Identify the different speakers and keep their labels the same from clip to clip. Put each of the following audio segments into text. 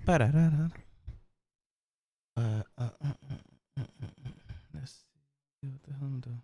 Speaker 1: Ba-da-da-da. Let's see what the hell I'm doing.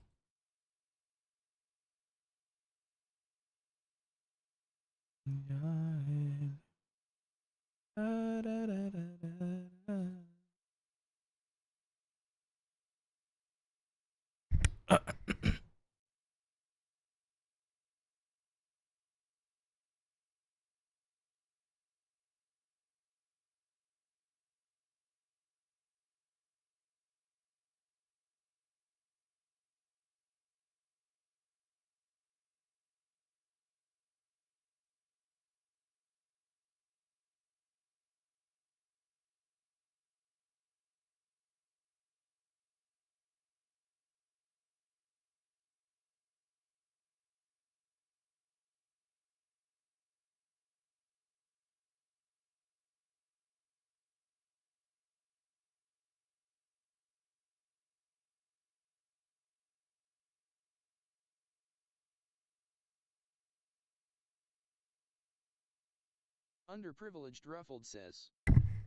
Speaker 2: Underprivileged Ruffled says,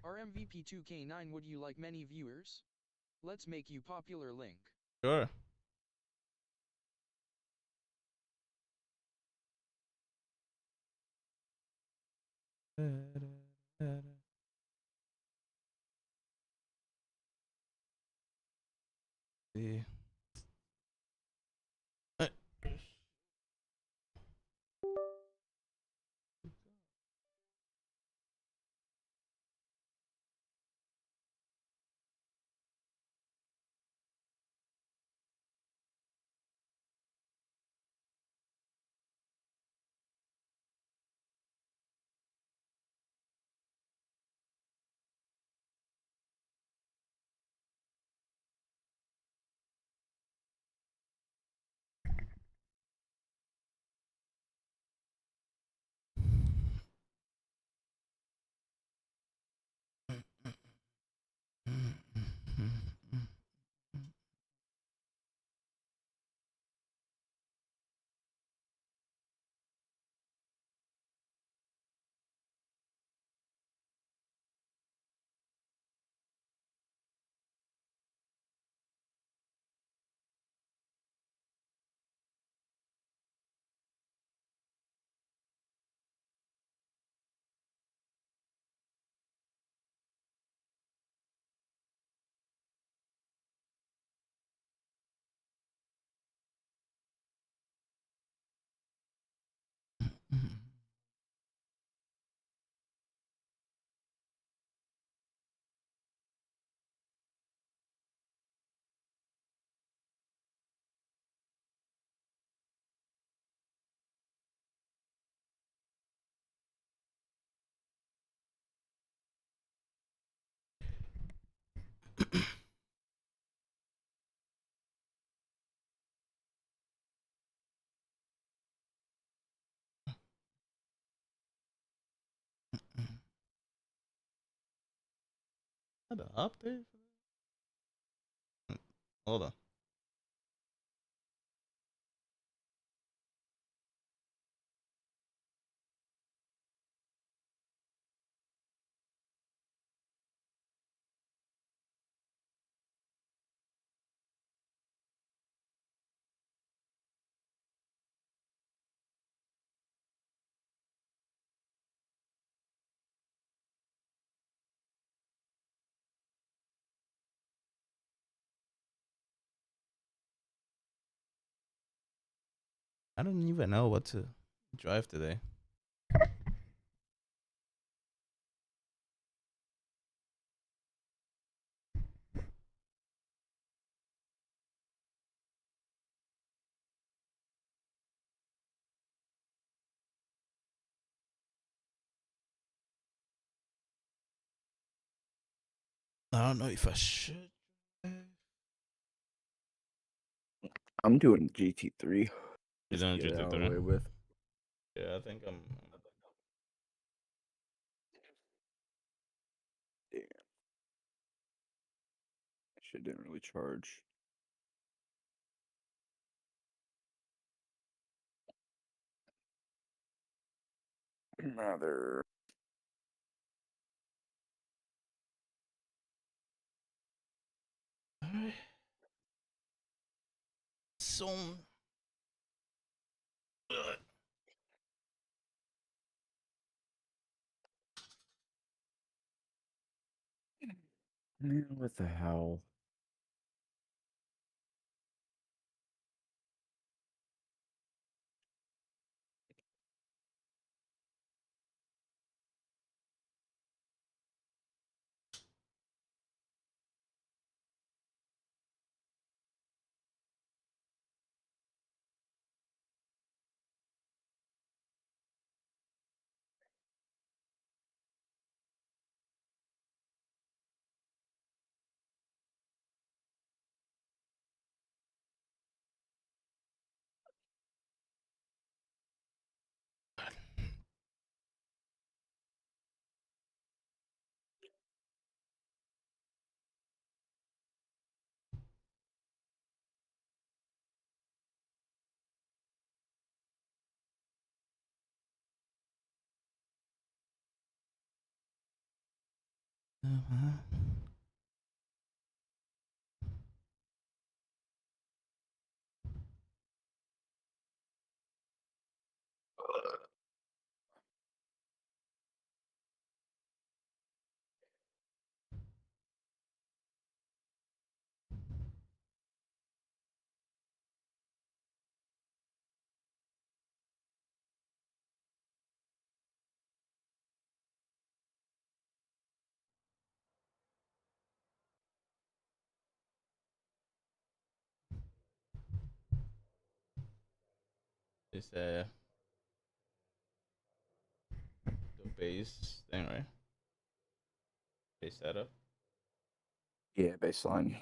Speaker 2: our MVP 2K9 would you like many viewers? Let's make you popular link.
Speaker 1: Sure. See. Had an update for that? Hold on. I don't even know what to drive today. I don't know if I should.
Speaker 3: I'm doing GT3.
Speaker 1: You're
Speaker 3: Just
Speaker 1: doing
Speaker 3: get it out of the
Speaker 1: GT3?
Speaker 3: way with.
Speaker 1: Yeah, I think I'm.
Speaker 3: Damn. Shit didn't really charge. Rather
Speaker 1: some.
Speaker 3: Man, what the hell?
Speaker 1: It's the base thing, right? Base setup.
Speaker 3: Yeah, baseline.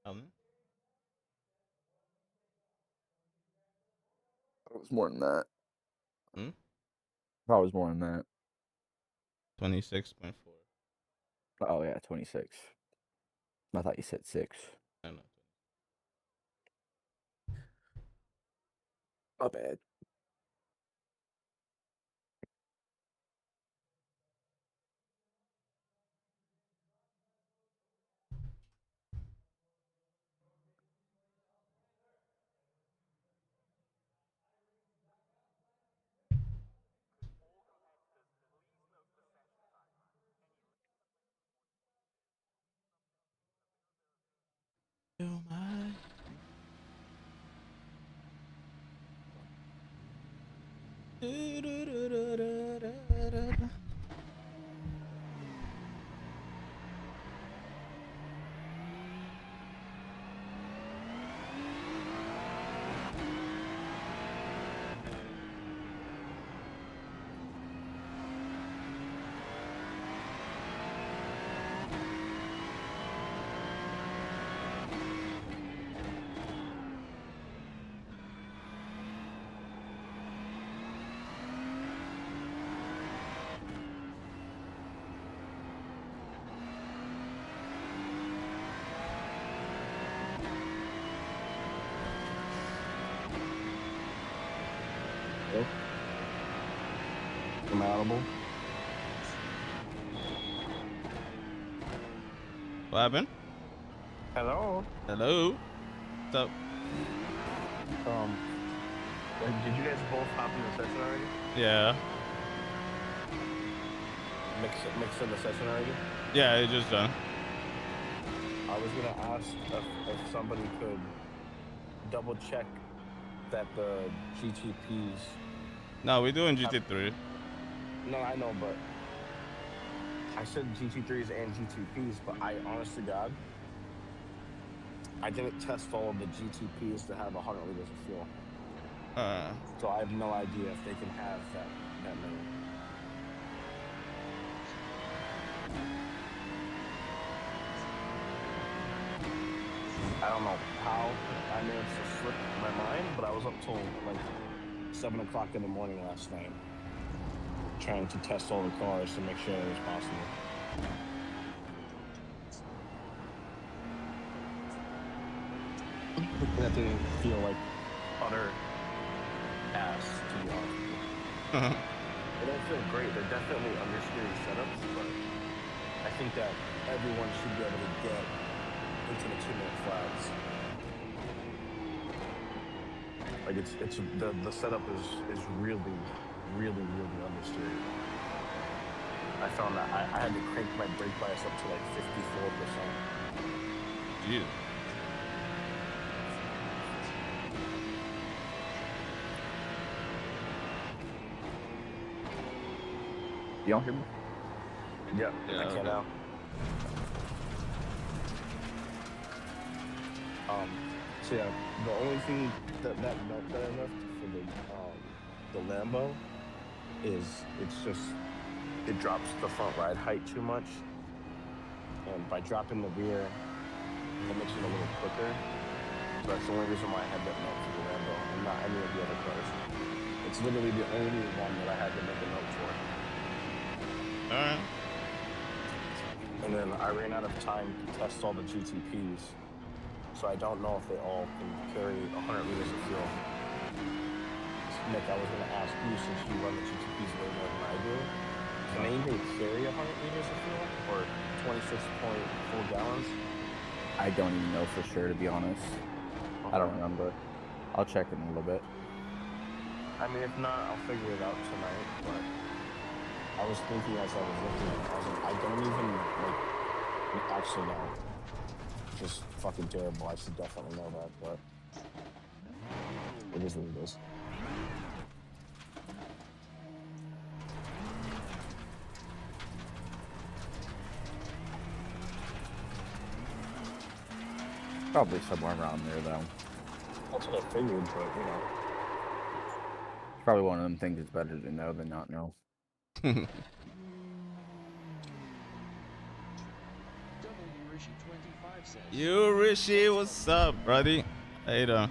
Speaker 1: Um,
Speaker 3: It was more than that.
Speaker 1: hmm?
Speaker 3: That was more than that.
Speaker 1: 26.4.
Speaker 3: Oh yeah, 26. I thought you said 6.
Speaker 1: I don't know.
Speaker 3: My bad.
Speaker 1: Oh my.
Speaker 3: Am I audible?
Speaker 1: What happened?
Speaker 4: Hello.
Speaker 1: Hello? What's up?
Speaker 4: Did you guys both hop in the session already?
Speaker 1: Yeah.
Speaker 4: Mix in the session already?
Speaker 1: Yeah, it just done.
Speaker 4: I was gonna ask if somebody could double check that the GTPs.
Speaker 1: No, we're doing GT3.
Speaker 4: No, I know, but I said GT3s and GTPs, but I honest to God, I didn't test all of the GTPs to have 100 liters of fuel. So I have no idea if they can have that many. I don't know how I managed to slip my mind, but I was up till like 7 o'clock in the morning last night, trying to test all the cars to make sure it was possible. That didn't feel like utter ass, to be honest with you. They don't feel great. They're definitely understeered setups, but I think that everyone should be able to get into the 2-minute flags. Like it's the setup is really understeered. I found that I had to crank my brake bias up to like 54%.
Speaker 1: Jeez.
Speaker 3: You don't hear me?
Speaker 4: Yeah,
Speaker 1: Yeah,
Speaker 4: I can
Speaker 1: okay.
Speaker 4: now. So yeah, the only thing that note that I left for the Lambo is it drops the front ride height too much, and by dropping the rear, it makes it a little quicker. That's the only reason why I had that note for the Lambo, and not any of the other cars. It's literally the only one that I had to make a note for.
Speaker 1: Alright.
Speaker 4: And then I ran out of time to test all the GTPs, so I don't know if they all can carry 100 liters of fuel. Nick, I was going to ask you, since you run the GTPs way more than I do, can they even carry 100 liters of fuel, or 26.4 gallons?
Speaker 3: I don't even know for sure, to be honest. I don't remember. I'll check in a little bit.
Speaker 4: I mean, if not, I'll figure it out tonight, but I was thinking as I was looking at it, I was like, I don't even, like, actually know. Just fucking terrible. I should definitely know that, but it is what it is.
Speaker 3: Probably somewhere around there, though.
Speaker 4: That's what I figured, but, you know.
Speaker 3: It's probably one of them things that's better to know than not know.
Speaker 2: W Rishi 25 says.
Speaker 1: Yo, Rishi, what's up, buddy? How you doing?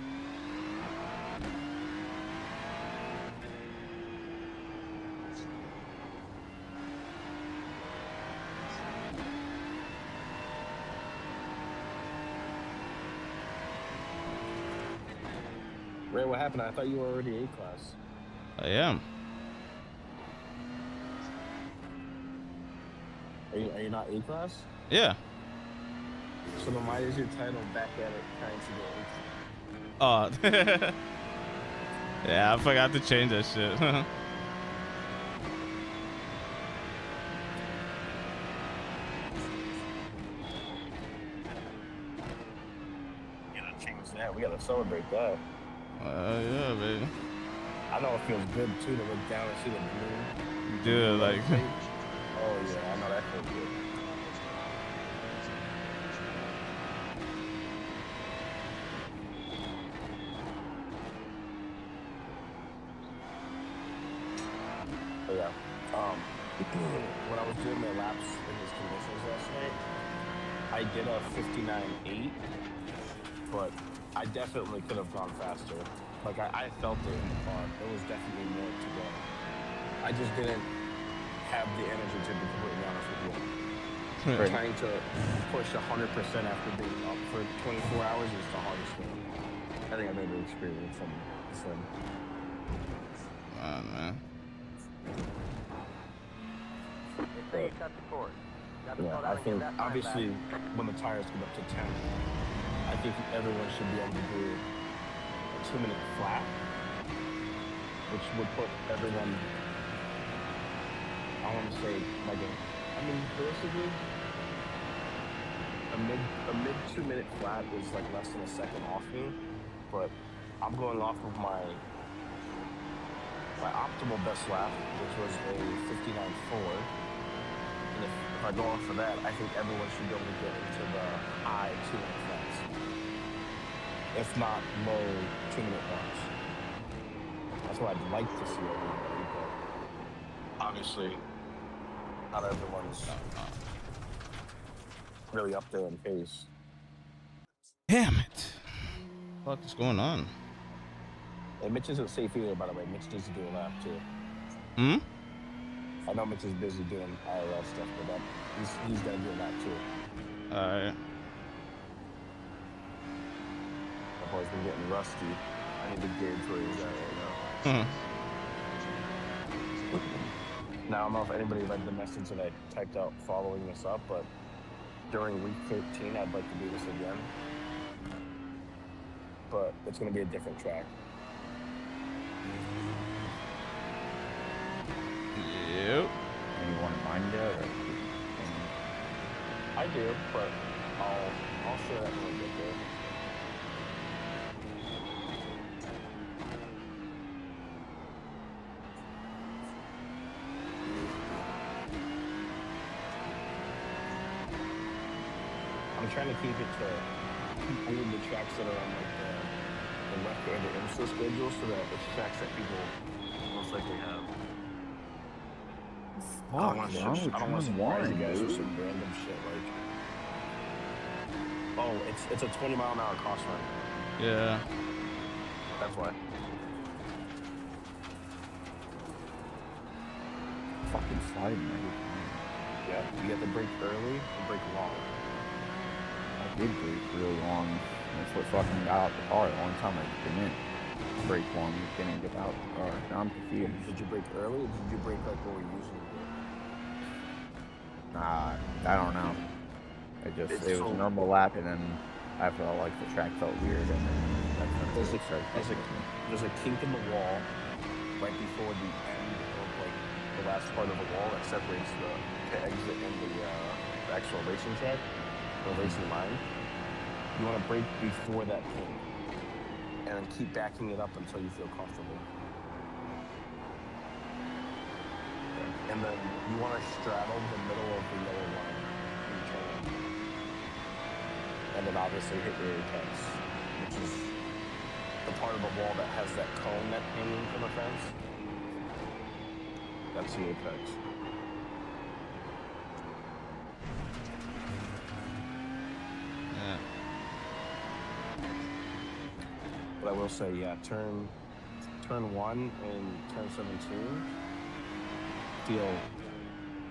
Speaker 4: Ray, what happened? I thought you were already A-class.
Speaker 1: I am.
Speaker 4: Are you not A-class?
Speaker 1: Yeah.
Speaker 4: So then why is your title back at it trying to get A-class?
Speaker 1: Oh. Yeah, I forgot to change that shit.
Speaker 4: Yeah, we gotta celebrate that.
Speaker 1: Yeah, baby.
Speaker 4: I know it feels good too to look down and see the blue.
Speaker 1: Dude, like.
Speaker 4: Oh yeah, I know that feels good. But yeah, when I was doing my laps in these conditions last night, I did a 59.8, but I definitely could have gone faster. Like I felt it in the car. There was definitely more to go. I just didn't have the energy, to be completely honest with you. Trying to push 100% after being up for 24 hours is the hardest thing I think I've ever experienced from this thing.
Speaker 1: Man.
Speaker 4: Yeah, I think obviously when the tires get up to 10, I think everyone should be able to do a 2-minute flat, which would put everyone, I want to say, like I mean, realistically, a mid 2 minute flat is like less than a second off me, but I'm going off of my optimal best lap, which was a 59.4. And if I go off for that, I think everyone should be able to get into the high 2 minute flats, if not low 2 minute ones. That's what I'd like to see everybody, but obviously not everyone's really up there in pace.
Speaker 1: Damn it. What is going on?
Speaker 4: And Mitch isn't safe either, by the way. Mitch needs to do a lap too.
Speaker 1: Hmm?
Speaker 4: I know Mitch is busy doing IRL stuff, but he's got to do a lap too.
Speaker 1: Alright.
Speaker 4: My boy's been getting rusty. I need to gauge where he's at right now. Now, I don't know if anybody read the message that I typed out following this up, but during week 13, I'd like to do this again. But it's going to be a different track.
Speaker 1: Yep.
Speaker 3: Anyone in mind yet? Or...
Speaker 4: I do, but I'll share that when we get there. I'm trying to keep it to only the tracks that are on like the left or the IMSA schedule, so that it's tracks that people most likely have.
Speaker 3: Fuck,
Speaker 4: I don't want to surprise you guys with some random shit like, oh, it's a 20-mile-an-hour cross run.
Speaker 1: Yeah.
Speaker 4: That's why.
Speaker 3: Fucking sliding every time.
Speaker 4: Yeah, you have to brake early and brake long.
Speaker 3: I did brake really long. That's what fucking got out the car the only time I didn't brake long. Didn't get out the car. Now I'm confused.
Speaker 4: Did you brake early or did you brake like what we usually do?
Speaker 3: Nah, I don't know. It was a normal lap, and then I felt like the track felt weird, and then that's when it started.
Speaker 4: There's a kink in the wall right before the end of like the last part of the wall that separates the exit and the actual racing track, the racing line. You want to brake before that kink, and then keep backing it up until you feel comfortable. And then you want to straddle the middle of the yellow line in turn. And then obviously hit your apex, which is the part of the wall that has that cone that's hanging from the fence. That's the apex.
Speaker 1: Yeah.
Speaker 4: But I will say, yeah, turn 1 and turn 17 feel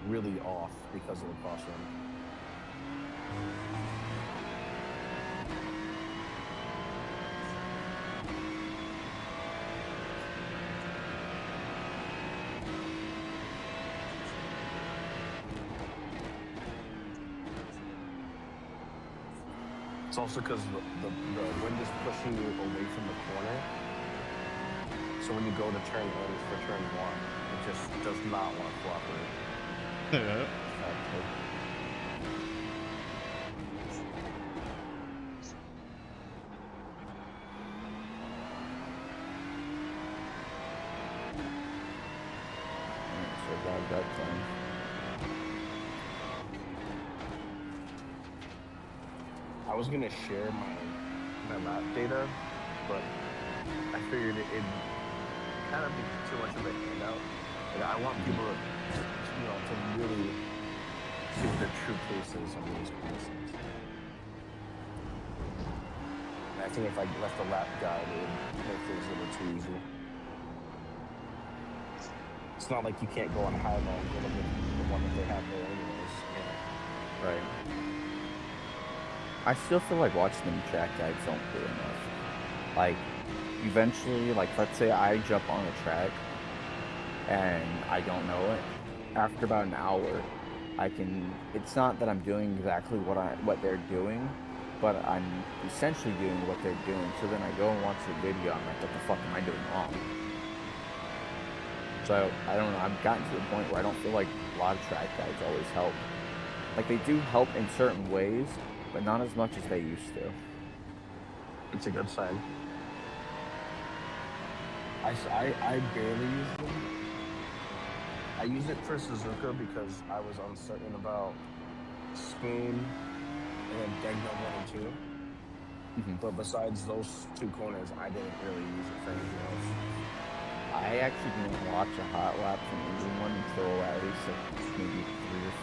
Speaker 4: really off because of the crossrun. It's also because the wind is pushing you away from the corner. So when you go to turn in for turn 1, it just does not want to cooperate.
Speaker 1: Yeah.
Speaker 3: Survived that time.
Speaker 4: I was gonna share my lap data, but I figured it'd kind of be too much of a handout. Like, I want people to really see what the true case is on these conditions. And I think if I left a lap guide, it would make things a little too easy. It's not like you can't go on high low and go look at the one that they have there anyways. Yeah.
Speaker 3: Right. I still feel like watching them track guides don't do enough. Like, eventually, like, let's say I jump on a track and I don't know it. After about an hour, it's not that I'm doing exactly what they're doing, but I'm essentially doing what they're doing. So then I go and watch the video, I'm like, what the fuck am I doing wrong? So, I don't know, I've gotten to the point where I don't feel like a lot of track guides always help. Like, they do help in certain ways, but not as much as they used to.
Speaker 4: It's a good sign. I barely use them. I use it for Suzuka because I was uncertain about Spoon and then Degna 1 and 2. But besides those two corners, I didn't really use it for anything else.
Speaker 3: I actually didn't watch a hot lap from anyone until at least like maybe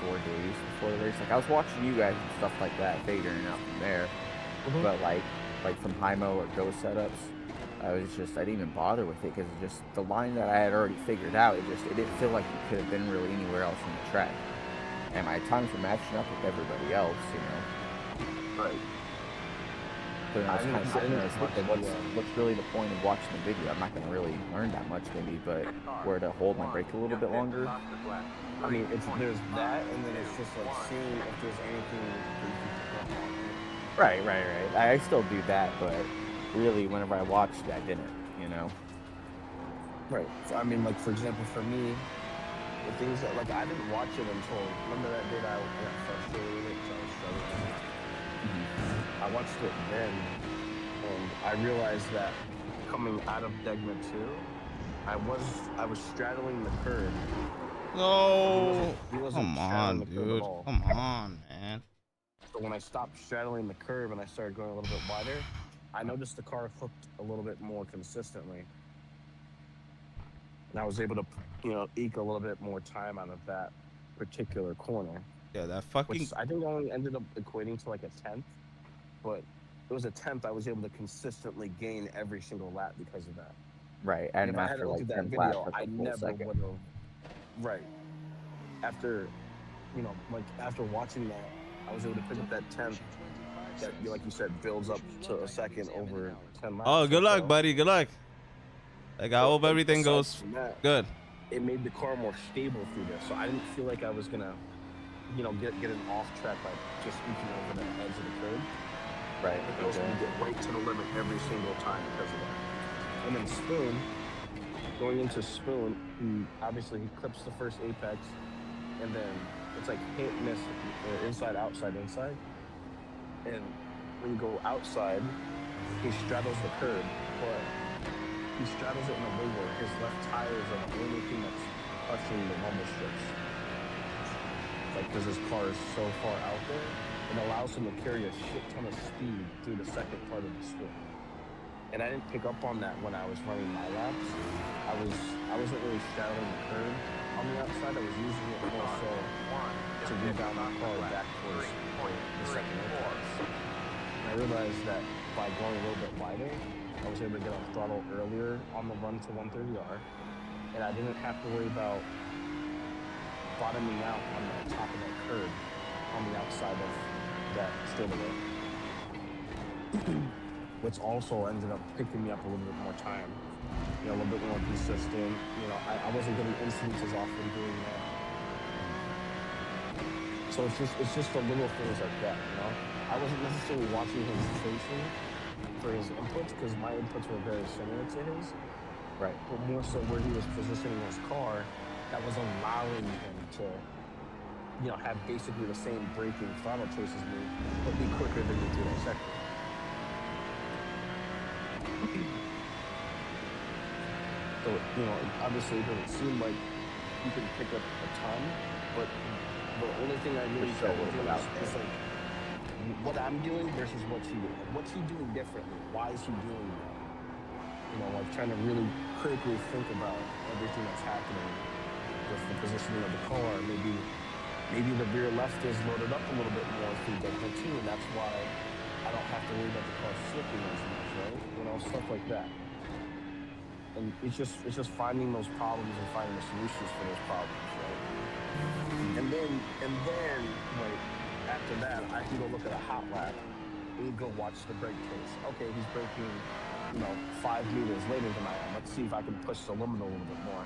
Speaker 3: 3 or 4 days before the race. Like I was watching you guys and stuff like that, figuring it out from there. But like from Hymo or Go setups, I didn't even bother with it because just the line that I had already figured out, it didn't feel like it could have been really anywhere else on the track. And my times were matching up with everybody else, you know.
Speaker 4: Right.
Speaker 3: So I was kind of sitting there thinking, what's really the point of watching the video? I'm not going to really learn that much maybe, but where to hold my brake a little bit longer.
Speaker 4: I mean, there's that, and then it's just like seeing if there's anything
Speaker 3: Right. I still do that, but really, whenever I watched it, I didn't, you know.
Speaker 4: Right. So, I mean, like for example, for me, the things that like I didn't watch it until remember that day that I got frustrated with it because I was struggling. I watched it then, and I realized that coming out of Degma 2, I was straddling the curb.
Speaker 1: No,
Speaker 4: he wasn't
Speaker 1: come
Speaker 4: straddling
Speaker 1: on,
Speaker 4: the curb at
Speaker 1: dude.
Speaker 4: all.
Speaker 1: Come on, man.
Speaker 4: So when I stopped straddling the curb and I started going a little bit wider, I noticed the car hooked a little bit more consistently. And I was able to, eke a little bit more time out of that particular corner.
Speaker 1: Yeah, that fucking.
Speaker 4: Which I think only ended up equating to like a 10th, but it was a 10th I was able to consistently gain every single lap because of that.
Speaker 3: Right,
Speaker 4: and if I hadn't looked at that video, I never would have. Right. After, after watching that, I was able to pick up that 10th that, like you said, builds up to a second over 10 laps.
Speaker 1: Oh, good luck, buddy. Good luck. Like, I hope everything goes good.
Speaker 4: It made the car more stable through this, so I didn't feel like I was gonna, get an off track by just eking over the edge of the curb.
Speaker 3: Right.
Speaker 4: I was gonna get right to the limit every single time because of that. And then Spoon, going into Spoon, he clips the first apex, and then it's like hit, miss, inside, outside, inside. And when you go outside, he straddles the curb, but he straddles it in a way where his left tires are the only thing that's touching the rumble strips. Like, because his car is so far out there, it allows him to carry a shit ton of speed through the second part of the split. And I didn't pick up on that when I was running my laps. I wasn't really straddling the curb on the outside. I was using it more so to rebound the car back towards the second apex. And I realized that by going a little bit wider, I was able to get on throttle earlier on the run to 130R, and I didn't have to worry about bottoming out on the top of that curb on the outside of that straightaway. Which also ended up picking me up a little bit more time, a little bit more consistent. I wasn't getting instances often doing that. So it's just the little things like that, I wasn't necessarily watching his tracing for his inputs because my inputs were very similar to his.
Speaker 3: Right.
Speaker 4: But more so where he was positioning his car that was allowing him to, have basically the same braking throttle choice as me, but be quicker than me through that sector. So, obviously it doesn't seem like you can pick up a ton, but the only thing I really felt is like what I'm doing versus what's he doing. What's he doing differently? Why is he doing that? Like trying to really critically think about everything that's happening with the positioning of the car. Maybe the rear left is loaded up a little bit more through Delta 2, and that's why I don't have to worry about the car slipping as much, right? Stuff like that. And it's just finding those problems and finding the solutions for those problems, right? And then like after that, I can go look at a hot lap and go watch the brake trace. Okay, he's braking, 5 meters later than I am. Let's see if I can push the limit a little bit more.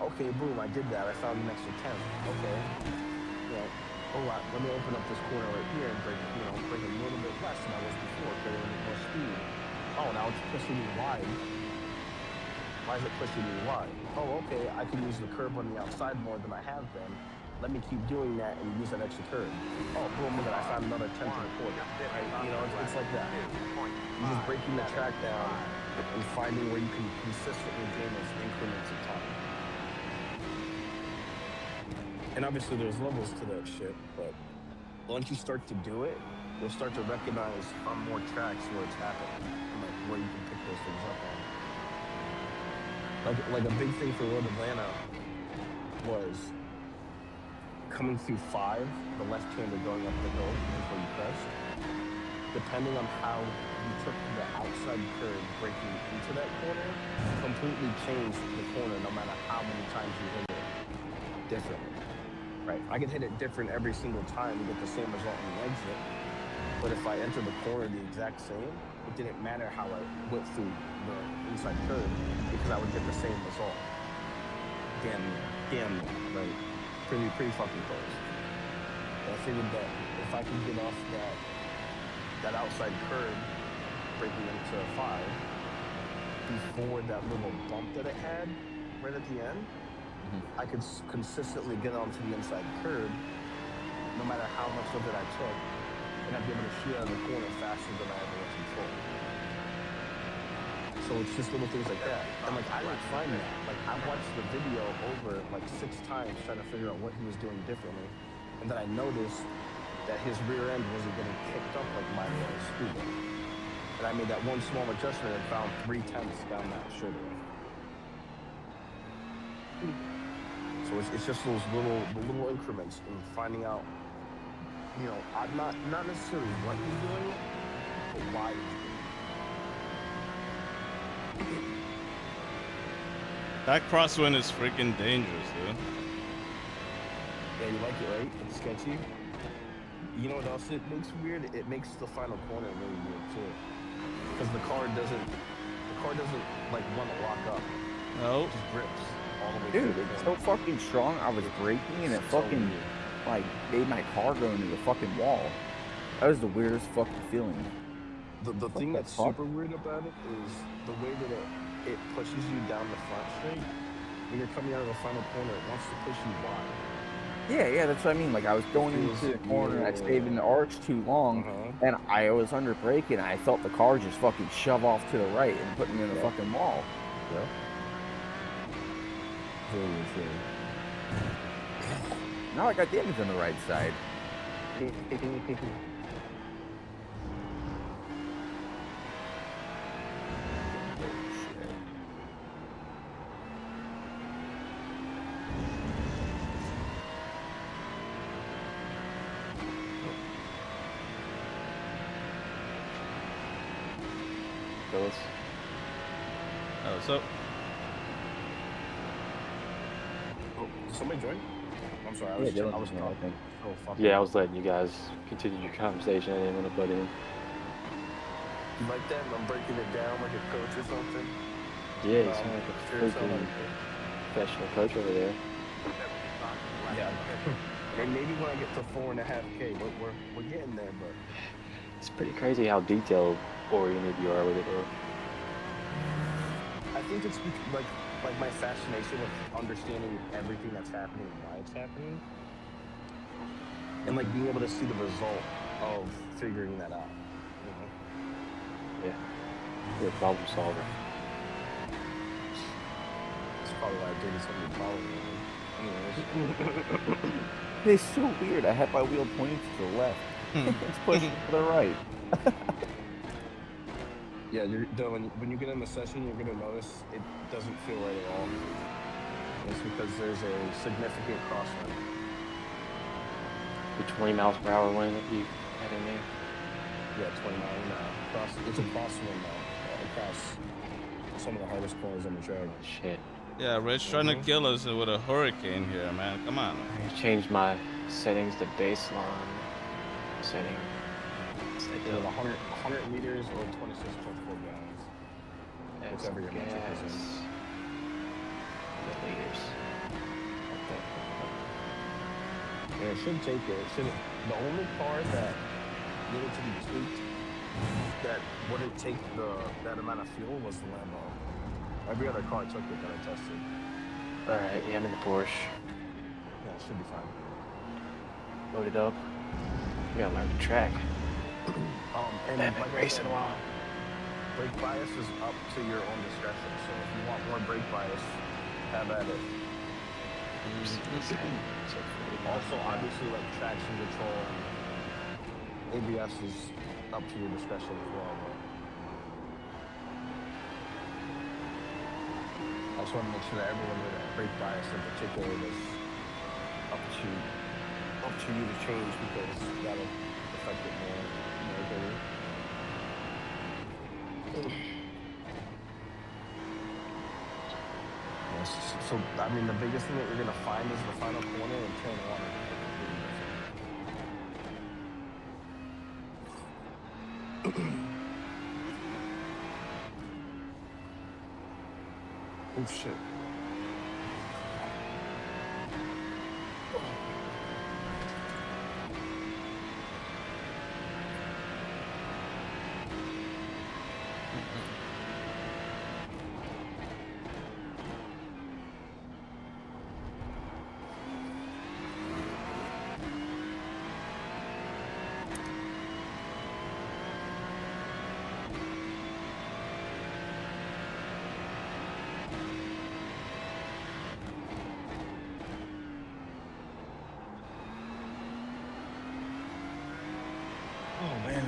Speaker 4: Okay, boom, I did that. I found an extra 10. Okay. Let me open up this corner right here and brake a little bit less than I was before, get a little bit more speed. Oh, now it's pushing me wide. Why is it pushing me wide? Oh, okay, I can use the curb on the outside more than I have been. let me keep doing that and use that extra curve. Oh, boom, look at I found another 10th and a quarter. Right? You know, it's like that. You're just breaking the track down and finding where you can consistently gain those increments of time. And obviously there's levels to that shit, but once you start to do it, you'll start to recognize on more tracks where it's happening and like where you can pick those things up on. Like a big thing for Road Atlanta was coming through 5, the left-hander going up the hill before you crest. Depending on how you took the outside curve breaking into that corner, completely changed the corner no matter how many times you hit it differently. Right? I could hit it different every single time and get the same result in the exit. But if I entered the corner the exact same, it didn't matter how I went through the inside curve because I would get the same result. Damn, right? Pretty fucking close. I figured that if I could get off that outside curve, breaking into 5, before that little bump that it had right at the end, I could consistently get onto the inside curve, no matter how much of it I took, and I'd be able to shoot out of the corner faster than I ever was before. So it's just little things like that. And like I would find that. Like I watched the video over like 6 times trying to figure out what he was doing differently. And then I noticed that his rear end wasn't getting kicked up like mine was scuba. And I made that one small adjustment and found 3/10 down that straightaway. So it's just those little increments and finding out, you know, not necessarily what he's doing, but why he's doing it.
Speaker 1: That crosswind is freaking dangerous, dude.
Speaker 4: Yeah, you like it, right? It's sketchy. You know what else it makes weird? It makes the final corner really weird too, because the car doesn't like want to lock up.
Speaker 1: No.
Speaker 4: It just grips all the way.
Speaker 3: Dude, it's so fucking strong. I was braking and it fucking like made my car go into the fucking wall. That was the weirdest fucking feeling.
Speaker 4: The thing that's super weird about it is the way that it pushes you down the front straight. When you're coming out of the final corner, it wants to push you wide.
Speaker 3: Yeah, that's what I mean. Like I was going into the corner, I stayed in the arch too long, and I was under braking. I felt the car just fucking shove off to the right and put me in the fucking wall.
Speaker 4: Yeah.
Speaker 3: Now I got damage on the right side.
Speaker 5: Phyllis.
Speaker 1: Oh, so
Speaker 4: Did somebody join? I'm sorry, I was talking. Oh, fuck.
Speaker 5: Yeah, I was letting you guys continue your conversation. I didn't want to butt in.
Speaker 4: You like that? I'm breaking it down like a coach or something?
Speaker 5: Yeah, you sound like a freaking professional coach over there.
Speaker 4: Yeah. And maybe when I get to 4.5K, we're getting there, but
Speaker 5: It's pretty crazy how detail oriented you are with it, bro.
Speaker 4: I think it's like my fascination with understanding everything that's happening and why it's happening, and like being able to see the result of figuring that out. You know?
Speaker 5: Yeah. You're a problem solver.
Speaker 4: That's probably why I dated somebody following me. Anyways.
Speaker 3: It's so weird. I had my wheel pointing to the left. It's pushing to the right.
Speaker 4: Yeah, when you get in the session, you're gonna notice it doesn't feel right at all. It's because there's a significant crosswind.
Speaker 5: The 20 miles per hour wind that you had in there.
Speaker 4: Yeah, 29. It's a crosswind now across some of the hardest corners on the track.
Speaker 5: Shit.
Speaker 1: yeah, Rich trying to kill us with a hurricane here, man. Come on.
Speaker 5: I changed my settings to baseline setting.
Speaker 4: Either 100 liters or 26.4 gallons. Whichever your metric is in.
Speaker 5: The liters.
Speaker 4: Yeah, it should take it. It shouldn't. The only car that needed to be tweaked that wouldn't take that amount of fuel was the Lambo. Every other car took it that I tested.
Speaker 5: Alright, yeah, I'm in the Porsche.
Speaker 4: Yeah, should be fine.
Speaker 5: Load it up. We gotta learn the track.
Speaker 4: And
Speaker 5: Haven't
Speaker 4: like I
Speaker 5: raced
Speaker 4: said,
Speaker 5: in a while.
Speaker 4: brake bias is up to your own discretion. So if you want more brake bias, have at it. Also, obviously, like traction control and ABS is up to your discretion as well. But I just want to make sure that everyone with that brake bias in particular is up to you to change because that'll affect it more greatly. Yes. So, I mean, the biggest thing that you're going to find is the final corner and turn one. Oh, shit.
Speaker 1: Oh man.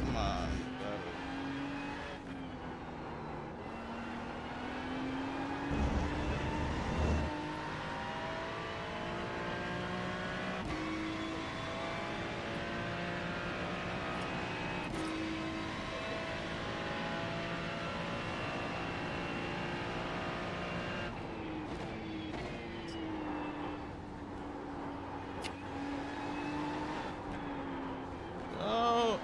Speaker 1: Come on. Oh.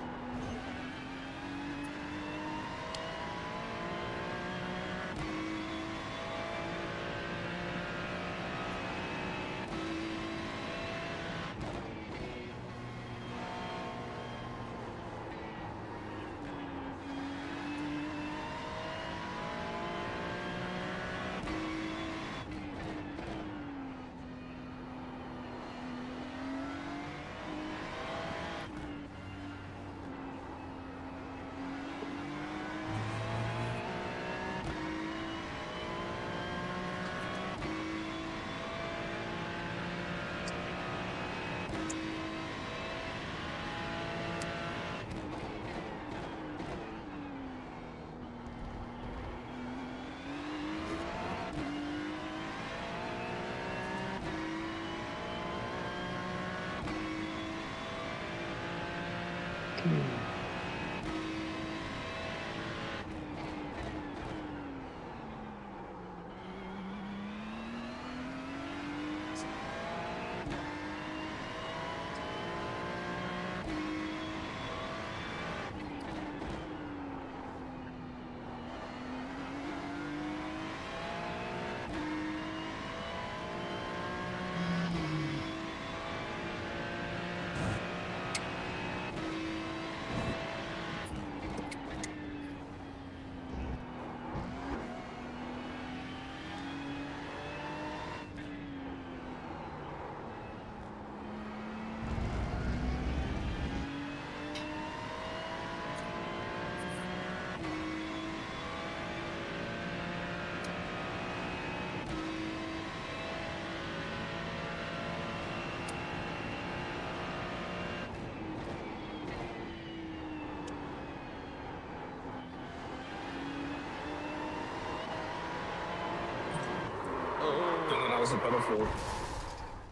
Speaker 4: That was a battlefield.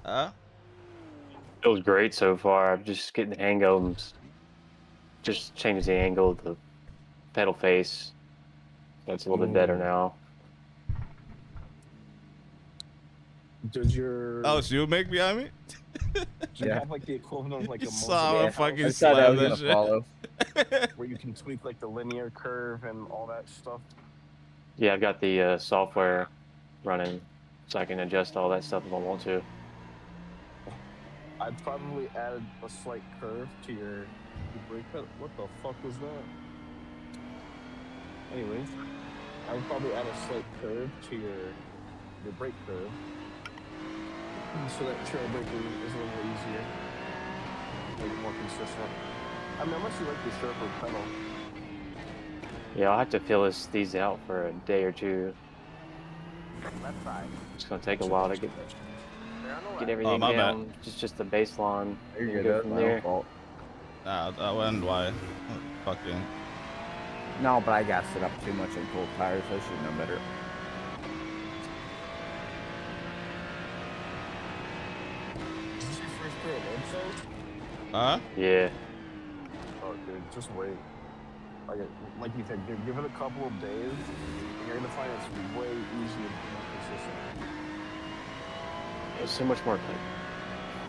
Speaker 1: Huh?
Speaker 5: It was great so far. I'm just getting the hang of them. Just changes the angle of the pedal face. That's a little bit better now.
Speaker 4: Does your
Speaker 1: Oh, so you make behind me?
Speaker 4: Do you have like the equivalent of like
Speaker 1: You
Speaker 4: a
Speaker 1: saw
Speaker 4: Mosaic
Speaker 1: him
Speaker 3: Yeah,
Speaker 1: fucking
Speaker 3: I
Speaker 4: house
Speaker 3: thought I
Speaker 1: slam
Speaker 3: was
Speaker 1: that
Speaker 3: gonna
Speaker 1: shit.
Speaker 3: follow.
Speaker 4: where you can tweak like the linear curve and all that stuff?
Speaker 5: Yeah, I've got the software running, so I can adjust all that stuff if I want to.
Speaker 4: I'd probably add a slight curve to your brake pedal. What the fuck was that? Anyways, I would probably add a slight curve to your brake curve, so that trail braking is a little easier, make it more consistent. I mean, unless you like the sharper pedal.
Speaker 5: Yeah, I'll have to fill these out for a day or two.
Speaker 3: Left side.
Speaker 5: It's gonna take a while to get
Speaker 3: They're on the
Speaker 5: get
Speaker 3: left.
Speaker 5: everything
Speaker 1: my bad.
Speaker 5: down. Just the baseline
Speaker 3: You're
Speaker 5: and
Speaker 3: good.
Speaker 5: go
Speaker 3: That's
Speaker 5: from
Speaker 3: my own
Speaker 5: there.
Speaker 3: fault.
Speaker 1: Nah, that wasn't why. Fucking.
Speaker 3: No, but I gassed it up too much in cold tires. I should know better.
Speaker 4: Is this your first pair of websites?
Speaker 1: Huh?
Speaker 5: Yeah.
Speaker 4: Oh, dude, just wait. Like you said, give it a couple of days, and you're gonna find it's way easier to be more consistent.
Speaker 5: There's so much more like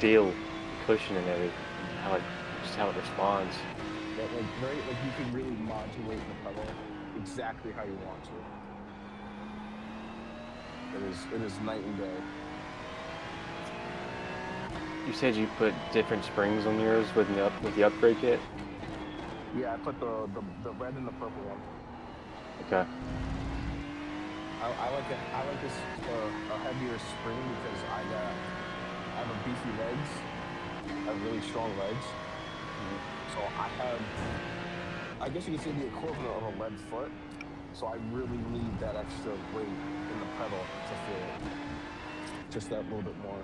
Speaker 5: feel, cushion, and everything. Just how it responds.
Speaker 4: Yeah, like you can really modulate the pedal exactly how you want to. It is night and day.
Speaker 5: You said you put different springs on yours with the upgrade kit.
Speaker 4: Yeah, I put the red and the purple one.
Speaker 5: Okay.
Speaker 4: I like this a heavier spring because I have a beefy legs. I have really strong legs. So I guess you could say the equivalent of a lead foot. So I really need that extra weight in the pedal to feel it. Just that little bit more.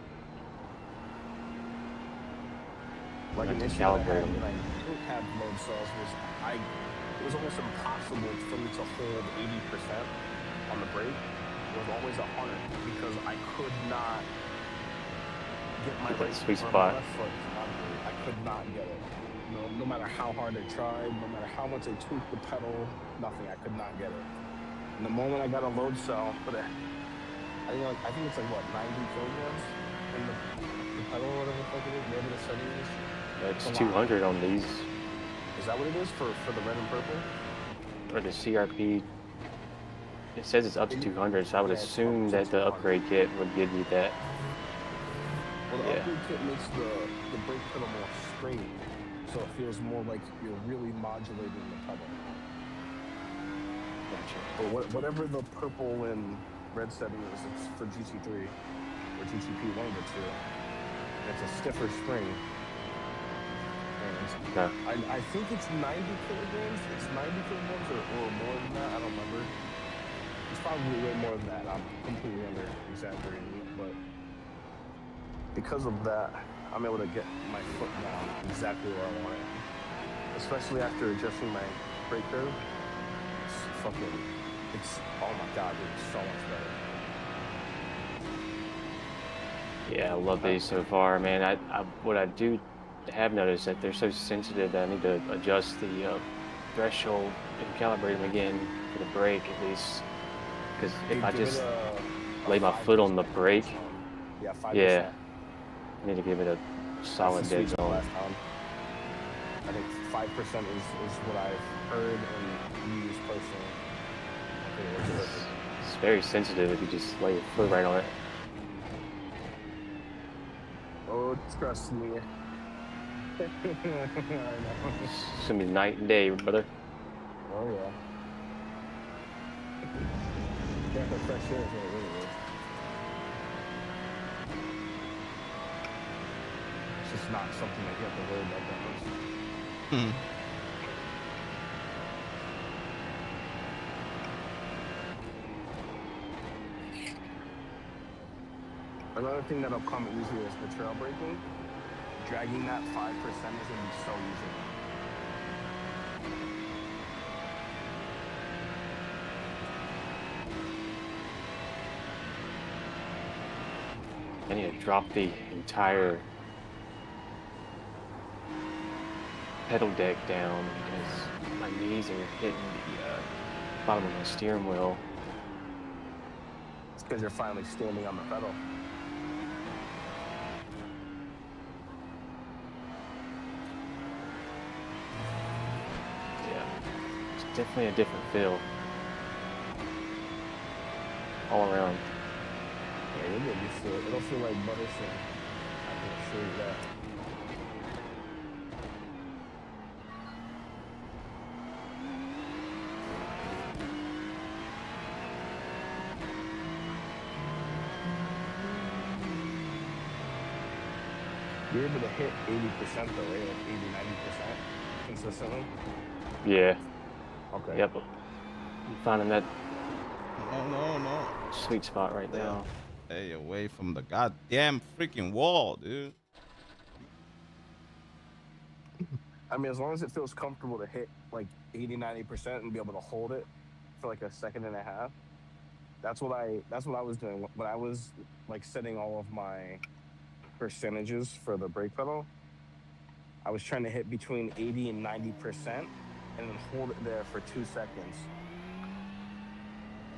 Speaker 4: Like an issue that I had when I didn't have load cells was it was almost impossible for me to hold 80% on the brake. It was always 100 because I could not get my
Speaker 5: Get that
Speaker 4: right
Speaker 5: sweet
Speaker 4: or
Speaker 5: spot.
Speaker 4: my left foot on the brake. I could not get it. No matter how hard I tried, no matter how much I tweaked the pedal, nothing. I could not get it. And the moment I got a load cell, I think it's like what 90 kilograms in the pedal or whatever the fuck it is, whatever the setting is.
Speaker 5: It's 200 on these.
Speaker 4: Is that what it is for the red and purple?
Speaker 5: Or the CRP. It says it's up to 200, so I would
Speaker 4: Yeah, it's
Speaker 5: assume
Speaker 4: up to
Speaker 5: that the
Speaker 4: 200.
Speaker 5: upgrade kit would give you that.
Speaker 4: Well, the
Speaker 5: Yeah.
Speaker 4: upgrade kit makes the brake pedal more springy, so it feels more like you're really modulating the pedal.
Speaker 5: Gotcha.
Speaker 4: But whatever the purple and red setting is, it's for GT3 or GTP, one of the two. It's a stiffer spring. And
Speaker 5: Okay.
Speaker 4: I think it's 90 kilograms. It's 90 kilograms or more than that. I don't remember. It's probably way more than that. I'm completely under exaggerating it, but because of that, I'm able to get my foot down exactly where I want it. Especially after adjusting my brake curve. Oh my god, it's so much better.
Speaker 5: Yeah, I love these so far, man. What I do have noticed that they're so sensitive that I need to adjust the threshold and calibrate them again for the brake at least. Because if I
Speaker 4: Give it
Speaker 5: just
Speaker 4: a
Speaker 5: lay my foot on the
Speaker 4: 5%
Speaker 5: brake,
Speaker 4: zone. Yeah, 5%.
Speaker 5: yeah, I need to give it a
Speaker 4: That's
Speaker 5: solid
Speaker 4: the
Speaker 5: dead
Speaker 4: sweet spot
Speaker 5: zone.
Speaker 4: last time. I think 5% is what I've heard and used personally. Okay, what's it?
Speaker 5: It's very sensitive if you just lay your foot right on it.
Speaker 4: Oh, trust me. I know.
Speaker 5: It's gonna be night and day, brother.
Speaker 4: Oh yeah. Yeah, the fresh air is what it really is. It's just not something that you have to worry about that much.
Speaker 1: Hmm.
Speaker 4: Another thing that'll come easier is the trail braking. Dragging that 5% is gonna be so easy.
Speaker 5: I need to drop the entire pedal deck down because my knees are hitting the bottom of my steering wheel.
Speaker 4: It's because you're finally standing on the pedal.
Speaker 5: definitely a different feel all around.
Speaker 4: Yeah, you'll get used to it. It'll feel like butter soon. I can assure you that. You're able to hit 80% though, right? Like 80, 90% consistently?
Speaker 5: Yeah.
Speaker 4: Okay.
Speaker 5: Yep. I'm finding that
Speaker 1: No.
Speaker 5: sweet spot right now.
Speaker 1: Stay away from the goddamn freaking wall, dude.
Speaker 4: I mean, as long as it feels comfortable to hit like 80, 90% and be able to hold it for like a second and a half. That's what I was doing when I was like setting all of my percentages for the brake pedal. I was trying to hit between 80 and 90% and then hold it there for 2 seconds.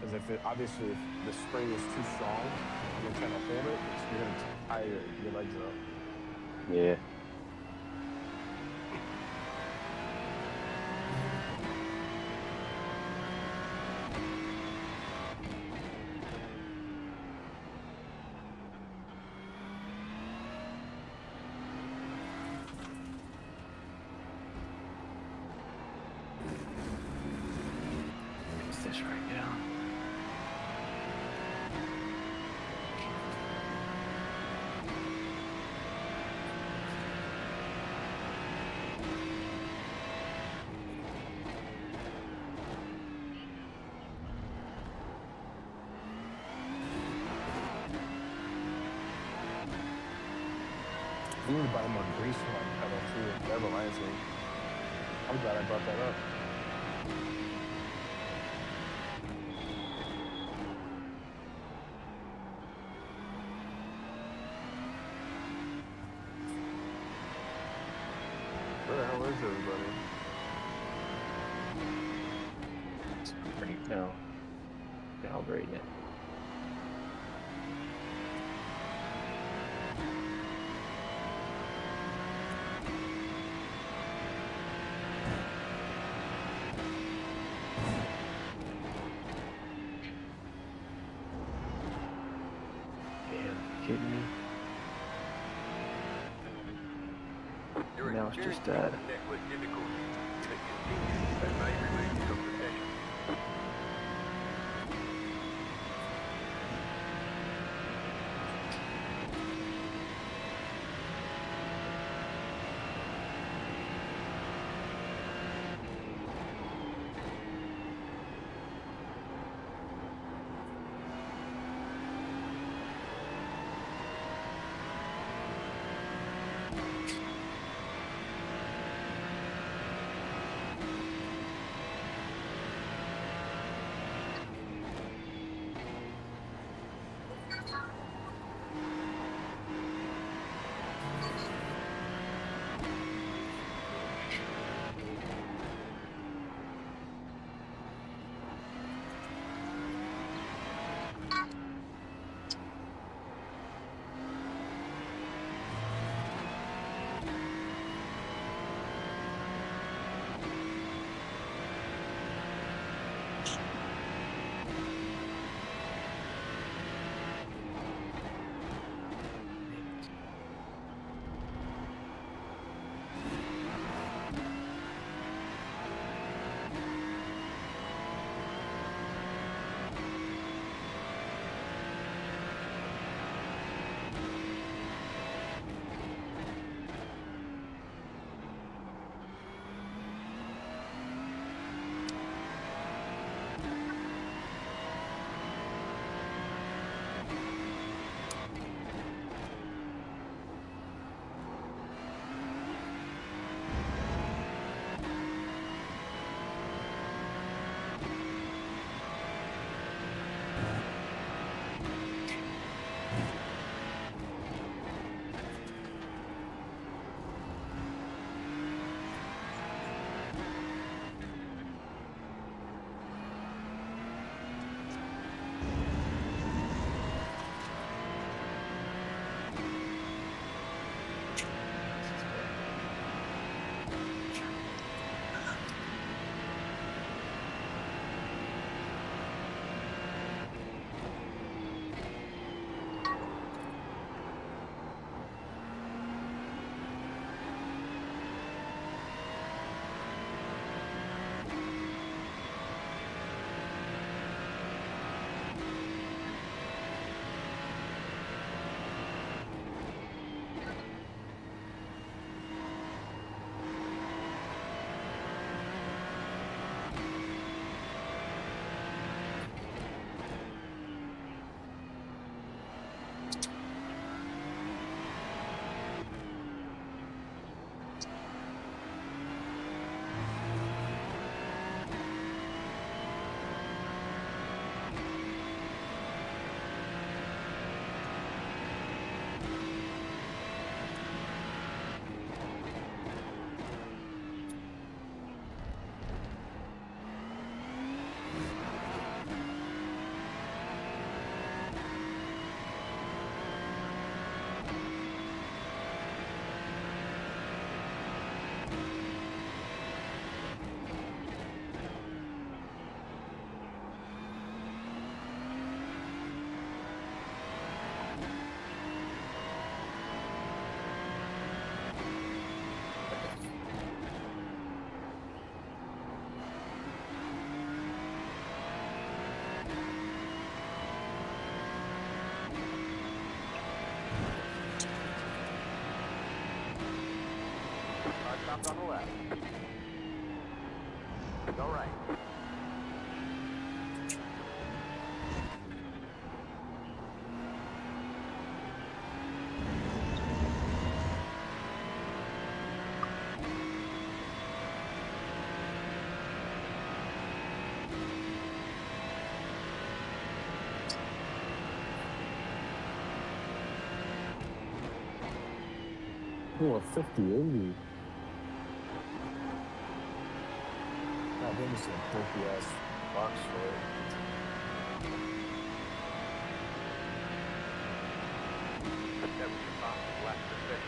Speaker 4: Because obviously if the spring is too strong and you're trying to hold it, you're gonna tie your legs up.
Speaker 5: Yeah. It's this right now.
Speaker 4: I need to buy more grease for my pedal too. That reminds me. I'm glad I brought that up. Where the hell is everybody?
Speaker 5: It's right now. Calibrating it. Kidding me? Now it's just that.
Speaker 3: Keep on the left. Go right.
Speaker 4: Oh, a 50-80. God, they just a bulky ass box for it.
Speaker 3: 75 left to 50.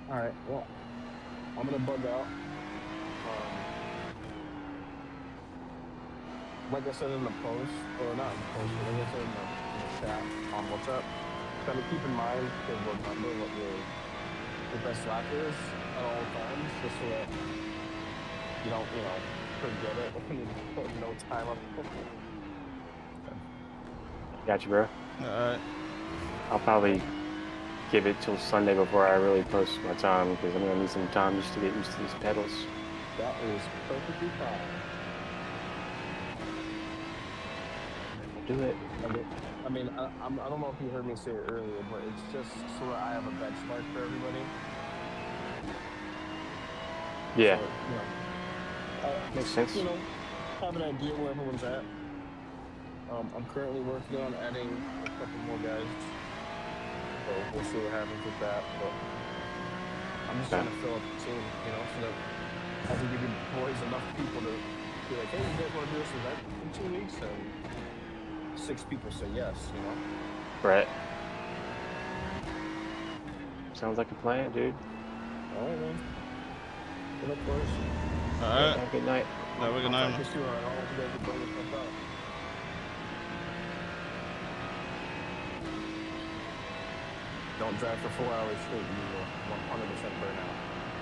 Speaker 4: All right, well, I'm gonna bug out. Like I said in the post, or not in the post, but like I said in the chat on WhatsApp, kind of keep in mind to remember what your best lap is at all times, just so that you don't, forget it when you put no time up.
Speaker 5: Got you, bro.
Speaker 1: All right.
Speaker 5: I'll probably give it till Sunday before I really post my time because I'm gonna need some time just to get used to these pedals.
Speaker 4: That is perfectly fine.
Speaker 5: Do it.
Speaker 4: I mean, I don't know if you heard me say it earlier, but it's just so that I have a benchmark for everybody.
Speaker 5: Yeah.
Speaker 4: So,
Speaker 5: Makes sense.
Speaker 4: Have an idea where everyone's at. I'm currently working on adding a couple more guys, so we'll see what happens with that. But I'm just trying to fill up the team, so that I can give you boys enough people to be like, hey, you guys want to do this event in 2 weeks? And 6 people say yes,
Speaker 5: Right. Sounds like a plan, dude.
Speaker 4: All right, man. Good luck, boys.
Speaker 1: All right.
Speaker 5: Have a good night.
Speaker 1: Have a good night.
Speaker 4: I'll talk to you soon. I'll let you guys bring this stuff out. Don't drive for 4 hours straight. You will 100% burn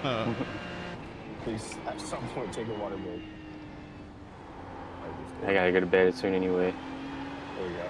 Speaker 4: out. Please, at some point, take a water break.
Speaker 5: I gotta go to bed soon anyway.
Speaker 4: There you go.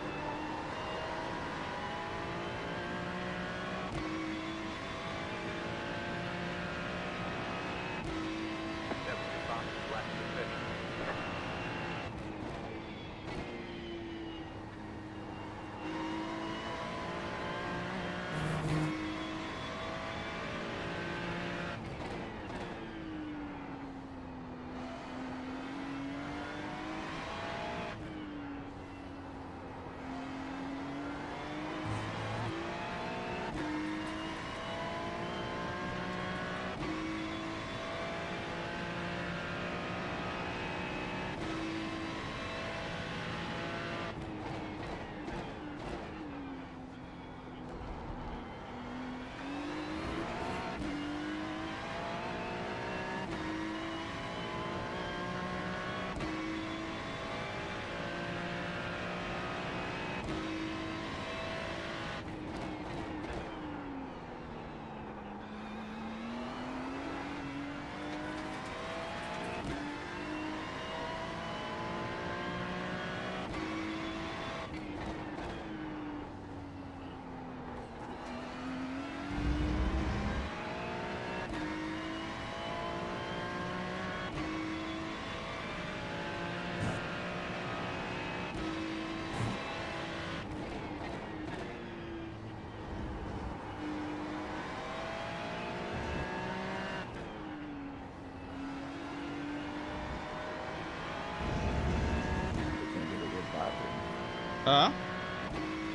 Speaker 1: Huh?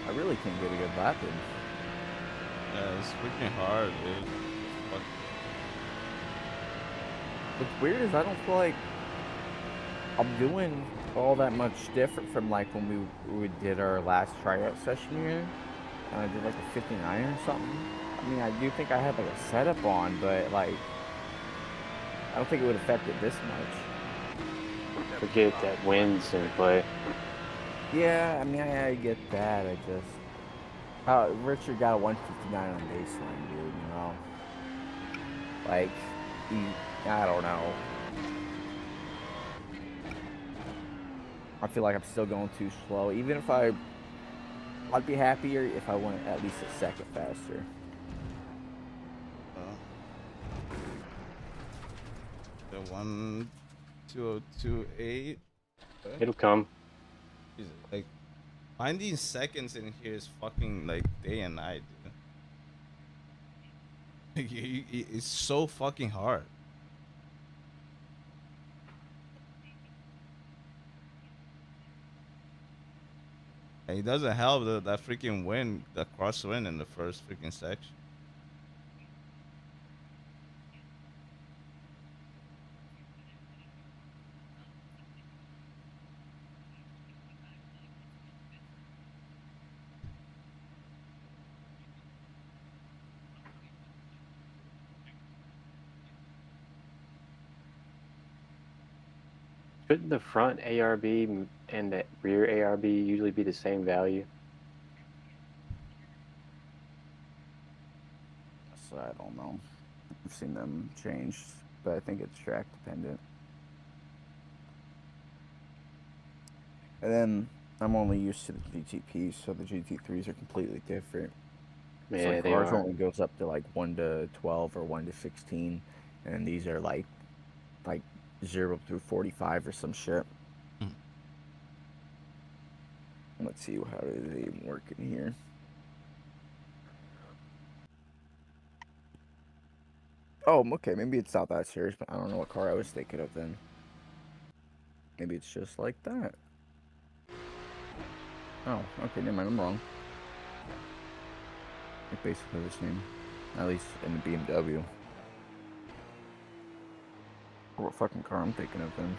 Speaker 3: I really can't get a good lap in.
Speaker 1: Yeah, it's freaking hard, dude. Fuck.
Speaker 3: What's weird is I don't feel like I'm doing all that much different from like when we did our last tryout session here, and I did like a 59 or something. I mean, I do think I had like a setup on, but like I don't think it would affect it this much.
Speaker 5: Forget that wins in play.
Speaker 3: Yeah, I mean, I get that. I just Richard got a 159 on baseline, dude. You know, like I don't know. I feel like I'm still going too slow. Even if I'd be happier if I went at least a second faster.
Speaker 1: The 1:2028.
Speaker 5: It'll come.
Speaker 1: Jesus, like finding seconds in here is fucking like day and night, dude. It's so fucking hard. And it doesn't help that freaking win, the cross win in the first freaking section.
Speaker 5: Shouldn't the front ARB and the rear ARB usually be the same value?
Speaker 3: So I don't know. I've seen them change, but I think it's track dependent. And then I'm only used to the GTPs, so the GT3s are completely different.
Speaker 5: Yeah,
Speaker 3: So like
Speaker 5: they
Speaker 3: ours
Speaker 5: are.
Speaker 3: only goes up to like 1 to 12 or 1 to 16, and these are like 0 through 45 or some shit.
Speaker 1: Hmm.
Speaker 3: Let's see how does it even work in here. Oh, okay, maybe it's not that serious, but I don't know what car I was thinking of then. Maybe it's just like that. Oh, okay, never mind, I'm wrong. It's basically the same, at least in the BMW. Or what fucking car I'm thinking of then.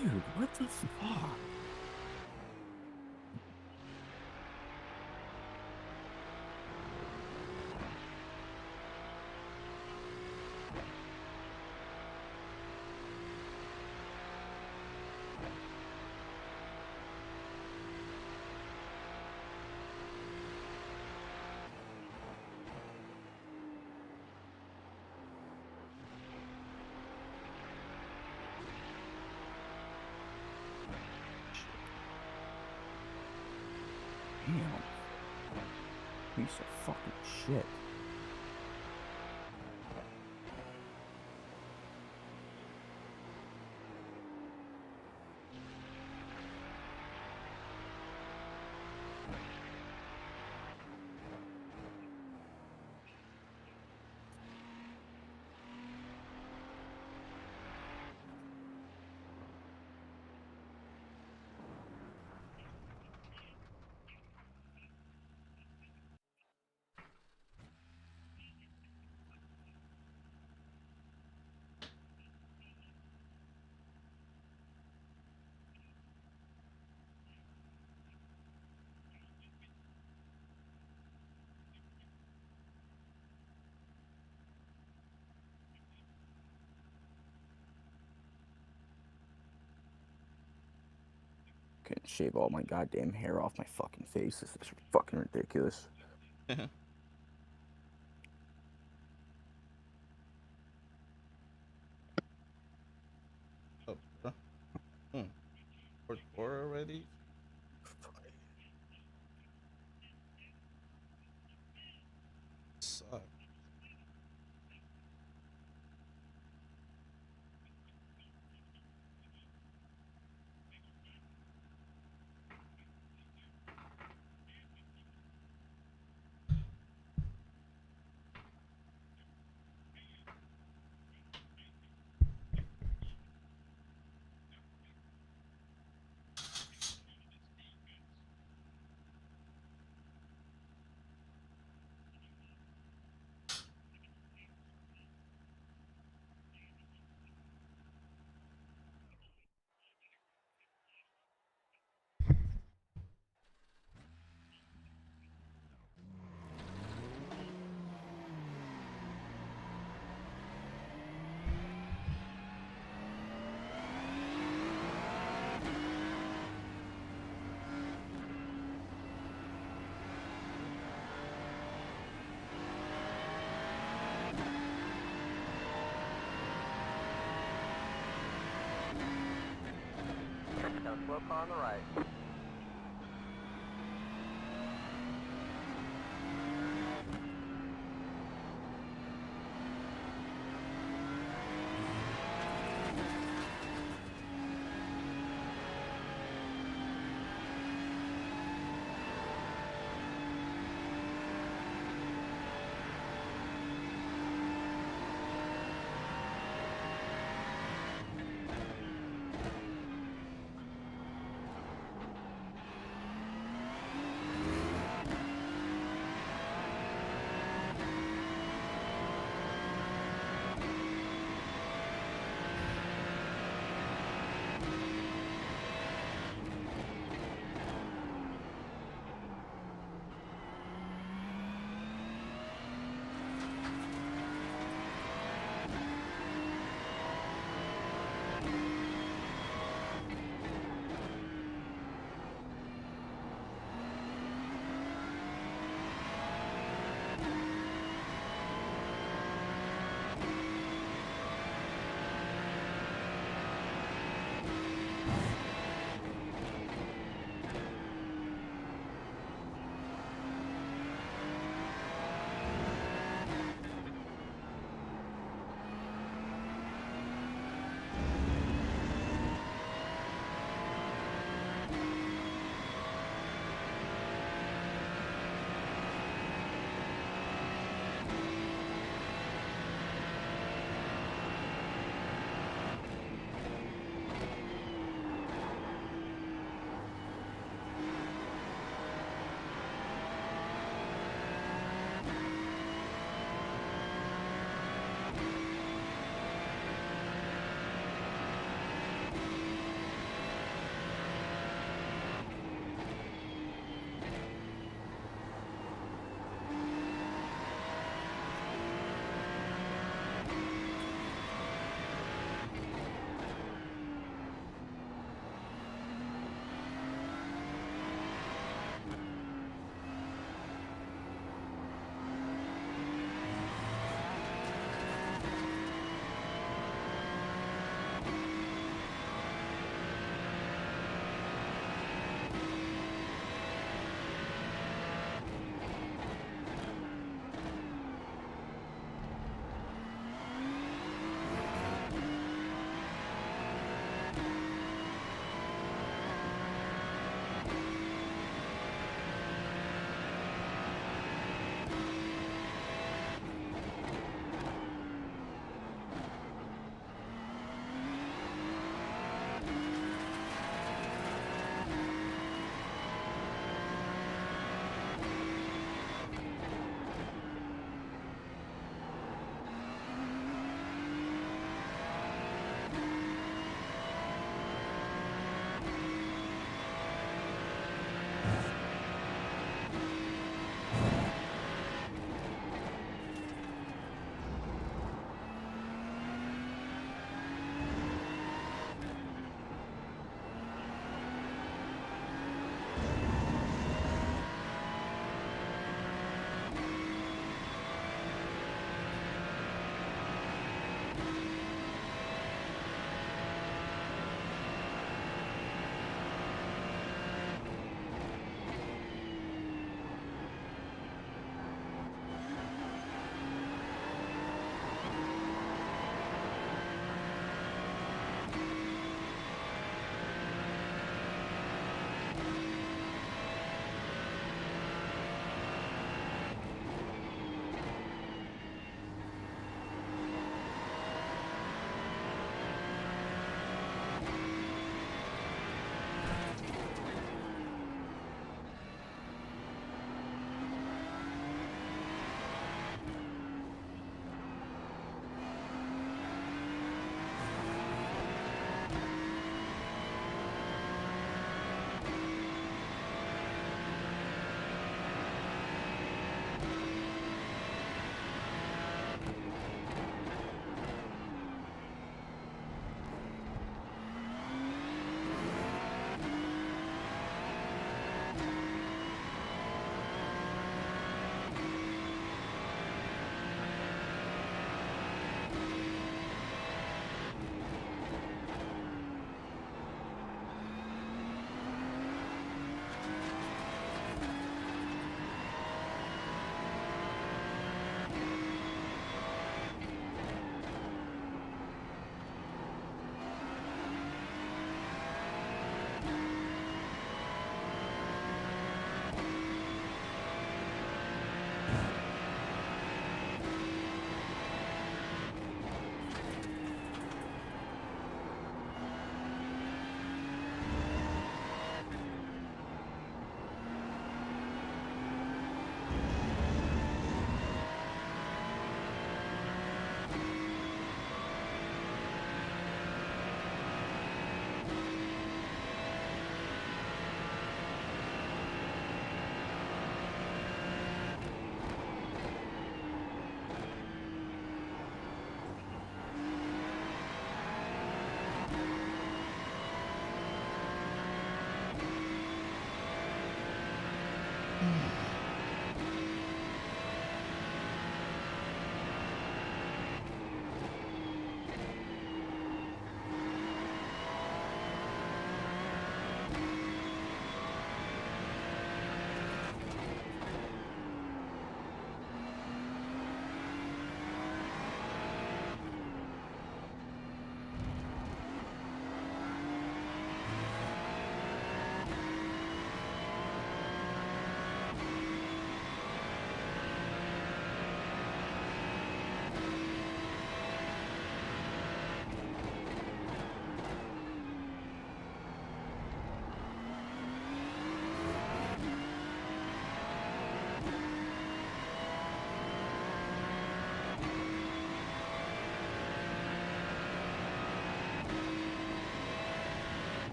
Speaker 3: Dude, what the fuck? Damn. Piece of fucking shit. fucking shave all my goddamn hair off my fucking face. This is fucking ridiculous.
Speaker 1: Oh, bro. Fourth quarter already? Suck.
Speaker 3: Slow car on the right.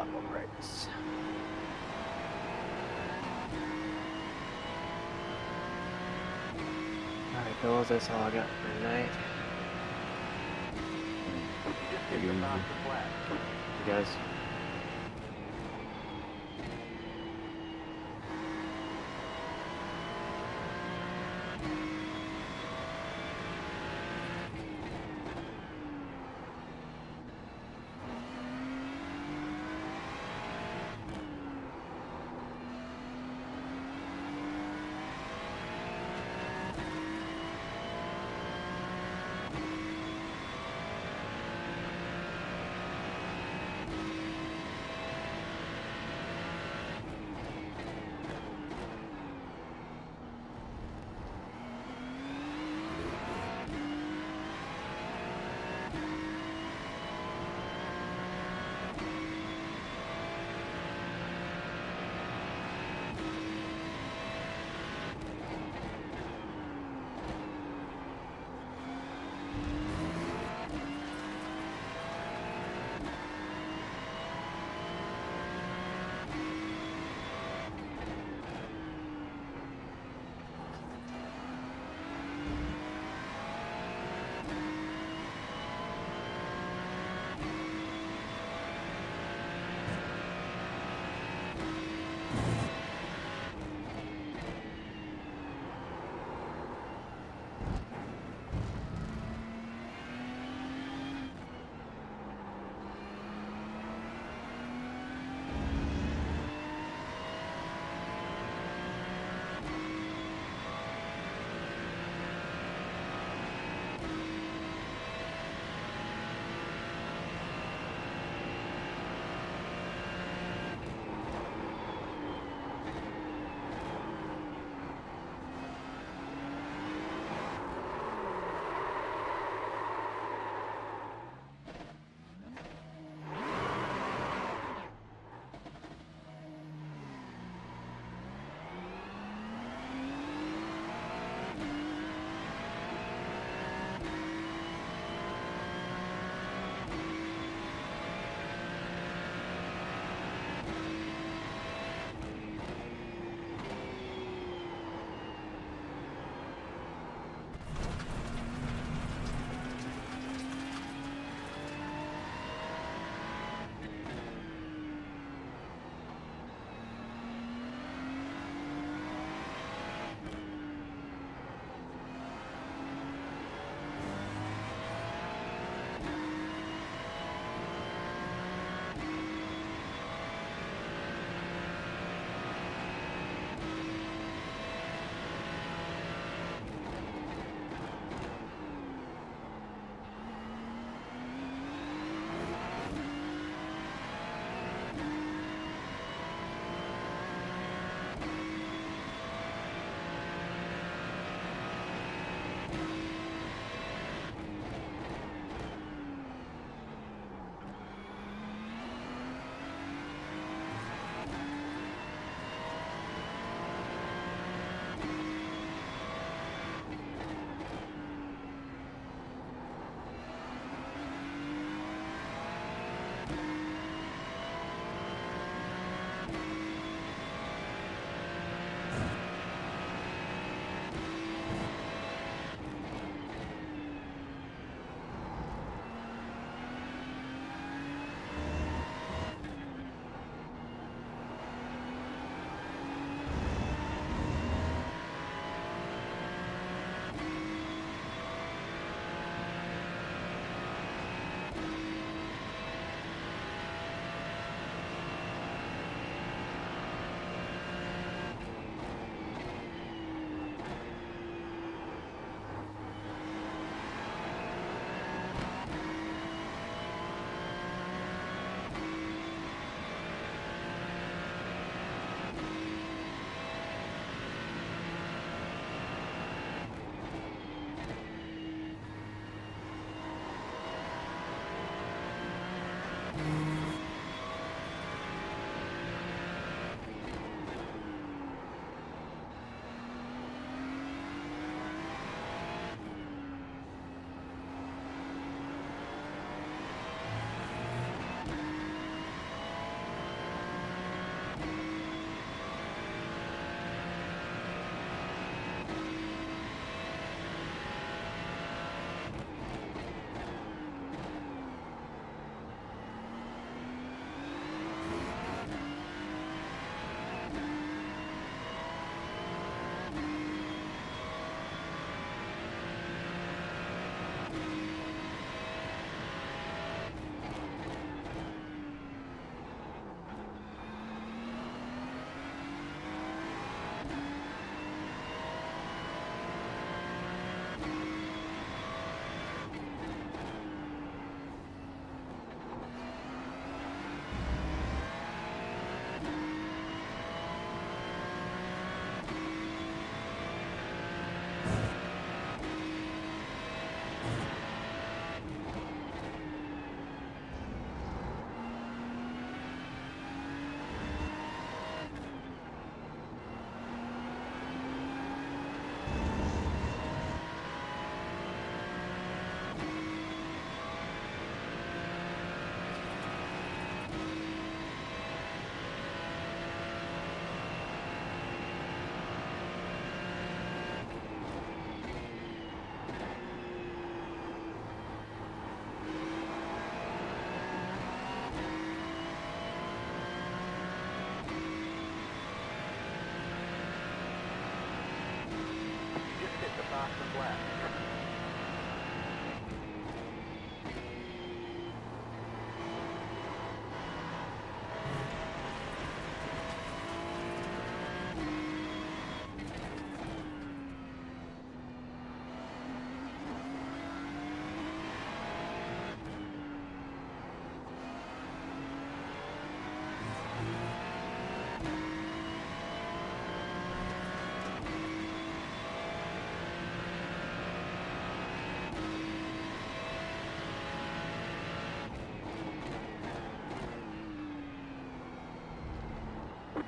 Speaker 5: lot more practice. Alright, fellas, that's all I got for tonight.
Speaker 3: Take it easy.
Speaker 5: You guys.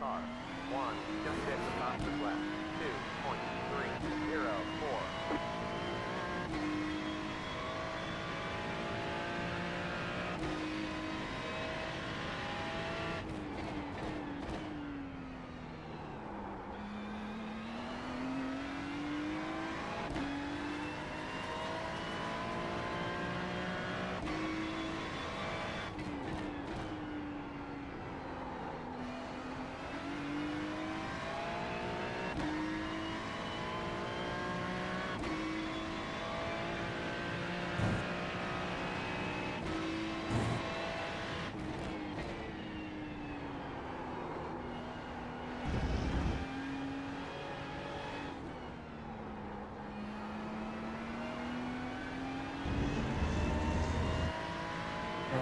Speaker 6: car. 1, just hit the fastest left. 2.304.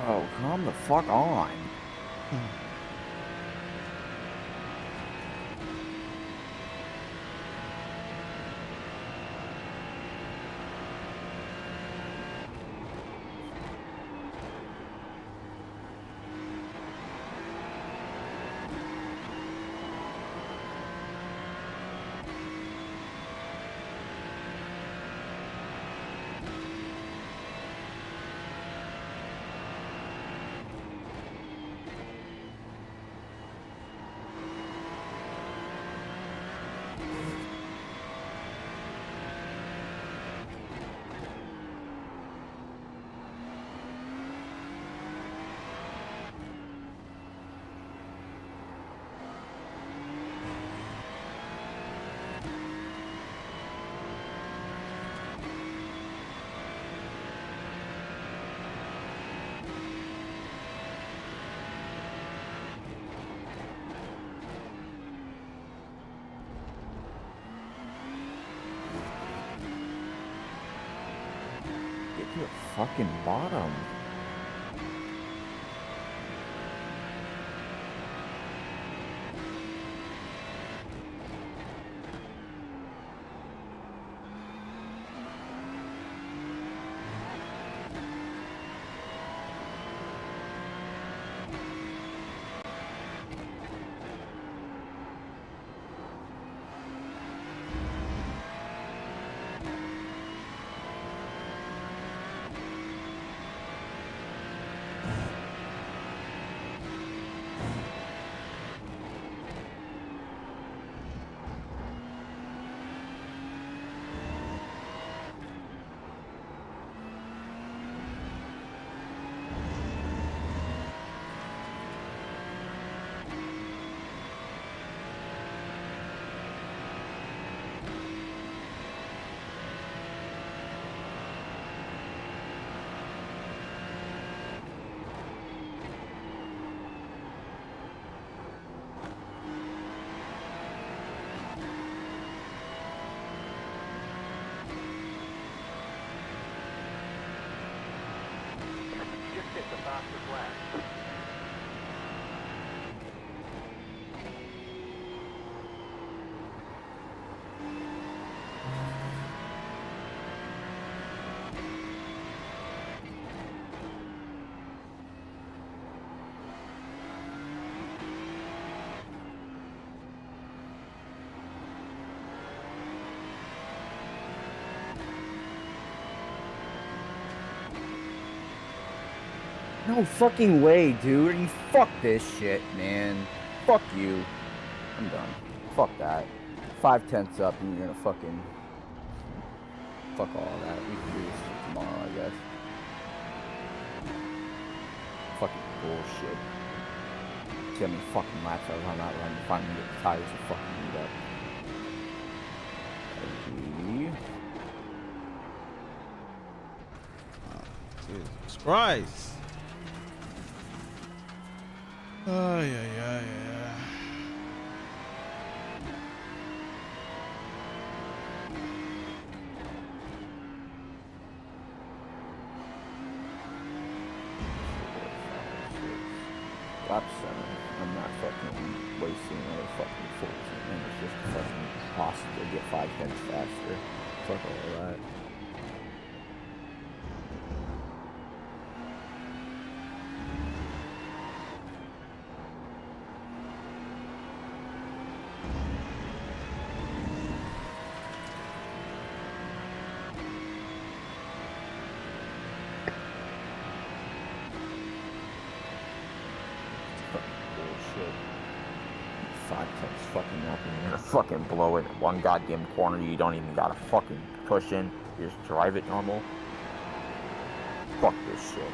Speaker 3: Bro, come the fuck on. Get to the fucking bottom.
Speaker 6: Just hit the fastest left.
Speaker 3: No fucking way, dude. You fuck this shit, man. Fuck you. I'm done. Fuck that. 5/10 up and you're gonna fucking... Fuck all that. We can do this shit tomorrow, I guess. Fucking bullshit. See how many fucking laps I run out running to finally get the tires to fucking meet up.
Speaker 1: Jesus Christ. Oh, yeah.
Speaker 3: Lap 7. I'm not fucking wasting another fucking 14 minutes just to fucking possibly get 5/10 faster. Fuck all that. side keeps fucking up, and you're gonna fucking blow it. One goddamn corner, you don't even gotta fucking push in. You just drive it normal. Fuck this shit.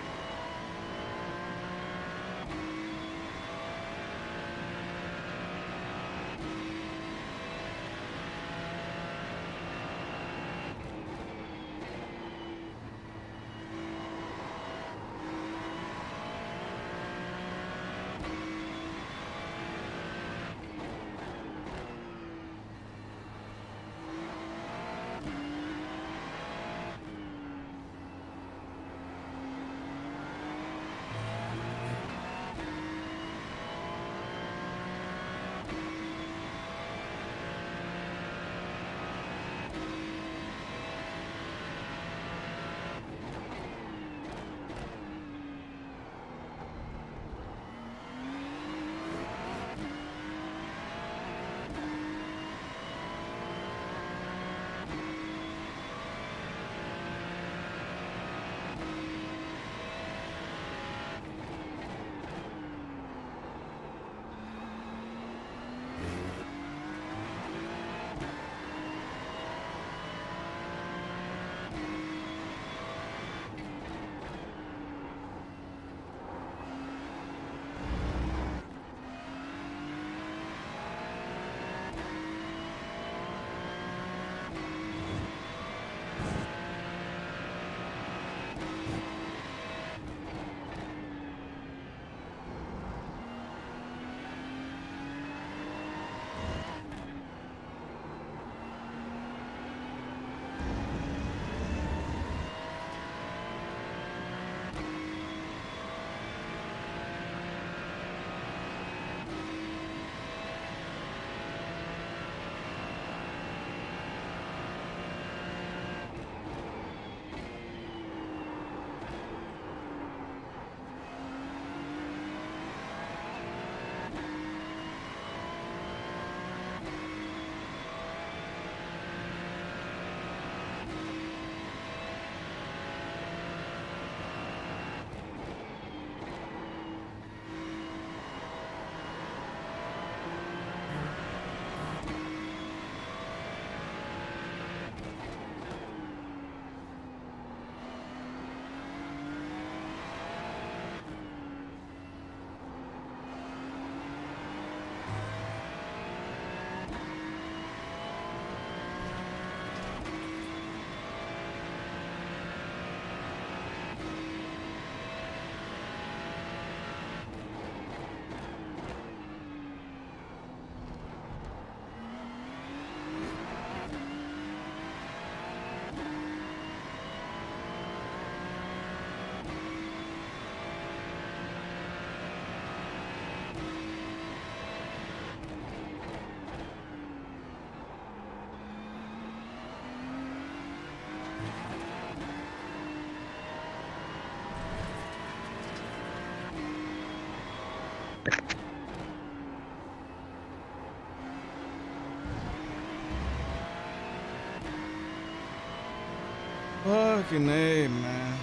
Speaker 1: Fucking A, man.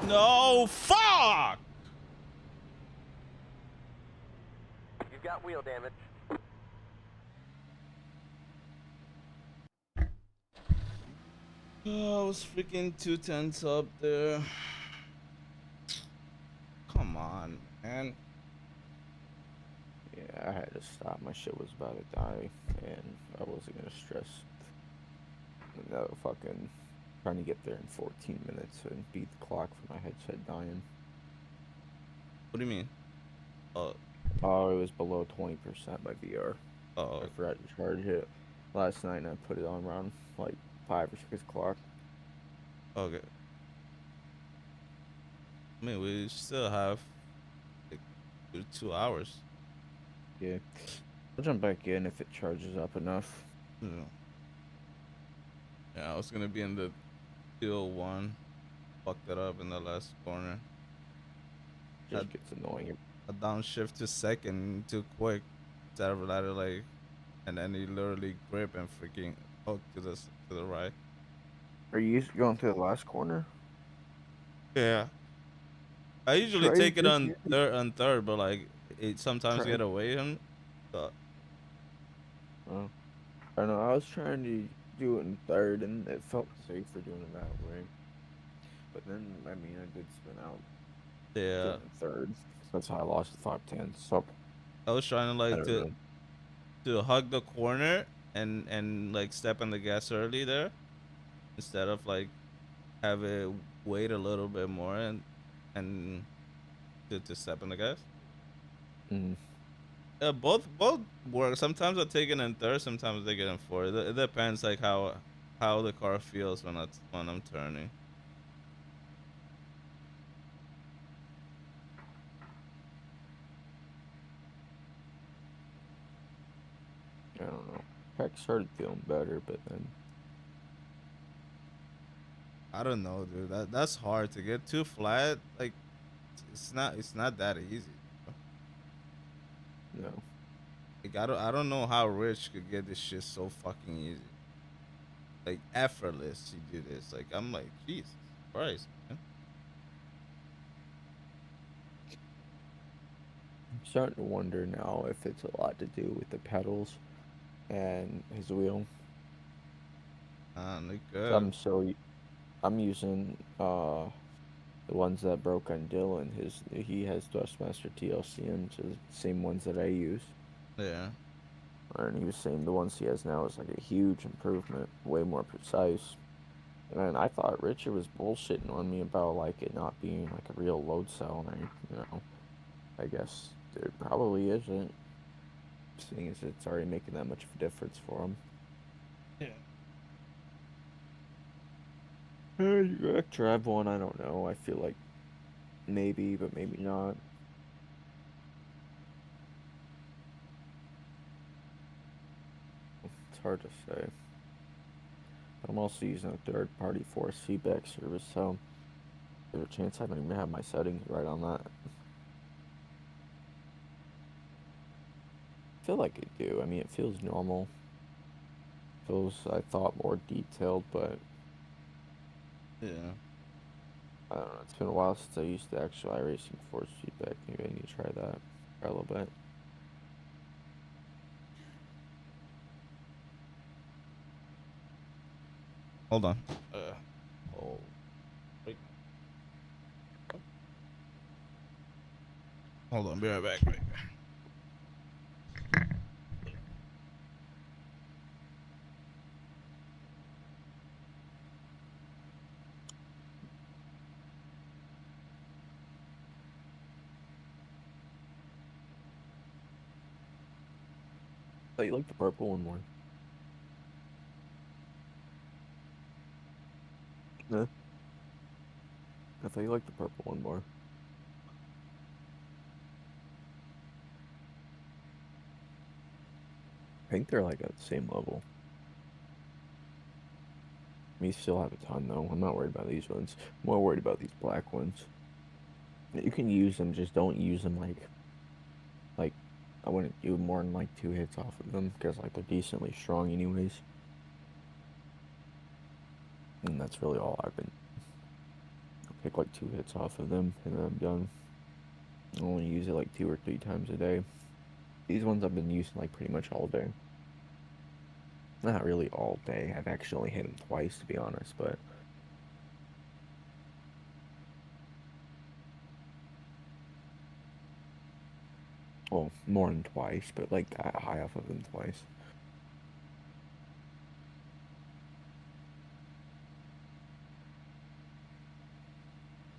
Speaker 1: No, fuck!
Speaker 6: You've got wheel damage.
Speaker 1: Oh, I was freaking 2 tenths up there. Come on, man.
Speaker 3: Yeah, I had to stop. My shit was about to die, and I wasn't gonna stress. No fucking trying to get there in 14 minutes and beat the clock for my headset dying.
Speaker 1: What do you mean? Oh,
Speaker 3: Oh, it was below 20% by VR.
Speaker 1: oh,
Speaker 3: I forgot to charge it last night, and I put it on around like 5 or 6 o'clock.
Speaker 1: okay. I mean, we still have like 2 hours.
Speaker 3: Yeah, I'll jump back in if it charges up enough.
Speaker 1: Yeah. Yeah, I was gonna be in the 201. Fucked it up in the last corner. Had
Speaker 3: Just gets annoying.
Speaker 1: a downshift to second too quick. Instead of like, and then he literally grip and freaking hook to the right.
Speaker 3: Are you going through the last corner?
Speaker 1: Yeah. I usually
Speaker 3: Try
Speaker 1: take it
Speaker 3: this
Speaker 1: on
Speaker 3: again.
Speaker 1: third, but like it sometimes
Speaker 3: Try.
Speaker 1: get away him. So,
Speaker 3: Oh, I don't know. I was trying to do it in third, and it felt safer doing it that way. But then, I mean, I did spin out
Speaker 1: yeah.
Speaker 3: doing it in third. That's how I lost the 5/10. So
Speaker 1: I was trying to
Speaker 3: I
Speaker 1: like
Speaker 3: don't know.
Speaker 1: to hug the corner and like step on the gas early there instead of like have it wait a little bit more and to step on the gas.
Speaker 3: Mm,
Speaker 1: Yeah, both work. Sometimes I take it in third, sometimes I take it in fourth. It depends like how the car feels when I'm turning.
Speaker 3: I don't know. Heck, started feeling better, but then
Speaker 1: I don't know, dude. That's hard to get too flat. Like it's not that easy.
Speaker 3: no.
Speaker 1: Like I don't know how Rich could get this shit so fucking easy. Like effortless he did this. Like I'm like, Jesus Christ, man.
Speaker 3: I'm starting to wonder now if it's a lot to do with the pedals and his wheel.
Speaker 1: They
Speaker 3: 'Cause
Speaker 1: good.
Speaker 3: I'm using the ones that broke on Dylan. He has Dustmaster TLCMs, the same ones that I use.
Speaker 1: Yeah.
Speaker 3: And he was saying the ones he has now is like a huge improvement, way more precise. And I thought Richard was bullshitting on me about like it not being like a real load cell, and I guess it probably isn't, seeing as it's already making that much of a difference for him. Direct drive one, I don't know. I feel like maybe, but maybe not. It's hard to say. But I'm also using a third-party force feedback service, so there's a chance I don't even have my settings right on that. I feel like I do. I mean, it feels normal. Feels, I thought, more detailed, but
Speaker 1: Yeah.
Speaker 3: I don't know. It's been a while since I used the actual iRacing force feedback. Maybe I need to try that. Try a little bit.
Speaker 1: Hold on. Oh. Wait. Hold on. Be right back. Wait.
Speaker 3: But you like the purple one more. Yeah. I thought you liked the purple one more. I think they're like at the same level. We still have a ton though. I'm not worried about these ones. I'm more worried about these black ones. You can use them, just don't use them like I wouldn't do more than like 2 hits off of them because like they're decently strong anyways. And that's really all I've been. Take like 2 hits off of them, and then I'm done. I only use it like 2 or 3 times a day. These ones I've been using like pretty much all day. Not really all day. I've actually hit them twice, to be honest, but well, more than twice, but like got high off of them twice.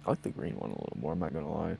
Speaker 3: I like the green one a little more, I'm not gonna lie.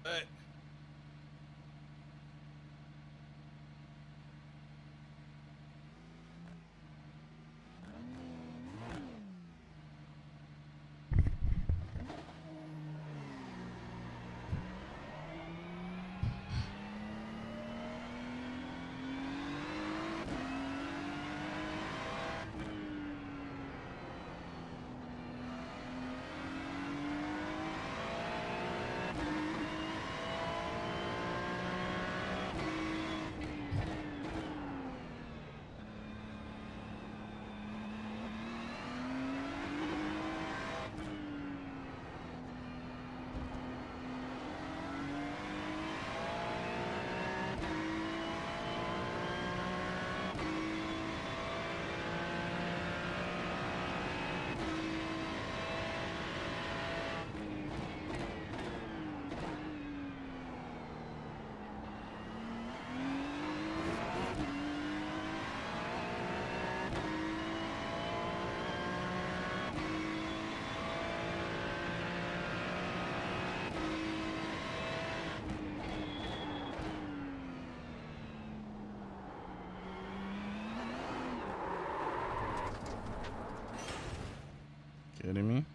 Speaker 1: Hey. Kidding me?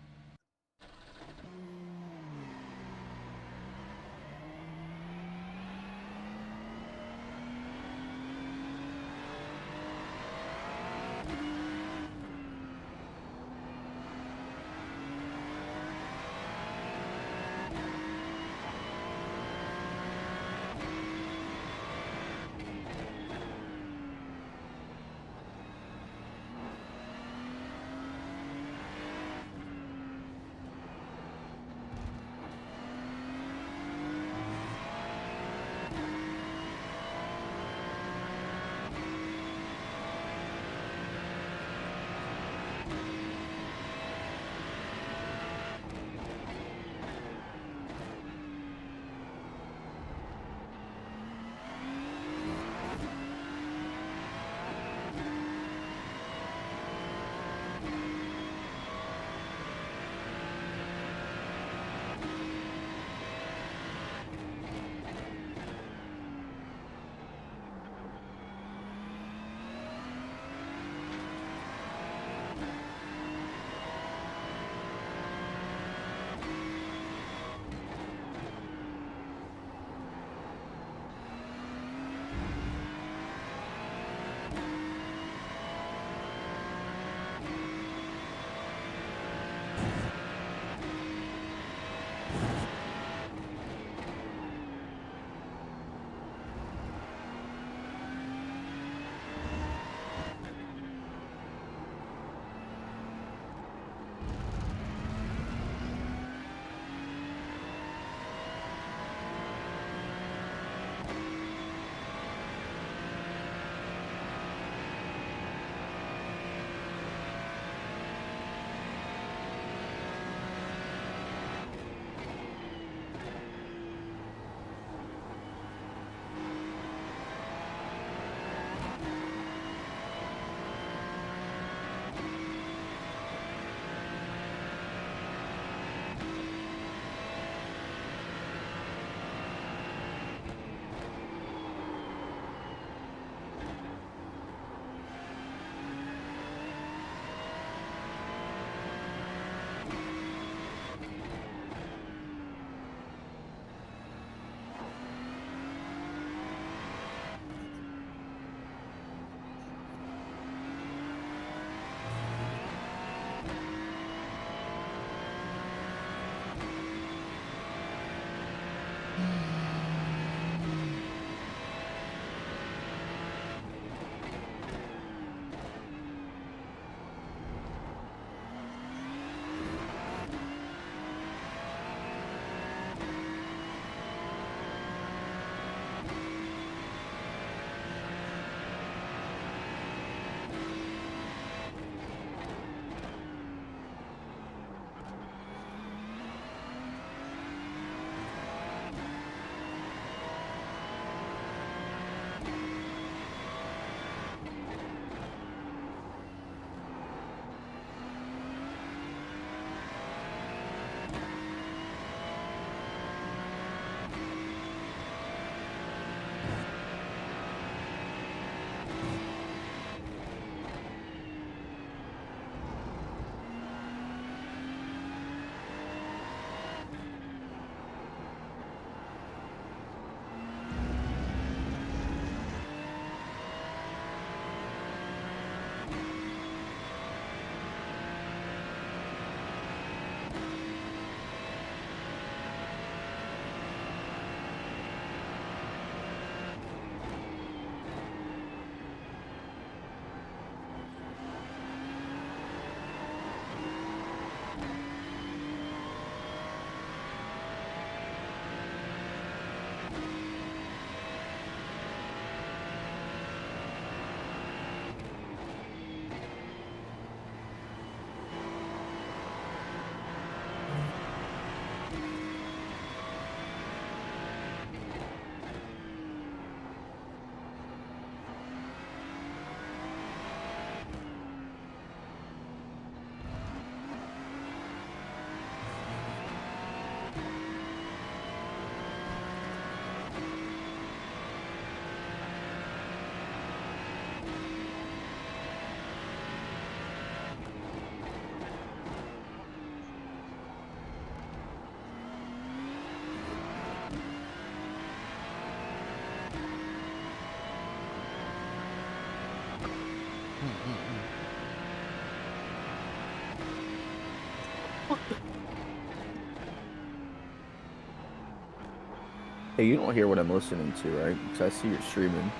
Speaker 3: Hey, you don't hear what I'm listening to, right? Because I see you're streaming.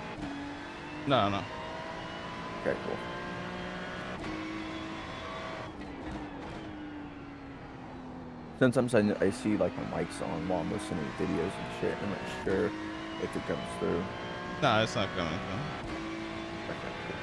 Speaker 1: No, no.
Speaker 3: Okay, cool. Sometimes I see like my mic's on while I'm listening to videos and shit. I'm not sure if it comes through.
Speaker 1: No, it's not coming through.
Speaker 3: Okay, cool.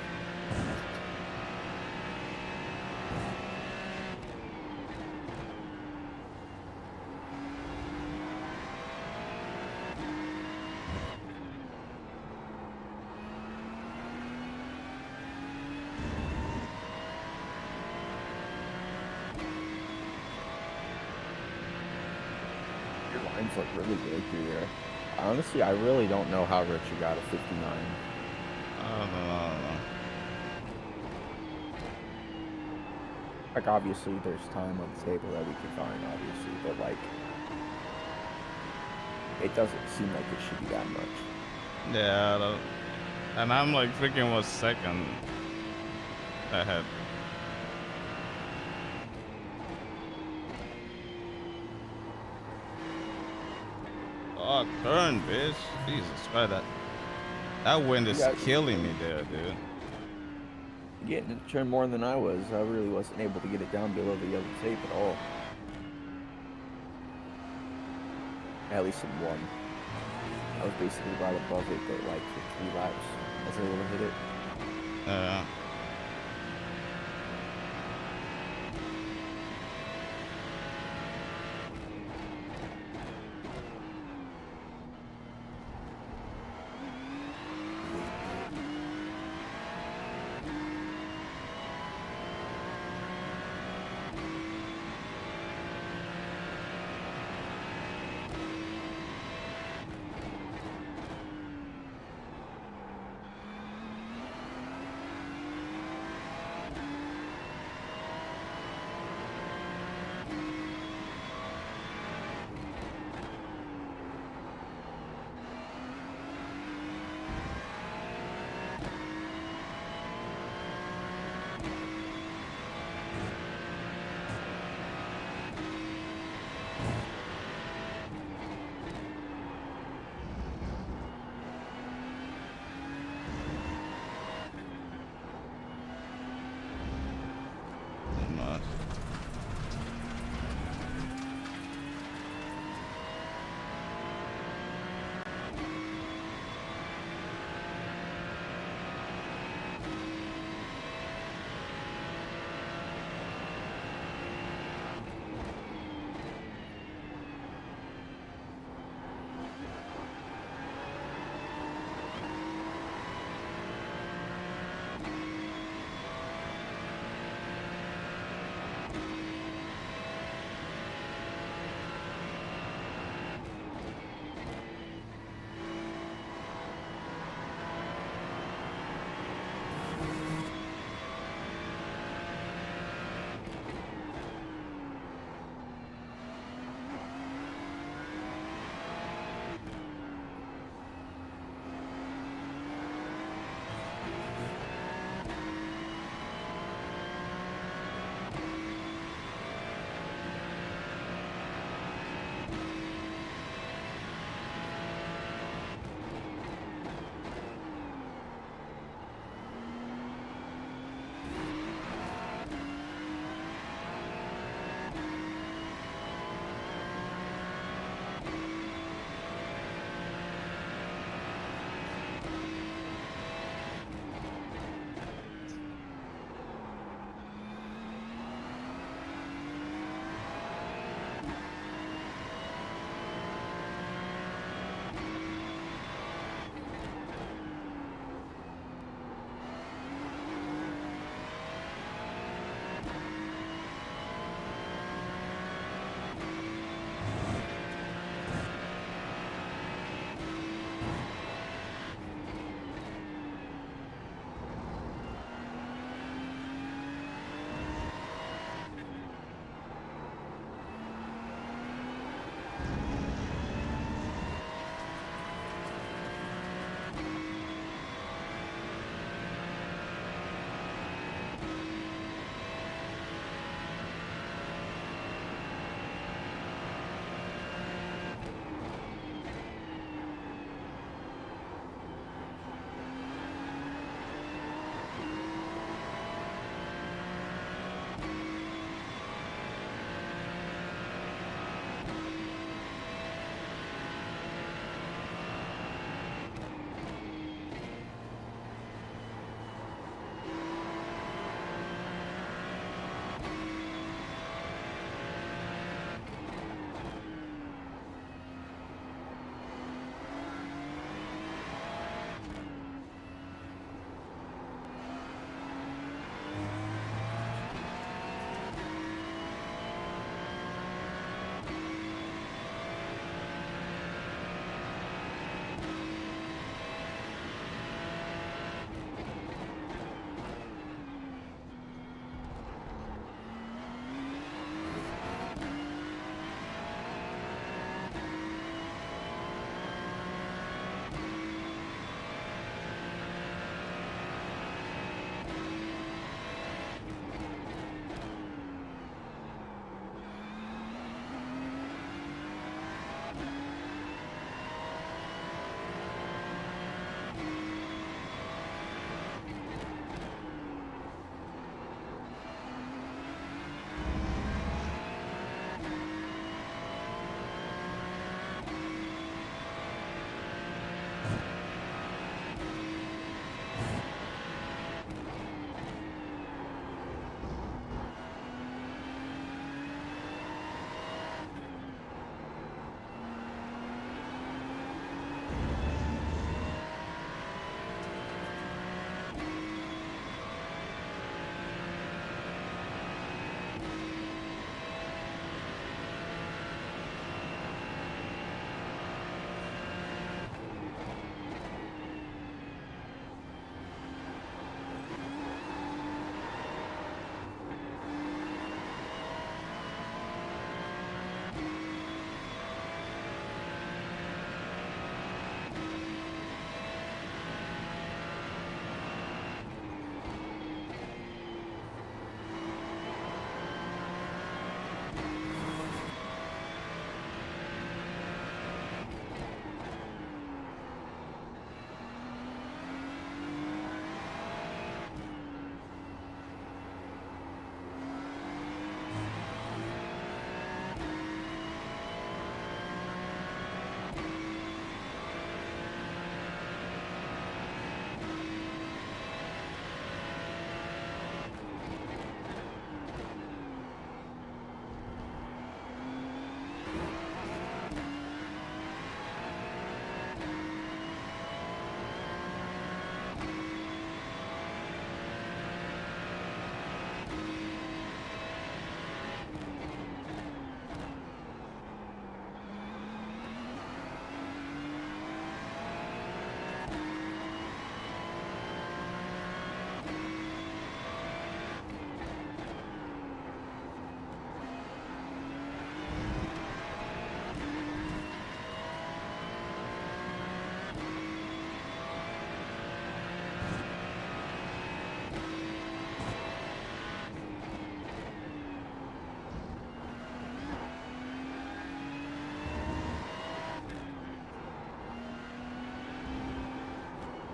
Speaker 3: Your lines look really good through there. Honestly, I really don't know how rich you got a 59.
Speaker 1: I don't know. I don't know.
Speaker 3: Like, obviously, there's time on the table that we can find, obviously, but like, it doesn't seem like it should be that much.
Speaker 1: Yeah, I don't, and I'm like freaking was second ahead. Oh, turn, bitch! Jesus Christ, that wind is
Speaker 3: Yeah,
Speaker 1: killing me there, dude.
Speaker 3: getting it turned more than I was. I really wasn't able to get it down below the yellow tape at all. At least in one. I was basically right above it, but like for 3 laps, I was able to hit it.
Speaker 1: Yeah.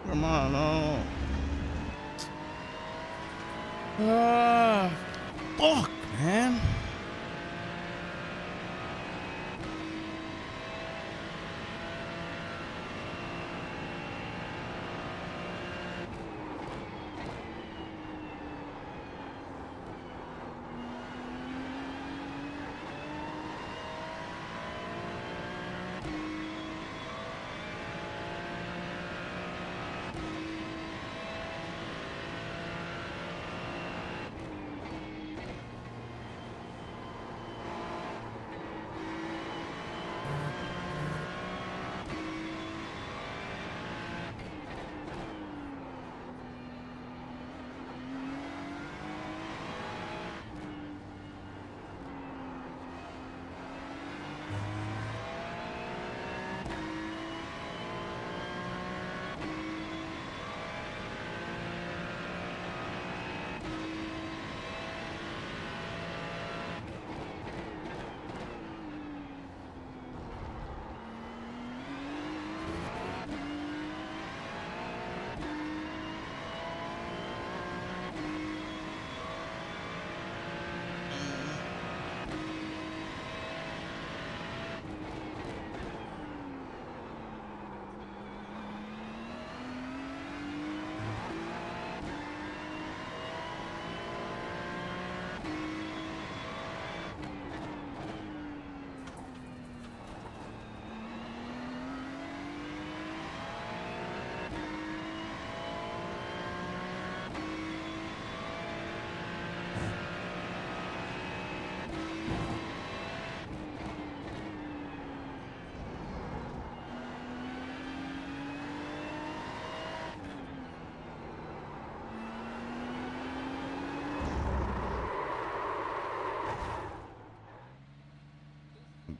Speaker 1: Come on, no. Ah, fuck, man.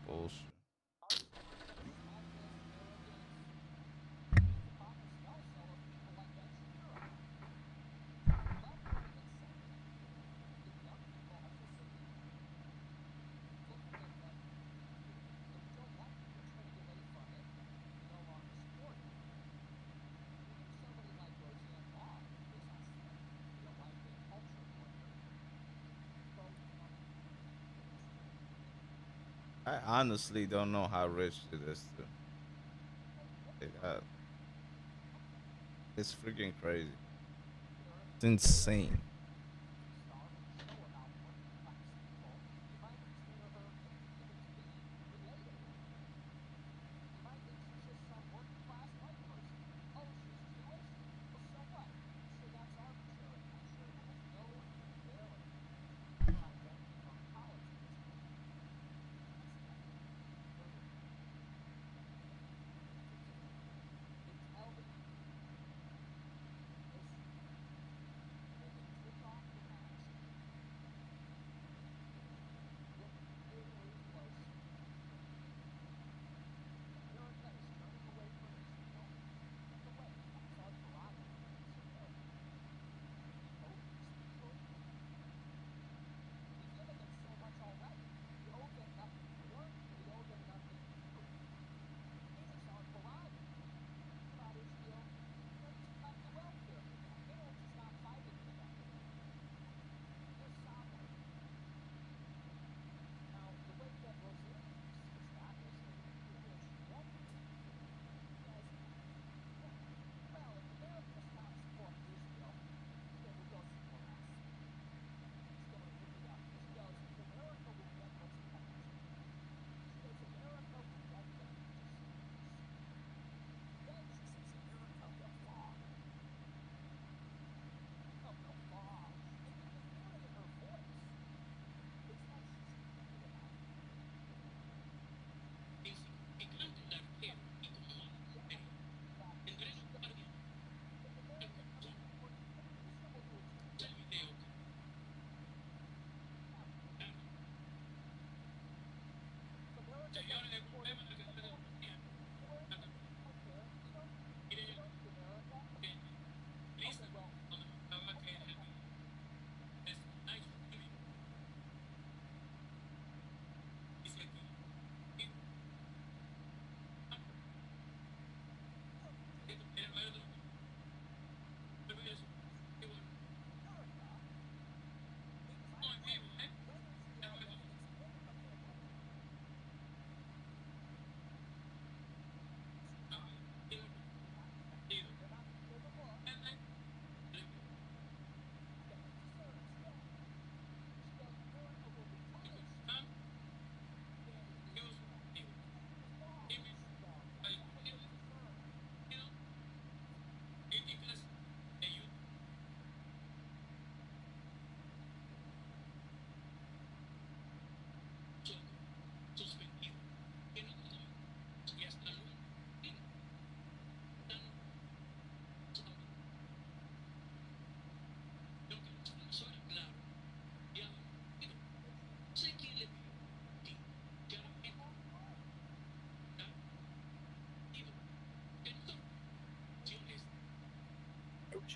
Speaker 1: Bullshit. I honestly don't know how rich it is to say that. It's freaking crazy. It's insane.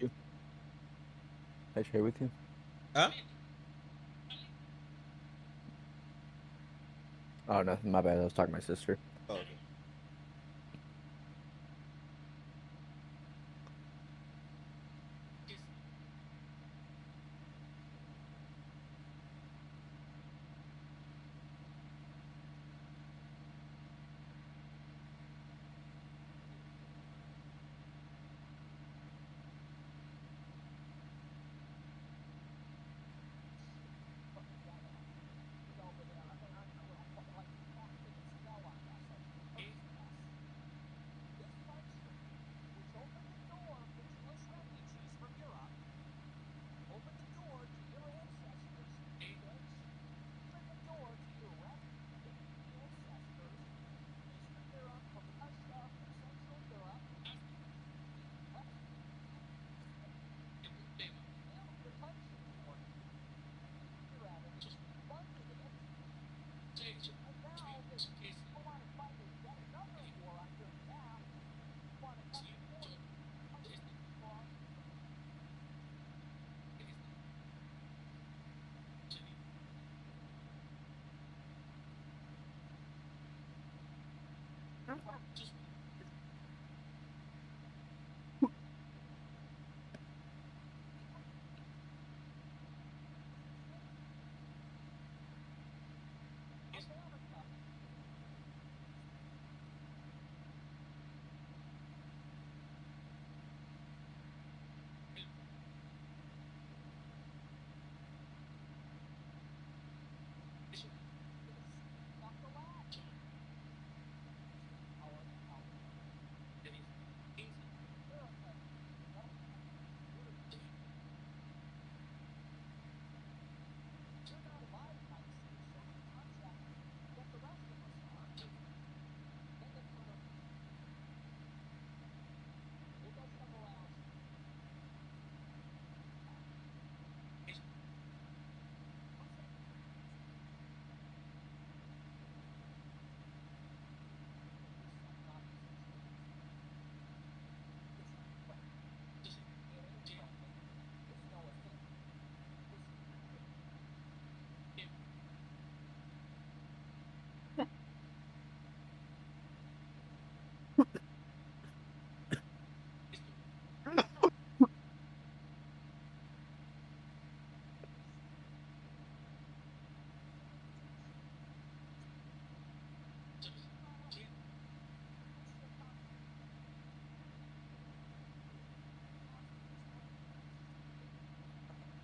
Speaker 3: You? Can I trade with you?
Speaker 1: Huh?
Speaker 3: Oh, nothing. My bad. I was talking to my sister.
Speaker 1: Oh, okay.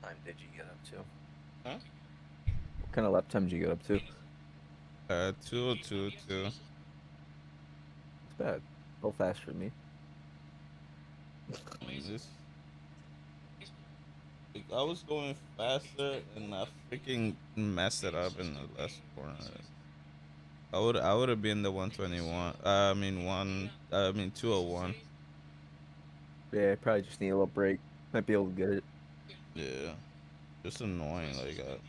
Speaker 3: What time did you get up to?
Speaker 1: Huh?
Speaker 3: What kind of lap time did you get up to?
Speaker 1: 2:02.2.
Speaker 3: It's bad. Go faster than me.
Speaker 1: This, like, I was going faster and I freaking messed it up in the last corner. I would have been the 121. I mean 201.
Speaker 3: Yeah, probably just need a little break. Might be able to get it.
Speaker 1: Yeah. Just annoying like that.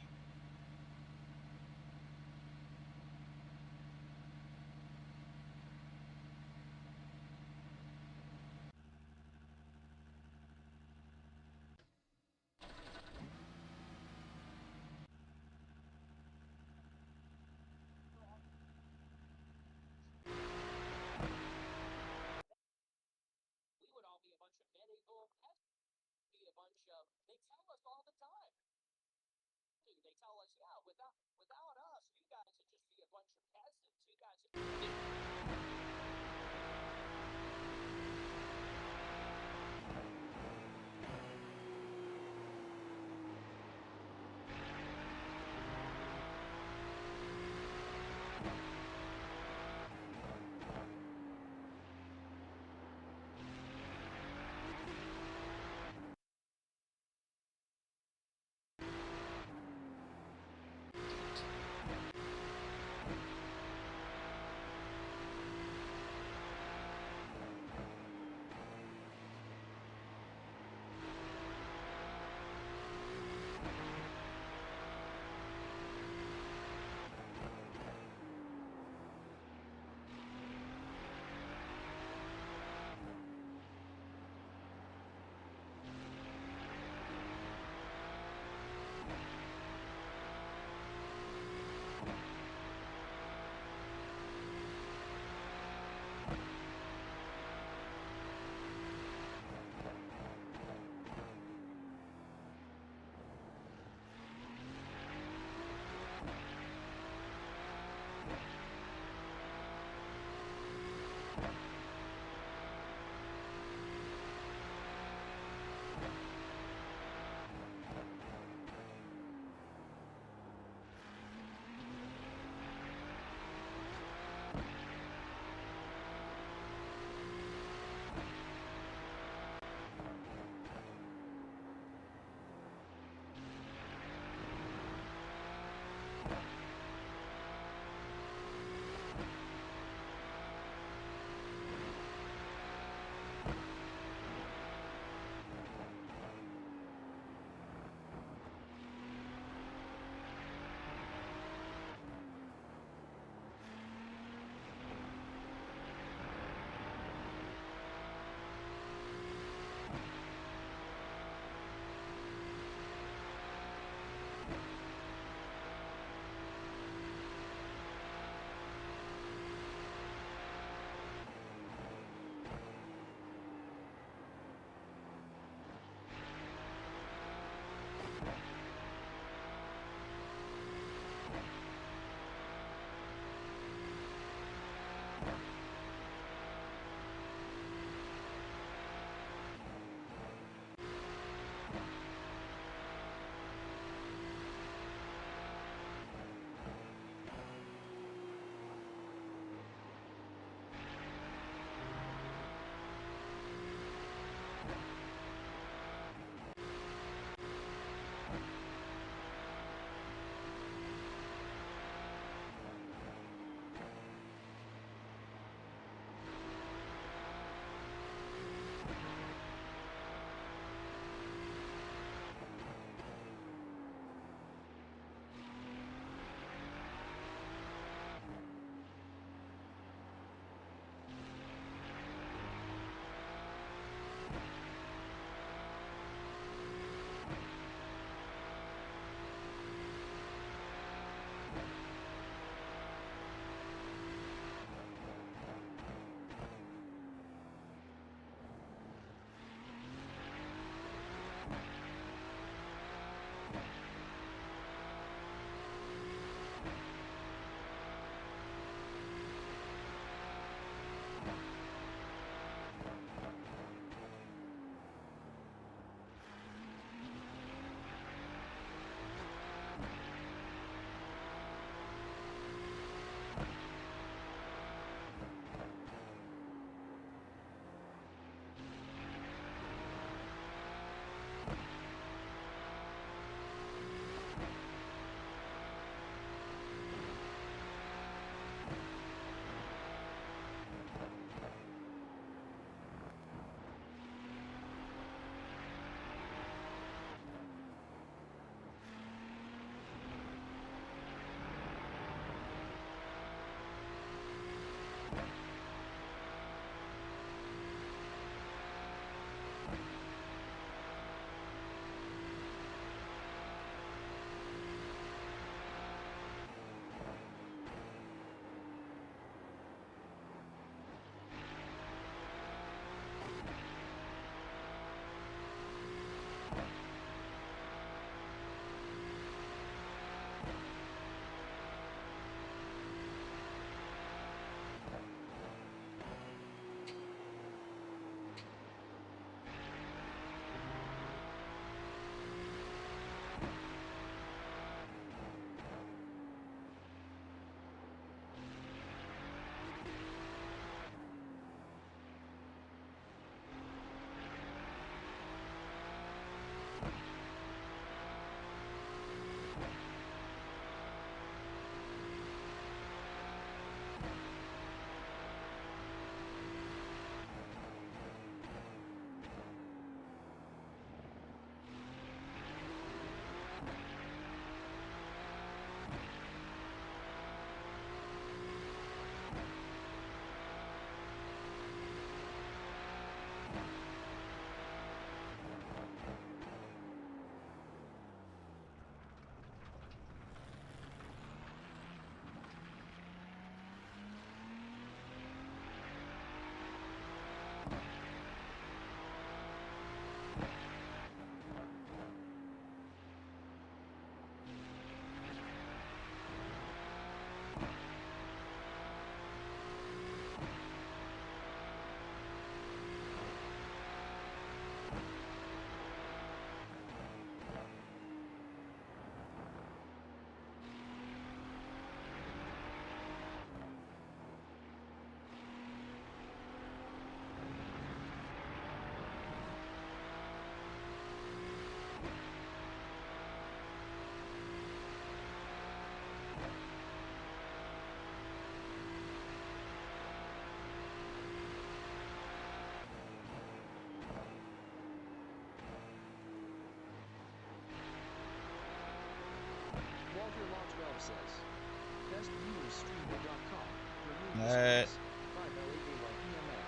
Speaker 2: streamer.com. Remove the
Speaker 1: Alright.
Speaker 2: space. 5LAAYEMA.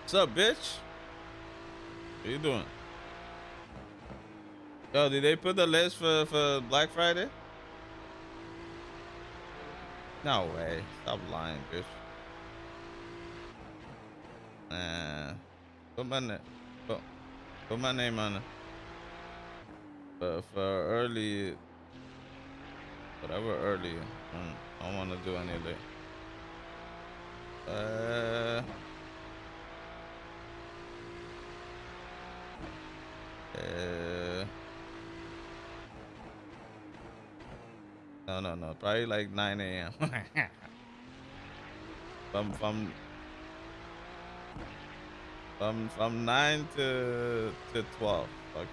Speaker 1: What's up, bitch? What you doing? Yo, did they put the list for Black Friday? No way. Stop lying, bitch. Nah. Put my name. Put my name on it. For early, whatever early. I don't want to do any late. Uh. No. Probably like 9 a.m. from from 9 to 12. Okay.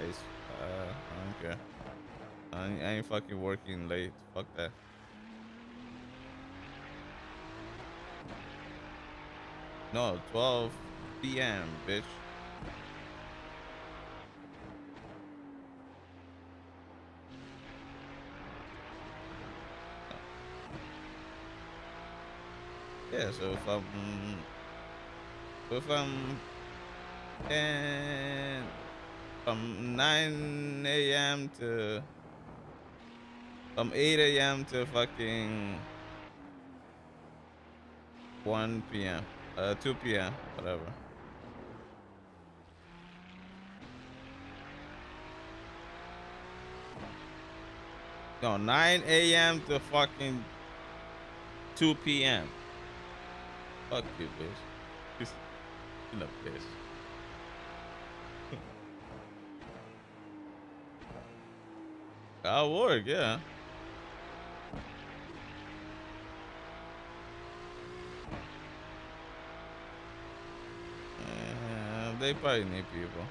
Speaker 1: It's, I don't care. I ain't fucking working late. Fuck that. No, 12 p.m. bitch. Yeah, so if I'm 10 from 9 a.m. to from 8 a.m. to fucking 1 p.m. 2 p.m. whatever. No, 9 a.m. to fucking 2 p.m. Fuck you, bitch. You know, bitch. I'll work, yeah. They probably need people.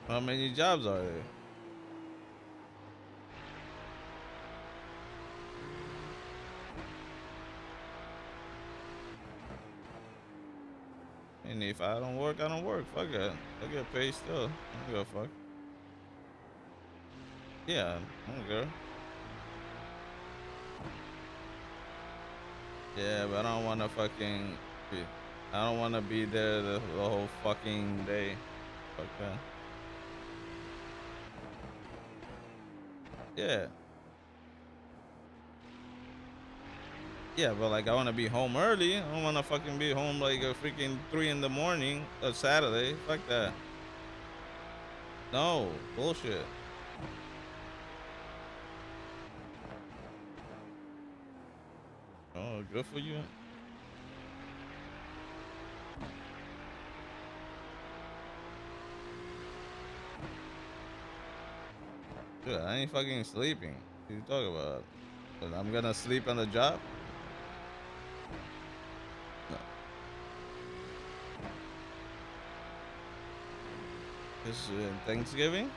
Speaker 1: How many jobs are there? And if I don't work, I don't work. Fuck it. I get paid still. I don't give a fuck. Yeah, I don't care. Yeah, but I don't want to fucking be. I don't want to be there the whole fucking day. Fuck that. Yeah. Yeah, but like I want to be home early. I don't want to fucking be home like a freaking 3 in the morning of Saturday. Fuck that. No bullshit. Oh, good for you. Dude, I ain't fucking sleeping. What you talking about? But I'm gonna sleep on the job? No. This Thanksgiving?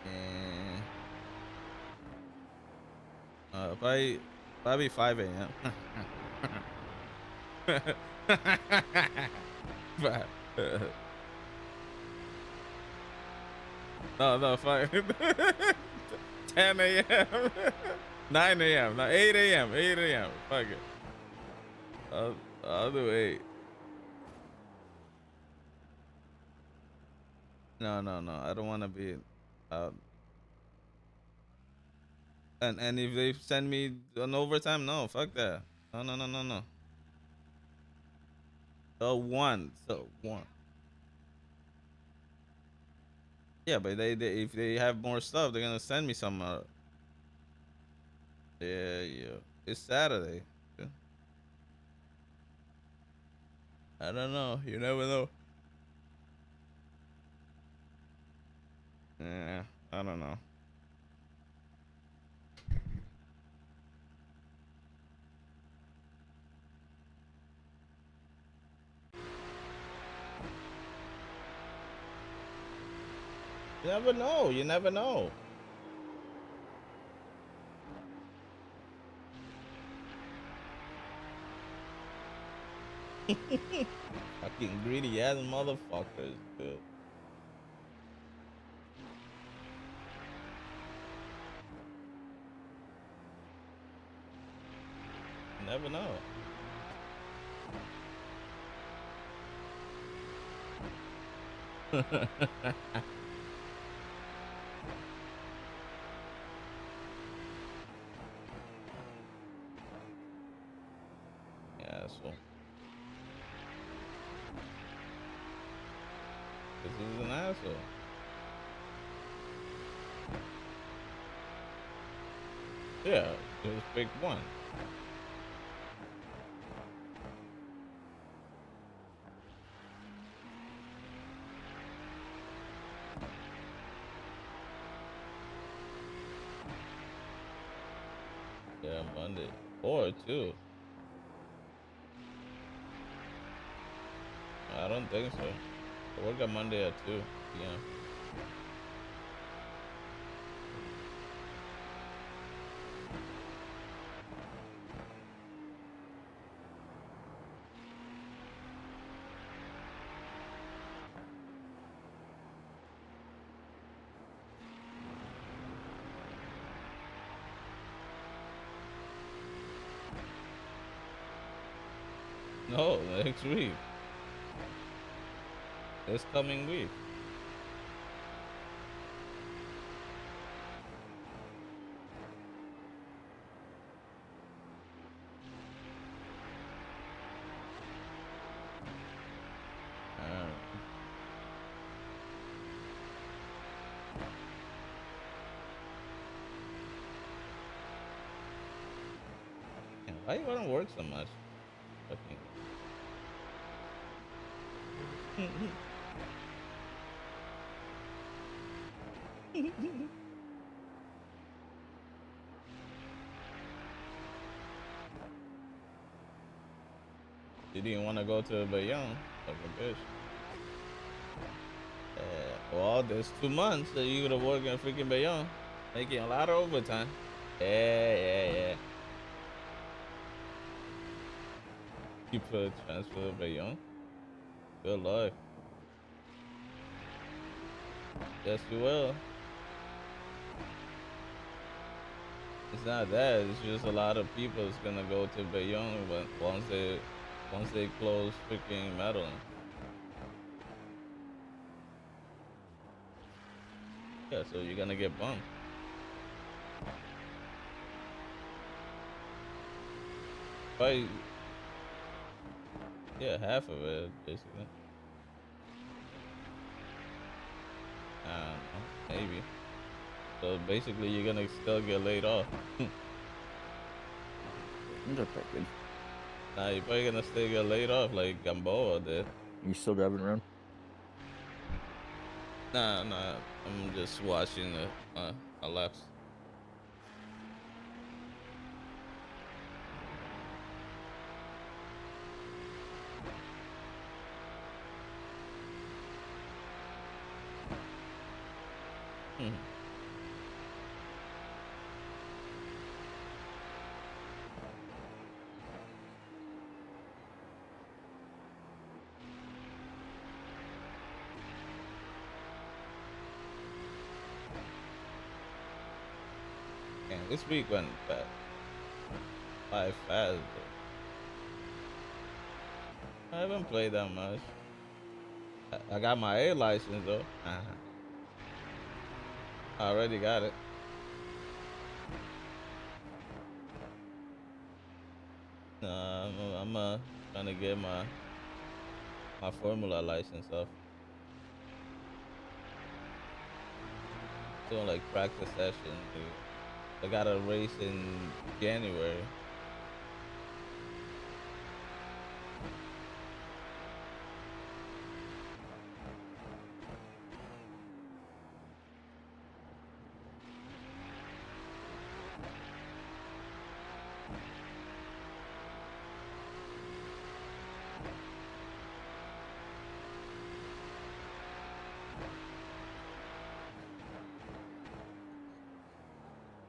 Speaker 1: Eh, probably 5 a.m. But, no, 10 a.m. 9 a.m. No, 8 a.m. 8 a.m. Fuck it. I'll do 8. No. I don't want to be out. And if they send me an overtime, no, fuck that. No. So one. Yeah, but they if they have more stuff, they're gonna send me some. Yeah. It's Saturday. I don't know. You never know. Yeah, I don't know. You never know. You never know. Fucking greedy ass motherfuckers, dude. You never know. Yeah, so this is an asshole. Yeah, just pick one. Yeah, Monday or two. I don't think so. I work on Monday at 2 p.m. No, next week. This coming week. Uh, why you wanna work so much? Fucking. You didn't want to go to Bayonne, fucking bitch. Well, there's 2 months that you gotta work in freaking Bayonne, making a lot of overtime. Yeah. You put transfer to Bayonne. Good luck. Yes, you will. It's not that. It's just a lot of people is gonna go to Bayonne when once they close freaking Madeline. Yeah, so you're gonna get bumped. Probably, yeah, half of it basically. I don't know, maybe. So basically, you're gonna still get laid off.
Speaker 3: I'm just thinking.
Speaker 1: Nah, you're probably gonna still get laid off like Gamboa did.
Speaker 3: You still driving around?
Speaker 1: Nah, I'm just watching my laps. Mhm. And this week went by fast. I haven't played that much. I got my A license though. I already got it. I'm trying to get my Formula license off. Doing like practice sessions. I got a race in January.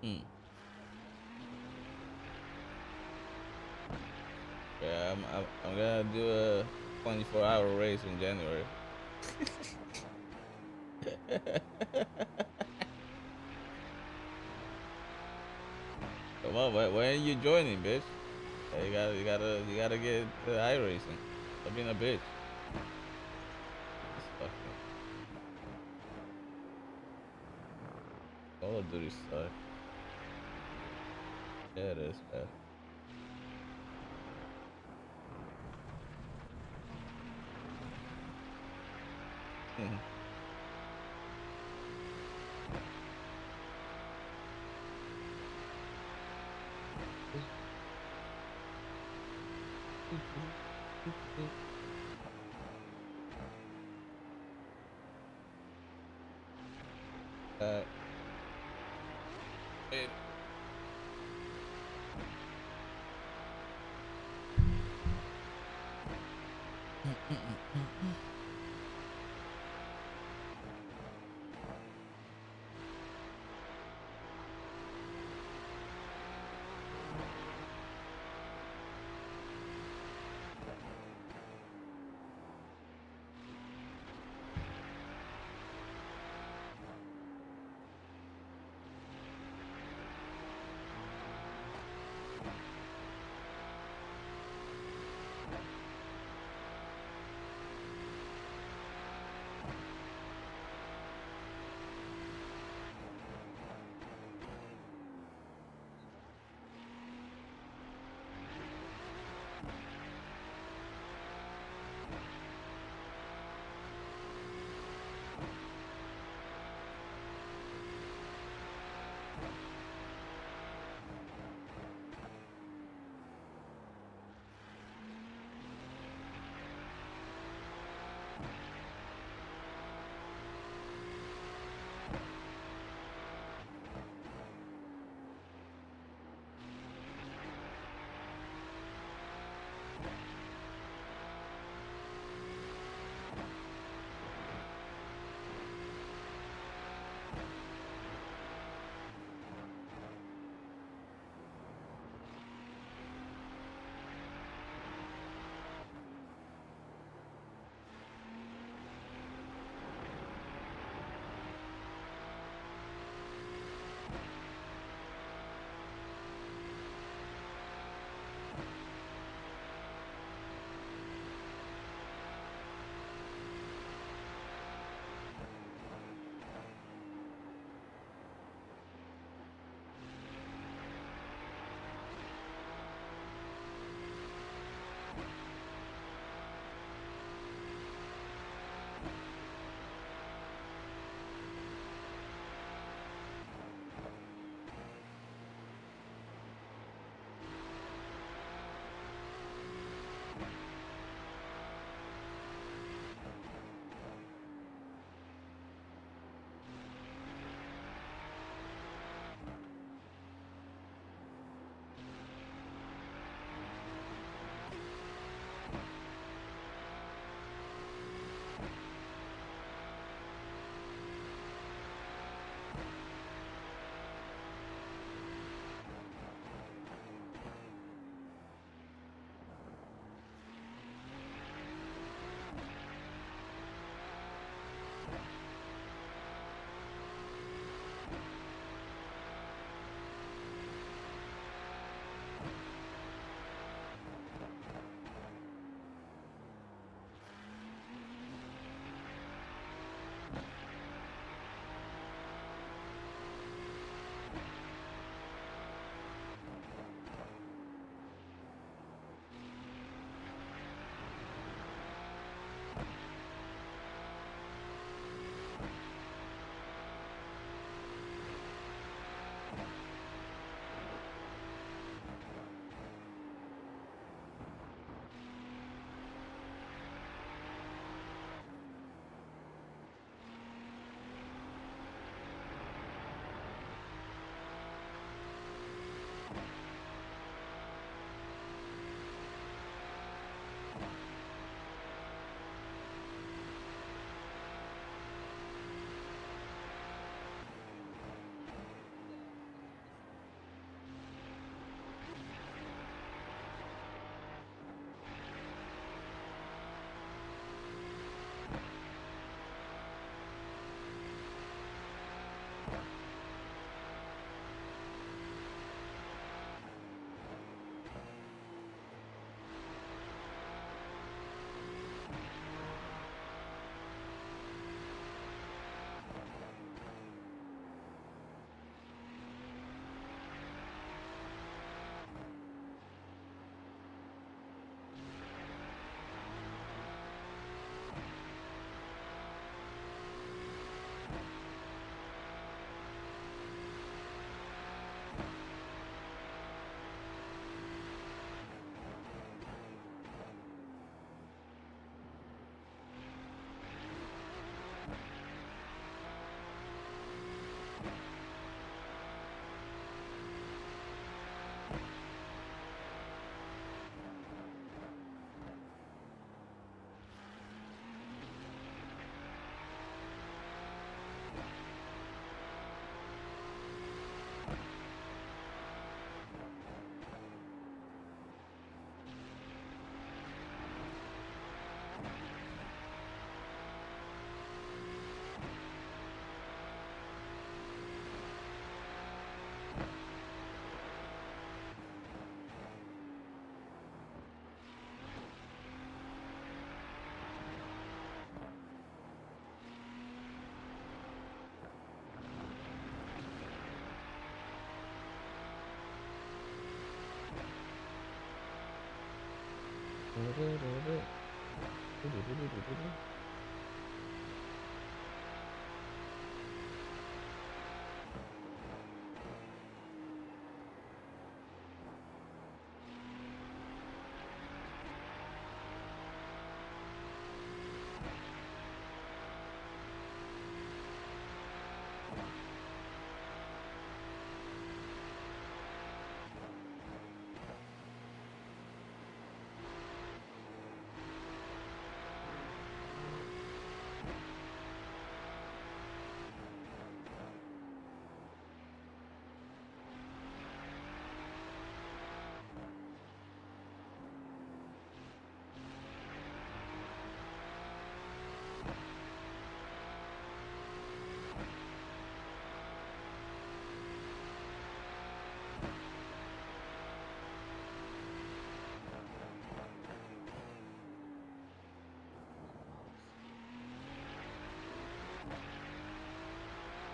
Speaker 1: Hmm. Yeah, I'm gonna do a 24-hour race in January. Come on, when are you joining, bitch? Yeah, you gotta get the iRacing. Stop being a bitch. This fucking Call of Duty suck. Yeah, it is bad. uh, it,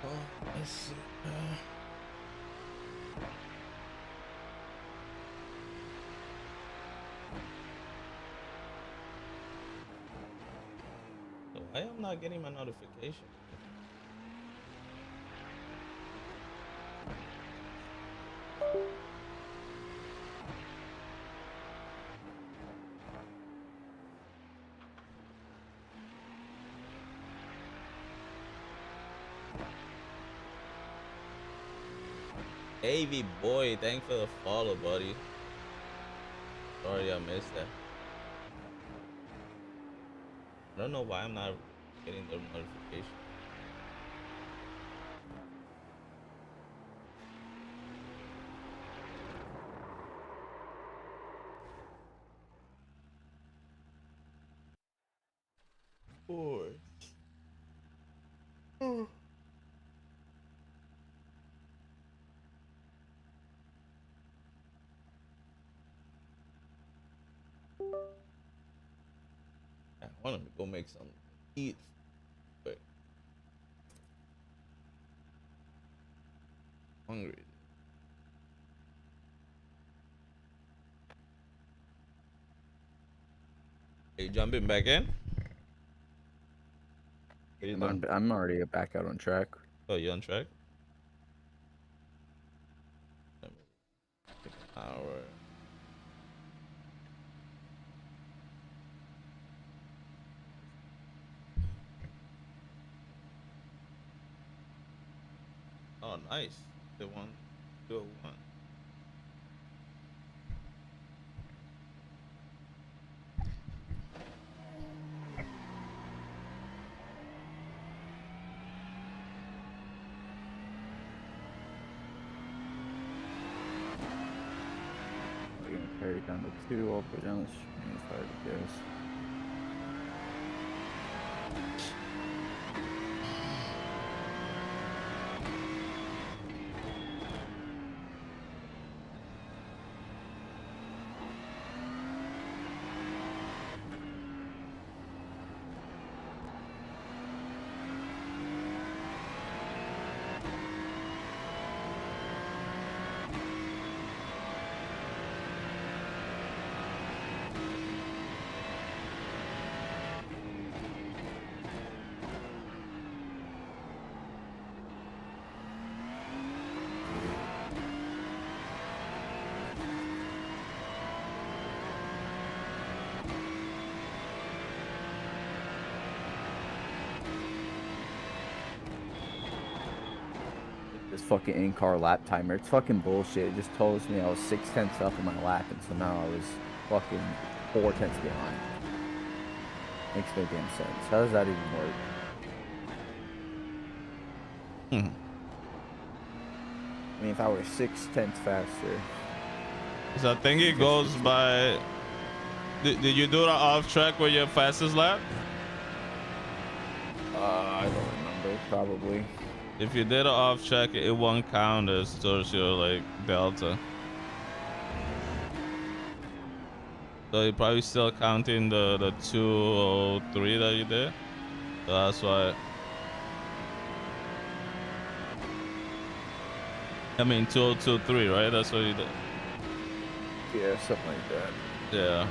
Speaker 1: Oh, let's see. So why am not getting my notification? AV boy, thanks for the follow, buddy. Sorry I missed that. I don't know why I'm not getting the notification. Boy. I want to go make some eat. But hungry. Are you jumping back in? Are you done?
Speaker 3: I'm already back out on track.
Speaker 1: Oh, you on track? Let me take an hour. Oh, nice. The one, 201.
Speaker 3: We're gonna carry down to 2 all the way down the stream as far as it goes. This fucking in-car lap timer, it's fucking bullshit. It just tells me I was 6/10 up in my lap, and somehow I was fucking 4/10 behind. Makes no damn sense. How does that even work? I mean, if I were 6/10 faster.
Speaker 1: So I think it goes by. Did you do the off track with your fastest lap?
Speaker 3: I don't remember. Probably.
Speaker 1: If you did an off track, it won't count as towards your like delta. So you're probably still counting the 203 that you did. So that's why. I mean 2023, right? That's what you did.
Speaker 3: Yeah, something like that.
Speaker 1: Yeah.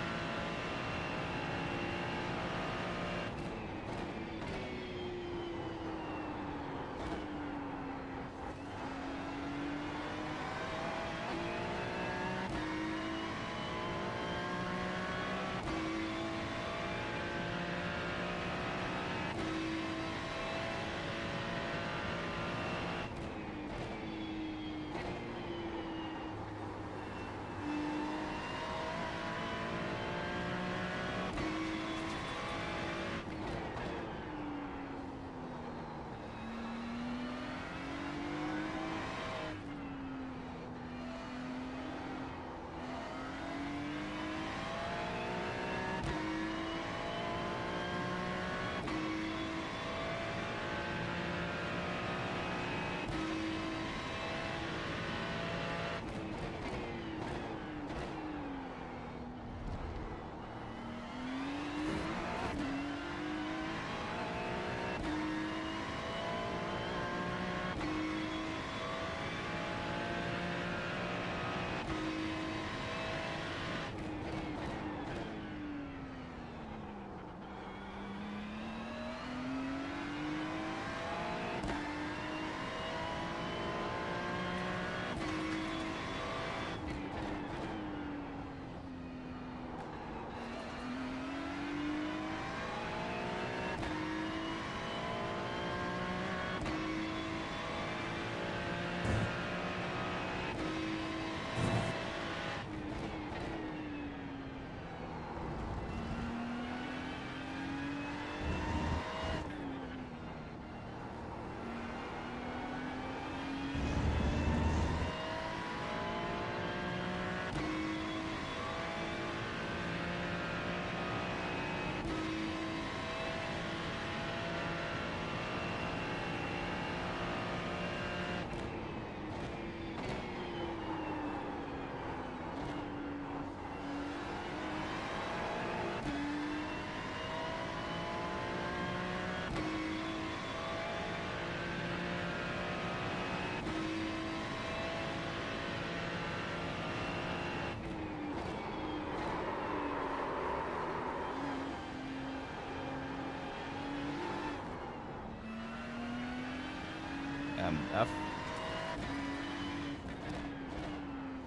Speaker 1: That,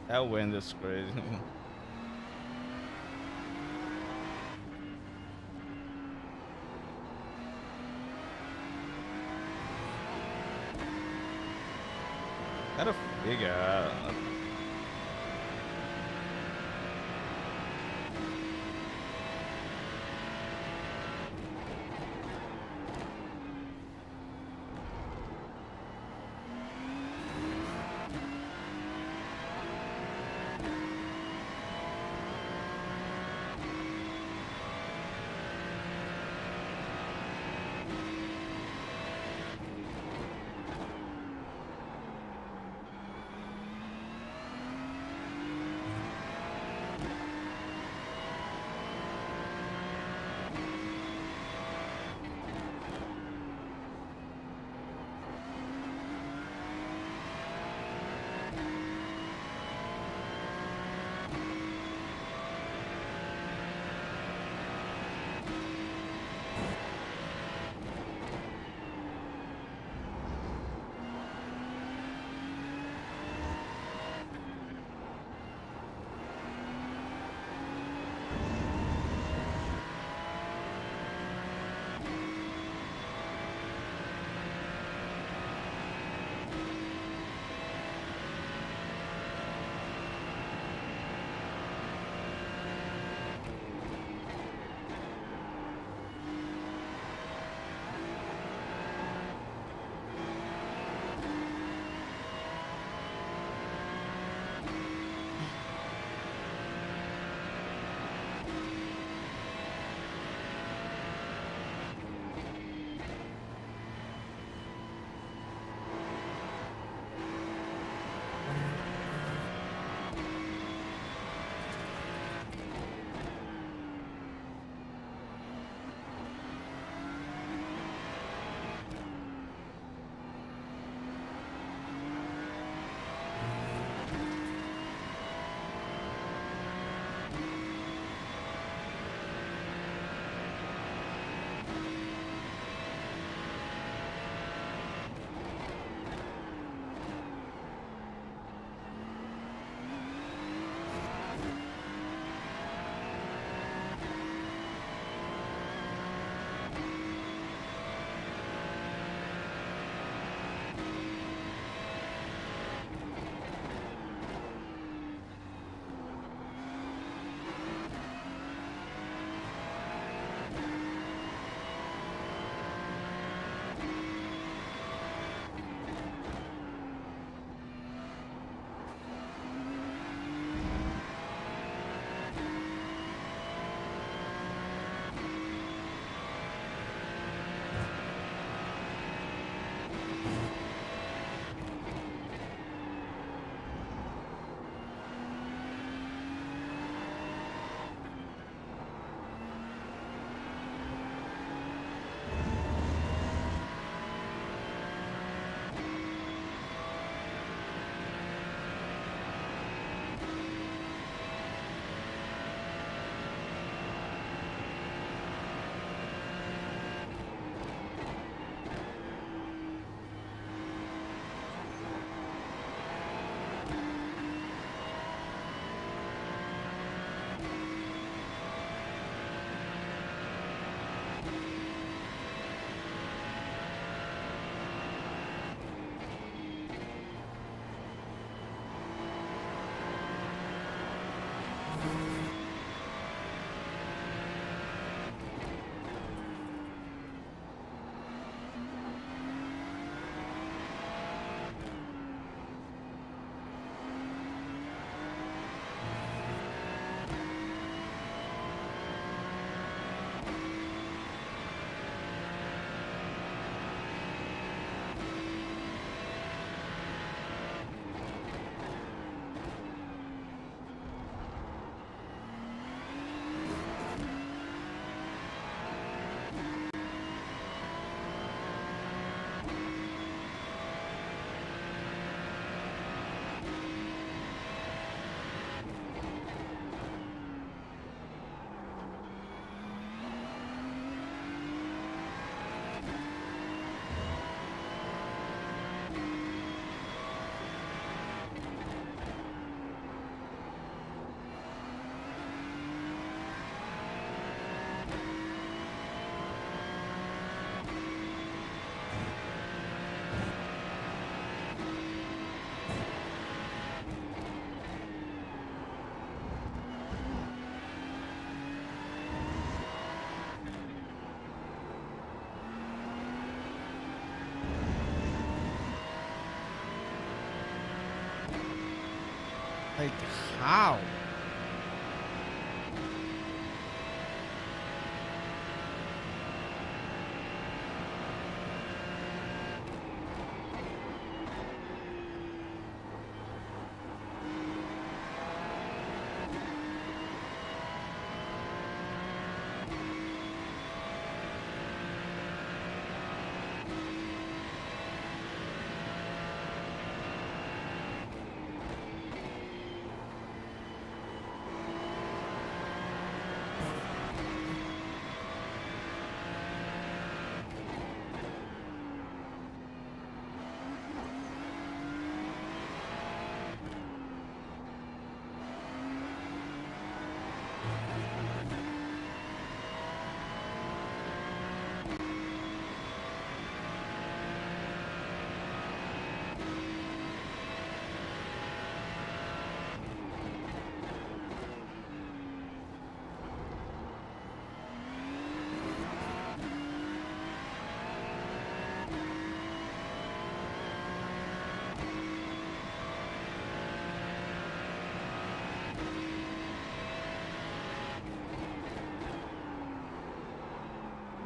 Speaker 1: that wind is crazy. Gotta figure out. How?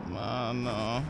Speaker 1: Mano.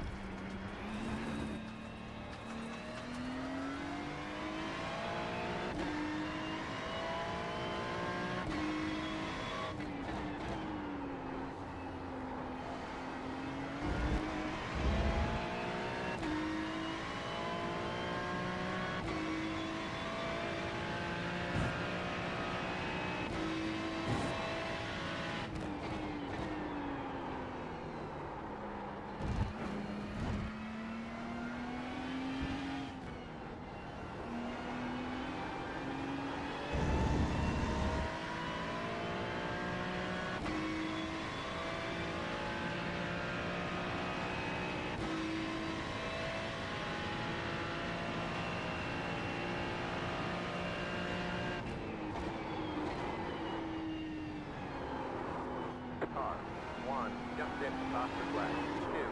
Speaker 6: Car 1 just into faster flag. 2.1769.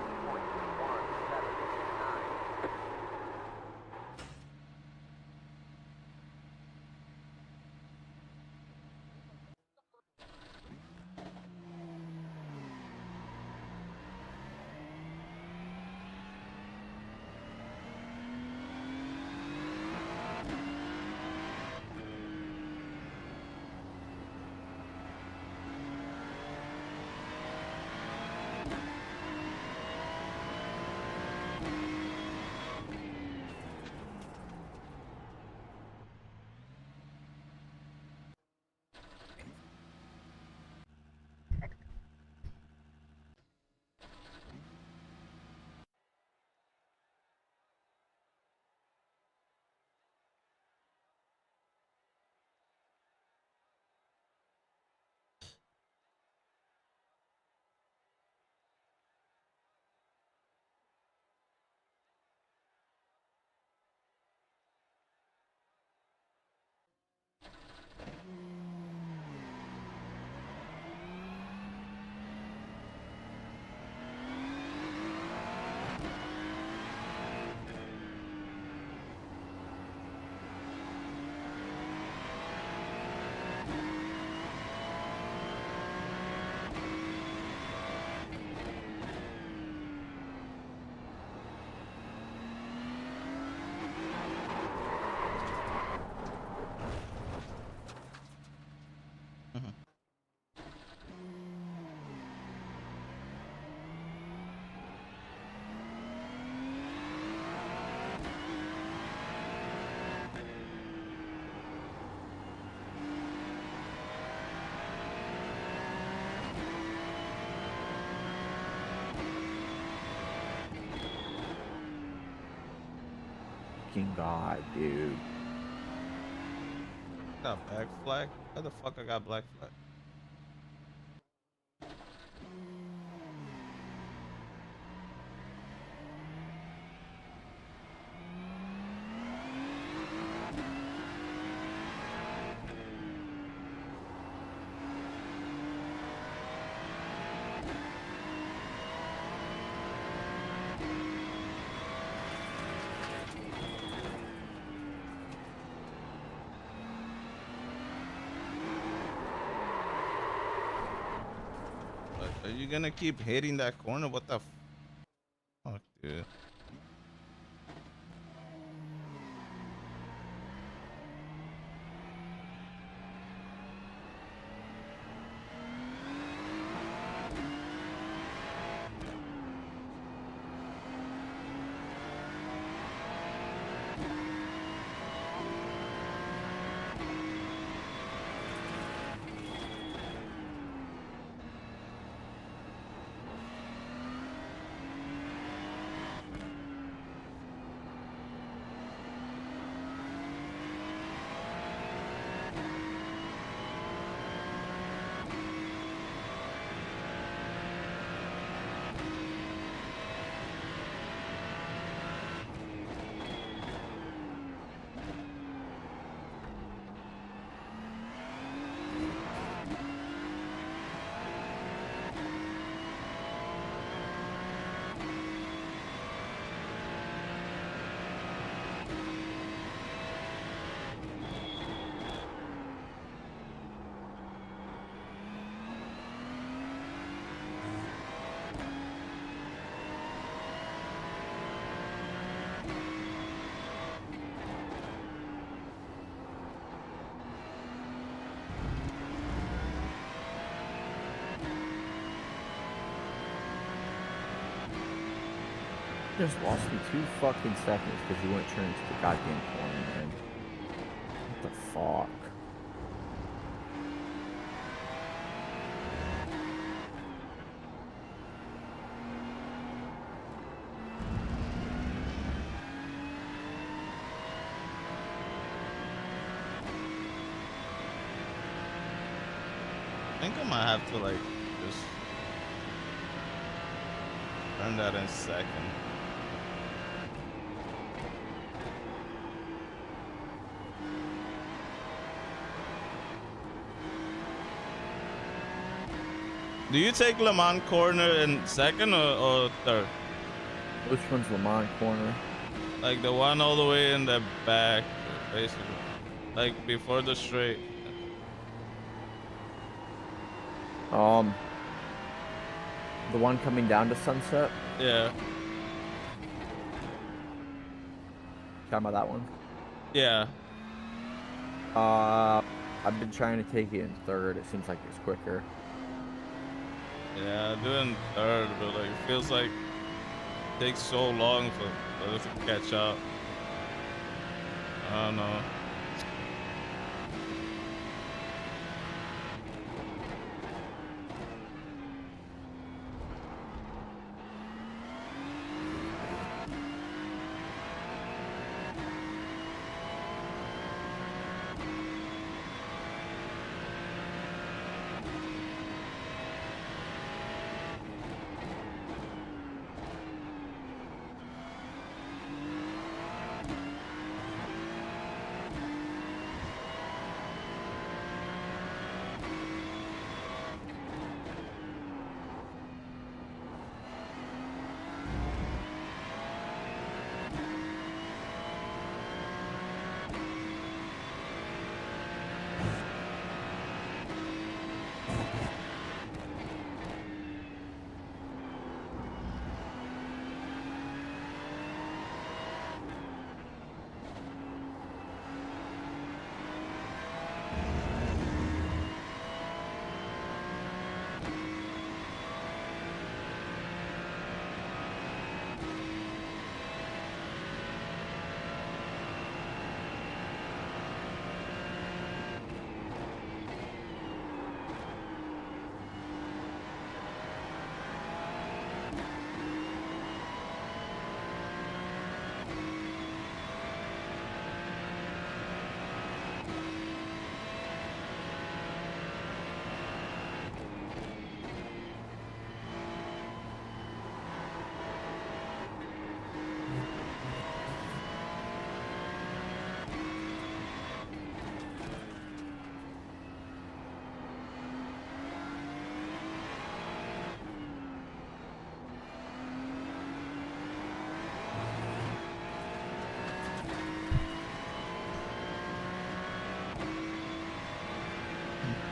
Speaker 3: Fucking God, dude.
Speaker 1: Got black flag? How the fuck I got black flag? Are you gonna keep hitting that corner? What the fuck, dude?
Speaker 3: Just lost me 2 fucking seconds because you wouldn't turn into the goddamn corner, man. What the fuck?
Speaker 1: I think I might have to like just turn that in second. Do you take Le Mans corner in second or third?
Speaker 3: Which one's Le Mans corner?
Speaker 1: Like the one all the way in the back, basically. Like before the straight.
Speaker 3: The one coming down to Sunset?
Speaker 1: Yeah.
Speaker 3: Talking about that one?
Speaker 1: Yeah.
Speaker 3: I've been trying to take it in third. It seems like it's quicker.
Speaker 1: Yeah, doing third, but like it feels like it takes so long for us to catch up. I don't know.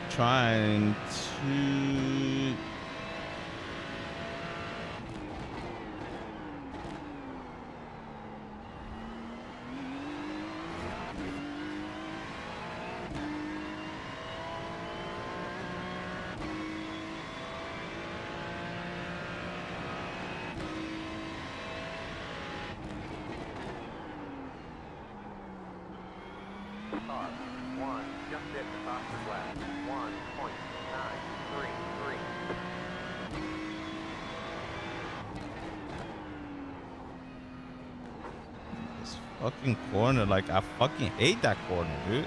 Speaker 1: Trying to
Speaker 6: hit the fastest lap. 1.933.
Speaker 1: This fucking corner, like I fucking hate that corner, dude.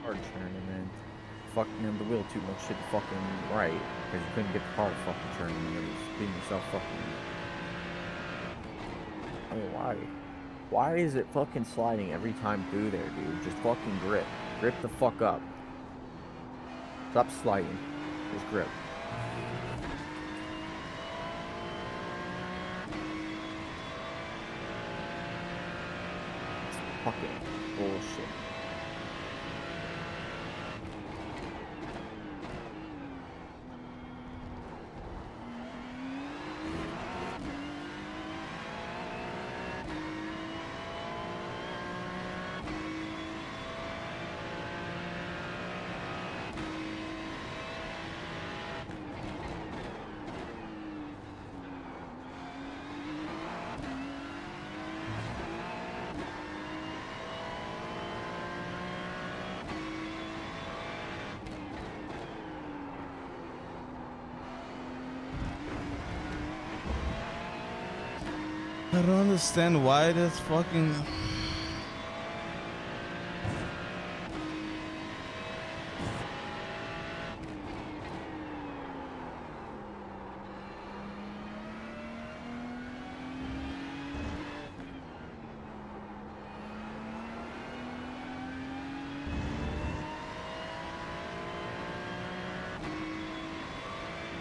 Speaker 3: Hard tournament. Fucking on the wheel too much shit fucking right. Because you couldn't get the car fucking turning. You was beating yourself fucking. I mean, why? Why is it fucking sliding every time through there, dude? Just fucking grip. Grip the fuck up. Stop sliding. Just grip. It's fucking bullshit.
Speaker 1: I don't understand why that's fucking.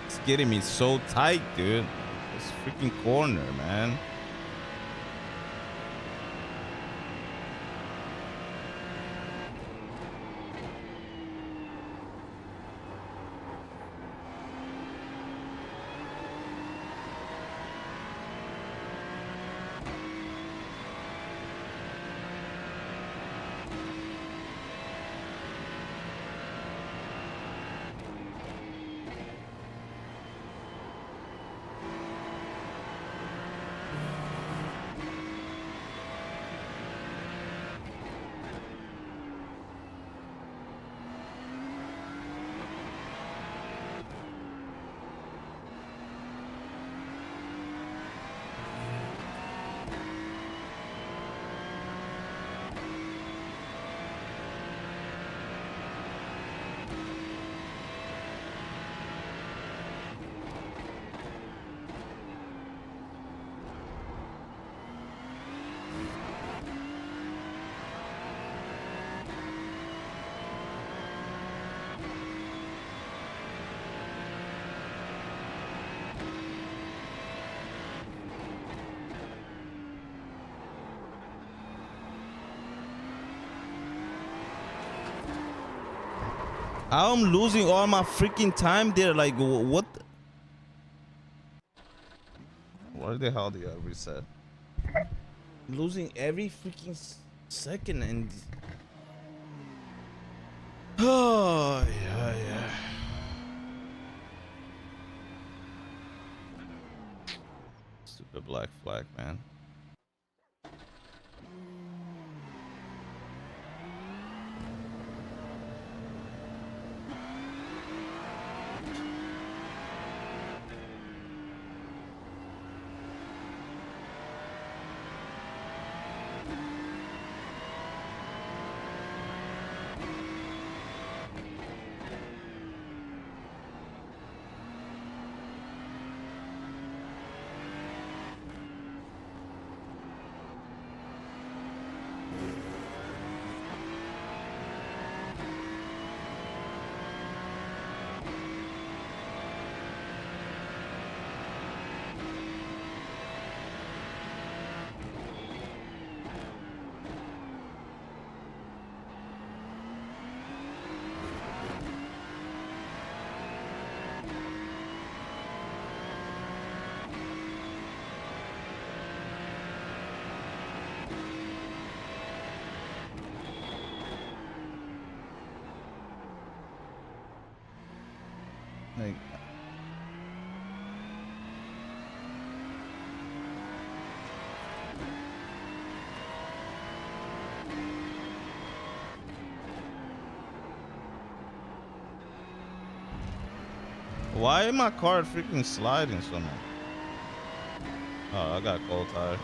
Speaker 1: It's getting me so tight, dude. This freaking corner, man. I'm losing all my freaking time there. Like, what? Why the hell did I reset? Losing every freaking second and. Oh yeah, yeah. Stupid black flag, man. Like, why is my car freaking sliding so much? Oh, I got cold tire.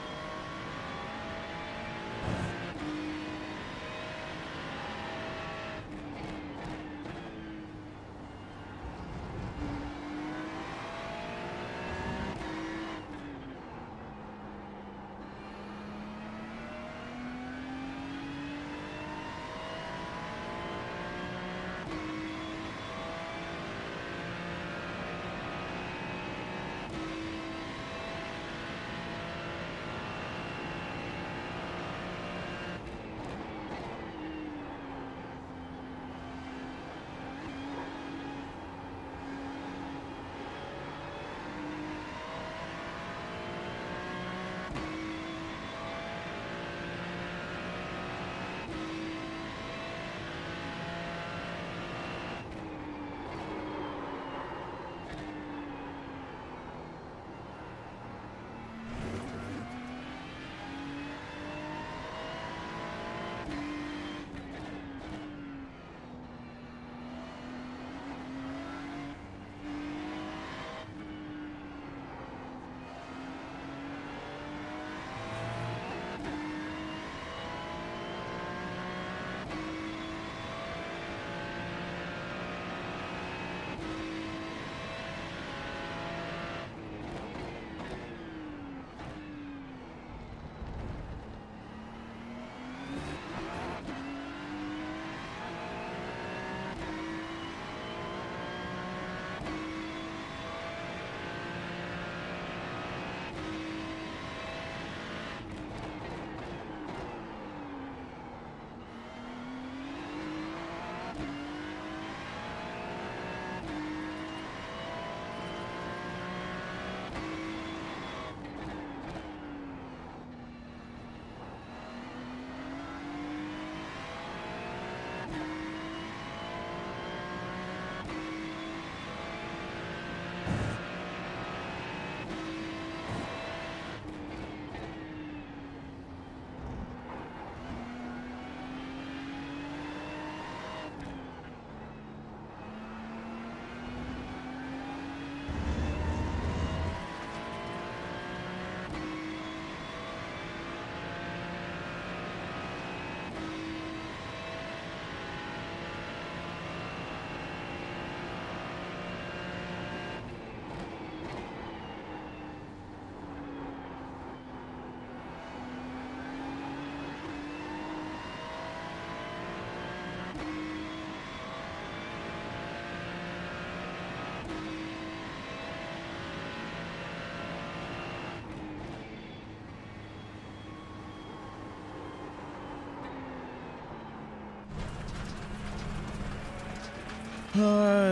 Speaker 1: Hi.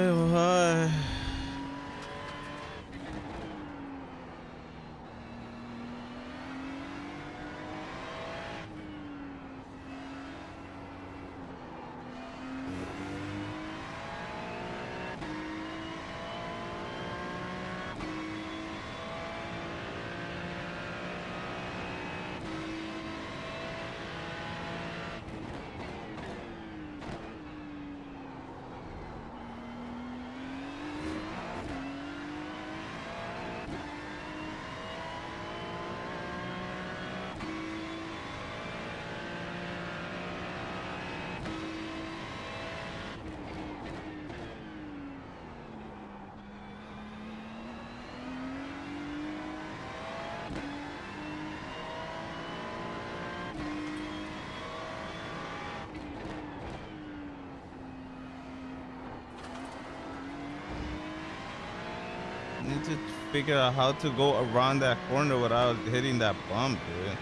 Speaker 1: Need to figure out how to go around that corner without hitting that bump, dude.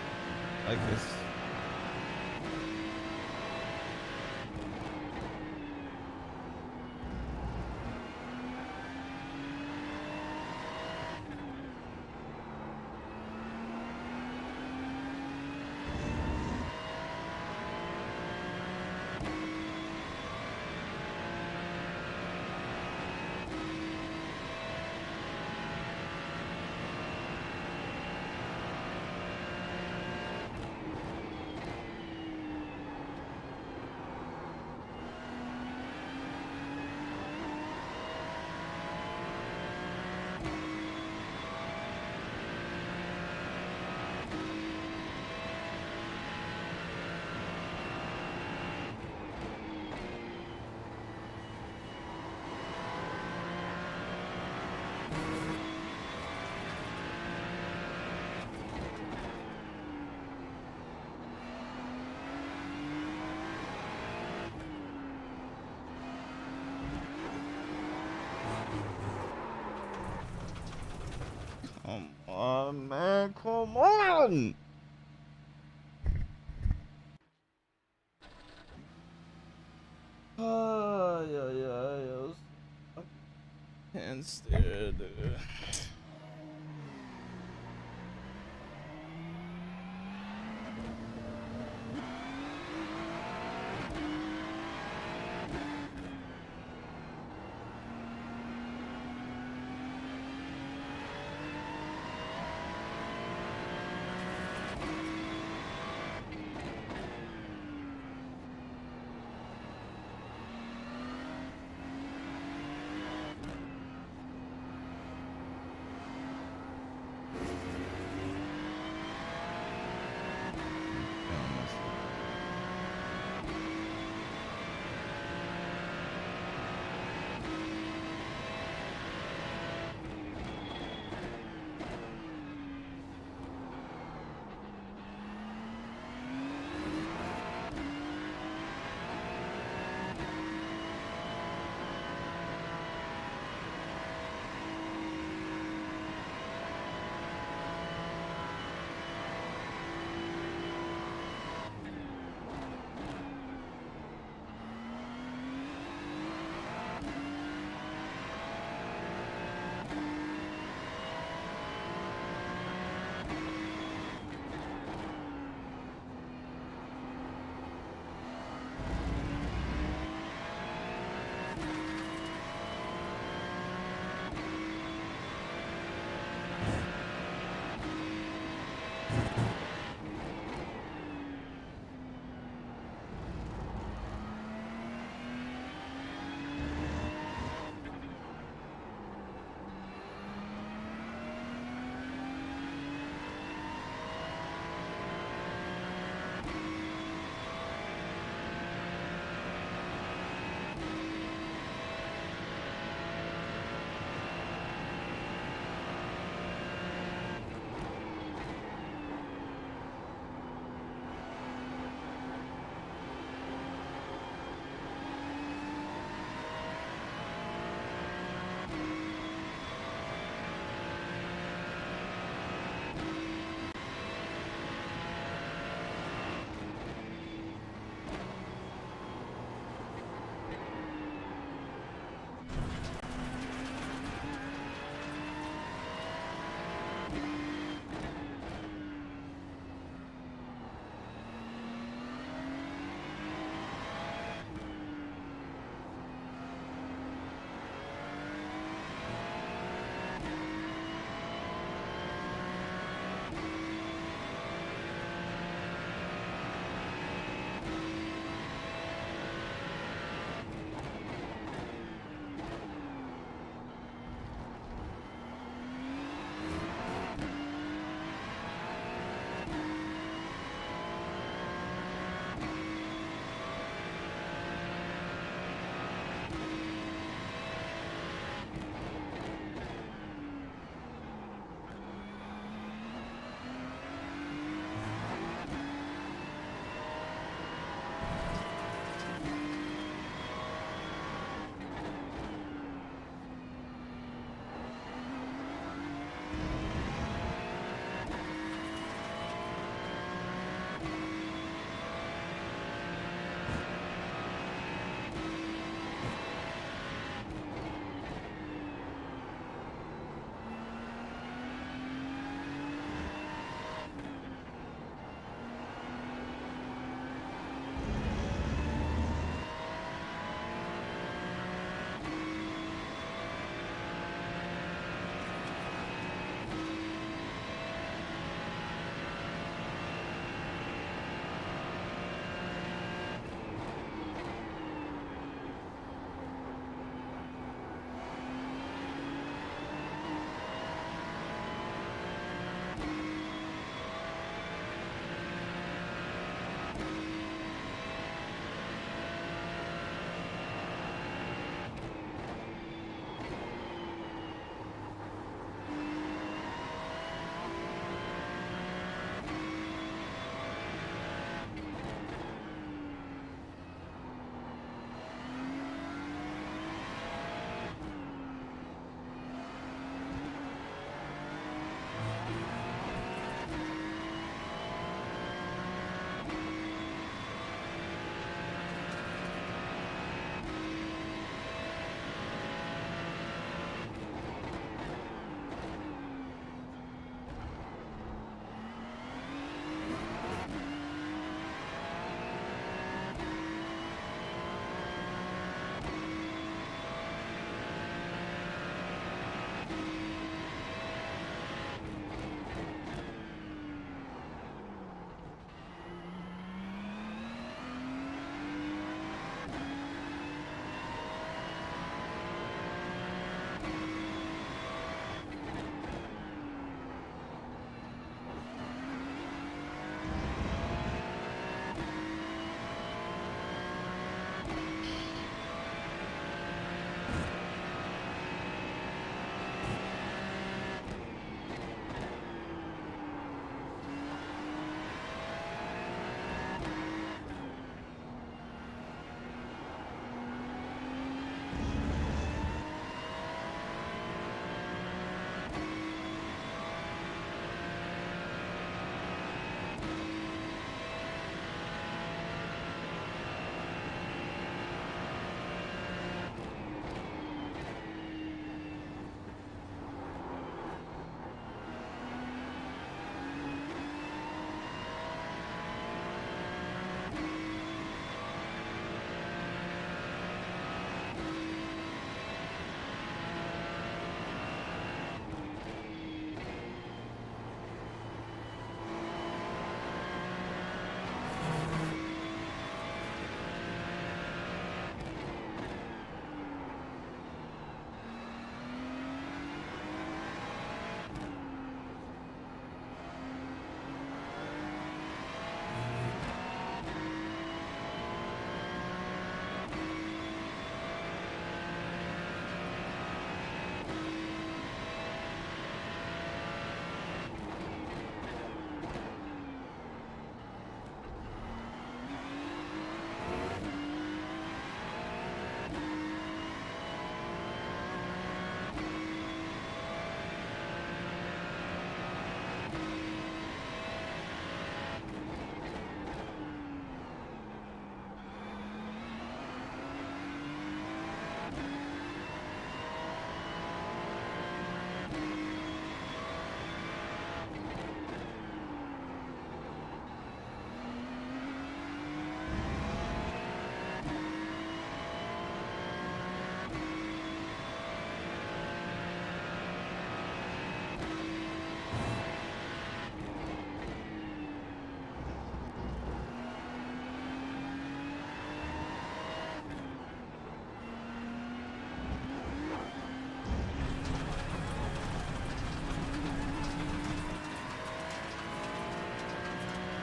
Speaker 1: Like this. Come on, man. Come on. Yeah, yeah, yeah. I can't stare, dude.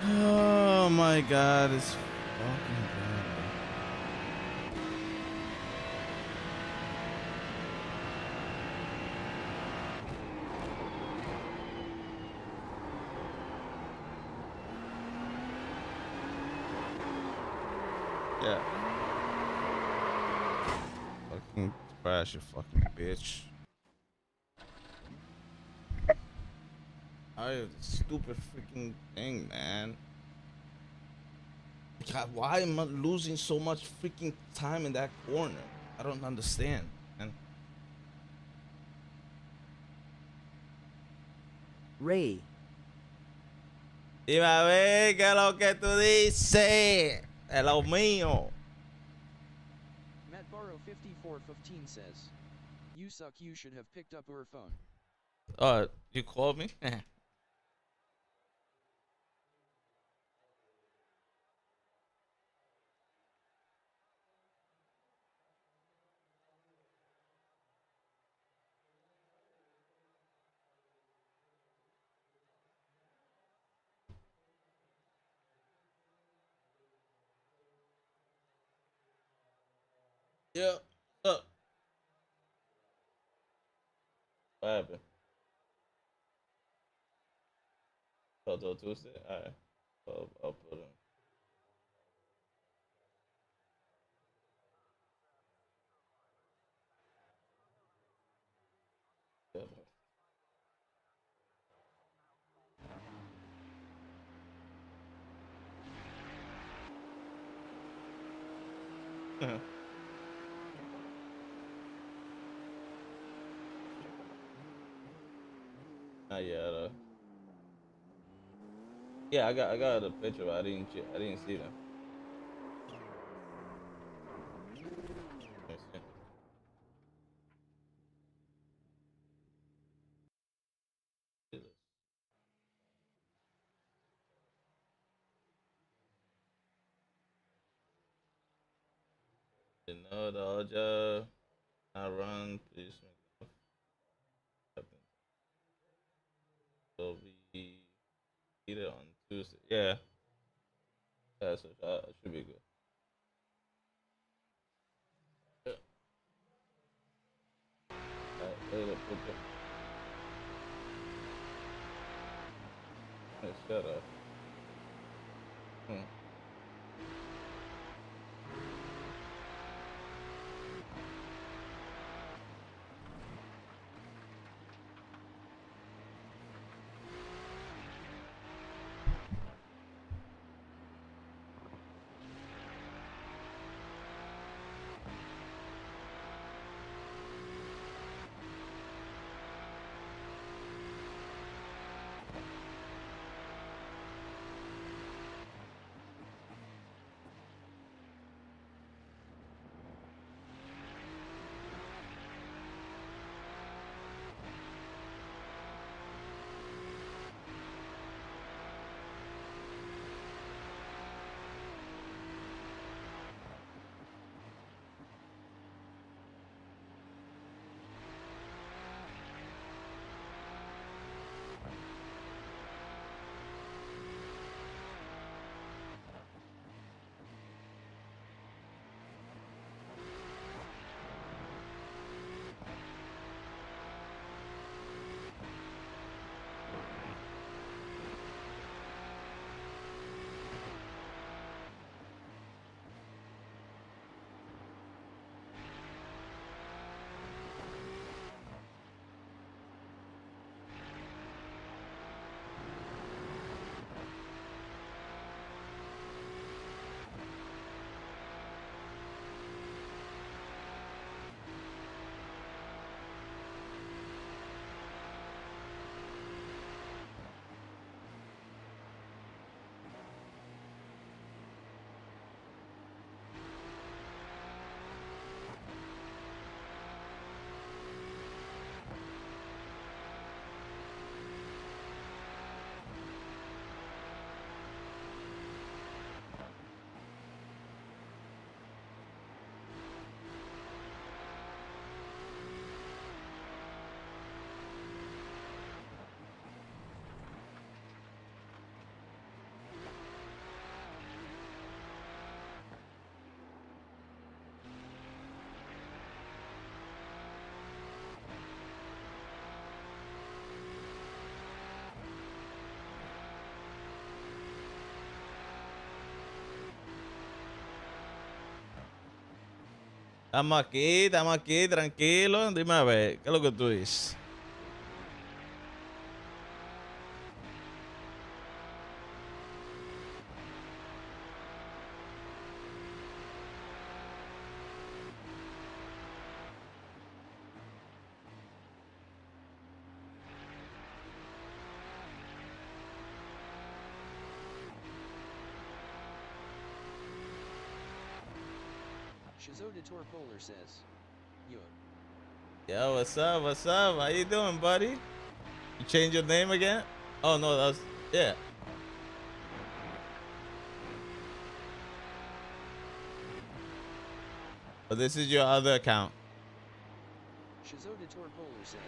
Speaker 1: Oh my god, it's fucking bad. Yeah. Fucking crash, you fucking bitch. I stupid freaking thing, man. God, why am I losing so much freaking time in that corner? I don't understand, man.
Speaker 7: Ray,
Speaker 1: Dime a ver qué es lo que tú dices. Es lo mío.
Speaker 2: Matt Barrow 5415 says, "You suck. You should have picked up your phone."
Speaker 1: You called me? Yeah. What happened? Oh, till Tuesday? Alright. I'll put him. Not yet. Yeah, I got a picture, but I didn't see them. Let me see. You know the old job. I run. Please make it happen. So we eat it on Tuesday. Yeah. Yeah, so it should be good. Yeah. Look at the picture. Hey, shut up. Hmm. Estamos aquí, tranquilo. Dime a ver, ¿qué es lo que tú dices?
Speaker 2: Shizo de Torpolar says. Yo.
Speaker 1: Yo, what's up? What's up? How you doing, buddy? You change your name again? Oh no, that's yeah. But this is your other account.
Speaker 2: Shizo de Torpolar says.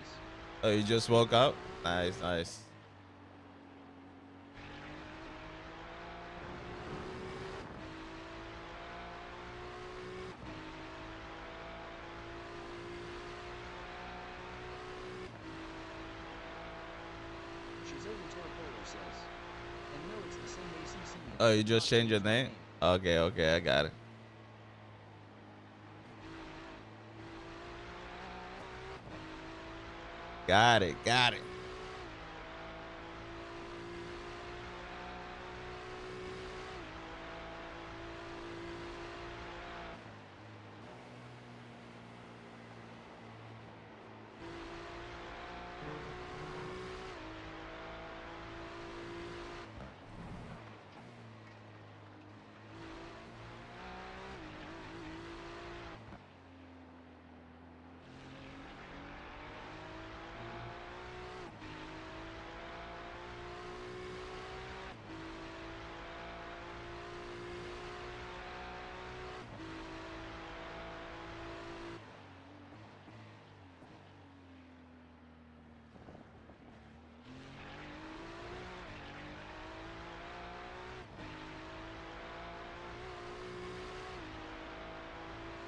Speaker 1: Oh, you just woke up? Nice, nice.
Speaker 2: Shizo de Torpolar says. And no, it's the same ACC.
Speaker 1: Oh, you just changed your name? Okay, okay, I got it. Got it, got it.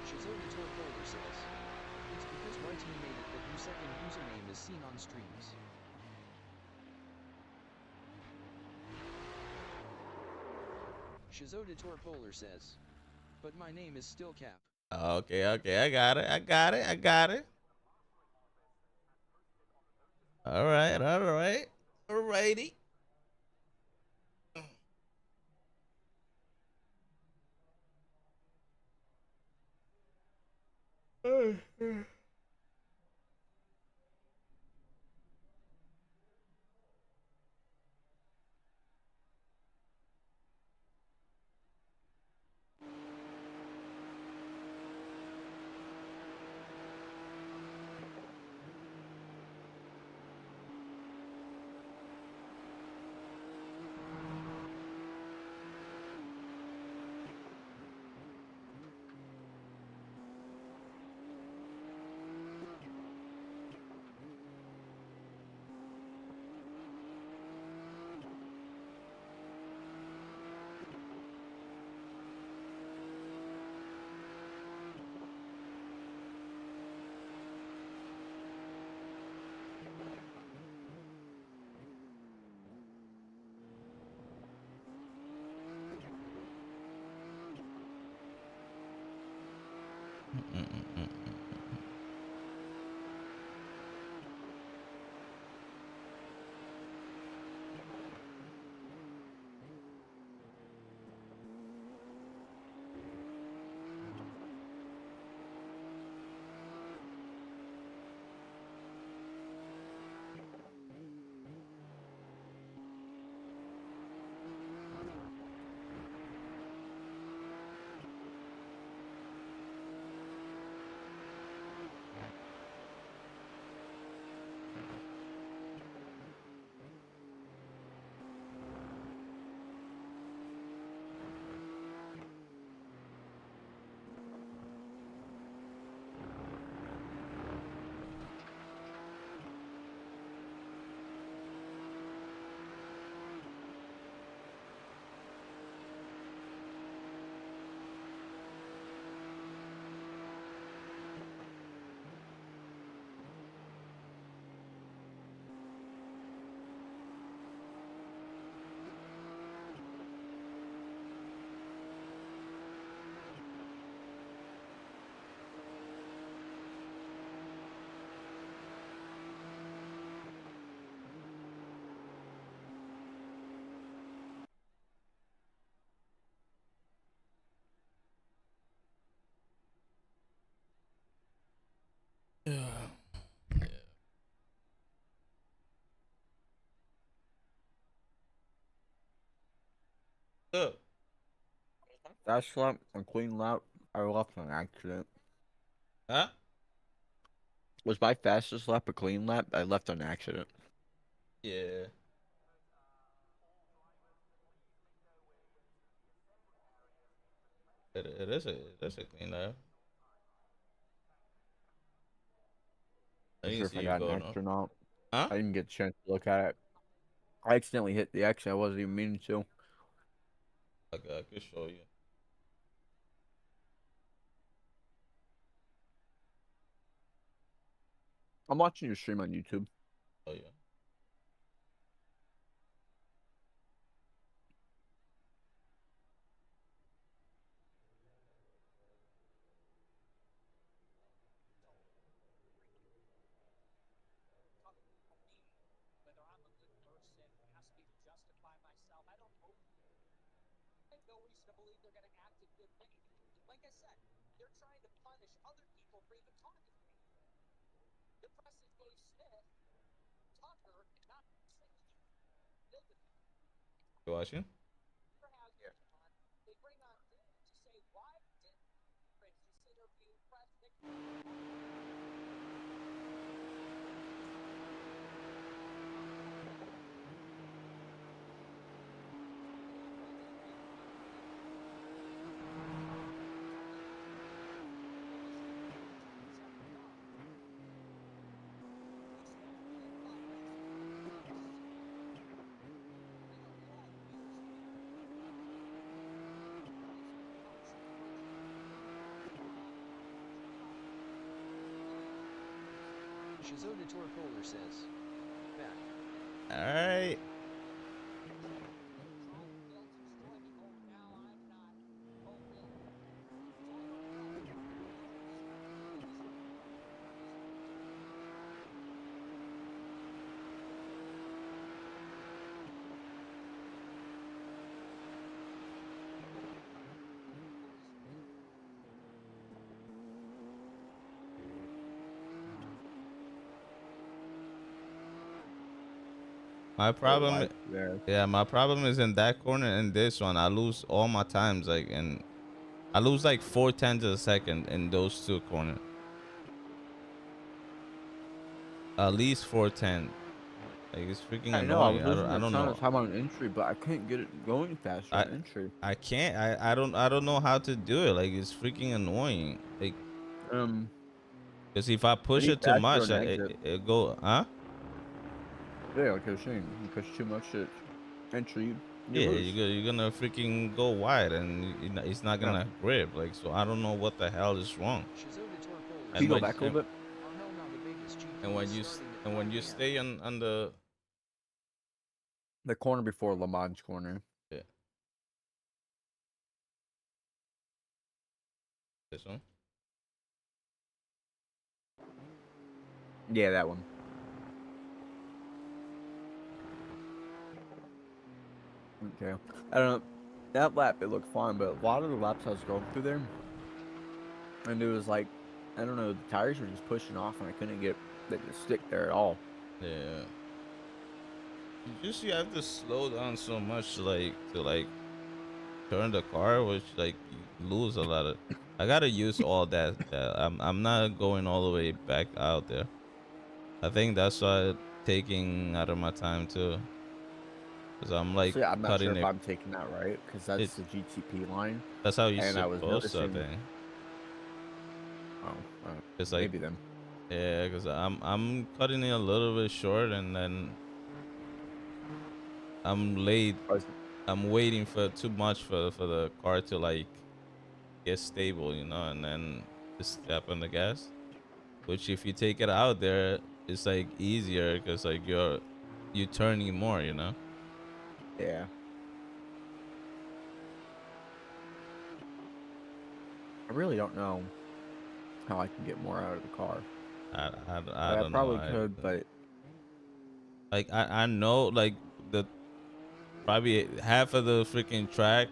Speaker 2: Shizo de Torpolar says. It's because YT made it that your second username is seen on streams. Shizo de Torpolar says. But my name is still Cap.
Speaker 1: Okay, okay, I got it. I got it. I got it. All right, all right. Alrighty. Good.
Speaker 3: Fast lap and clean lap, I left on accident.
Speaker 1: Huh?
Speaker 3: Was my fastest lap a clean lap? I left on accident.
Speaker 1: Yeah. It is a clean lap. I
Speaker 3: Not
Speaker 1: didn't
Speaker 3: sure if
Speaker 1: see
Speaker 3: I
Speaker 1: you
Speaker 3: got an
Speaker 1: go
Speaker 3: X
Speaker 1: no.
Speaker 3: or not.
Speaker 1: Huh?
Speaker 3: I didn't get a chance to look at it. I accidentally hit the X. I wasn't even meaning to.
Speaker 1: Okay, I could show you.
Speaker 3: I'm watching your stream on YouTube.
Speaker 1: Oh yeah. You watching?
Speaker 2: Shizoda Torkoler says. Back.
Speaker 1: All right. My
Speaker 3: Oh,
Speaker 1: problem,
Speaker 3: life there.
Speaker 1: yeah, my problem is in that corner and this one. I lose all my times, like, and I lose like 4 tenths of a second in those two corners. At least 4 10. Like it's freaking
Speaker 3: I know I was
Speaker 1: annoying.
Speaker 3: losing
Speaker 1: I
Speaker 3: a
Speaker 1: don't
Speaker 3: ton
Speaker 1: know.
Speaker 3: of time on entry, but I couldn't get it going faster
Speaker 1: I
Speaker 3: on entry.
Speaker 1: I can't. I don't know how to do it. Like it's freaking annoying. Like
Speaker 3: Um,
Speaker 1: because if I
Speaker 3: I
Speaker 1: push
Speaker 3: need
Speaker 1: it too
Speaker 3: faster
Speaker 1: much,
Speaker 3: on exit.
Speaker 1: it go, huh?
Speaker 3: Yeah, like I was saying, you push too much at entry, you
Speaker 1: Yeah,
Speaker 3: lose.
Speaker 1: you're gonna freaking go wide, and it's not
Speaker 3: Yeah.
Speaker 1: gonna grip. Like so, I don't know what the hell is wrong.
Speaker 2: Shizoda Torkoler
Speaker 3: Can you
Speaker 1: And
Speaker 3: go
Speaker 1: when
Speaker 2: says.
Speaker 3: back a little bit?
Speaker 2: Our hell now the Vegas
Speaker 1: and
Speaker 2: GP
Speaker 1: when
Speaker 2: is
Speaker 1: you
Speaker 2: starting at
Speaker 1: and when
Speaker 2: 5
Speaker 1: you
Speaker 2: a.m.
Speaker 1: stay on the,
Speaker 3: The corner before Le Mans corner.
Speaker 1: yeah, this one.
Speaker 3: Yeah, that one. Okay. I don't know. That lap, it looked fine, but a lot of the laps I was going through there, and it was like, I don't know, the tires were just pushing off, and I couldn't get it to stick there at all.
Speaker 1: Yeah. You have to slow down so much to turn the car, which like you lose a lot of. I gotta use all that. I'm not going all the way back out there. I think that's why taking out of my time too, cause I'm like
Speaker 3: So yeah, I'm not sure
Speaker 1: cutting
Speaker 3: if
Speaker 1: it.
Speaker 3: I'm taking that right, because
Speaker 1: It
Speaker 3: that's the GTP line,
Speaker 1: that's how you're
Speaker 3: and I was
Speaker 1: supposed to, I
Speaker 3: noticing.
Speaker 1: think.
Speaker 3: Oh,
Speaker 1: It's like
Speaker 3: maybe then.
Speaker 1: yeah, cause I'm cutting it a little bit short, and then I'm late.
Speaker 3: I was,
Speaker 1: I'm waiting for too much for the car to like get stable, and then just step on the gas. Which if you take it out there, it's like easier because like you turning more.
Speaker 3: yeah. I really don't know how I can get more out of the car.
Speaker 1: I
Speaker 3: I
Speaker 1: don't know.
Speaker 3: probably could, but
Speaker 1: Like I know like the probably half of the freaking track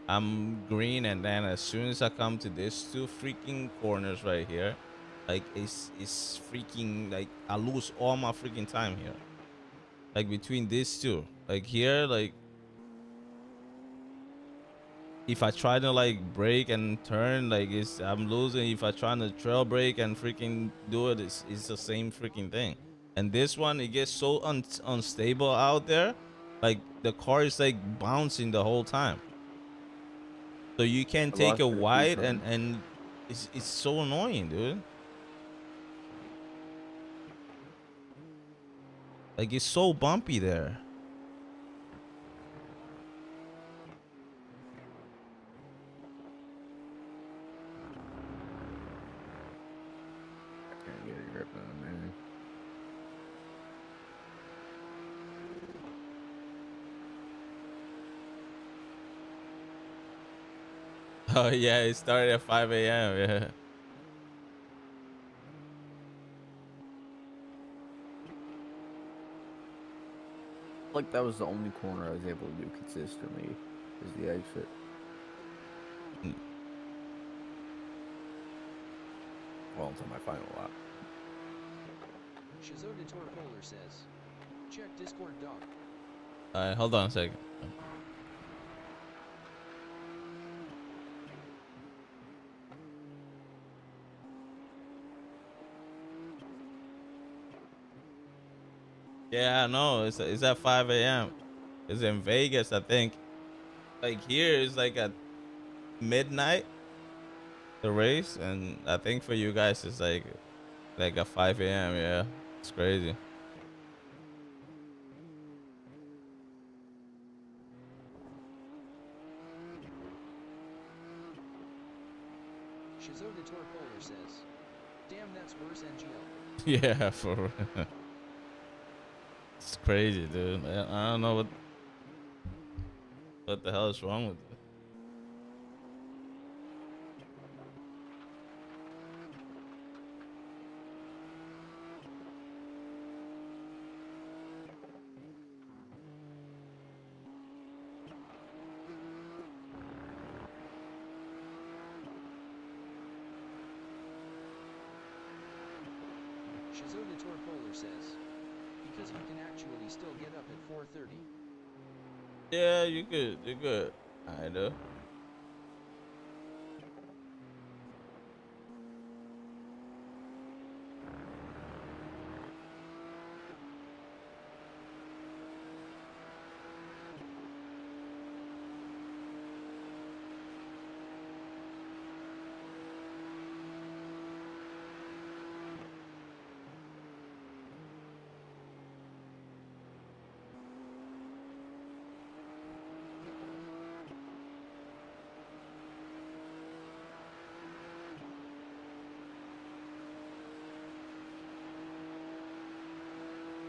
Speaker 1: I'm green, and then as soon as I come to these two freaking corners right here, like it's freaking like I lose all my freaking time here. Like between these two, like here, like if I try to like brake and turn, like I'm losing. If I try to trail brake and freaking do it, it's the same freaking thing. And this one, it gets so unstable out there, like the car is like bouncing the whole time. So you can't
Speaker 3: I
Speaker 1: take
Speaker 3: lost
Speaker 1: it
Speaker 3: it a few
Speaker 1: wide, and
Speaker 3: times.
Speaker 1: it's so annoying, dude. Like it's so bumpy there.
Speaker 3: I can't get a grip on, man.
Speaker 1: Oh yeah, it started at 5 a.m. Yeah.
Speaker 3: Like that was the only corner I was able to do consistently, is the exit. Well, until my final lap.
Speaker 2: Shizodator Polar says. Check Discord dog.
Speaker 1: All right, hold on a second. Yeah, no, it's at 5 a.m. It's in Vegas, I think. Like here, it's like at midnight the race, and I think for you guys it's like at 5 a.m. Yeah, it's crazy.
Speaker 2: Shizodator Polar says. Damn, that's worse NGL.
Speaker 1: Yeah, for real. It's crazy, dude. I don't know what the hell is wrong with it.
Speaker 2: Shizodator Polar says. Because you can actually still get up at 4:30.
Speaker 1: Yeah, you could. I do.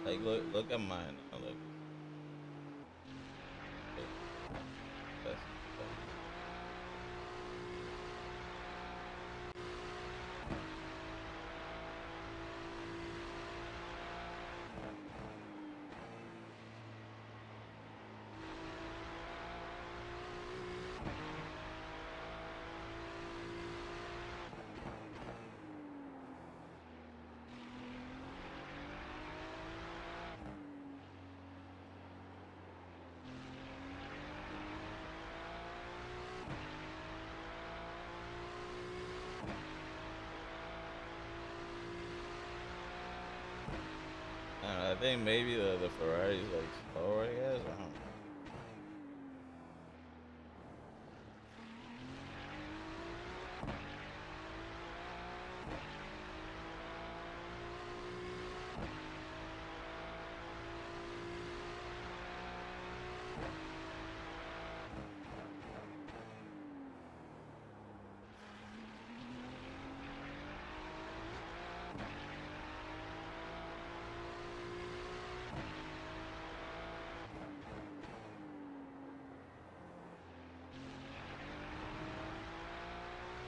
Speaker 1: Like look at mine. Look, look, that's, I think maybe the Ferrari's like slower. I guess. I don't know.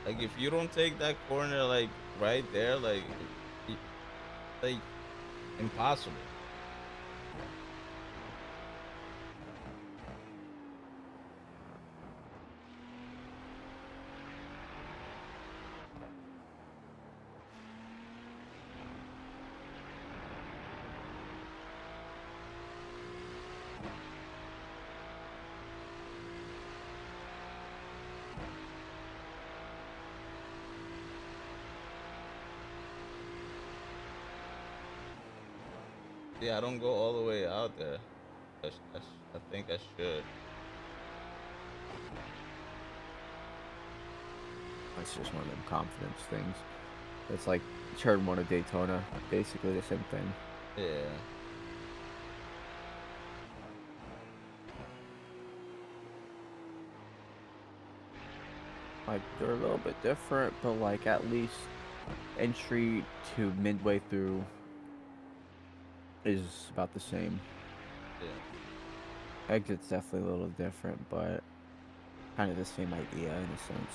Speaker 1: Like if you don't take that corner like right there, it- like impossible. Yeah, I don't go all the way out there. I think I should.
Speaker 3: It's just one of them confidence things. It's like turn one of Daytona, basically the same thing.
Speaker 1: Yeah.
Speaker 3: Like they're a little bit different, but like at least entry to midway through is about the same.
Speaker 1: Yeah.
Speaker 3: Exit's definitely a little different, but kind of the same idea in a sense.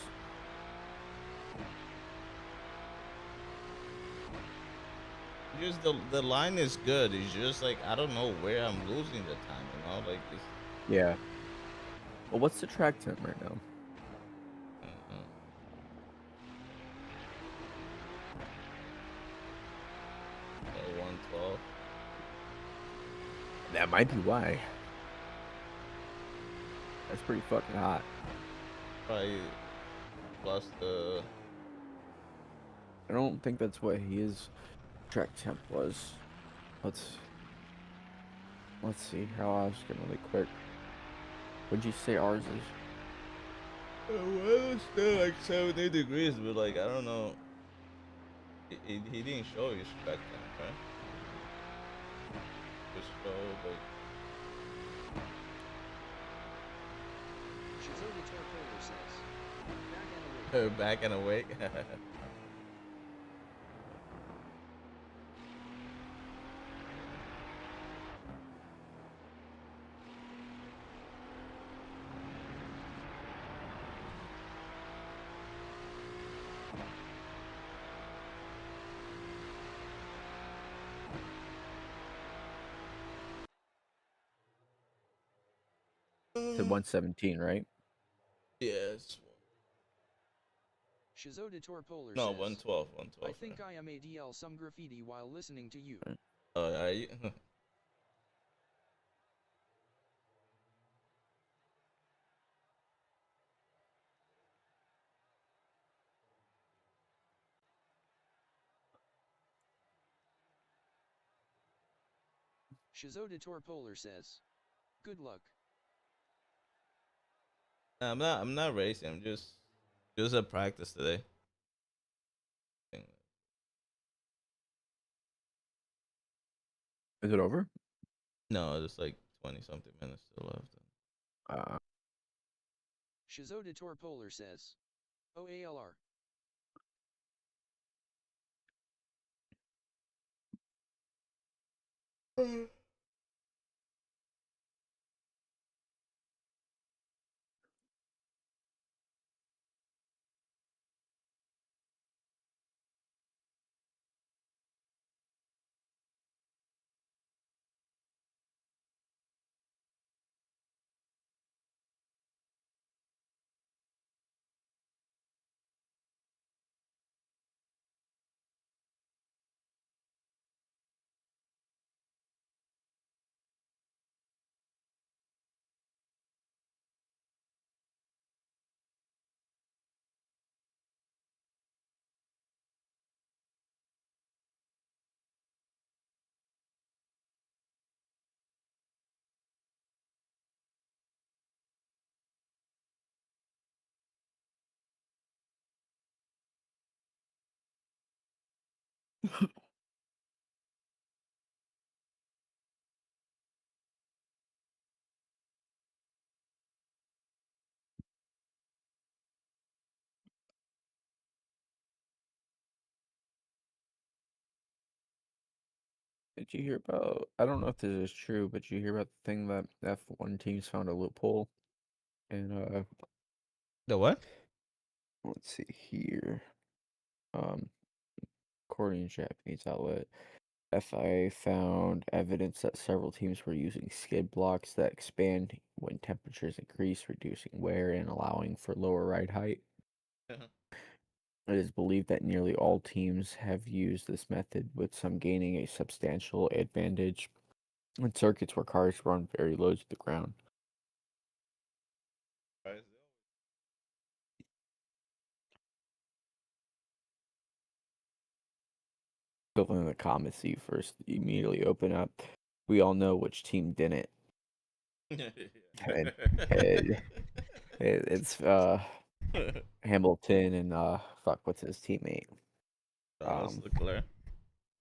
Speaker 1: Just the line is good. It's just like I don't know where I'm losing the time. Like it's.
Speaker 3: Yeah. Well, what's the track time right now?
Speaker 1: Uh, 112.
Speaker 3: That might be why. That's pretty fucking hot.
Speaker 1: Probably plus the.
Speaker 3: I don't think that's what his track temp was. Let's see how I was getting really quick. What'd you say ours is?
Speaker 1: Well, it's still like 70 degrees, but like I don't know. He didn't show his track time, right? Just showed like.
Speaker 2: Shizoda Tarpolar says. Back and away.
Speaker 1: Back and awake.
Speaker 3: To 117, right?
Speaker 1: Yes.
Speaker 2: Shizoda Torpolar
Speaker 1: No,
Speaker 2: says.
Speaker 1: 112.
Speaker 2: I
Speaker 1: 112.
Speaker 2: think I am ADL some graffiti while listening to you.
Speaker 3: Right.
Speaker 1: Oh, are you?
Speaker 2: Shizoda Torpolar says. Good luck.
Speaker 1: Nah, I'm not racing. I'm just a practice today.
Speaker 3: Is it over?
Speaker 1: No, just like 20 something minutes still left.
Speaker 3: Uh,
Speaker 2: Shizoda Torpolar says. OALR.
Speaker 3: did you hear about? I don't know if this is true, but did you hear about the thing that F1 teams found a loophole? And
Speaker 1: The what?
Speaker 3: let's see here. Um, according to Japanese outlet, FIA found evidence that several teams were using skid blocks that expand when temperatures increase, reducing wear and allowing for lower ride height.
Speaker 1: Uh-huh.
Speaker 3: It is believed that nearly all teams have used this method, with some gaining a substantial advantage in circuits where cars run very low to the ground. Fill in the comments so you first immediately open up. We all know which team didn't. And it's Hamilton and fuck, what's his teammate?
Speaker 1: Charles
Speaker 3: Um,
Speaker 1: Leclerc.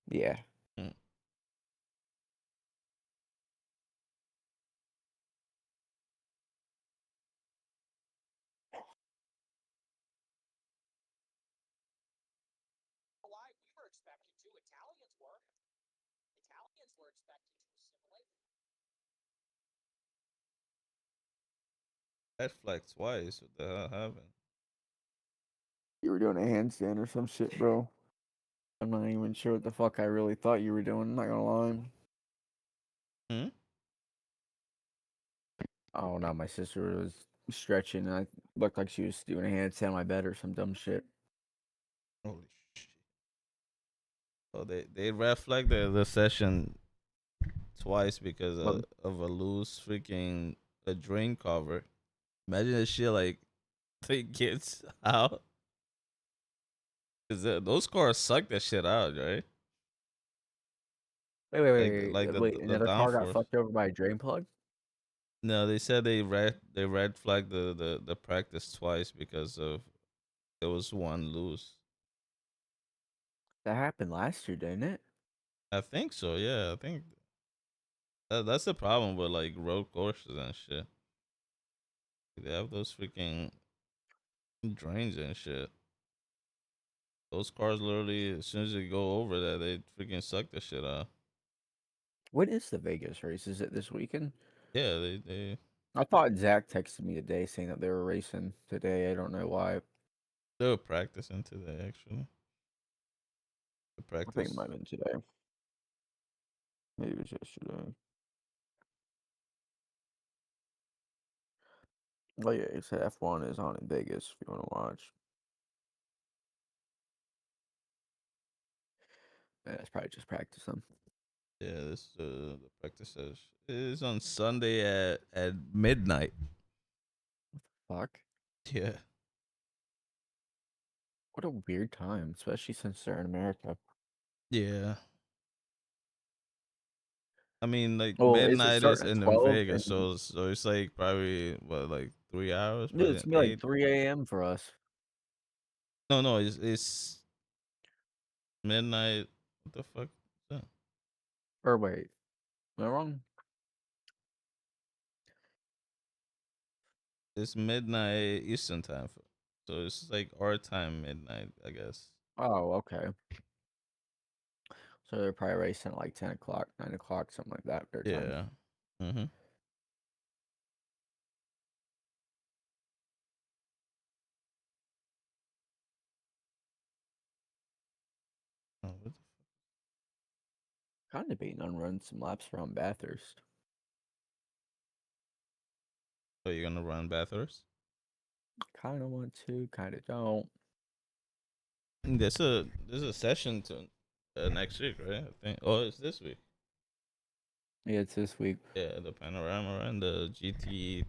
Speaker 3: yeah.
Speaker 1: Mm. Red flag twice. What the hell happened?
Speaker 3: You were doing a handstand or some shit, bro. I'm not even sure what the fuck I really thought you were doing. I'm not gonna lie.
Speaker 1: Hmm?
Speaker 3: Oh no, my sister was stretching and I looked like she was doing a handstand on my bed or some dumb shit.
Speaker 1: Holy shit. Oh, they red flagged the session twice because
Speaker 3: Well,
Speaker 1: of a loose freaking a drain cover. Imagine that shit like it gets out. Cause those cars suck that shit out, right? Like
Speaker 3: wait.
Speaker 1: the
Speaker 3: Another car got
Speaker 1: downforce.
Speaker 3: fucked over by a drain plug?
Speaker 1: No, they said they red flagged the practice twice because of there was one loose.
Speaker 3: That happened last year, didn't it?
Speaker 1: I think so. Yeah, I think that's the problem with like road courses and shit. They have those freaking drains and shit. Those cars literally, as soon as they go over that, they freaking suck the shit out.
Speaker 3: When is the Vegas race? Is it this weekend?
Speaker 1: Yeah, they
Speaker 3: I thought Zach texted me today saying that they were racing today. I don't know why.
Speaker 1: they were practicing today actually. The
Speaker 3: I think it
Speaker 1: practice.
Speaker 3: might have been today. Maybe it was yesterday. Oh yeah, he said F1 is on in Vegas if you want to watch. Yeah, it's probably just practicing.
Speaker 1: Yeah, this the practice is on Sunday at midnight.
Speaker 3: Fuck.
Speaker 1: Yeah,
Speaker 3: What a weird time, especially since they're in America.
Speaker 1: yeah. I mean, like
Speaker 3: Well, is it
Speaker 1: midnight is
Speaker 3: starting at
Speaker 1: in
Speaker 3: 12?
Speaker 1: Vegas,
Speaker 3: And
Speaker 1: so it's like probably what like 3 hours,
Speaker 3: yeah,
Speaker 1: probably
Speaker 3: it's gonna be like
Speaker 1: eight.
Speaker 3: 3 a.m. for us.
Speaker 1: No, it's midnight. What the fuck? Is that?
Speaker 3: Or wait, am I wrong?
Speaker 1: It's midnight Eastern time, so it's like our time midnight, I guess.
Speaker 3: Oh, okay. So they're probably racing at like 10 o'clock, 9 o'clock, something like that their time.
Speaker 1: Yeah. Mm-hmm. Oh, what the
Speaker 3: Kind of debating on running some laps around Bathurst.
Speaker 1: So you're gonna run Bathurst?
Speaker 3: Kind of want to, kind of don't.
Speaker 1: There's a session to next week, right? I think. Oh, it's this week.
Speaker 3: Yeah, it's this week.
Speaker 1: Yeah, the panorama and the GTS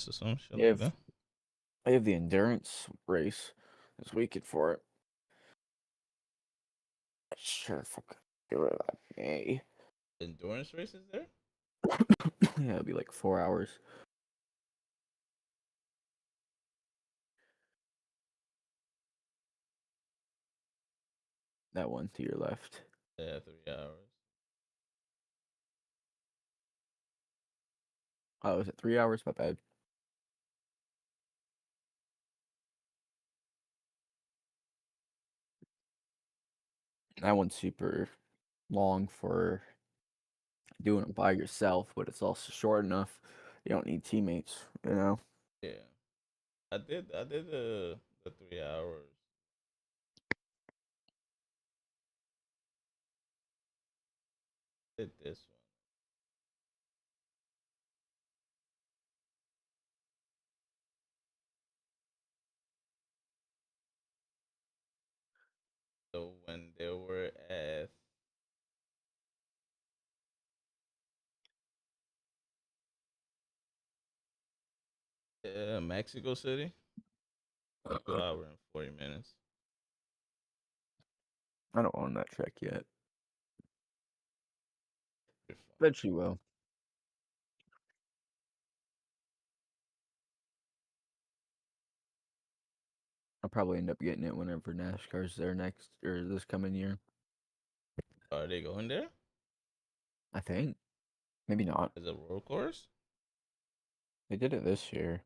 Speaker 1: or some shit
Speaker 3: They
Speaker 1: like
Speaker 3: have,
Speaker 1: that.
Speaker 3: they have the endurance race this weekend for it. Sure, fuck. Get rid of that. Hey.
Speaker 1: Endurance races there?
Speaker 3: Yeah, it'll be like 4 hours. That one to your left.
Speaker 1: Yeah, 3 hours.
Speaker 3: Oh, is it 3 hours? My bad. That one's super long for doing it by yourself, but it's also short enough. You don't need teammates, you know?
Speaker 1: Yeah, I did the 3 hours. Did this one. So when they were at Mexico City, 2 hour and 40 minutes.
Speaker 3: I don't own that track yet.
Speaker 1: You're fine.
Speaker 3: Eventually will. I'll probably end up getting it whenever NASCAR's there next or this coming year.
Speaker 1: Are they going there
Speaker 3: I think. Maybe not.
Speaker 1: as a road course?
Speaker 3: They did it this year.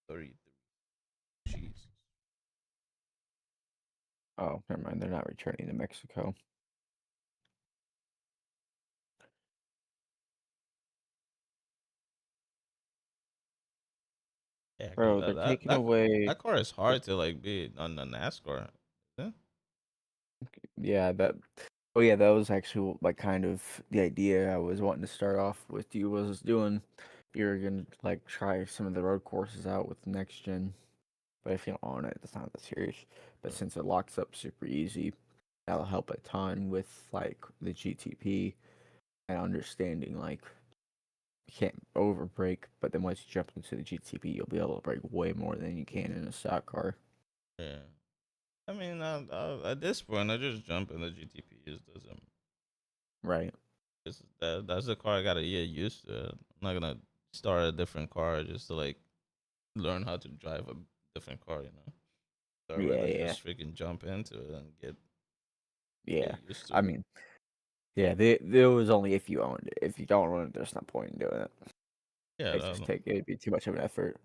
Speaker 1: Thirty-three. Jesus.
Speaker 3: Oh, never mind. They're not returning to Mexico.
Speaker 1: Yeah, because
Speaker 3: Bro, they're taking away.
Speaker 1: that car is hard to like be on the NASCAR. Yeah.
Speaker 3: Yeah, that. Oh yeah, that was actually like kind of the idea I was wanting to start off with you was doing. You're gonna like try some of the road courses out with next gen, but if you don't own it, it's not that serious. But since it locks up super easy, that'll help a ton with like the GTP and understanding like you can't over brake, but then once you jump into the GTP, you'll be able to brake way more than you can in a stock car.
Speaker 1: Yeah. I mean, at this point, I just jump in the GTP. Just doesn't.
Speaker 3: Right.
Speaker 1: That's the car I gotta get used to. I'm not gonna start a different car just to like learn how to drive a different car. So I'd
Speaker 3: Yeah,
Speaker 1: rather
Speaker 3: yeah,
Speaker 1: just freaking jump into it and get
Speaker 3: yeah.
Speaker 1: used to
Speaker 3: I
Speaker 1: it.
Speaker 3: mean, yeah, there was only if you owned it. If you don't own it, there's no point in doing it.
Speaker 1: Yeah,
Speaker 3: It'd be too much of an effort.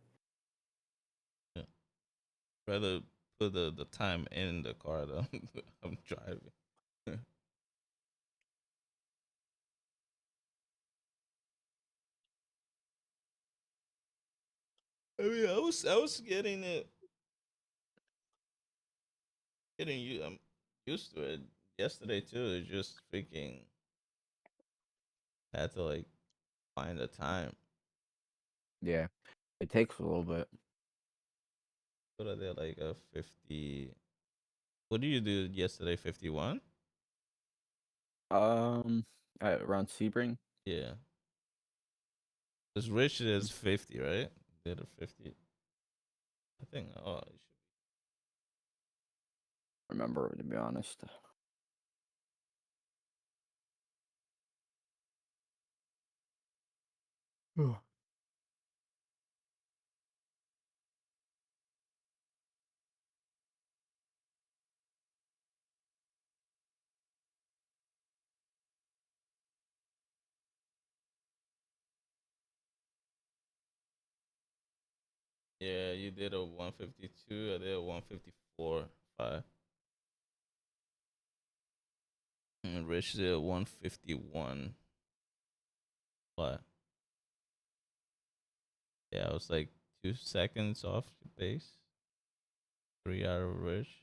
Speaker 1: yeah. Rather put the time in the car than I'm driving. I mean, I was getting you. I'm used to it. Yesterday too. It's just freaking had to like find the time.
Speaker 3: Yeah, it takes a little bit.
Speaker 1: What are they like a 50? What did you do yesterday? 51?
Speaker 3: Um, around Sebring,
Speaker 1: Yeah. Because Rich is 50, right? Did a 50. I think. Oh, it should
Speaker 3: remember to be honest.
Speaker 1: Yeah, you did a 152. I did a 154. 5. And Rich did a 151. What? Yeah, I was like 2 seconds off the base. 3 out of Rich.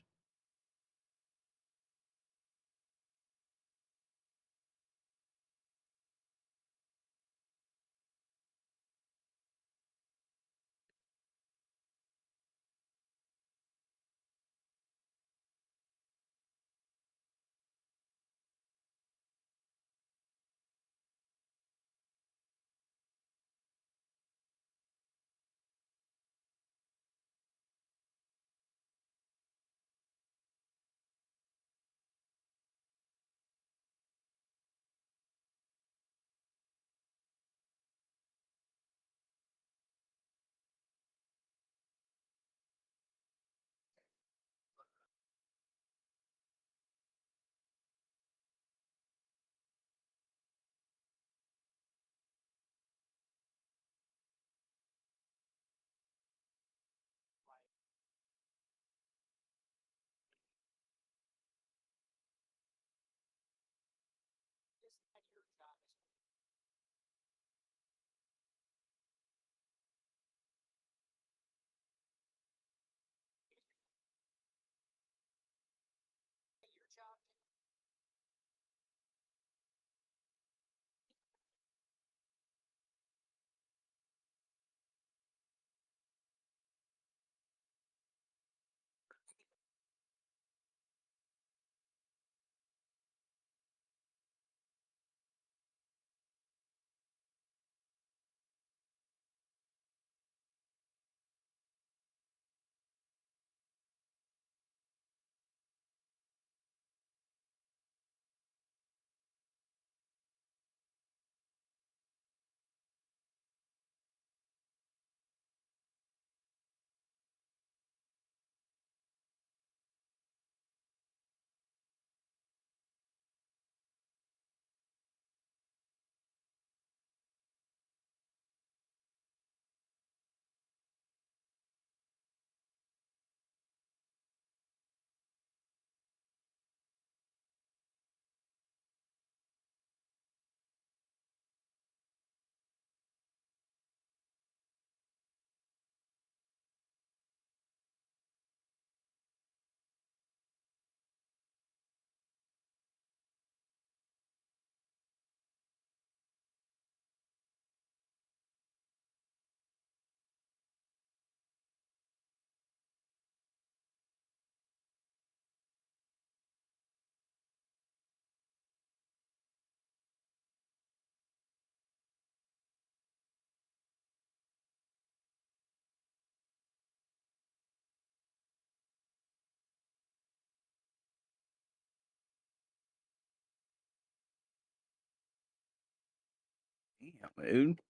Speaker 3: Damn, dude.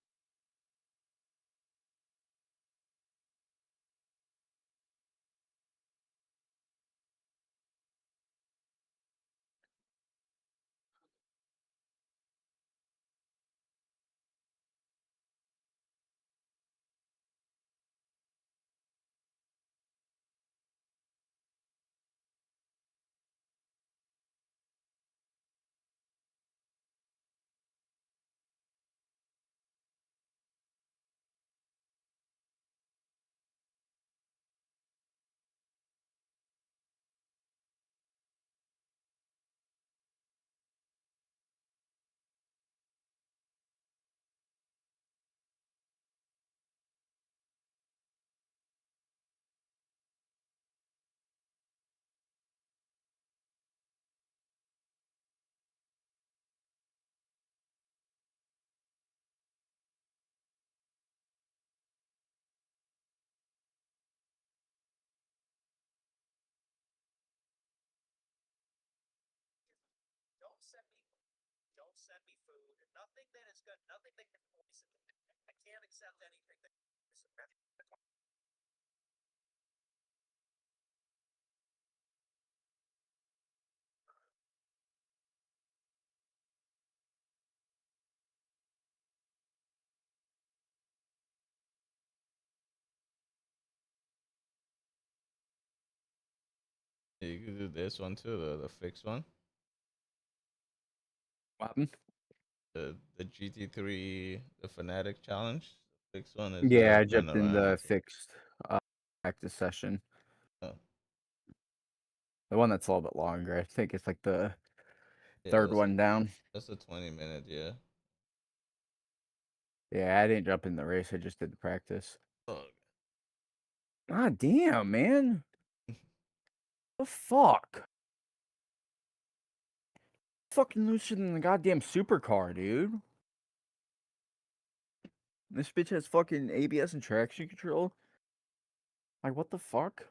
Speaker 6: Don't send me food. Nothing that is good. Nothing that can poison me. I can't accept anything that.
Speaker 1: You could do this one too, the fixed one.
Speaker 3: What happened?
Speaker 1: The GT3, the Fanatic Challenge. The fixed one is
Speaker 3: Yeah, I
Speaker 1: run
Speaker 3: jumped in
Speaker 1: around.
Speaker 3: the fixed practice session.
Speaker 1: Oh,
Speaker 3: The one that's a little bit longer. I think it's like the
Speaker 1: yeah,
Speaker 3: third one down.
Speaker 1: that's a 20-minute. Yeah.
Speaker 3: Yeah, I didn't jump in the race. I just did the practice.
Speaker 1: Oh,
Speaker 3: Ah, damn, man. The fuck? Fucking looser than the goddamn supercar, dude. This bitch has fucking ABS and traction control. Like, what the fuck?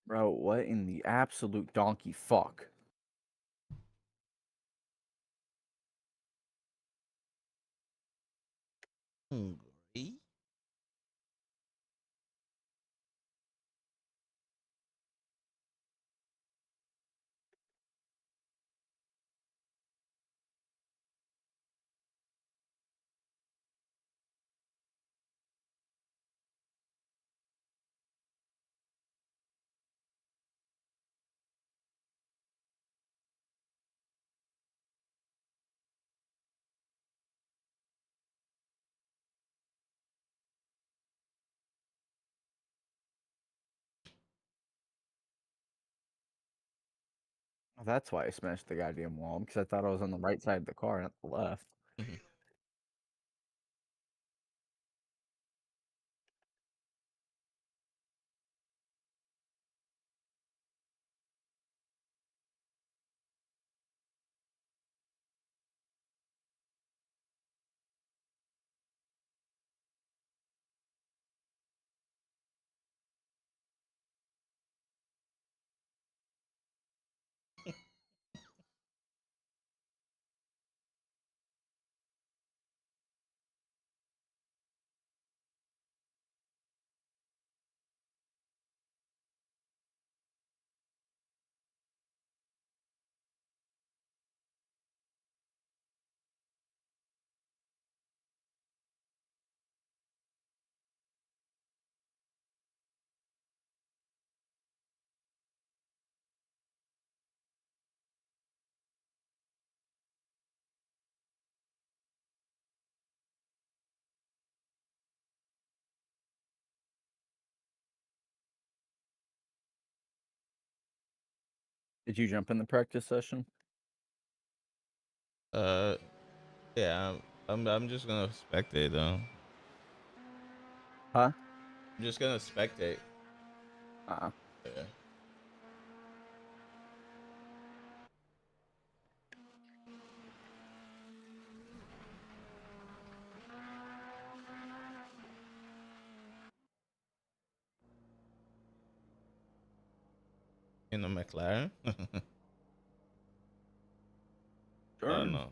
Speaker 3: Bro, what in the absolute donkey fuck?
Speaker 1: hungry.
Speaker 3: That's why I smashed the goddamn wall, because I thought I was on the right side of the car, not the left. Did you jump in the practice session?
Speaker 1: Uh, yeah. I'm just gonna spectate though.
Speaker 3: Huh?
Speaker 1: I'm just gonna spectate.
Speaker 3: Uh-uh.
Speaker 1: Yeah. In a McLaren. I don't
Speaker 3: Sure.
Speaker 1: know.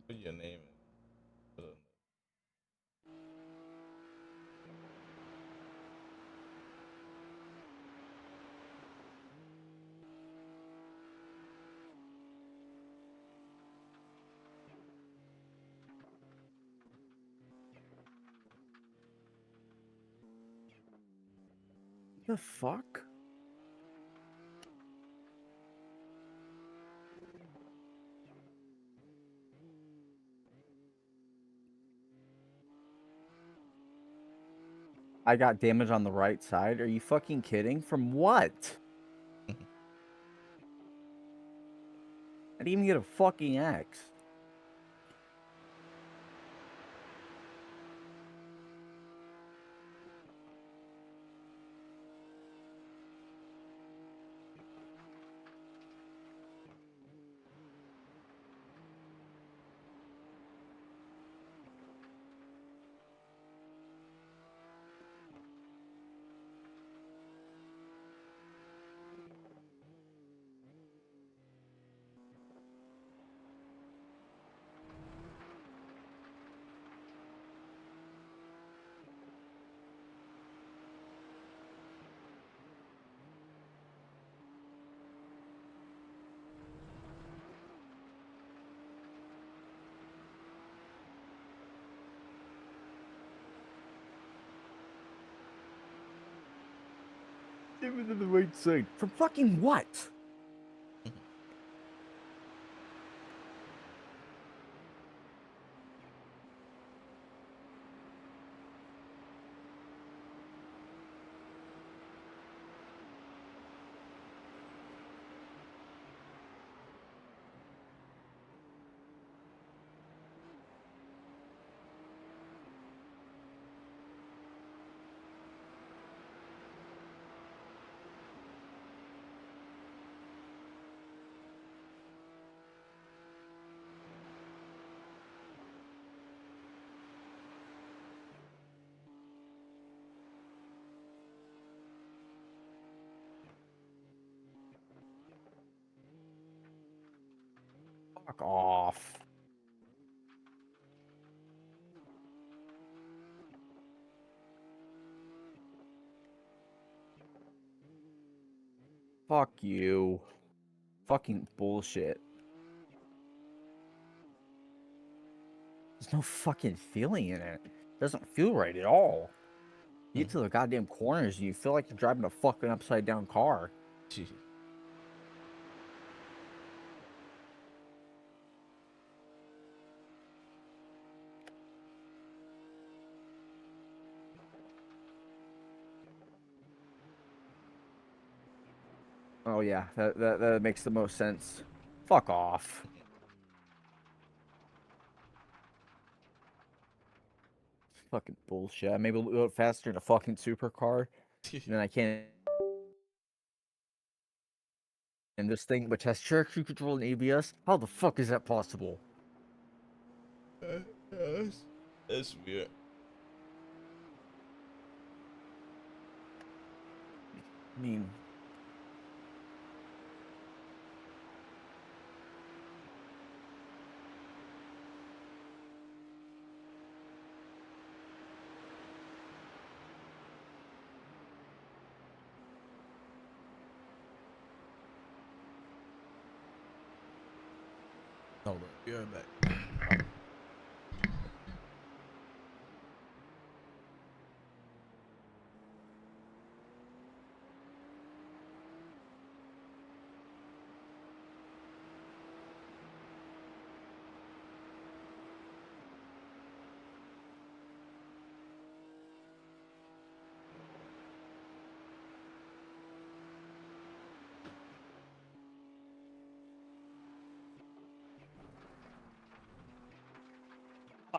Speaker 1: Put your name in. Put it
Speaker 3: The fuck? I got damage on the right side. Are you fucking kidding? From what? I didn't even get a fucking X. Even to the right side. From fucking what? Fuck off. Fuck you. Fucking bullshit. There's no fucking feeling in it. Doesn't feel right at all. You get to the goddamn corners and you feel like you're driving a fucking upside down car.
Speaker 1: Jeez.
Speaker 3: Oh yeah, that makes the most sense. Fuck off. Fucking bullshit. I'm able to go faster in a fucking supercar, and then I can't in this thing, which has traction control and ABS. How the fuck is that possible?
Speaker 1: Yes. That's weird.
Speaker 3: I mean,
Speaker 1: Hold on. Be right back.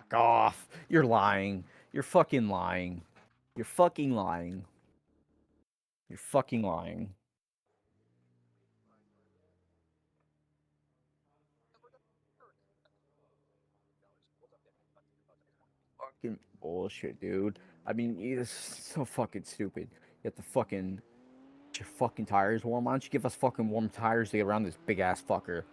Speaker 3: fuck off. You're lying. You're fucking lying. You're fucking lying. You're fucking lying. Fucking bullshit, dude. I mean, it's so fucking stupid. You have to fucking Get your fucking tires warm. Why don't you give us fucking warm tires to get around this big ass fucker?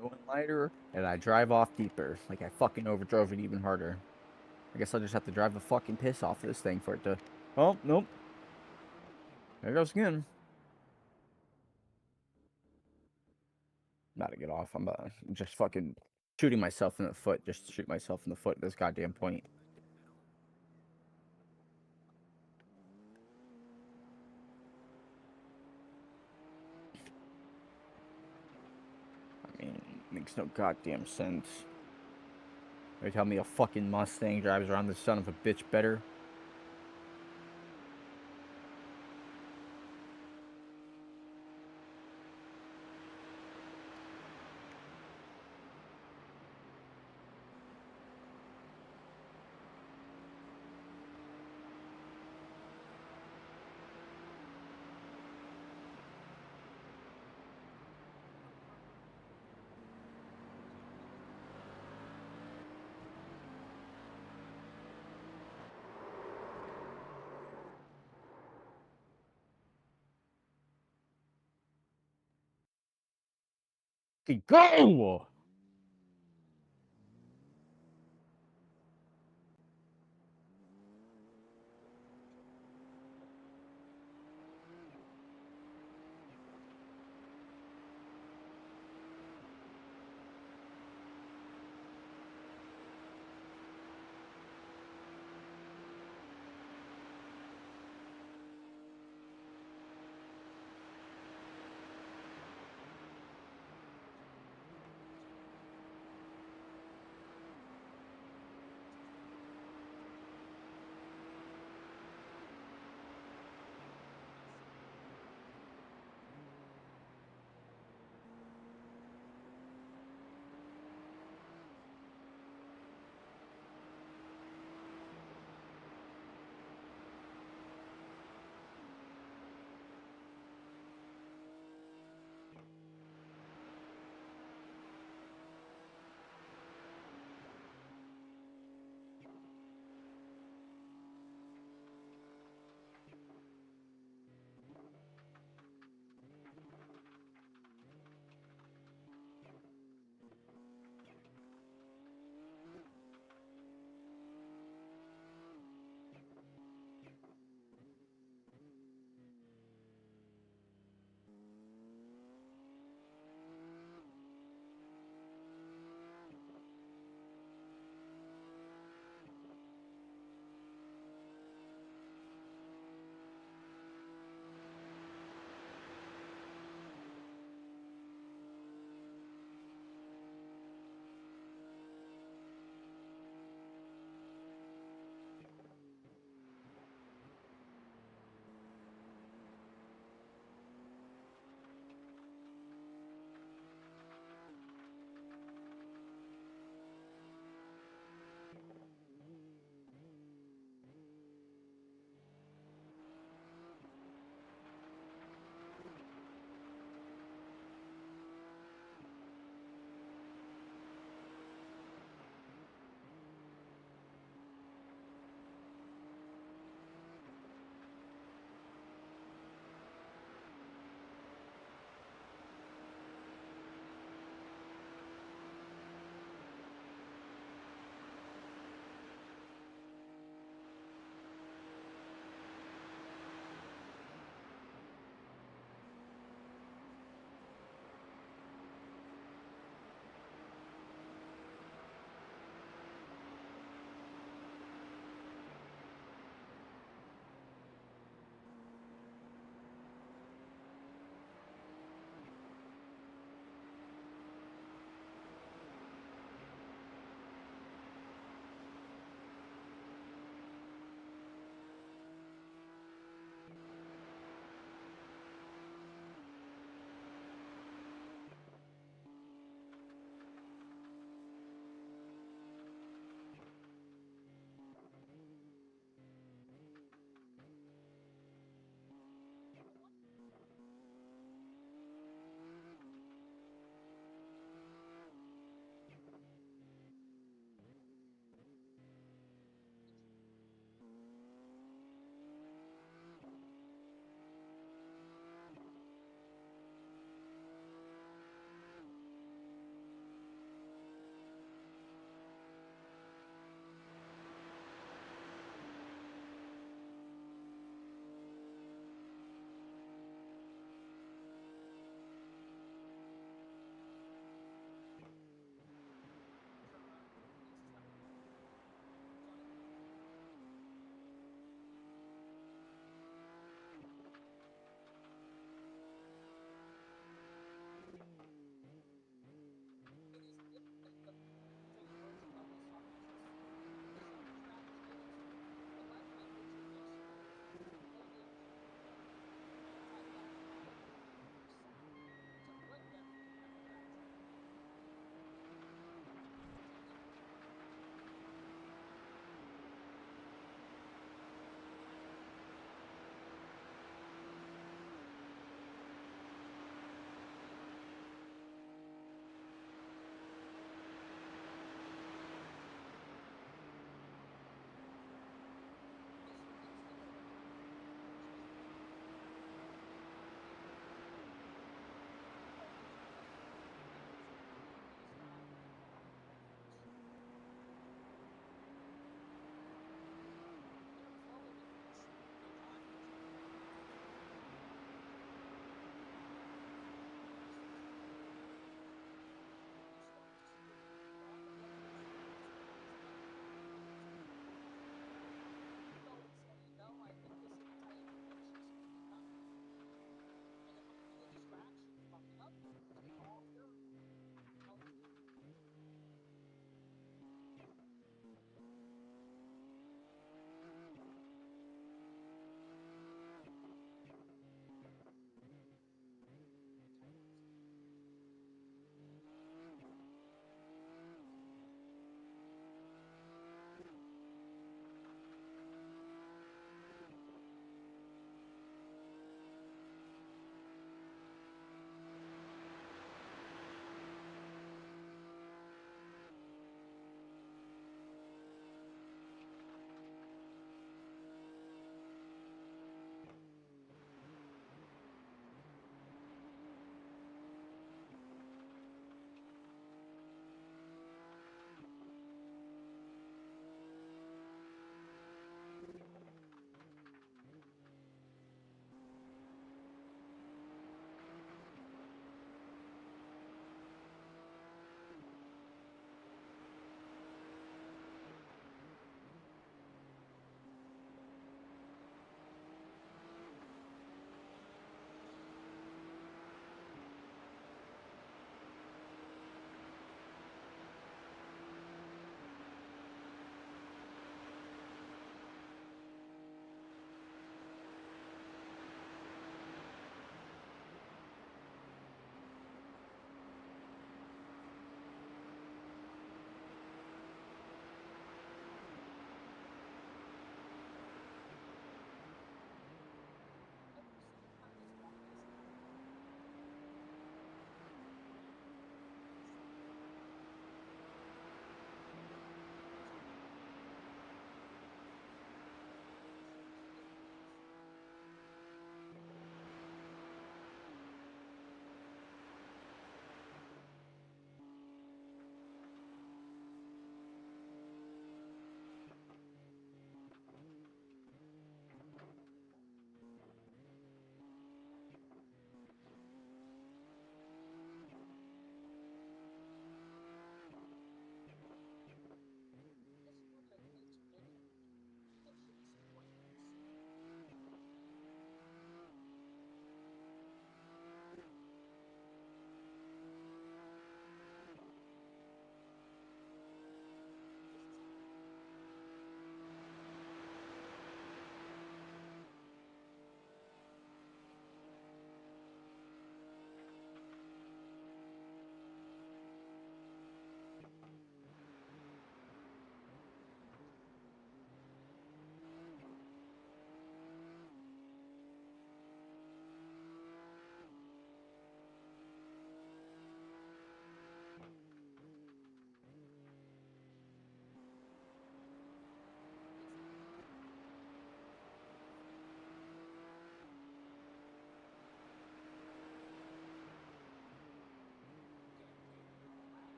Speaker 3: Going lighter, and I drive off deeper. Like I fucking overdrove it even harder. I guess I'll just have to drive the fucking piss off this thing for it to... Oh, nope. There it goes again. I'm about to get off. I'm just fucking shooting myself in the foot. Just to shoot myself in the foot at this goddamn point. I mean, makes no goddamn sense. They tell me a fucking Mustang drives around this son of a bitch better. Go!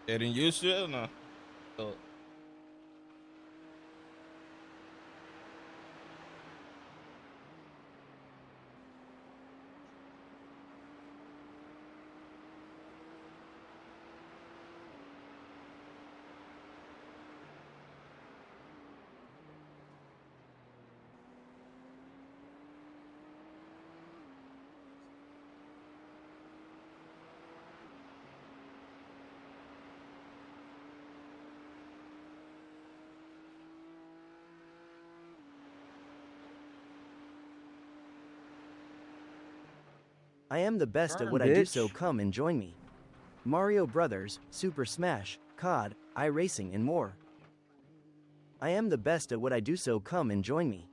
Speaker 1: Getting used to it or no? So,
Speaker 7: I am the best at
Speaker 3: Darn,
Speaker 7: what I do, so
Speaker 3: bitch.
Speaker 7: come and join me. Mario Brothers, Super Smash, COD, iRacing, and more. I am the best at what I do, so come and join me.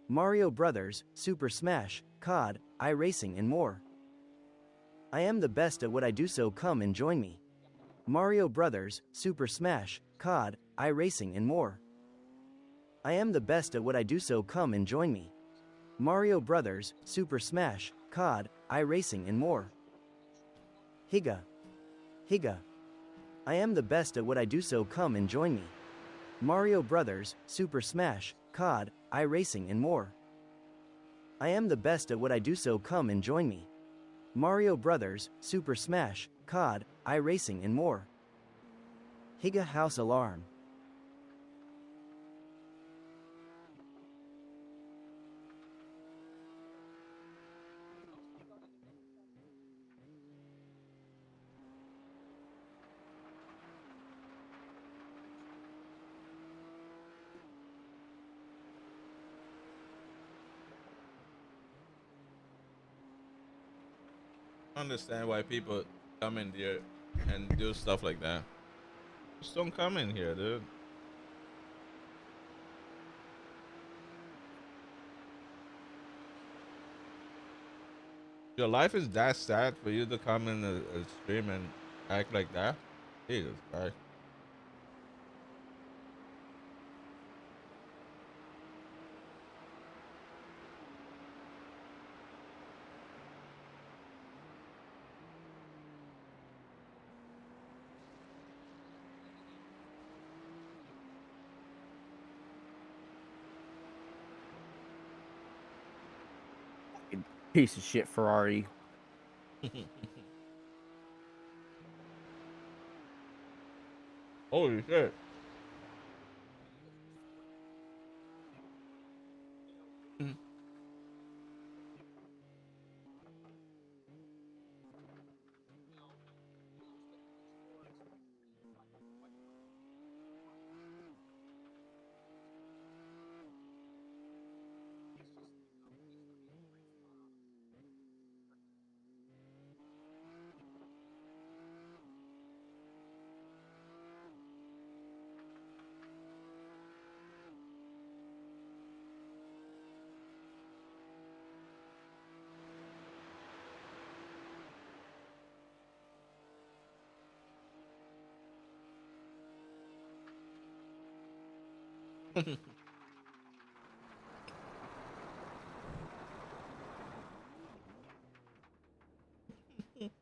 Speaker 7: Mario Brothers, Super Smash, COD, iRacing, and more. I am the best at what I do, so come and join me. Mario Brothers, Super Smash, COD, iRacing, and more. I am the best at what I do, so come and join me. Mario Brothers, Super Smash, COD, iRacing, and more. Higa. Higa. I am the best at what I do, so come and join me. Mario Brothers, Super Smash, COD, iRacing, and more. I am the best at what I do, so come and join me. Mario Brothers, Super Smash, COD, iRacing, and more. Higa House Alarm.
Speaker 1: I understand why people come in here and do stuff like that. Just don't come in here, dude. Your life is that sad for you to come in a stream and act like that? Jesus Christ.
Speaker 3: Piece of shit Ferrari.
Speaker 1: Holy shit.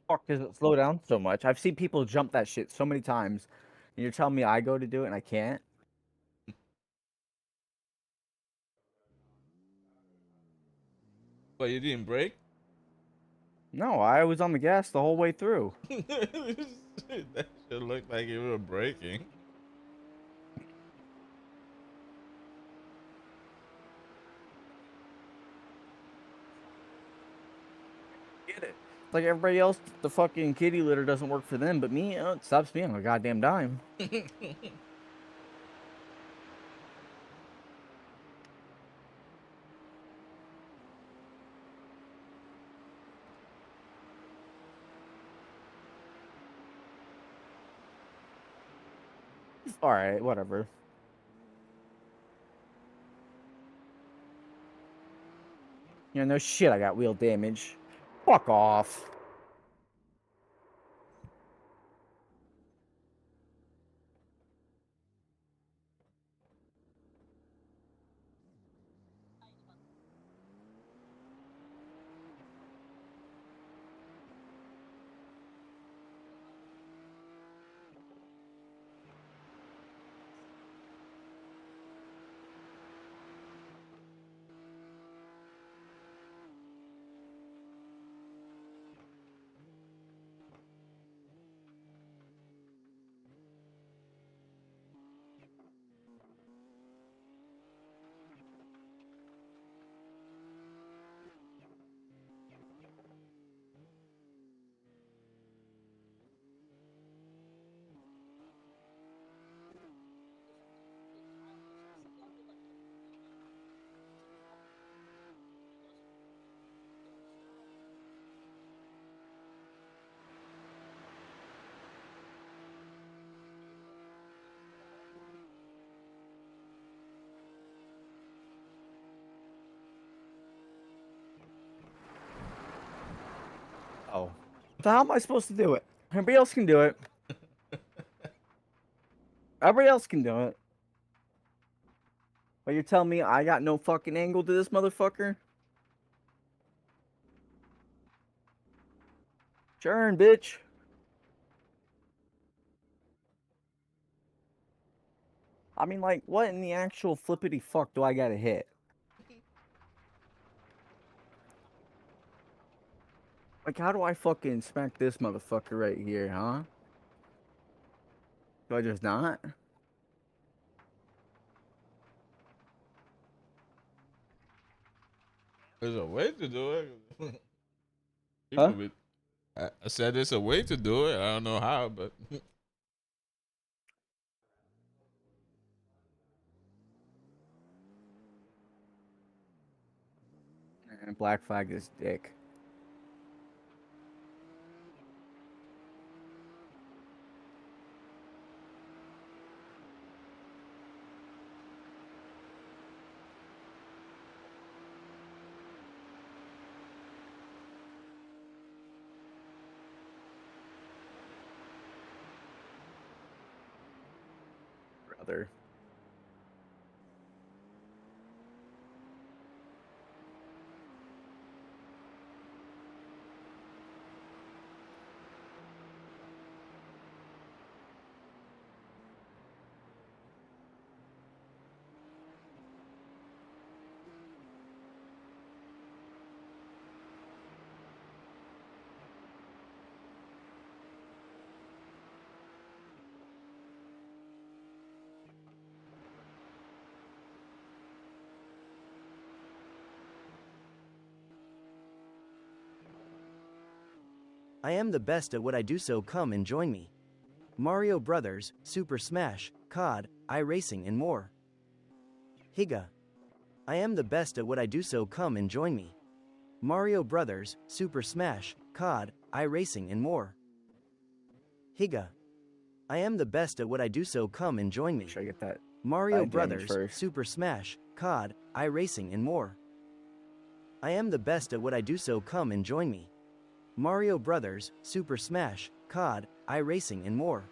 Speaker 3: Fuck does it slow down so much? I've seen people jump that shit so many times. And you're telling me I go to do it and I can't?
Speaker 1: But you didn't break?
Speaker 3: No, I was on the gas the whole way through.
Speaker 1: That should look like you were breaking.
Speaker 3: Get it. It's like everybody else, the fucking kitty litter doesn't work for them, but me, it stops me on a goddamn dime. Alright, whatever. You know, no shit, I got wheel damage. Fuck off. So how am I supposed to do it? Everybody else can do it. Everybody else can do it. But you're telling me I got no fucking angle to this motherfucker? Turn, bitch. I mean, like, what in the actual flippity fuck do I gotta hit? Like, how do I fucking smack this motherfucker right here, huh? Do I just not?
Speaker 1: There's a way to do it.
Speaker 3: Huh?
Speaker 1: People be. I said there's a way to do it. I don't know how, but
Speaker 3: And black flag is dick. Brother.
Speaker 7: I am the best at what I do, so come and join me. Mario Brothers, Super Smash, COD, iRacing and more. Higa. I am the best at what I do, so come and join me. Mario Brothers, Super Smash, COD, iRacing and more. Higa. I am the best at what I do, so come and join me.
Speaker 3: Should I get that
Speaker 7: Mario
Speaker 3: side damage
Speaker 7: Brothers,
Speaker 3: first?
Speaker 7: Super Smash, COD, iRacing and more. I am the best at what I do, so come and join me. Mario Brothers, Super Smash, COD, iRacing and more.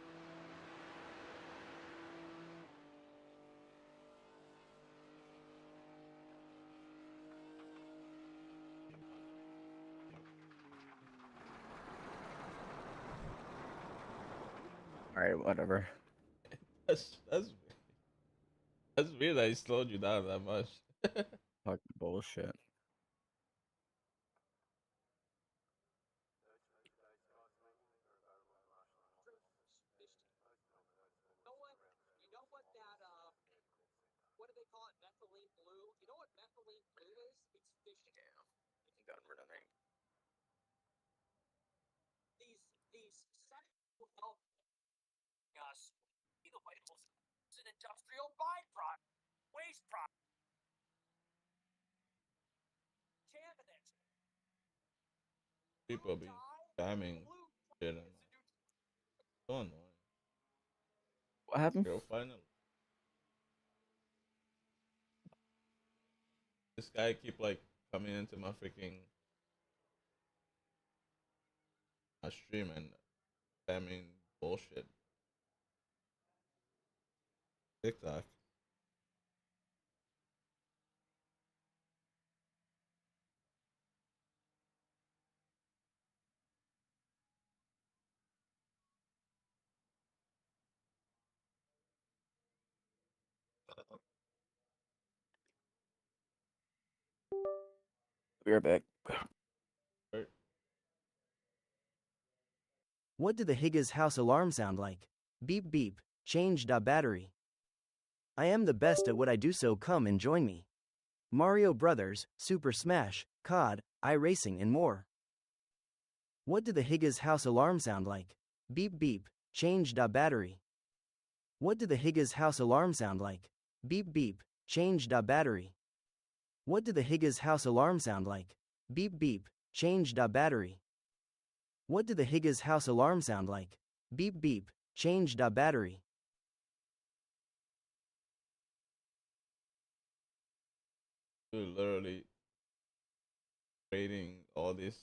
Speaker 3: Alright, whatever.
Speaker 1: that's weird that he slowed you down that much.
Speaker 3: Fucking bullshit.
Speaker 6: You know what that what do they call it? Methylene blue. You know what methylene blue is? It's fish. Damn.
Speaker 3: Got rid of that.
Speaker 6: These sexual help us be the labels. It's an industrial byproduct, waste product, contaminant.
Speaker 1: People be spamming shit and so annoying.
Speaker 3: What happened?
Speaker 1: Girl, finally, this guy keep like coming into my freaking my stream and spamming bullshit. TikTok.
Speaker 3: Be right back.
Speaker 1: Right?
Speaker 7: What did the Higa's house alarm sound like? Beep beep, change da battery. I am the best at what I do, so come and join me. Mario Brothers, Super Smash, COD, iRacing and more. What did the Higa's house alarm sound like? Beep beep, change da battery. What did the Higa's house alarm sound like? Beep beep, change da battery. What did the Higa's house alarm sound like? Beep beep, change da battery. What did the Higa's house alarm sound like? Beep beep, change da battery.
Speaker 1: Dude, literally creating all this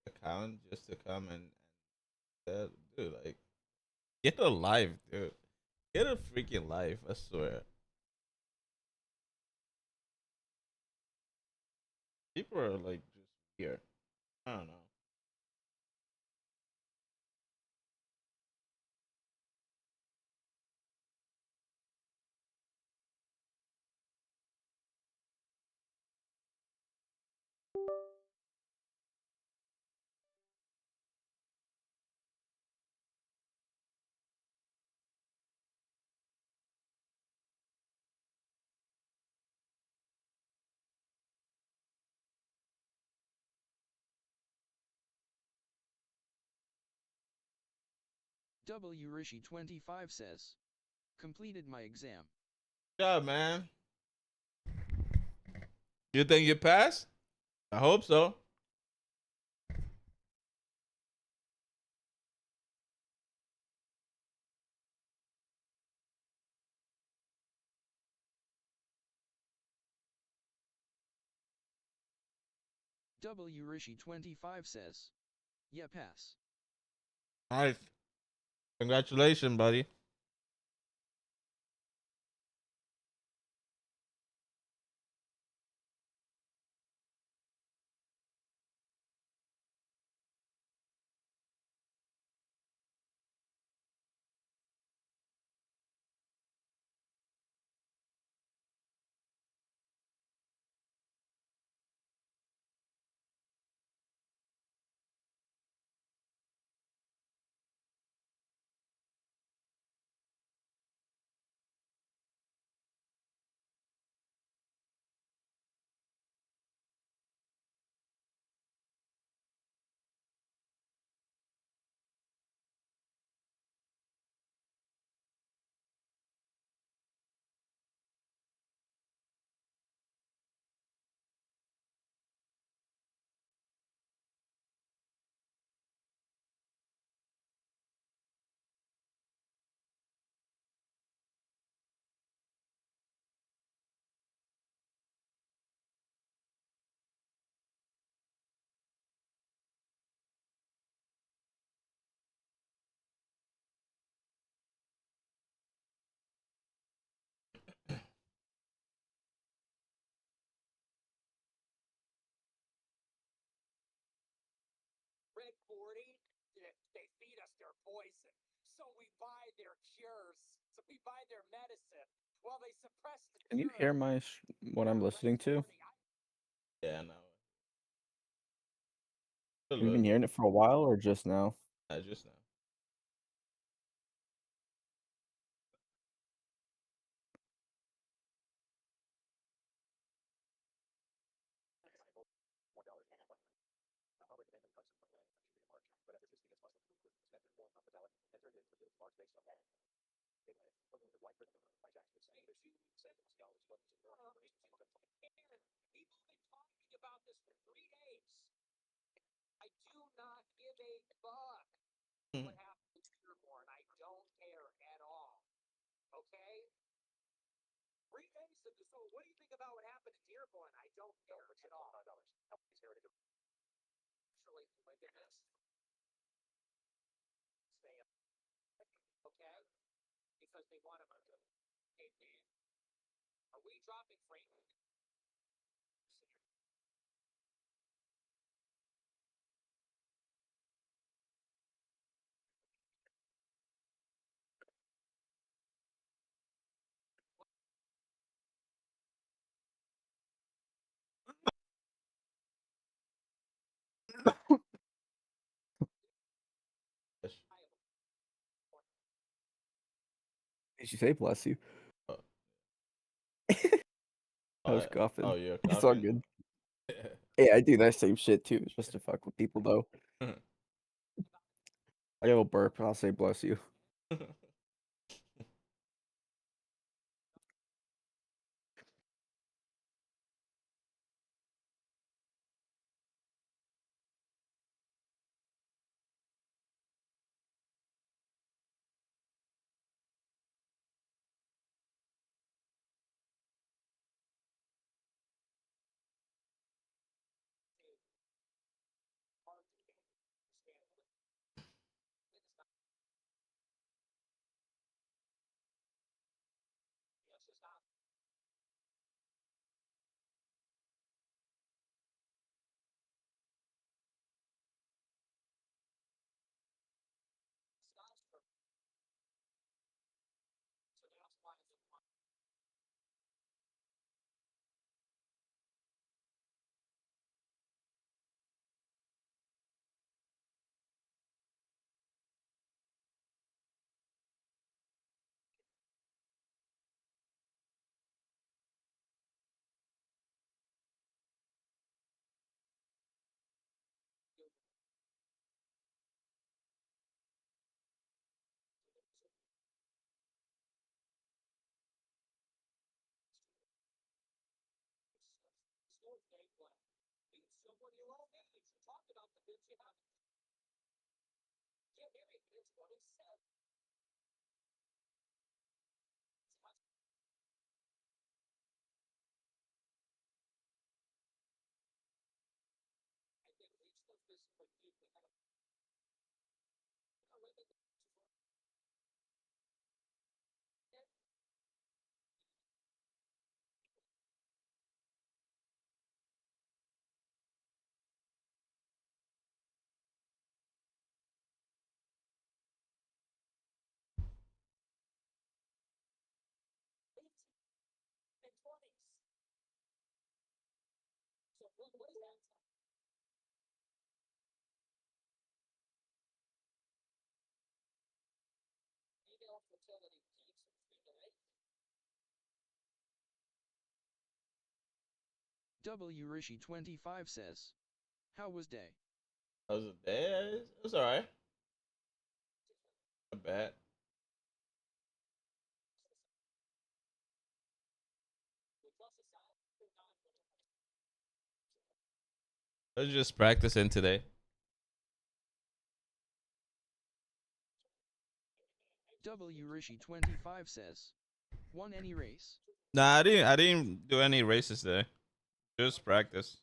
Speaker 1: account just to come and Dude, like, get a life, dude. Get a freaking life, I swear. People are like just weird. I don't know.
Speaker 2: W Rishi 25 says, completed my exam.
Speaker 1: Good job, man. You think you passed? I hope so.
Speaker 2: W Rishi 25 says, yeah, pass.
Speaker 1: Nice. Congratulations, buddy.
Speaker 6: Red 40, they feed us their poison. So we buy their cures. So we buy their medicine while they suppress the
Speaker 3: Can you
Speaker 6: cure.
Speaker 3: hear my what I'm listening to?
Speaker 1: Yeah, no. Good
Speaker 3: Have you been
Speaker 1: look.
Speaker 3: hearing it for a while or just now?
Speaker 1: I just know.
Speaker 6: People have been talking about this for 3 days. I do not give a fuck what happened to Dearborn. I don't care at all. Okay? 3 days. So what do you think about what happened to Dearborn? I don't care at all. Actually, my goodness. Okay? Because they want him to. Hey, man, are we dropping Frank?
Speaker 3: Did you say bless you?
Speaker 1: Oh,
Speaker 3: I was
Speaker 1: oh,
Speaker 3: coughing.
Speaker 1: you're
Speaker 3: It's all
Speaker 1: coughing.
Speaker 3: good. Hey, I do that same shit too, just to fuck with people though. I have a burp, I'll say bless you.
Speaker 2: W Rishi 25 says, how was day?
Speaker 1: How's the day? It was alright. Not bad. I was just practicing today.
Speaker 2: W Rishi 25 says, won any race?
Speaker 1: Nah, I didn't do any races today. Just practice.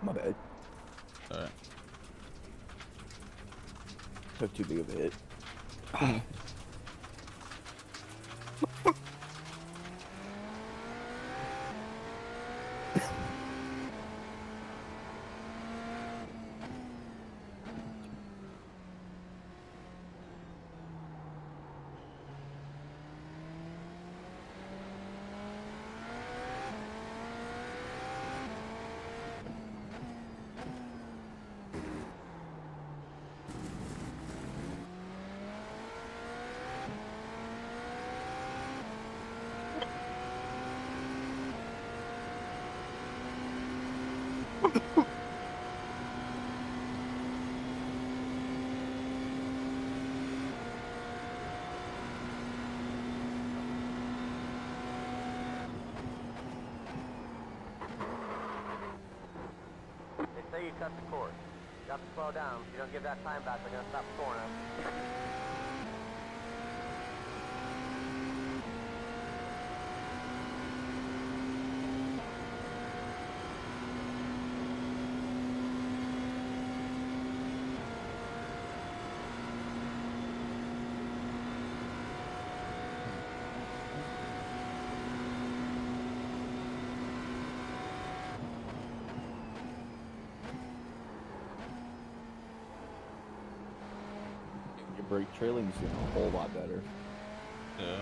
Speaker 3: My bad.
Speaker 1: Alright.
Speaker 3: Took too big of a hit.
Speaker 8: They say you cut the course. You have to slow down. If you don't give that time back, they're going to stop scoring us.
Speaker 3: Your brake trailing's doing a whole lot better.
Speaker 1: Yeah.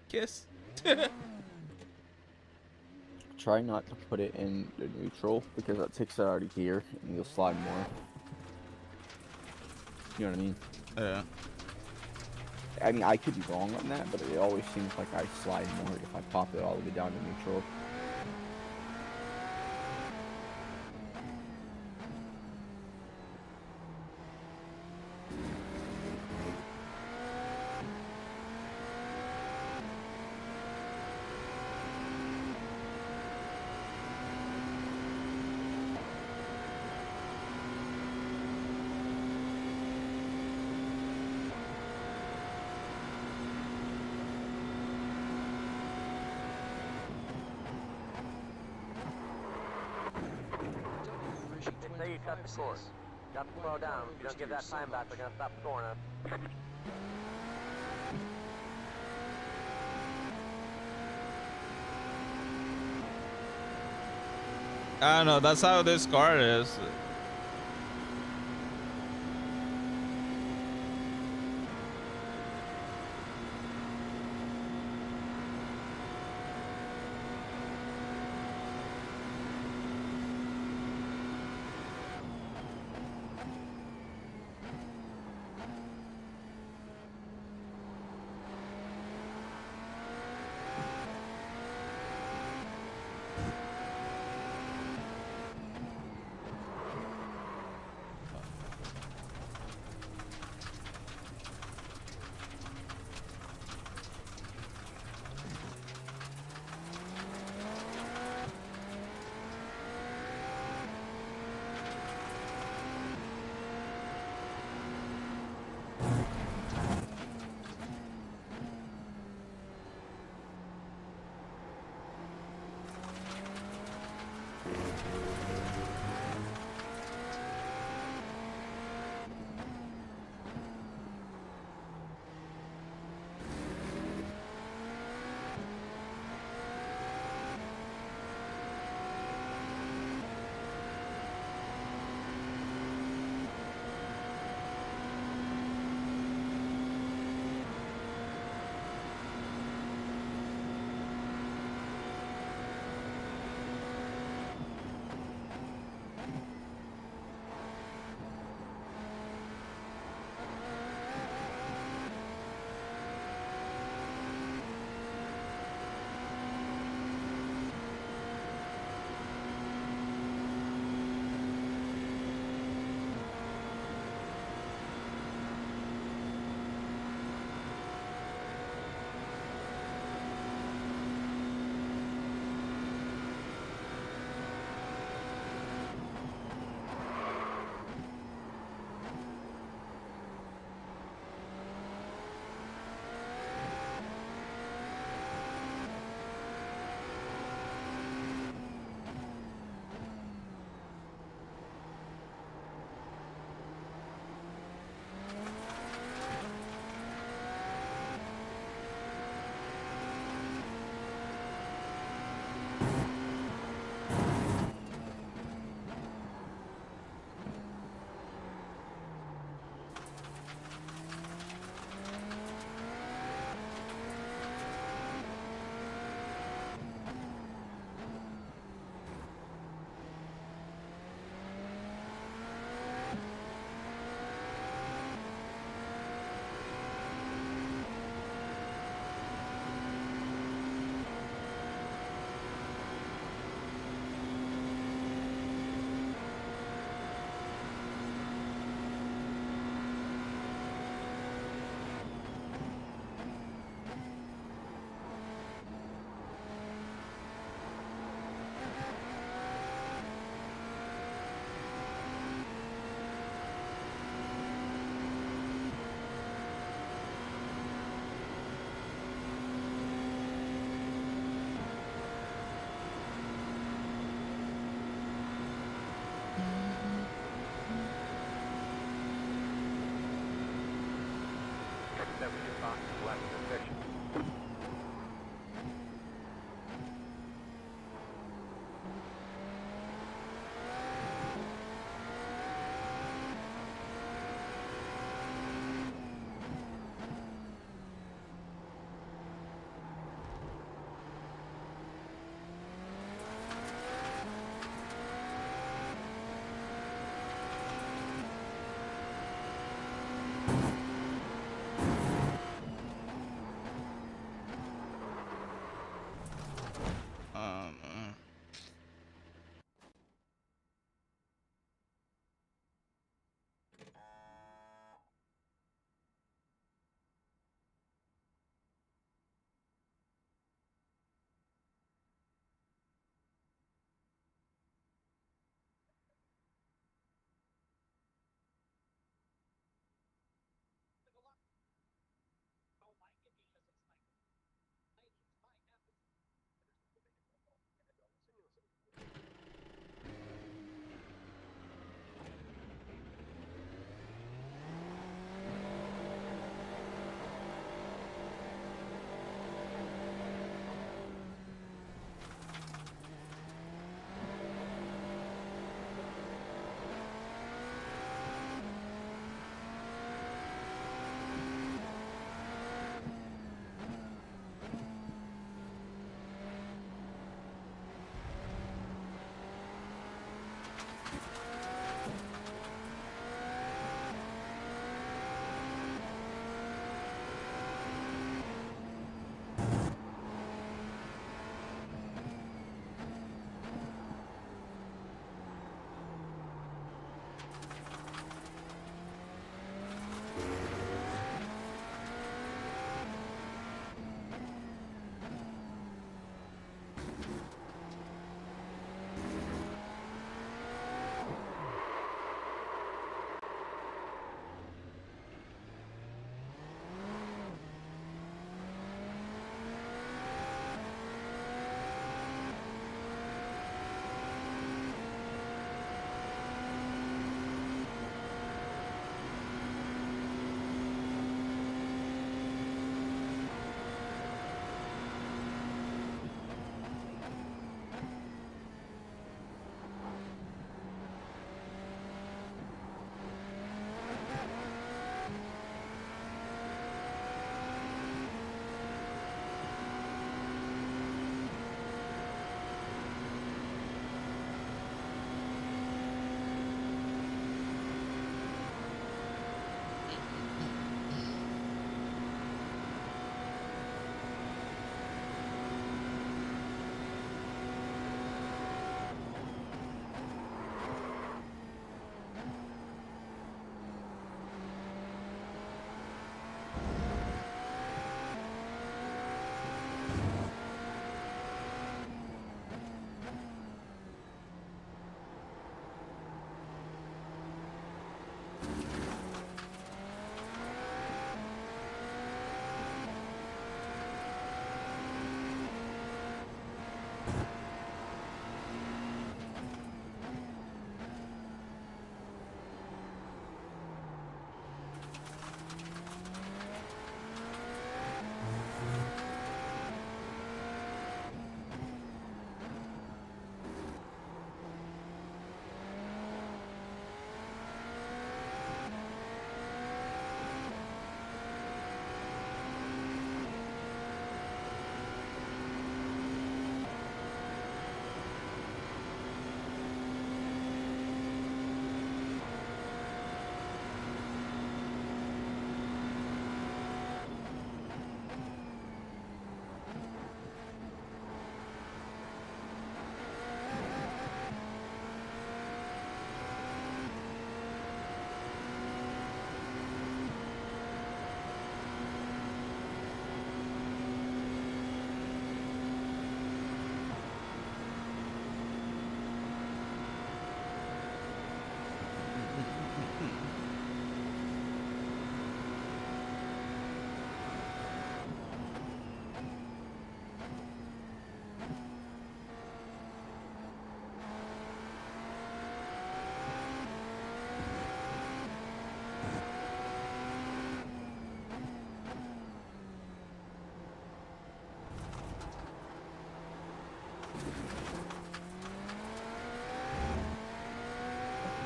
Speaker 1: Kiss.
Speaker 3: Try not to put it in the neutral because that takes it out of gear and you'll slide more. You know what I mean?
Speaker 1: Yeah.
Speaker 3: I mean, I could be wrong on that, but it always seems like I slide more if I pop it all the way down to neutral.
Speaker 8: They say you cut the course. Got to slow down. If you don't give that time back, they're gonna stop scoring us.
Speaker 1: I don't know. That's how this car is.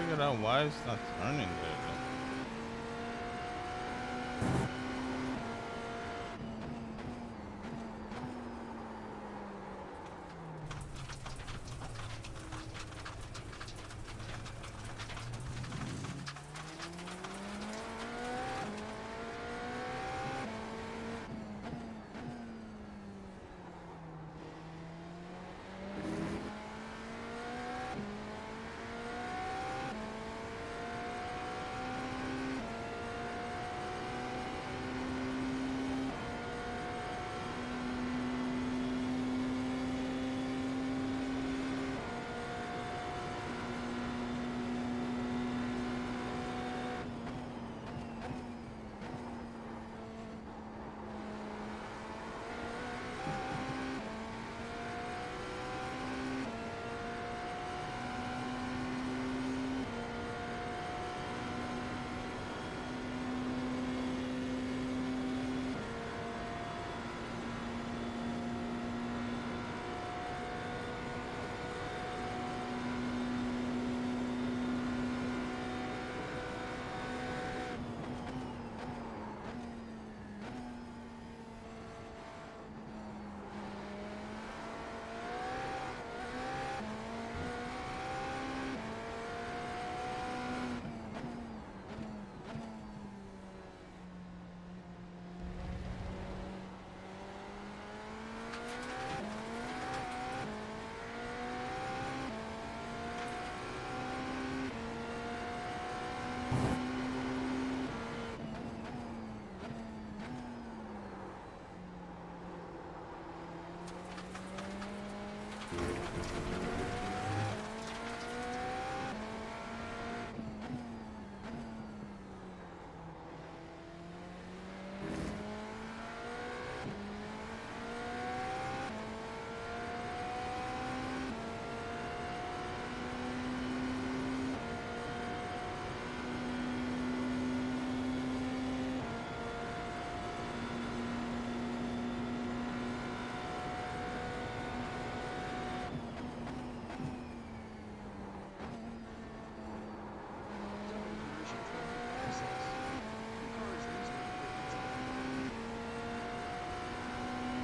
Speaker 1: figured out why it's not turning there.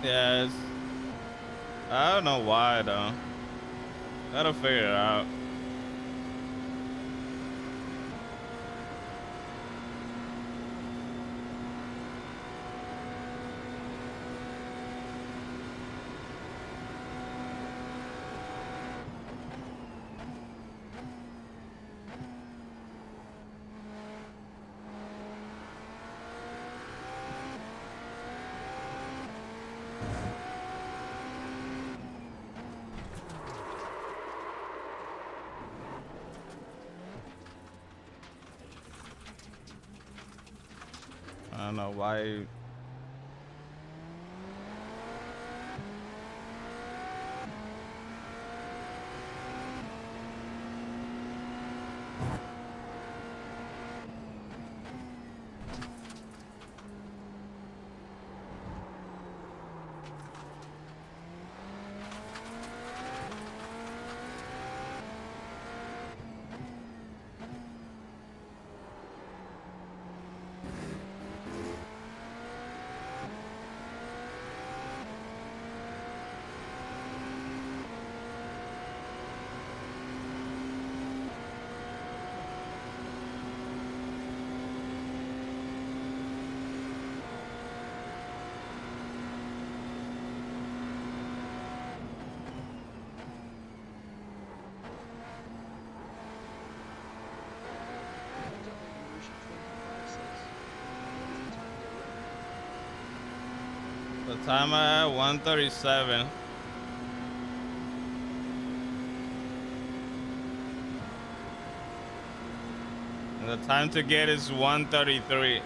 Speaker 1: Yeah, I don't know why though. Gotta figure it out. I don't know why. The time I had 137. And the time to get is 133.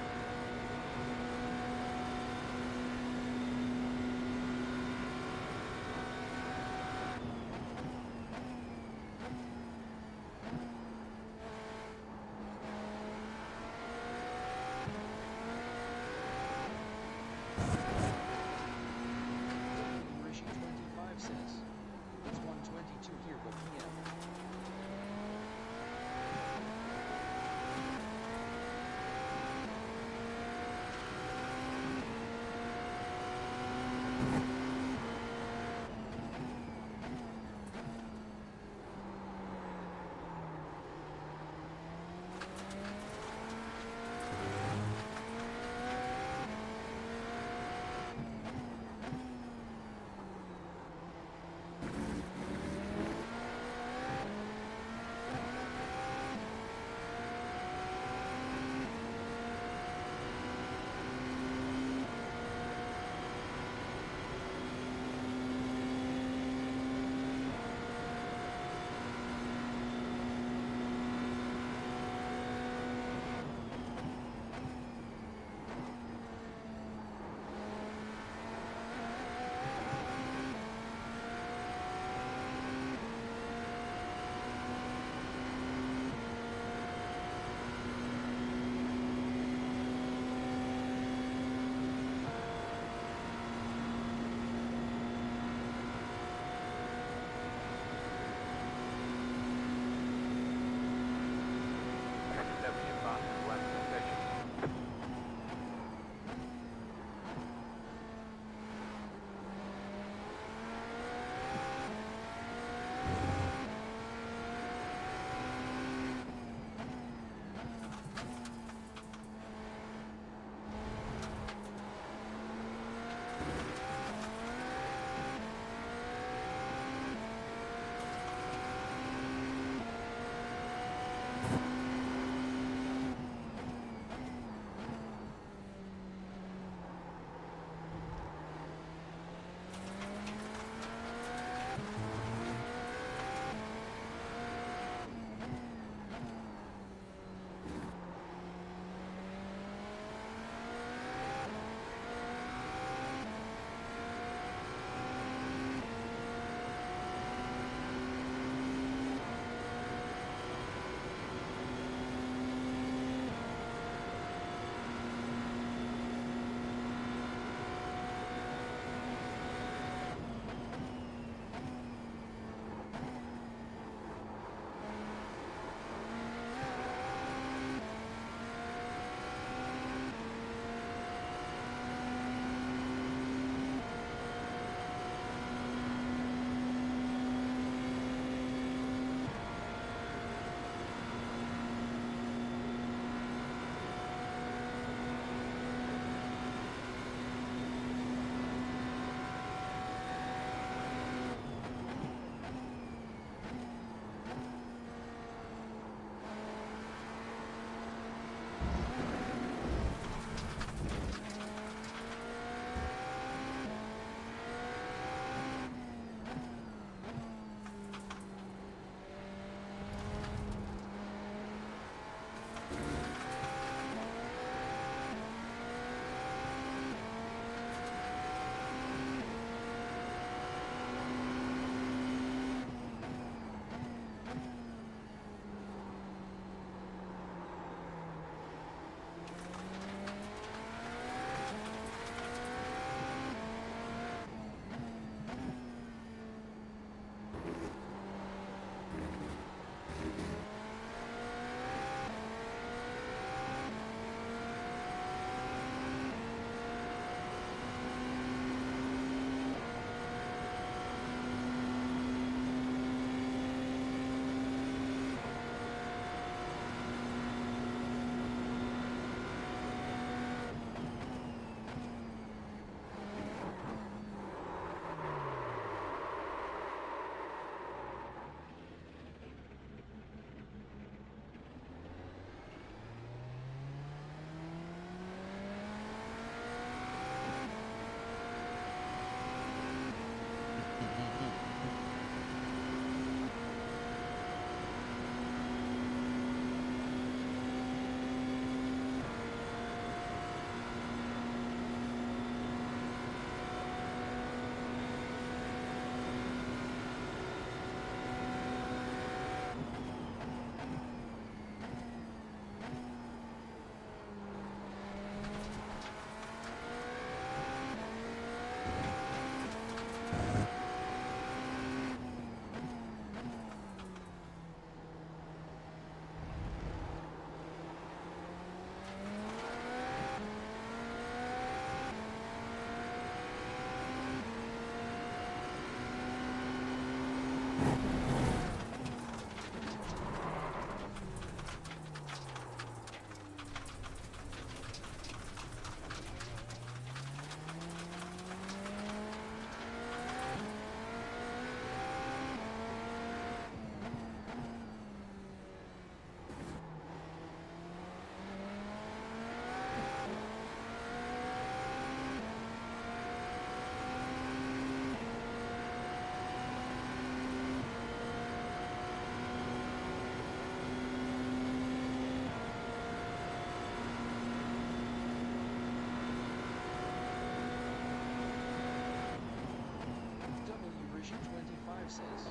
Speaker 2: Five says,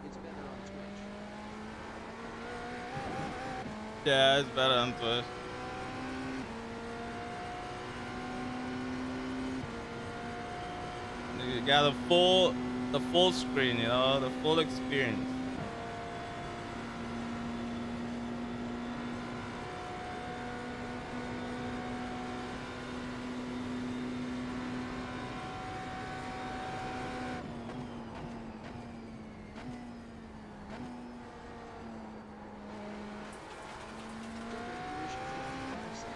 Speaker 2: it's better on Twitch.
Speaker 1: Yeah, it's better on Twitch. You got the full screen, you know, the full experience.
Speaker 2: Double Fruition 55 says,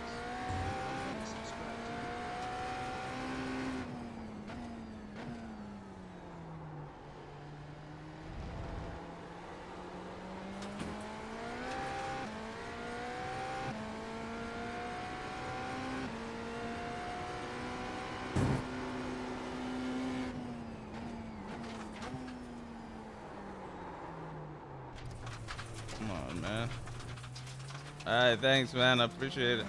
Speaker 2: I'm gonna subscribe to you.
Speaker 1: Come on, man. All right, thanks, man. I appreciate it.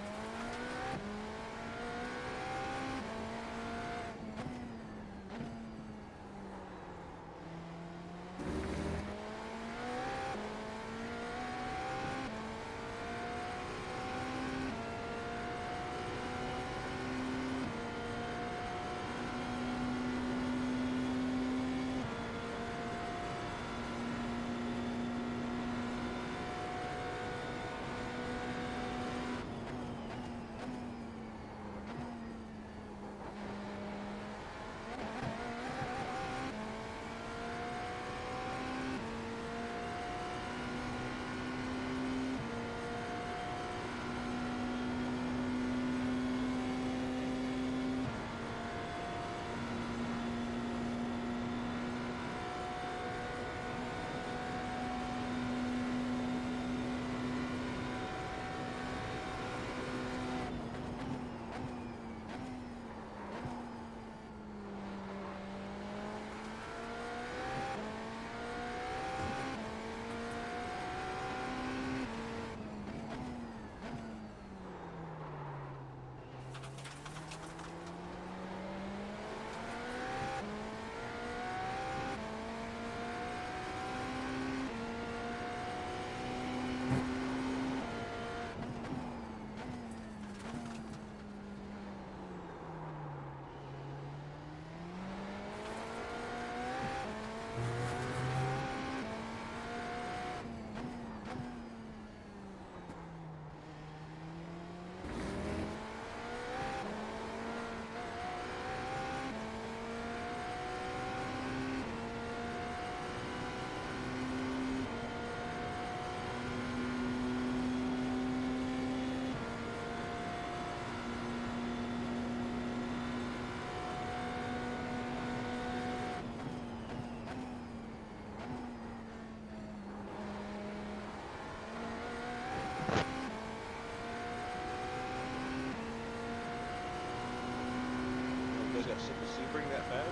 Speaker 9: You guys got sick of Sebring that bad?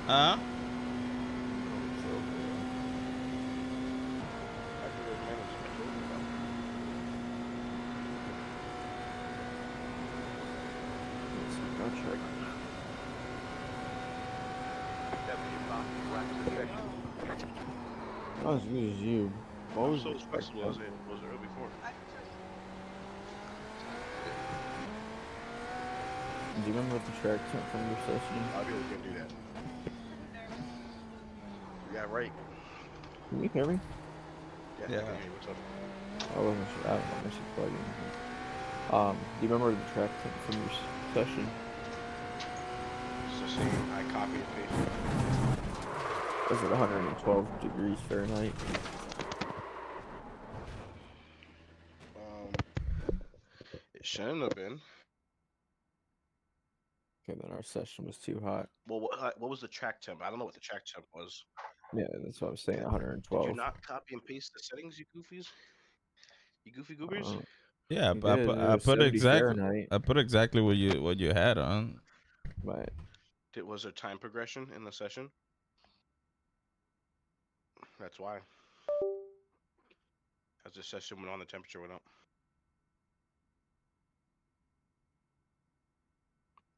Speaker 1: Huh?
Speaker 9: I do those minutes I told you about.
Speaker 3: Go check. Not as good as you. What
Speaker 9: I'm
Speaker 3: was
Speaker 9: so
Speaker 3: the track
Speaker 9: flexible as
Speaker 3: temp?
Speaker 9: I was early before.
Speaker 3: Do you remember the track temp from your session?
Speaker 9: A lot of people can't do that. Yeah, right.
Speaker 3: Can you hear me?
Speaker 9: Yeah, I
Speaker 1: Yeah.
Speaker 9: can hear you. What's up?
Speaker 3: I wasn't sure. I don't know. I should plug in. Do you remember the track temp from your session?
Speaker 9: It's the same. I copy and paste it.
Speaker 3: Was it 112 degrees Fahrenheit?
Speaker 9: Um, it shouldn't have been.
Speaker 3: Okay, then our session was too hot.
Speaker 9: Well, what was the track temp? I don't know what the track temp was.
Speaker 3: Yeah, that's what I was saying.
Speaker 9: Did you
Speaker 3: 112.
Speaker 9: not copy and paste the settings, you goofies? You goofy goobers?
Speaker 1: Yeah,
Speaker 3: You
Speaker 1: but
Speaker 3: did. It was 70 Fahrenheit.
Speaker 1: I put exactly what you had on.
Speaker 3: But
Speaker 9: Was there time progression in the session? That's why. As the session went on, the temperature went up.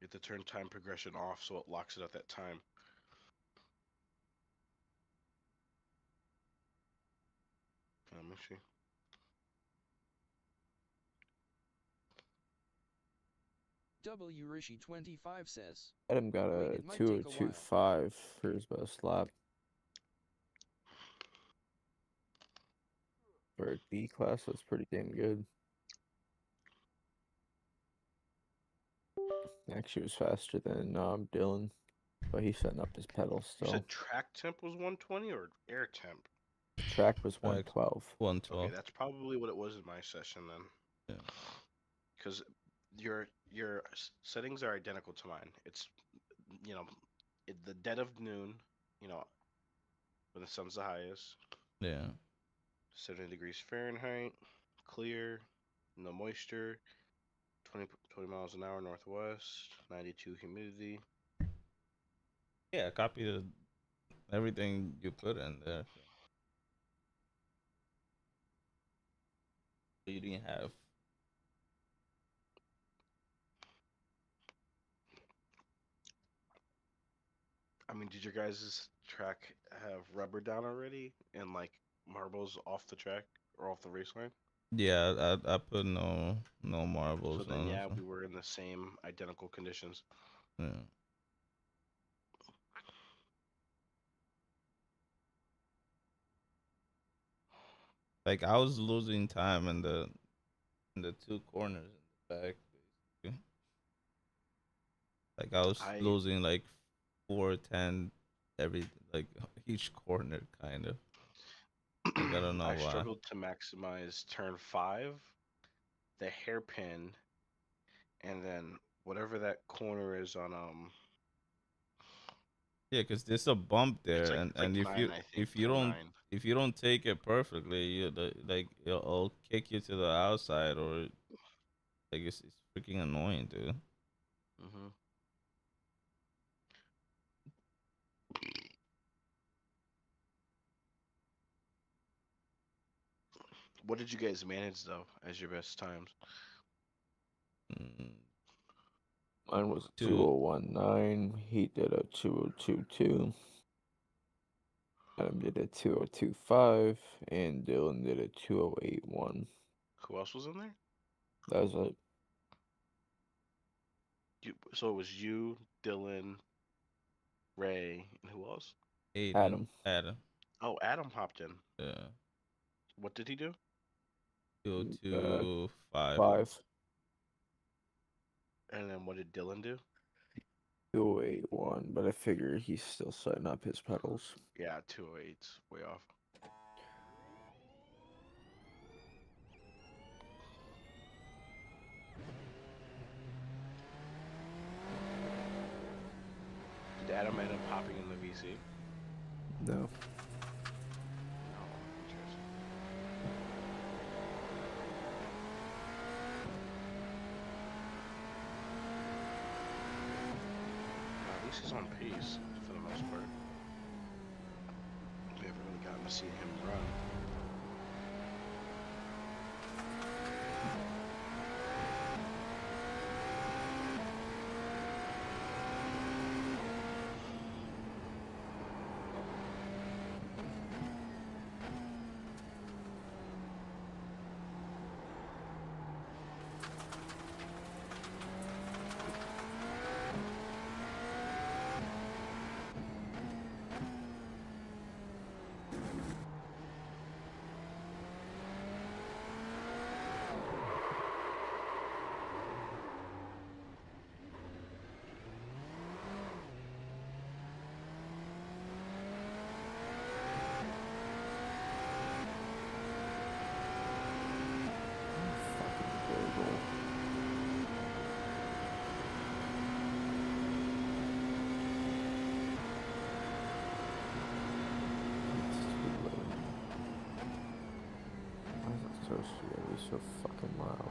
Speaker 9: You have to turn time progression off so it locks it at that time. Let me see.
Speaker 2: W Rishi 25 says,
Speaker 3: Adam got
Speaker 2: wait,
Speaker 3: a
Speaker 2: it might take a while.
Speaker 3: 2:02.5 for his best lap. For a D class, that's pretty damn good. Actually, it was faster than Dylan, but he's setting up his pedals
Speaker 9: You
Speaker 3: still.
Speaker 9: said track temp was 120 or air temp?
Speaker 3: The track was 112.
Speaker 1: 112.
Speaker 9: Okay, that's probably what it was in my session then.
Speaker 1: Yeah.
Speaker 9: Because your settings are identical to mine. It's the dead of noon, you know, when the sun's the highest,
Speaker 1: Yeah.
Speaker 9: 70 degrees Fahrenheit, clear, no moisture, 20 miles an hour northwest, 92 humidity.
Speaker 1: Yeah. Copy everything you put in there. You didn't have.
Speaker 9: I mean, did your guys' track have rubber down already and like marbles off the track or off the race line?
Speaker 1: Yeah, I put no
Speaker 9: So
Speaker 1: marbles
Speaker 9: then,
Speaker 1: on
Speaker 9: yeah,
Speaker 1: it.
Speaker 9: we were in the same identical conditions.
Speaker 1: Yeah. Like I was losing time in the two corners in the back, basically. Like I was
Speaker 9: I
Speaker 1: losing like 410 every like each corner kind of. Like I don't know
Speaker 9: I
Speaker 1: why.
Speaker 9: struggled to maximize turn 5, the hairpin, and then whatever that corner is on
Speaker 1: Yeah, cause there's a bump
Speaker 9: it's
Speaker 1: there,
Speaker 9: like
Speaker 1: and
Speaker 9: nine, I think,
Speaker 1: if you
Speaker 9: turn
Speaker 1: don't
Speaker 9: 9.
Speaker 1: take it perfectly, like it'll kick you to the outside, or like it's freaking annoying, dude.
Speaker 9: Hmm. What did you guys manage though as your best times?
Speaker 1: Mm,
Speaker 3: Mine was a
Speaker 1: two
Speaker 3: 2:01.9. He did a 2:02.2. Adam did a 2:02.5, and Dylan did a 2:08.1.
Speaker 9: Who else was in there?
Speaker 3: That was it.
Speaker 9: So it was you, Dylan, Ray, and who else?
Speaker 1: Aiden
Speaker 3: Adam.
Speaker 1: Adam.
Speaker 9: Oh, Adam hopped in.
Speaker 1: Yeah,
Speaker 9: What did he do?
Speaker 1: 205.
Speaker 3: 5.
Speaker 9: And then what did Dylan do?
Speaker 3: 2:08.1, but I figure he's still setting up his pedals.
Speaker 9: Yeah, 208's way off. Did Adam end up hopping in the VC?
Speaker 3: No.
Speaker 9: No. Interesting. At least he's on pace for the most part. We haven't really gotten to see him run.
Speaker 3: Fucking Google. It's too low. Why is it supposed to be so fucking loud?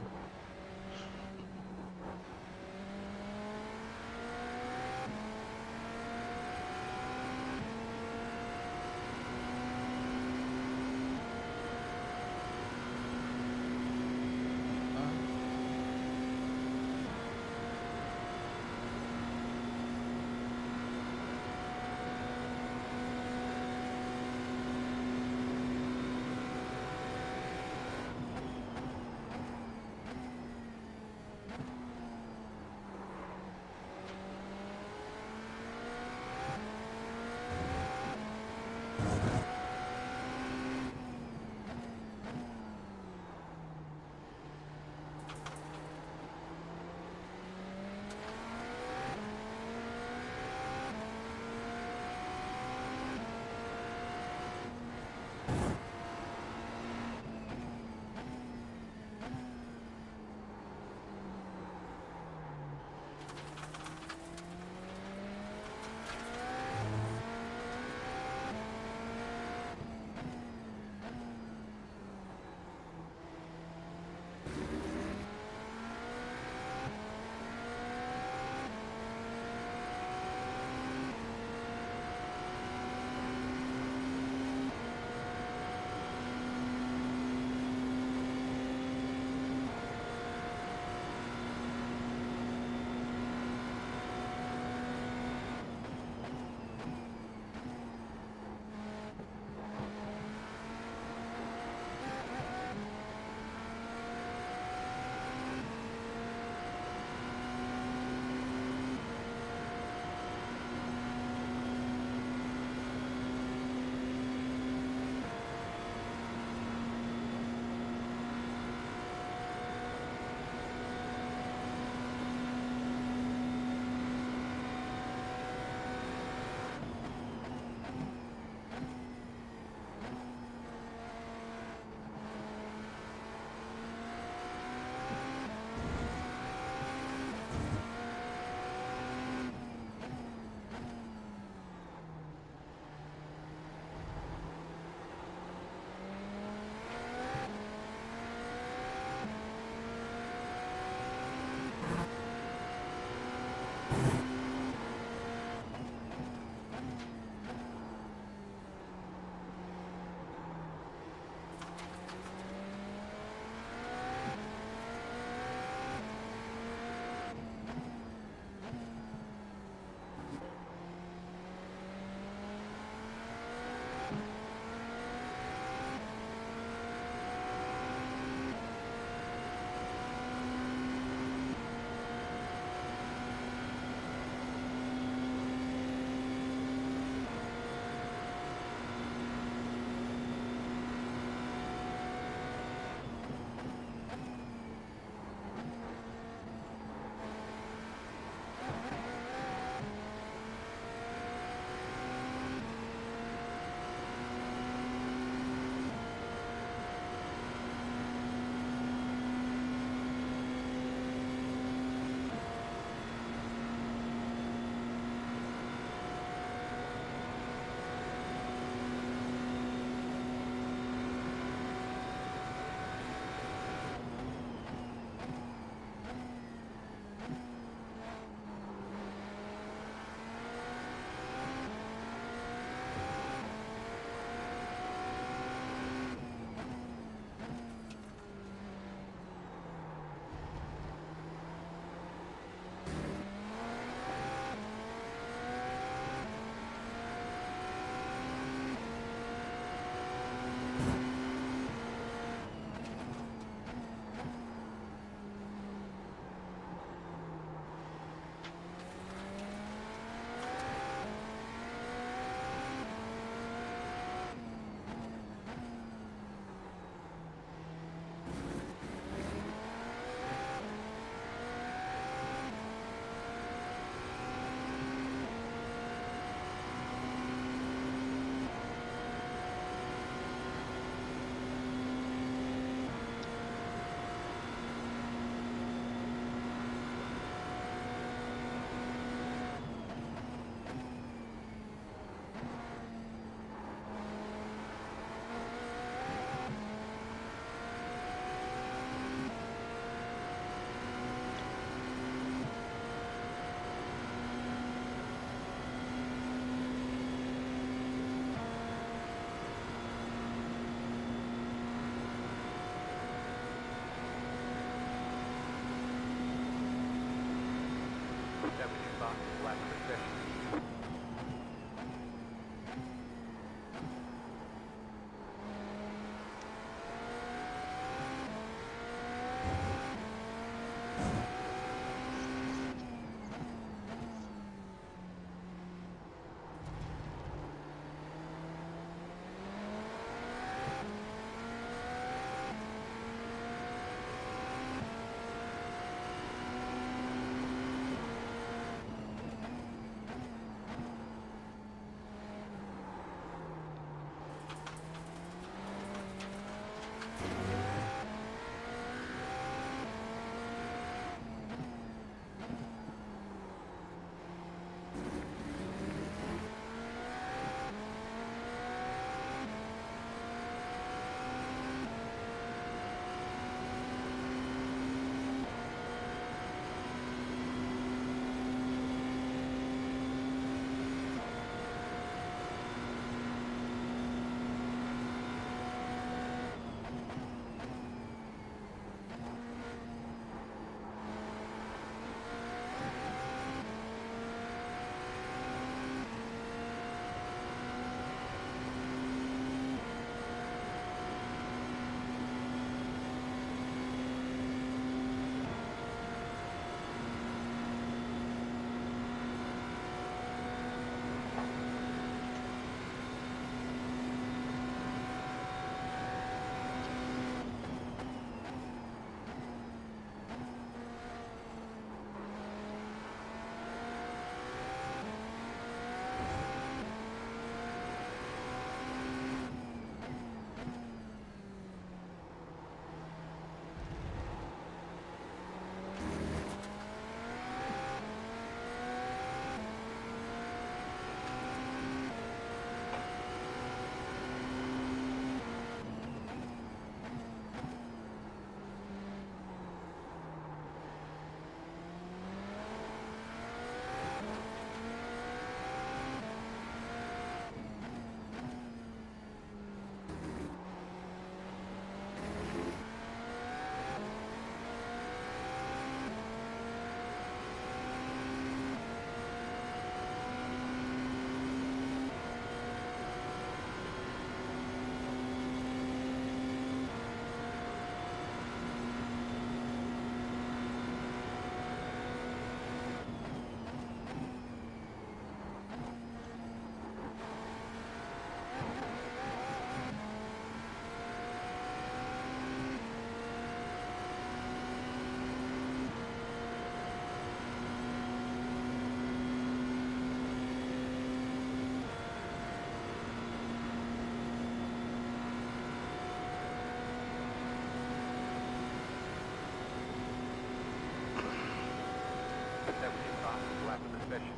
Speaker 8: cross the black position.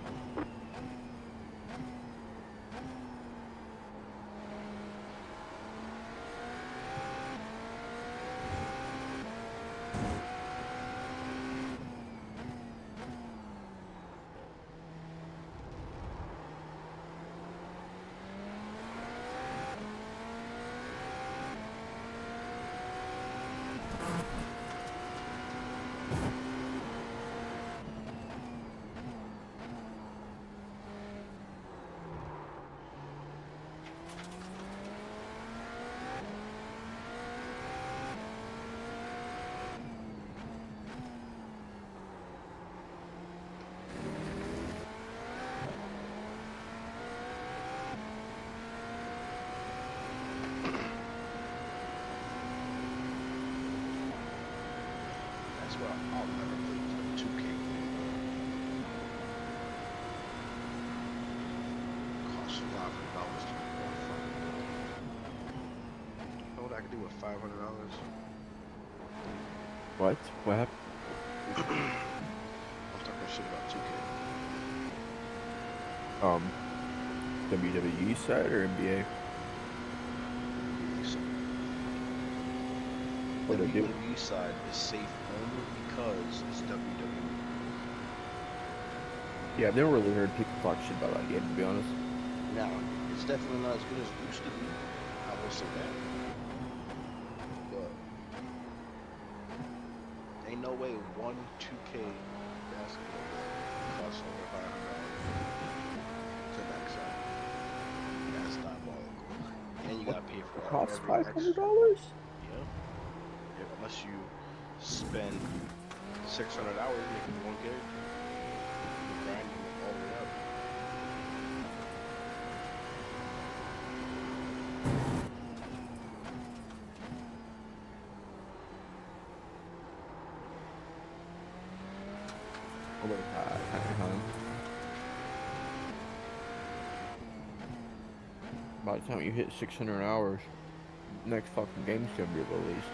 Speaker 9: That's why I'll never play 2K. Costs $500 to make one fucking build. You know what I could do with $500?
Speaker 3: What? What happened?
Speaker 9: I'm talking shit about 2K.
Speaker 3: WWE side or NBA? What
Speaker 9: The
Speaker 3: they do?
Speaker 9: WWE side is safe only because it's WWE.
Speaker 3: Yeah, I've never really heard people talk shit about that game, to be honest.
Speaker 9: Now, it's definitely not as good as it used to be. I will say that. But ain't no way one 2K basketball costs over $500 to max out. That's diabolical. And you gotta pay for
Speaker 3: Costs
Speaker 9: every
Speaker 3: $500?
Speaker 9: extra. Yep. Unless you spend 600 hours making one character, you're grinding all the way up.
Speaker 3: By the time you hit 600 hours, next fucking game's gonna be released.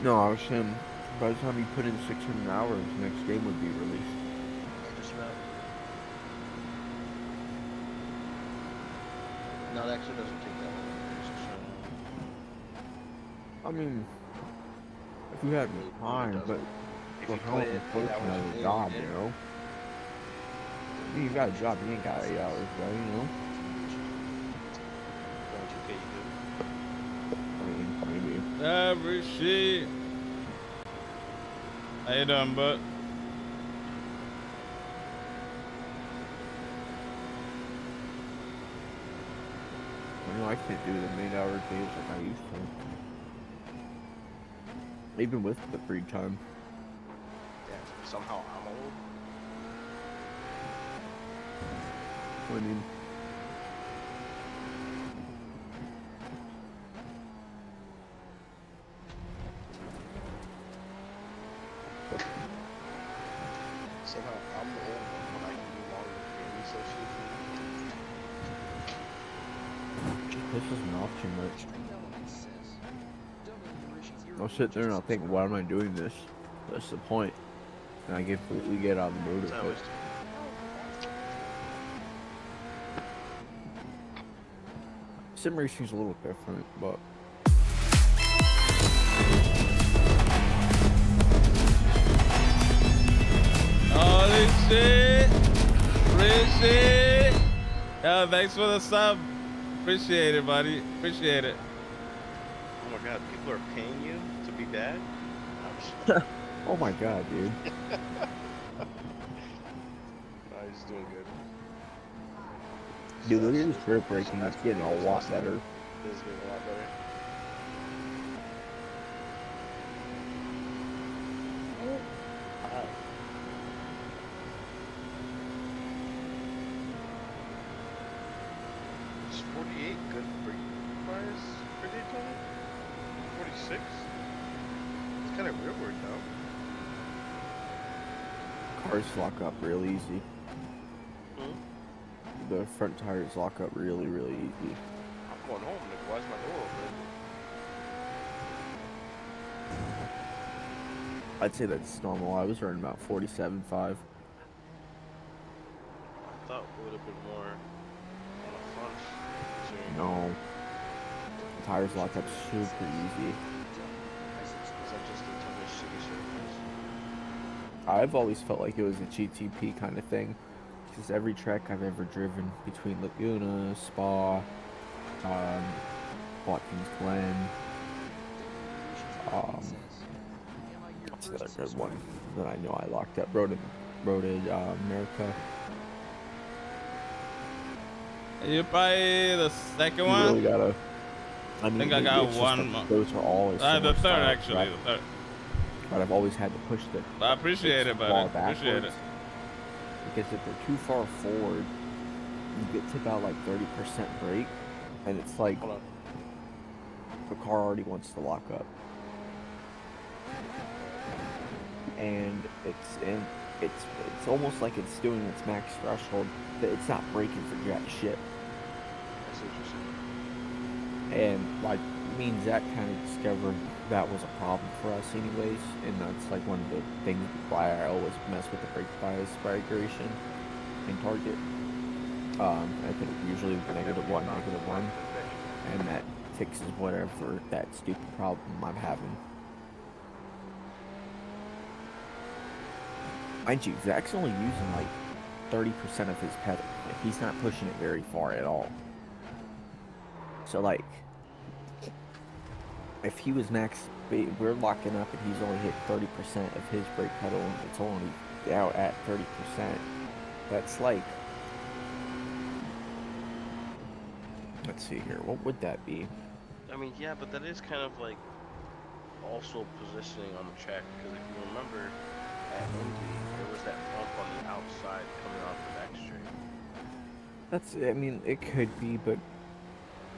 Speaker 3: No, I was saying, by the time you put in 600 hours, next game would be released.
Speaker 9: Just about. No, it actually doesn't take that long.
Speaker 3: I mean, if you had
Speaker 9: Really,
Speaker 3: time,
Speaker 9: doesn't.
Speaker 3: but
Speaker 9: If
Speaker 3: for
Speaker 9: you
Speaker 3: how
Speaker 9: play
Speaker 3: much
Speaker 9: it 8
Speaker 3: work
Speaker 9: hours
Speaker 3: you
Speaker 9: a
Speaker 3: have a
Speaker 9: day,
Speaker 3: job,
Speaker 9: yeah.
Speaker 3: you know? You got a job, you ain't got 8 hours, bro, you know?
Speaker 9: Going 2K, you do.
Speaker 3: I mean, maybe.
Speaker 1: Every shit. How you doing, bud?
Speaker 3: You know, I can't do the 8-hour days like I used to. Even with the free time.
Speaker 9: Yeah, somehow I'm old.
Speaker 3: I mean,
Speaker 9: Somehow I'm the old one when I can do longer gaming sessions.
Speaker 3: this isn't off too much.
Speaker 2: Extreme Elements says,
Speaker 3: I'll sit there and I'll think, why am I doing this? That's the point. And I completely get out of the mood
Speaker 9: It's
Speaker 3: of
Speaker 9: always
Speaker 3: it. Sim racing's a little different, but
Speaker 1: Holy shit! Appreciate it! Yo, thanks for the sub. Appreciate it, buddy. Appreciate it.
Speaker 9: Oh my god, people are paying you to be bad?
Speaker 3: oh my god, dude.
Speaker 9: No, he's doing good.
Speaker 3: Dude, look at this grip braking. It's getting a lot better.
Speaker 9: It is getting a lot better. Alright. Is 48 good braking bars for Daytona? 46? It's kind of rearward now.
Speaker 3: Cars lock up real easy.
Speaker 9: Hmm?
Speaker 3: The front tires lock up really, really easy.
Speaker 9: I'm going home, Nick. Why's my door open?
Speaker 3: I'd say that's normal. I was running about 47.5.
Speaker 9: I thought it would have been more on the front. considering-
Speaker 3: No. Tires lock up super easy.
Speaker 9: Is that just the toughest shitty surface?
Speaker 3: I've always felt like it was a GTP kind of thing. Because every track I've ever driven between Laguna, Spa, Watkins Glen, what's the other good one that I know I locked up? Road America.
Speaker 1: You probably the second
Speaker 3: You
Speaker 1: one?
Speaker 3: really gotta. I mean,
Speaker 1: think I
Speaker 3: maybe
Speaker 1: got
Speaker 3: it's just
Speaker 1: one
Speaker 3: that
Speaker 1: more.
Speaker 3: those are all.
Speaker 1: The
Speaker 3: similar
Speaker 1: third,
Speaker 3: style
Speaker 1: actually.
Speaker 3: track,
Speaker 1: The third.
Speaker 3: But I've always had to push the.
Speaker 1: I appreciate it, buddy.
Speaker 3: bar
Speaker 1: Appreciate it.
Speaker 3: backwards. Because if they're too far forward, you get to about like 30% brake, and it's like
Speaker 9: Hold on.
Speaker 3: the car already wants to lock up. And it's almost like it's doing its max threshold, but it's not braking for jack shit.
Speaker 9: I see what you're saying.
Speaker 3: And like me and Zach kind of discovered that was a problem for us anyways, and that's like one of the things why I always mess with the brake bias vibration in target. I think usually -1, and that fixes whatever that stupid problem I'm having. Mind you, Zach's only using like 30% of his pedal. Like, he's not pushing it very far at all. So like, if he was we're locking up and he's only hit 30% of his brake pedal and it's only out at 30%. That's like, let's see here, what would that be?
Speaker 9: I mean, yeah, but that is kind of like also positioning on the track because if you remember at Indy, there was that bump on the outside coming off the back straight.
Speaker 3: I mean, it could be, but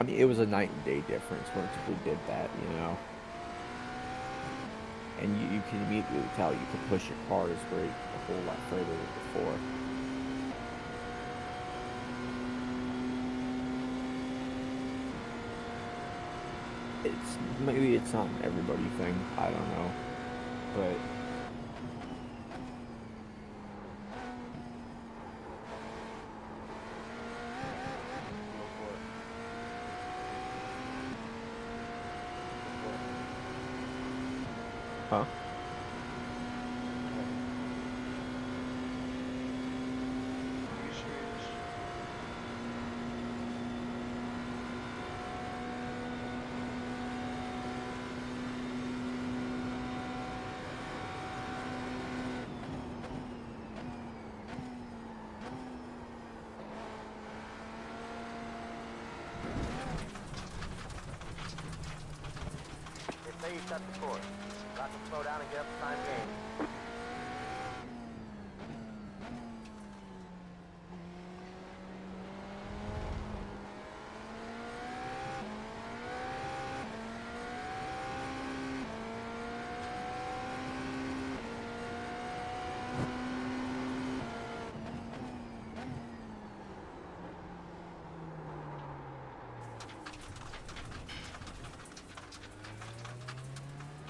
Speaker 3: I mean, it was a night and day difference once we did that, you know? And you can immediately tell you can push your car's brake a whole lot further than before. Maybe it's not an everybody thing, I don't know, but
Speaker 9: Go for it. Go for
Speaker 3: huh?
Speaker 9: it. Are you serious?
Speaker 8: They say you cut the course. Got to slow down and get up the time game.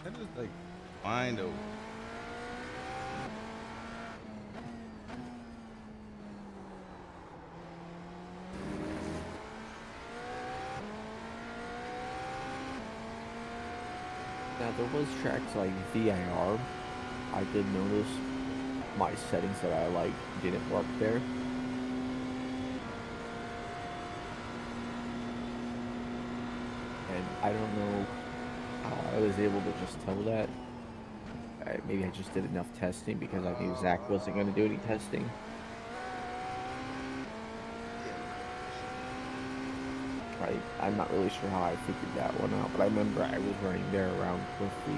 Speaker 1: That is like fine though.
Speaker 3: Now there was tracks like VIR. I did notice my settings that I like didn't work there. And I don't know how I was able to just tell that. Maybe I just did enough testing because I knew Zach wasn't going to do any testing. I'm not really sure how I figured that one out, but I remember I was running there around with the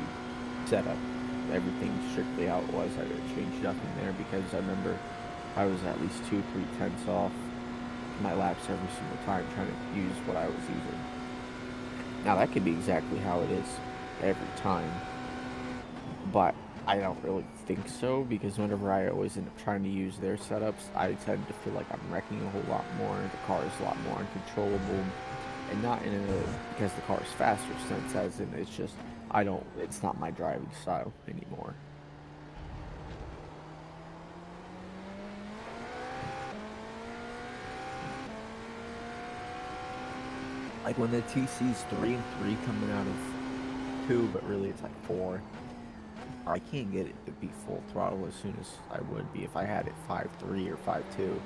Speaker 3: setup. Everything strictly how it was. I didn't change nothing there because I remember I was at least 2-3 tenths off my laps every single time trying to use what I was using. Now that could be exactly how it is every time, but I don't really think so because whenever I always end up trying to use their setups, I tend to feel like I'm wrecking a whole lot more. The car is a lot more uncontrollable, and not in a because the car is faster sense, as in it's just it's not my driving style anymore. Like when the TC's 3 and 3 coming out of 2, but really it's like 4. I can't get it to be full throttle as soon as I would be if I had it 5.3 or 5.2.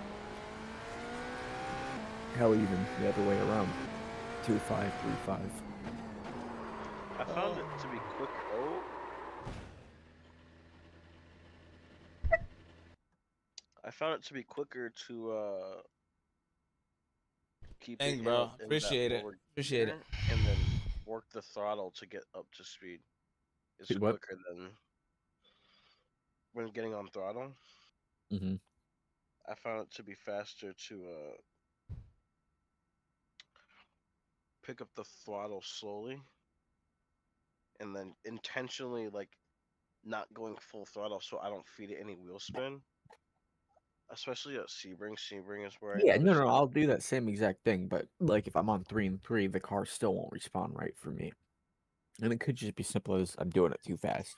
Speaker 3: Hell, even the other way around, 2.5, 3.5.
Speaker 9: I found it to be quick. Oh, I found it to be quicker to keep it
Speaker 1: Thanks, bro.
Speaker 9: in that
Speaker 1: Appreciate it.
Speaker 9: lower
Speaker 1: Appreciate it.
Speaker 9: gear and then work the throttle to get up to speed. It's
Speaker 3: Dude, what?
Speaker 9: quicker than when getting on throttle.
Speaker 3: Mm-hmm.
Speaker 9: I found it to be faster to pick up the throttle slowly and then intentionally like not going full throttle so I don't feed it any wheel spin. Especially at Sebring. Sebring is where I
Speaker 3: Yeah, no,
Speaker 9: noticed
Speaker 3: no,
Speaker 9: it.
Speaker 3: I'll do that same exact thing, but like if I'm on 3 and 3, the car still won't respond right for me. And it could just be simple as I'm doing it too fast.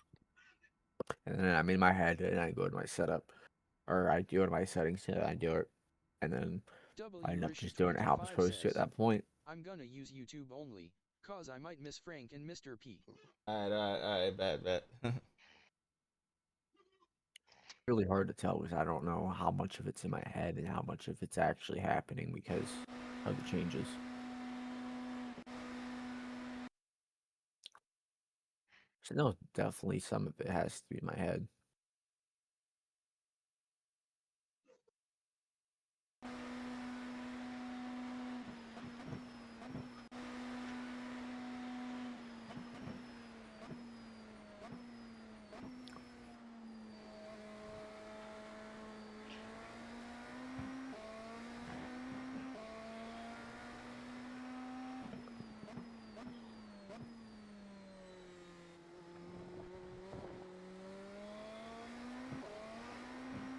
Speaker 3: And then I'm in my head and I go to my setup, or I do it in my settings and I do it, and then I
Speaker 2: W
Speaker 3: end up
Speaker 2: Risha
Speaker 3: just doing it how I'm
Speaker 2: 325
Speaker 3: supposed to at
Speaker 2: says,
Speaker 3: that point.
Speaker 2: I'm gonna use YouTube only, cause I might miss Frank and Mr. P.
Speaker 1: Alright, bet.
Speaker 3: Really hard to tell because I don't know how much of it's in my head and how much of it's actually happening because of the changes. No, definitely some of it has to be in my head.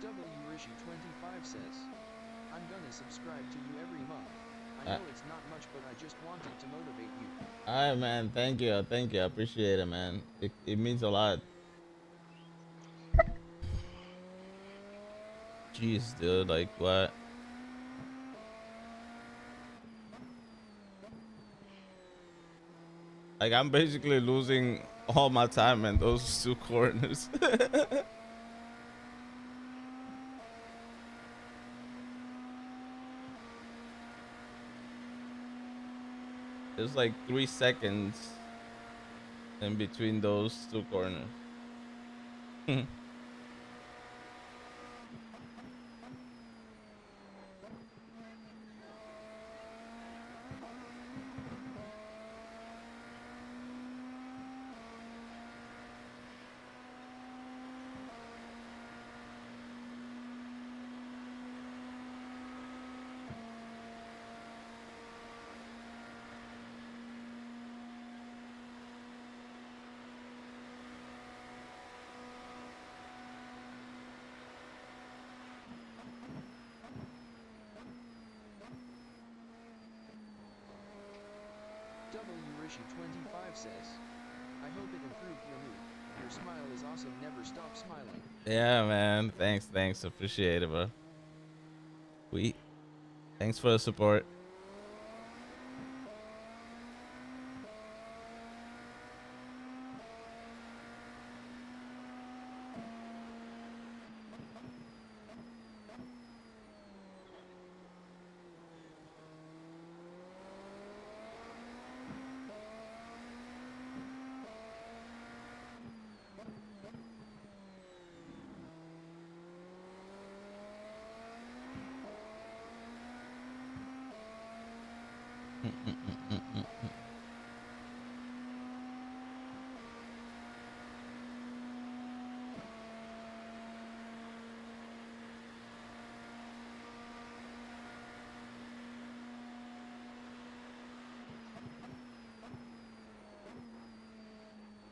Speaker 2: W-Rishi25 says, I'm gonna subscribe to you every month. I
Speaker 1: Uh,
Speaker 2: know it's not much, but I just wanted to motivate you.
Speaker 1: all right, man. Thank you. Thank you. I appreciate it, man. It means a lot. Jeez, dude. Like what? Like I'm basically losing all my time in those two corners. There's like 3 seconds in between those two corners.
Speaker 2: W-Rishi25 says, I hope it improved your mood. Your smile is awesome, never stop smiling.
Speaker 1: Yeah, man. Thanks. Appreciate it, bro. We Thanks for the support.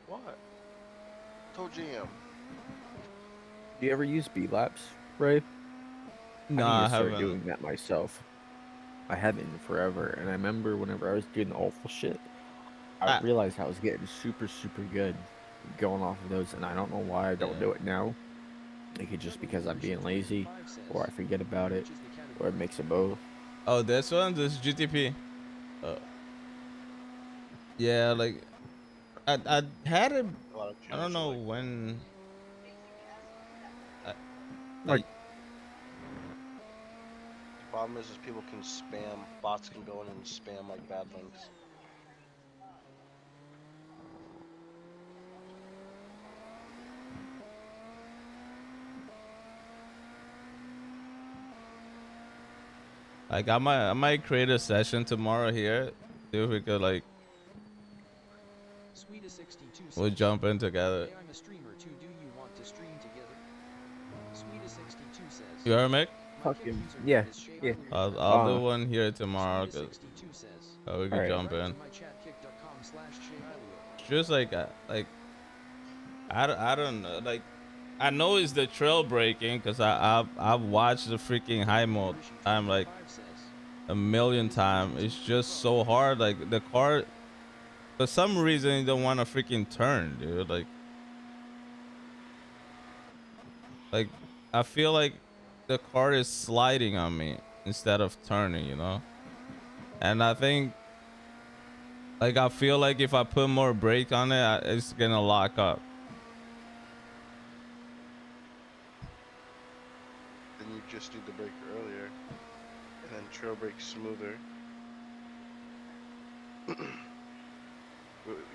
Speaker 9: What? Toe Jam.
Speaker 3: Do you ever use B-Laps, Ray? I
Speaker 1: No,
Speaker 3: need
Speaker 1: I
Speaker 3: to start
Speaker 1: haven't.
Speaker 3: doing that myself. I haven't in forever, and I remember whenever I was doing the awful shit, I
Speaker 1: Ah,
Speaker 3: realized I was getting super, super good going off of those, and I don't know why I don't
Speaker 1: yeah.
Speaker 3: do it now. Like it's just because I'm being lazy,
Speaker 2: W-Rishi25
Speaker 3: or I
Speaker 2: says,
Speaker 3: forget about it,
Speaker 2: which is the
Speaker 3: or a
Speaker 2: category?
Speaker 3: mix of both.
Speaker 1: Oh, this GTP. Yeah, like I had it.
Speaker 9: A lot of
Speaker 1: I don't
Speaker 9: channels are
Speaker 1: know
Speaker 9: like that.
Speaker 1: when. I,
Speaker 3: Like,
Speaker 1: like
Speaker 9: The problem is people can spam. Bots can go in and spam like bad links.
Speaker 1: I might create a session tomorrow here. See if we could like
Speaker 2: Sweeta62
Speaker 1: we'll
Speaker 2: says,
Speaker 1: jump in together.
Speaker 2: hey, I'm a streamer too, do you want to stream together? Sweeta62 says,
Speaker 1: You heard me?
Speaker 2: my kick
Speaker 3: fucking
Speaker 2: username
Speaker 3: yeah,
Speaker 2: is
Speaker 3: yeah.
Speaker 1: I'll do
Speaker 2: ShayIluo.
Speaker 1: one here tomorrow because
Speaker 2: Sweeta62 says,
Speaker 1: we
Speaker 3: All
Speaker 1: could
Speaker 3: right.
Speaker 1: jump
Speaker 2: subscribe
Speaker 1: in.
Speaker 2: to my chat kick.com/ShayIluo.
Speaker 1: It's just like I don't know. Like I know it's the trail breaking because I've watched the freaking high mode time
Speaker 2: W-Rishi25
Speaker 1: like
Speaker 2: says,
Speaker 1: a million
Speaker 2: is the
Speaker 1: times. It's
Speaker 2: GT3
Speaker 1: just
Speaker 2: Pro.
Speaker 1: so hard. Like the car, for some reason, you don't want to freaking turn, dude. Like I feel like the car is sliding on me instead of turning, you know. And I think like I feel like if I put more brake on it, it's gonna lock up.
Speaker 9: Then you just do the brake earlier, and then trail brake smoother.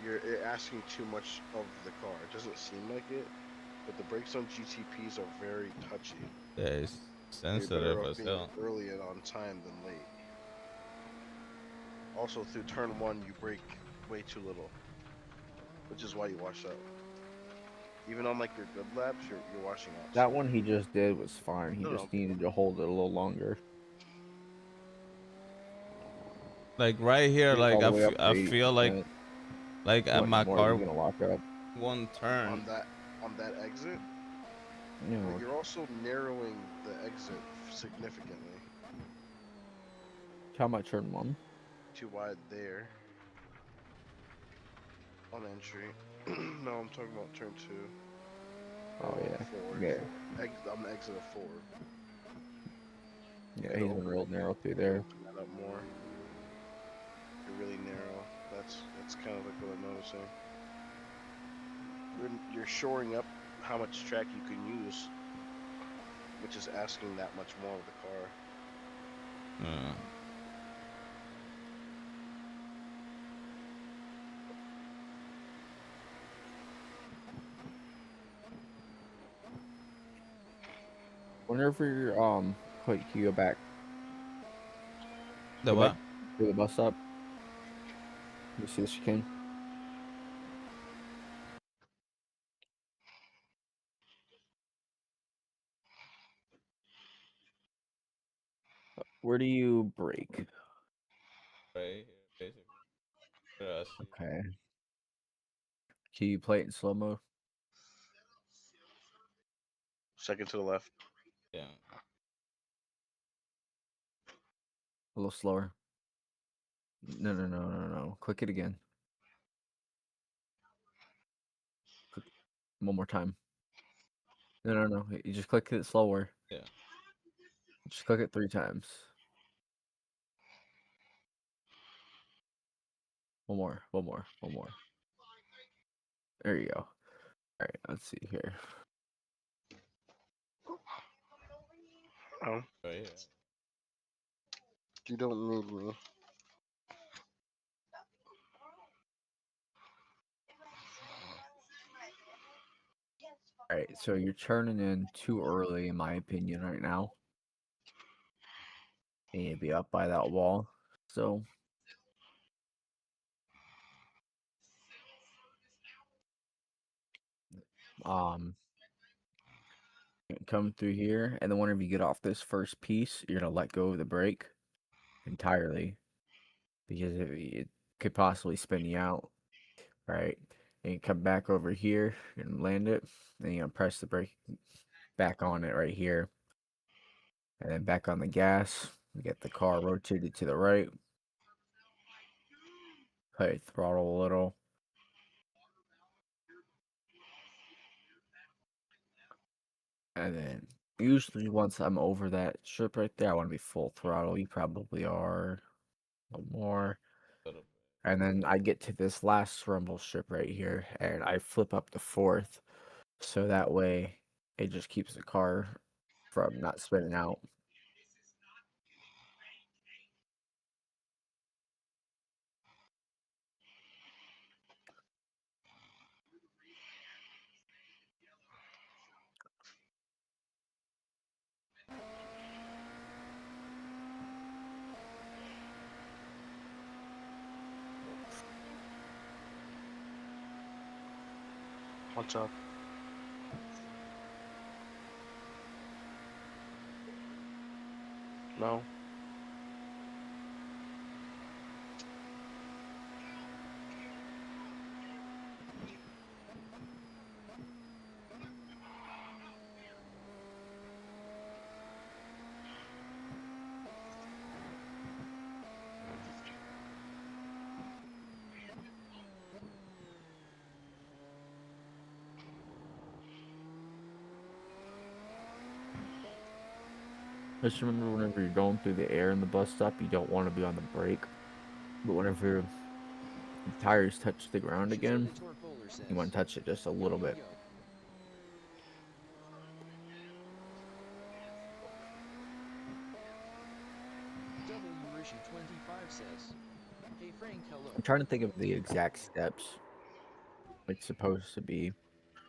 Speaker 9: you're asking too much of the car. It doesn't seem like it, but the brakes on GTPs are very touchy.
Speaker 1: Yeah, it's
Speaker 9: So you're better
Speaker 1: sensitive
Speaker 9: off
Speaker 1: as
Speaker 9: being
Speaker 1: hell.
Speaker 9: early and on time than late. Also, through turn one, you brake way too little, which is why you wash out. Even on like your good laps, you're washing out
Speaker 3: That
Speaker 9: still.
Speaker 3: one he just did was fine. He
Speaker 9: No, no,
Speaker 3: just needed to hold it a little longer.
Speaker 1: Like right here,
Speaker 3: He was
Speaker 1: like
Speaker 3: all the way up to
Speaker 1: I feel like
Speaker 3: 80%.
Speaker 1: at
Speaker 3: What
Speaker 1: my
Speaker 3: more? He's
Speaker 1: car
Speaker 3: gonna lock up.
Speaker 1: one turn.
Speaker 9: on that exit,
Speaker 3: You
Speaker 9: but
Speaker 3: know,
Speaker 9: you're also narrowing the exit significantly.
Speaker 3: how much turn one?
Speaker 9: Too wide there on entry. No, I'm talking about turn two.
Speaker 3: Oh
Speaker 9: No,
Speaker 3: yeah,
Speaker 9: four.
Speaker 3: yeah,
Speaker 9: On the exit of four. You
Speaker 3: yeah.
Speaker 9: gotta
Speaker 3: He's been
Speaker 9: open
Speaker 3: real
Speaker 9: it.
Speaker 3: narrow through
Speaker 9: You
Speaker 3: there.
Speaker 9: open that up more. You're really narrow. That's kind of like what I'm noticing. You're shoring up how much track you can use, which is asking that much more of the car.
Speaker 1: Uh,
Speaker 3: Whenever you're quick, you go back.
Speaker 1: the
Speaker 3: Go back
Speaker 1: what?
Speaker 3: to the bus stop. You see the chicane. Where do you brake?
Speaker 1: Right here, basically. Yeah, I see.
Speaker 3: Okay. Can you play it in slow mo?
Speaker 9: Second to the left.
Speaker 1: Yeah.
Speaker 3: A little slower. No, no, no, no, no. Click it again. Click one more time. No, no, no. You just click it slower.
Speaker 1: Yeah.
Speaker 3: Just click it 3 times. One more. One more. One more. There you go. All right. Let's see here.
Speaker 9: Oh,
Speaker 1: Right here.
Speaker 9: you don't need me.
Speaker 3: All right. So you're turning in too early, in my opinion, right now. You need to be up by that wall. So um come through here, and then whenever you get off this first piece, you're gonna let go of the brake entirely because it could possibly spin you out, right? And you come back over here and land it, and you're gonna press the brake back on it right here, and then back on the gas. Get the car rotated to the right, play throttle a little, and then usually once I'm over that strip right there, I want to be full throttle. You probably are a little more.
Speaker 1: Little
Speaker 3: And then I get to this last rumble strip right here, and I flip up to fourth, so that way it just keeps the car from not spinning out.
Speaker 9: Watch out. No.
Speaker 3: Just remember, whenever you're going through the air in the bus stop, you don't want to be on the brake. But whenever the tires touch the ground again,
Speaker 2: Shizonitor Polar
Speaker 3: you want
Speaker 2: says,
Speaker 3: to touch it just a
Speaker 2: yo
Speaker 3: little
Speaker 2: yo
Speaker 3: bit.
Speaker 2: yo. W Rishi 25 says, Hey Frank, hello.
Speaker 3: I'm trying to think of the exact steps it's supposed to be.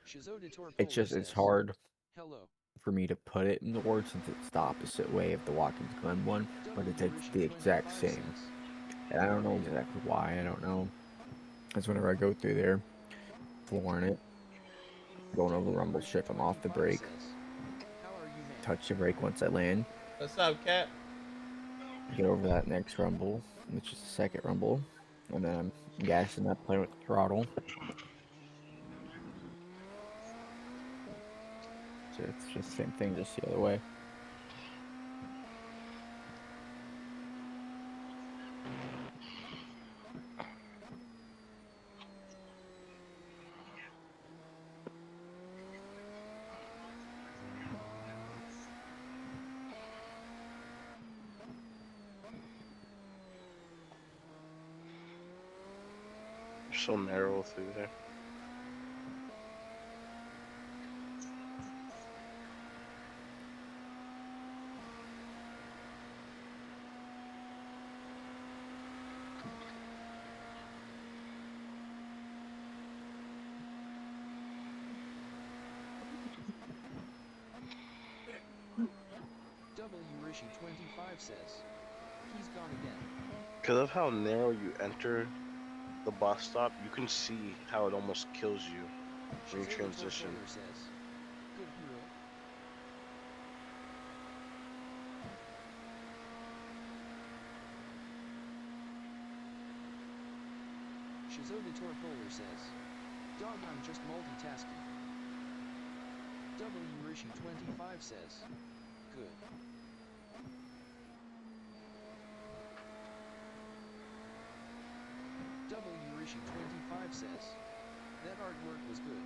Speaker 2: Shizoditor
Speaker 3: It's
Speaker 2: Polar
Speaker 3: just it's
Speaker 2: says,
Speaker 3: hard
Speaker 2: hello.
Speaker 3: for me to put it in the words since it's the opposite way of the Watkins Glen one, but it's the exact
Speaker 2: W-Rishi25
Speaker 3: same.
Speaker 2: says,
Speaker 3: And I don't know exactly why. I don't know. Because whenever I go through there, flooring it, going over the rumble strip, I'm off the
Speaker 2: W-Rishi25
Speaker 3: brake,
Speaker 2: says, how are you, man?
Speaker 3: touch the brake once I land,
Speaker 1: What's up, Cap?
Speaker 3: get over that next rumble, which is the second rumble, and then I'm gassing up, playing with the throttle. So it's just the same thing, just the other way.
Speaker 9: You're so narrow through there.
Speaker 2: W-Rishi25 says, he's gone again.
Speaker 9: Because of how narrow you enter the bus stop, you can see how it almost kills you when you
Speaker 2: Shizoditor
Speaker 9: transition.
Speaker 2: Polar says, good hero. Shizoditor Polar says, dog, I'm just multitasking. W-Rishi25 says, good. W-Rishi25 says, that artwork was good.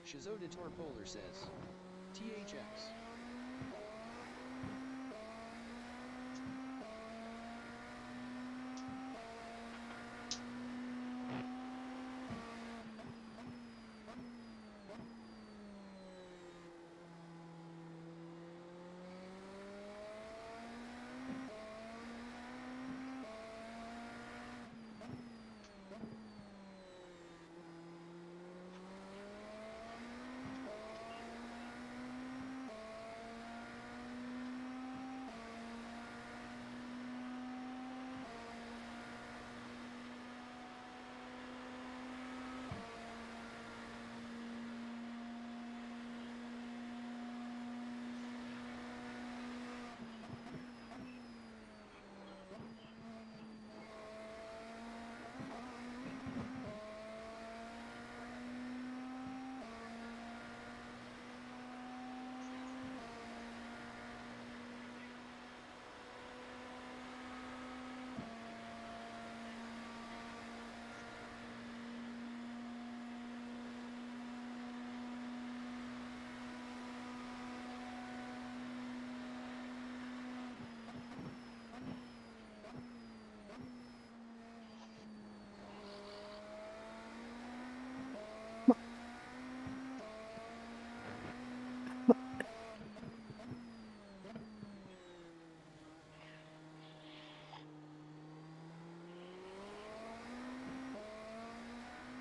Speaker 2: Shizoditor Polar says, THX.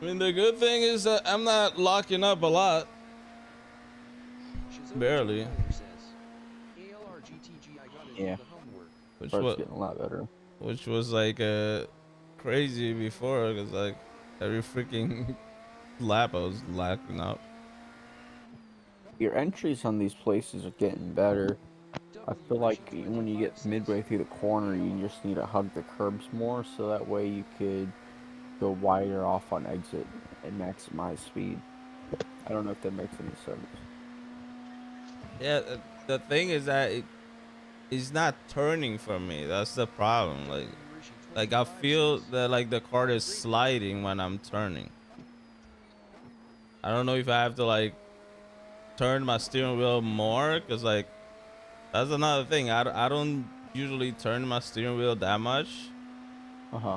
Speaker 1: I mean, the good thing is that I'm not locking up a lot.
Speaker 2: Shizoditor
Speaker 1: Barely.
Speaker 2: Polar says, ALRGTG, I gotta do
Speaker 3: Yeah,
Speaker 2: the homework.
Speaker 1: Which
Speaker 3: but it's
Speaker 1: what
Speaker 3: getting a lot better.
Speaker 1: which was like crazy before, because like every freaking lap I was locking up.
Speaker 3: Your entries on these places are getting better. I feel like when you
Speaker 2: W-Rishi25
Speaker 3: get
Speaker 2: says,
Speaker 3: midway through the corner, you just need to hug the curbs more, so that way you could go wider off on exit and maximize speed. I don't know if that makes any sense.
Speaker 1: Yeah, the thing is that it's not turning for me. That's the problem. Like I
Speaker 2: W-Rishi25
Speaker 1: feel
Speaker 2: says,
Speaker 1: that like the car is sliding when I'm turning. I don't know if I have to like turn my steering wheel more, because like that's another thing. I don't usually turn my steering wheel that much,
Speaker 3: Uh-huh.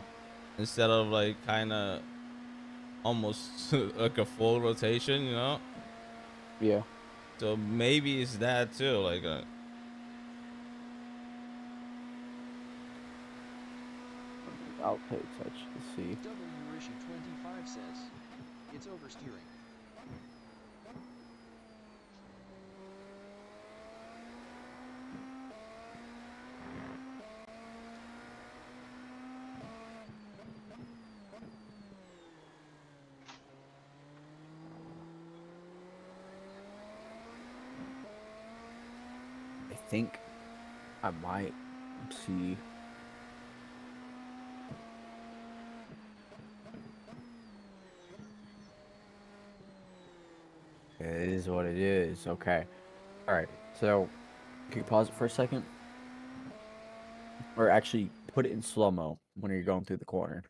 Speaker 1: instead of like kind of almost like a full rotation, you know?
Speaker 3: Yeah.
Speaker 1: So maybe it's that too. Like,
Speaker 3: I'll pay attention to see.
Speaker 2: W Rishi 25 says, it's oversteering.
Speaker 3: I think I might see. It is what it is. Okay. All right. So, can you pause it for a second? Or actually put it in slow mo when you're going through the corner.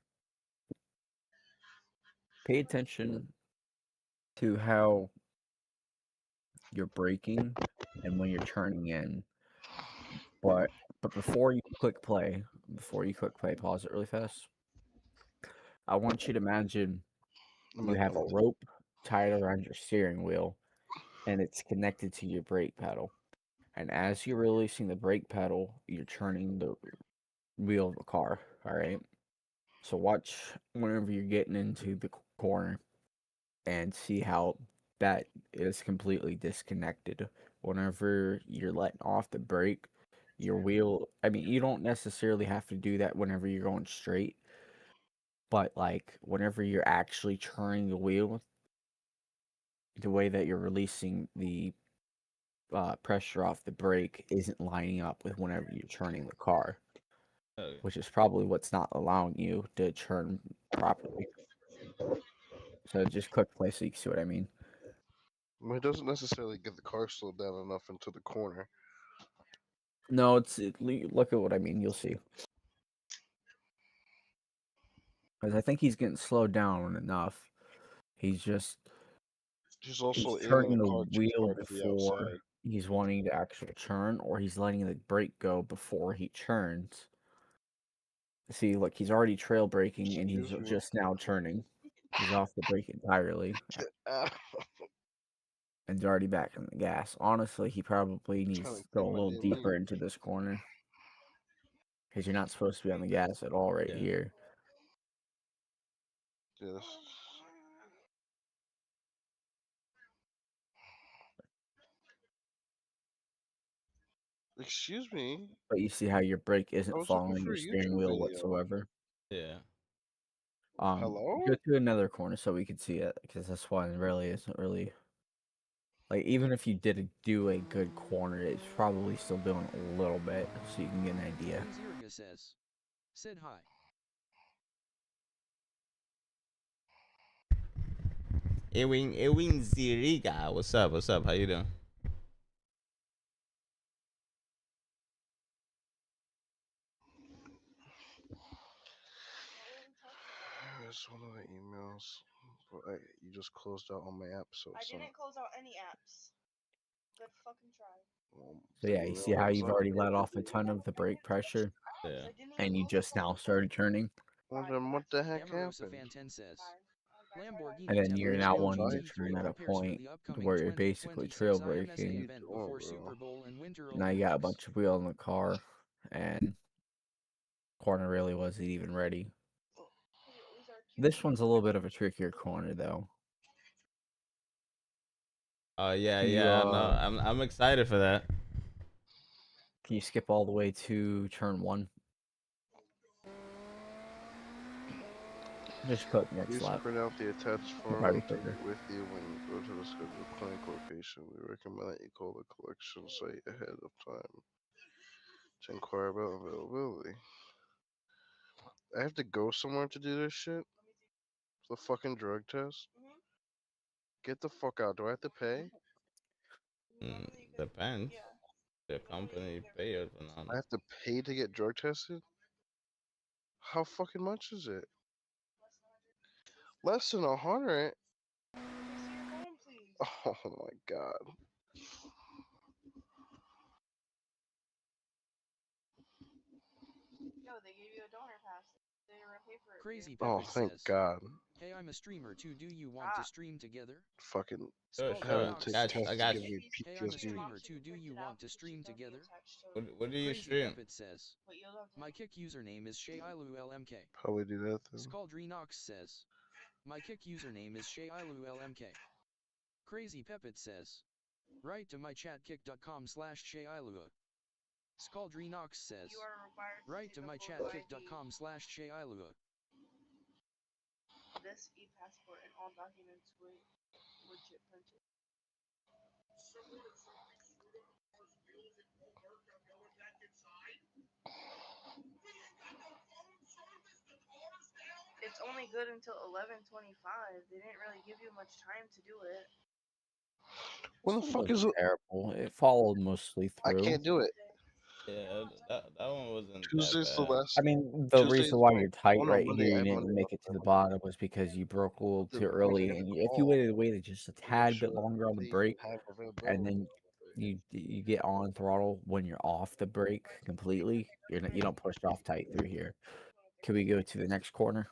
Speaker 3: Pay attention to how you're braking and when you're turning in. But before you click play, pause it really fast. I want you to imagine
Speaker 9: I'm
Speaker 3: you
Speaker 9: like,
Speaker 3: have a rope tied around your steering wheel and it's connected to your brake pedal. And as you're releasing the brake pedal, you're turning the wheel of the car. All right. So watch whenever you're getting into the corner and see how that is completely disconnected. Whenever you're letting off the brake, your wheel, I mean, you don't necessarily have to do that whenever you're going straight, but like whenever you're actually turning the wheel, the way that you're releasing the pressure off the brake isn't lining up with whenever you're turning the car,
Speaker 1: Okay.
Speaker 3: which is probably what's not allowing you to turn properly. So just click play so you can see what I mean.
Speaker 9: it doesn't necessarily get the car slowed down enough into the corner.
Speaker 3: No, look at what I mean. You'll see. Because I think he's getting slowed down enough. He's just
Speaker 9: He's also
Speaker 3: he's
Speaker 9: aiming
Speaker 3: turning
Speaker 9: the
Speaker 3: the
Speaker 9: car too
Speaker 3: wheel
Speaker 9: far to the
Speaker 3: before
Speaker 9: outside.
Speaker 3: he's wanting to actually turn, or he's letting the brake go before he turns. See, look, he's already trail braking and he's
Speaker 9: Excuse me.
Speaker 3: just now turning. He's off the brake entirely
Speaker 9: Ah,
Speaker 3: and he's already back on the gas. Honestly, he probably needs
Speaker 9: trying
Speaker 3: to
Speaker 9: to
Speaker 3: go
Speaker 9: clean
Speaker 3: a
Speaker 9: my
Speaker 3: little
Speaker 9: damn
Speaker 3: deeper
Speaker 9: knee.
Speaker 3: into this corner because you're not supposed to be on the gas at all right
Speaker 1: Yeah.
Speaker 3: here.
Speaker 9: Yes. Excuse me.
Speaker 3: But you see how your brake
Speaker 9: I
Speaker 3: isn't
Speaker 9: was looking
Speaker 3: following
Speaker 9: for
Speaker 3: your
Speaker 9: a
Speaker 3: steering
Speaker 9: YouTube
Speaker 3: wheel
Speaker 9: video.
Speaker 3: whatsoever.
Speaker 1: Yeah.
Speaker 3: Go
Speaker 9: Hello?
Speaker 3: to another corner so we can see it because this one really isn't really like even if you did do a good corner, it's probably still doing a little bit so you can get an idea.
Speaker 2: Wayne Zirga said hi.
Speaker 1: Ewing Ziriga. What's up? What's up? How you doing?
Speaker 9: It's one of the emails. But you just closed out on my app, so
Speaker 10: I
Speaker 9: it's
Speaker 10: didn't
Speaker 9: not.
Speaker 10: close out any apps. Good fucking try.
Speaker 3: So
Speaker 9: The
Speaker 3: yeah, you see
Speaker 9: email
Speaker 3: how
Speaker 9: was
Speaker 3: you've
Speaker 9: up.
Speaker 3: already let off a ton of the brake pressure
Speaker 1: Yeah.
Speaker 10: I didn't even
Speaker 3: and you
Speaker 10: close the
Speaker 3: just now
Speaker 10: phone.
Speaker 3: started turning
Speaker 9: Well, then what the heck
Speaker 2: Yamarosa
Speaker 9: happened?
Speaker 2: Fan 10 says,
Speaker 10: Fine.
Speaker 3: and
Speaker 2: Lamborghini
Speaker 3: then you're now
Speaker 2: Tempo
Speaker 3: wanting to
Speaker 9: Apologize.
Speaker 3: turn
Speaker 2: GT3
Speaker 3: at a
Speaker 2: prepares for
Speaker 3: point
Speaker 2: the
Speaker 3: to
Speaker 2: upcoming
Speaker 3: where you're basically trail
Speaker 2: 2026 IMSA
Speaker 3: braking.
Speaker 2: event
Speaker 9: Oh,
Speaker 2: before
Speaker 9: bro.
Speaker 2: Super Bowl and Winter
Speaker 3: Now you got a
Speaker 2: Olympics.
Speaker 3: bunch of wheel in the car and corner really wasn't even ready. This one's a little bit of a trickier corner though.
Speaker 1: Yeah,
Speaker 3: Can you
Speaker 1: yeah. No, I'm excited for that.
Speaker 3: can you skip all the way to turn 1? Just click next
Speaker 9: Please
Speaker 3: lap.
Speaker 9: print out the attached
Speaker 3: It'll
Speaker 9: form
Speaker 3: probably
Speaker 9: and
Speaker 3: be
Speaker 9: take
Speaker 3: quicker.
Speaker 9: it with you when you go to the scheduled clinic location. We recommend that you call the collection site ahead of time to inquire about availability. I have to go somewhere to do this shit? The fucking drug test? Get the fuck out. Do I have to pay?
Speaker 1: Mm, depends. The company pay it or not.
Speaker 9: I have to pay to get drug tested? How fucking much is it? Less than 100? Oh my god.
Speaker 2: Crazy
Speaker 9: Oh,
Speaker 2: Peppers
Speaker 9: thank
Speaker 2: says,
Speaker 9: god.
Speaker 2: Hey, I'm a streamer too. Do you want to stream together?
Speaker 9: Fucking
Speaker 1: Sure,
Speaker 2: Skull
Speaker 1: sure.
Speaker 9: having to
Speaker 1: I
Speaker 9: take
Speaker 2: Dreenox
Speaker 1: got you.
Speaker 9: tests
Speaker 1: I
Speaker 2: says.
Speaker 9: to
Speaker 1: got
Speaker 9: give
Speaker 1: you.
Speaker 9: me
Speaker 2: Hey, I'm a
Speaker 9: PTSD.
Speaker 2: streamer too. Do you want to stream together?
Speaker 1: What do you
Speaker 2: Crazy
Speaker 1: stream?
Speaker 2: Pepit says.
Speaker 10: But you'll have to
Speaker 2: My kick username is ShayIluLMK.
Speaker 9: Probably do that then.
Speaker 2: Skull Dreenox says. My kick username is ShayIluLMK. Crazy Pepit says. Write to my chat kick.com/ShayIlua. Skull Dreenox says.
Speaker 10: you are required to
Speaker 2: Write
Speaker 10: take
Speaker 2: to
Speaker 10: a
Speaker 2: my
Speaker 10: photo
Speaker 2: chat
Speaker 10: ID,
Speaker 2: kick.com/ShayIlua.
Speaker 10: this e-passport, and all documents were legit printed. It's only good until 11:25. They didn't really give you much time to do it.
Speaker 9: When the
Speaker 3: This one
Speaker 9: fuck
Speaker 3: wasn't
Speaker 9: is it?
Speaker 3: terrible. It followed mostly
Speaker 9: I
Speaker 3: through.
Speaker 9: can't do it.
Speaker 1: Yeah, that one wasn't that
Speaker 9: Tuesday's the
Speaker 1: bad.
Speaker 9: last.
Speaker 3: I mean, the reason
Speaker 9: Tuesday's
Speaker 3: why
Speaker 9: my.
Speaker 3: you're tight
Speaker 9: Oh no,
Speaker 3: right
Speaker 9: Monday.
Speaker 3: here,
Speaker 9: I
Speaker 3: you
Speaker 9: have
Speaker 3: didn't
Speaker 9: Monday off.
Speaker 3: make it to the bottom, was because you broke a little
Speaker 9: The
Speaker 3: too
Speaker 9: reason
Speaker 3: early.
Speaker 9: I got
Speaker 3: And
Speaker 9: the
Speaker 3: if you
Speaker 9: call
Speaker 3: waited just a
Speaker 9: to make
Speaker 3: tad bit
Speaker 9: sure
Speaker 3: longer on the
Speaker 9: they
Speaker 3: brake,
Speaker 9: have
Speaker 3: and
Speaker 9: availability.
Speaker 3: then you get on throttle when you're off the brake completely, you don't push off tight through here. Can we go to the next corner?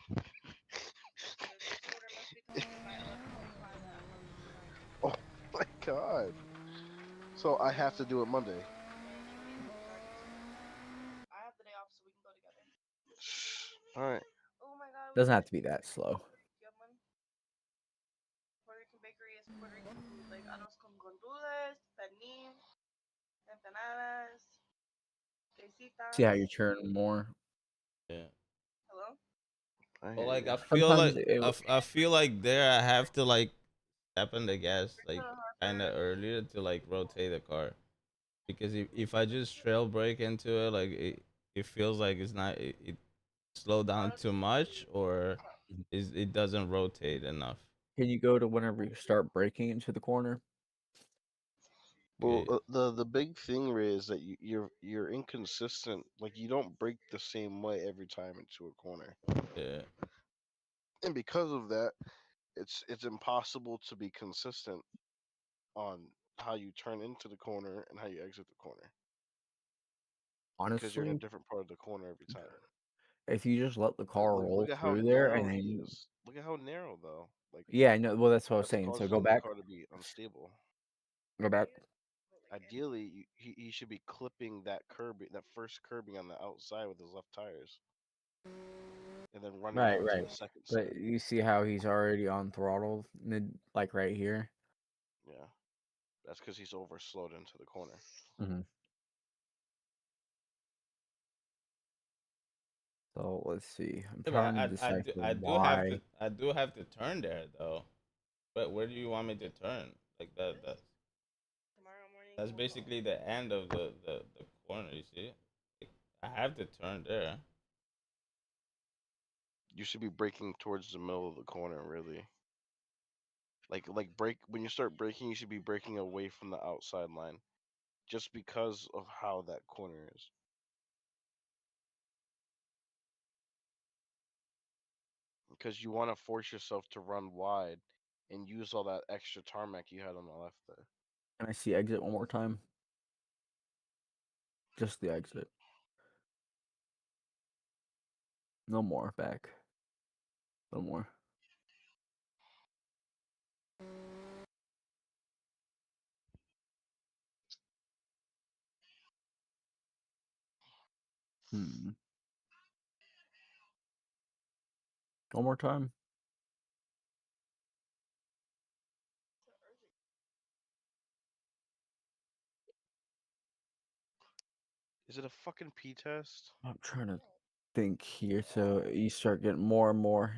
Speaker 10: The order must be completed by 11:25 at most.
Speaker 9: Oh my god. So I have to do it Monday.
Speaker 10: I have the day off, so we can go together.
Speaker 9: All right.
Speaker 10: Oh my god, we
Speaker 3: Doesn't
Speaker 10: can
Speaker 3: have to be that slow.
Speaker 10: do you have money? Puerto Rican bakery is Puerto Rican food, like arroz con gandules, pernil, empanadas,
Speaker 3: See how you
Speaker 10: quesitas.
Speaker 3: turn more.
Speaker 1: Yeah.
Speaker 10: Hello?
Speaker 9: I
Speaker 1: But
Speaker 9: hear
Speaker 1: like
Speaker 9: you.
Speaker 3: Sometimes
Speaker 1: I feel like there I have to like step on the gas like kind of
Speaker 10: Harper.
Speaker 1: earlier to like rotate the car because if I just trail brake into it like it feels like it's not it slow down too much or it doesn't rotate enough.
Speaker 3: can you go to whenever you start braking into the corner?
Speaker 9: Well,
Speaker 1: Yeah,
Speaker 9: the big thing, Ray, is that you're inconsistent. Like you don't brake the same way every time into a corner,
Speaker 1: yeah.
Speaker 9: and because of that, it's impossible to be consistent on how you turn into the corner and how you exit the corner because you're in a
Speaker 3: Honestly,
Speaker 9: different part of the corner every time.
Speaker 3: if you just let the
Speaker 9: Like
Speaker 3: car roll
Speaker 9: look at how
Speaker 3: through there
Speaker 9: narrow
Speaker 3: and
Speaker 9: he
Speaker 3: then
Speaker 9: is. Look at how narrow though. Like
Speaker 3: yeah, I know. Well, that's what I was
Speaker 9: that's
Speaker 3: saying. So
Speaker 9: causing the car to be unstable.
Speaker 3: go back.
Speaker 9: Ideally, he should be clipping that curb, that first curbing on the outside with his left tires, and then running
Speaker 3: Right,
Speaker 9: down to
Speaker 3: right.
Speaker 9: the second set.
Speaker 3: But you see how he's already on throttle mid, like right here.
Speaker 9: Yeah, that's because he's over slowed into the corner.
Speaker 3: hmm So let's see. I'm
Speaker 1: Yeah,
Speaker 3: trying to
Speaker 1: but
Speaker 3: decipher why.
Speaker 1: I do have to turn there though. But where do you want me to turn? Like
Speaker 10: Tomorrow morning.
Speaker 1: that's basically the end of the corner. You see, like, I have to turn there.
Speaker 9: You should be braking towards the middle of the corner, really. Like brake when you start braking, you should be braking away from the outside line, just because of how that corner is. Because you want to force yourself to run wide and use all that extra tarmac you had on the left there.
Speaker 3: Can I see exit one more time? Just the exit. No more back. No more. Hmm. One more time.
Speaker 9: Is it a fucking P test?
Speaker 3: I'm trying to think here. So you start getting more and more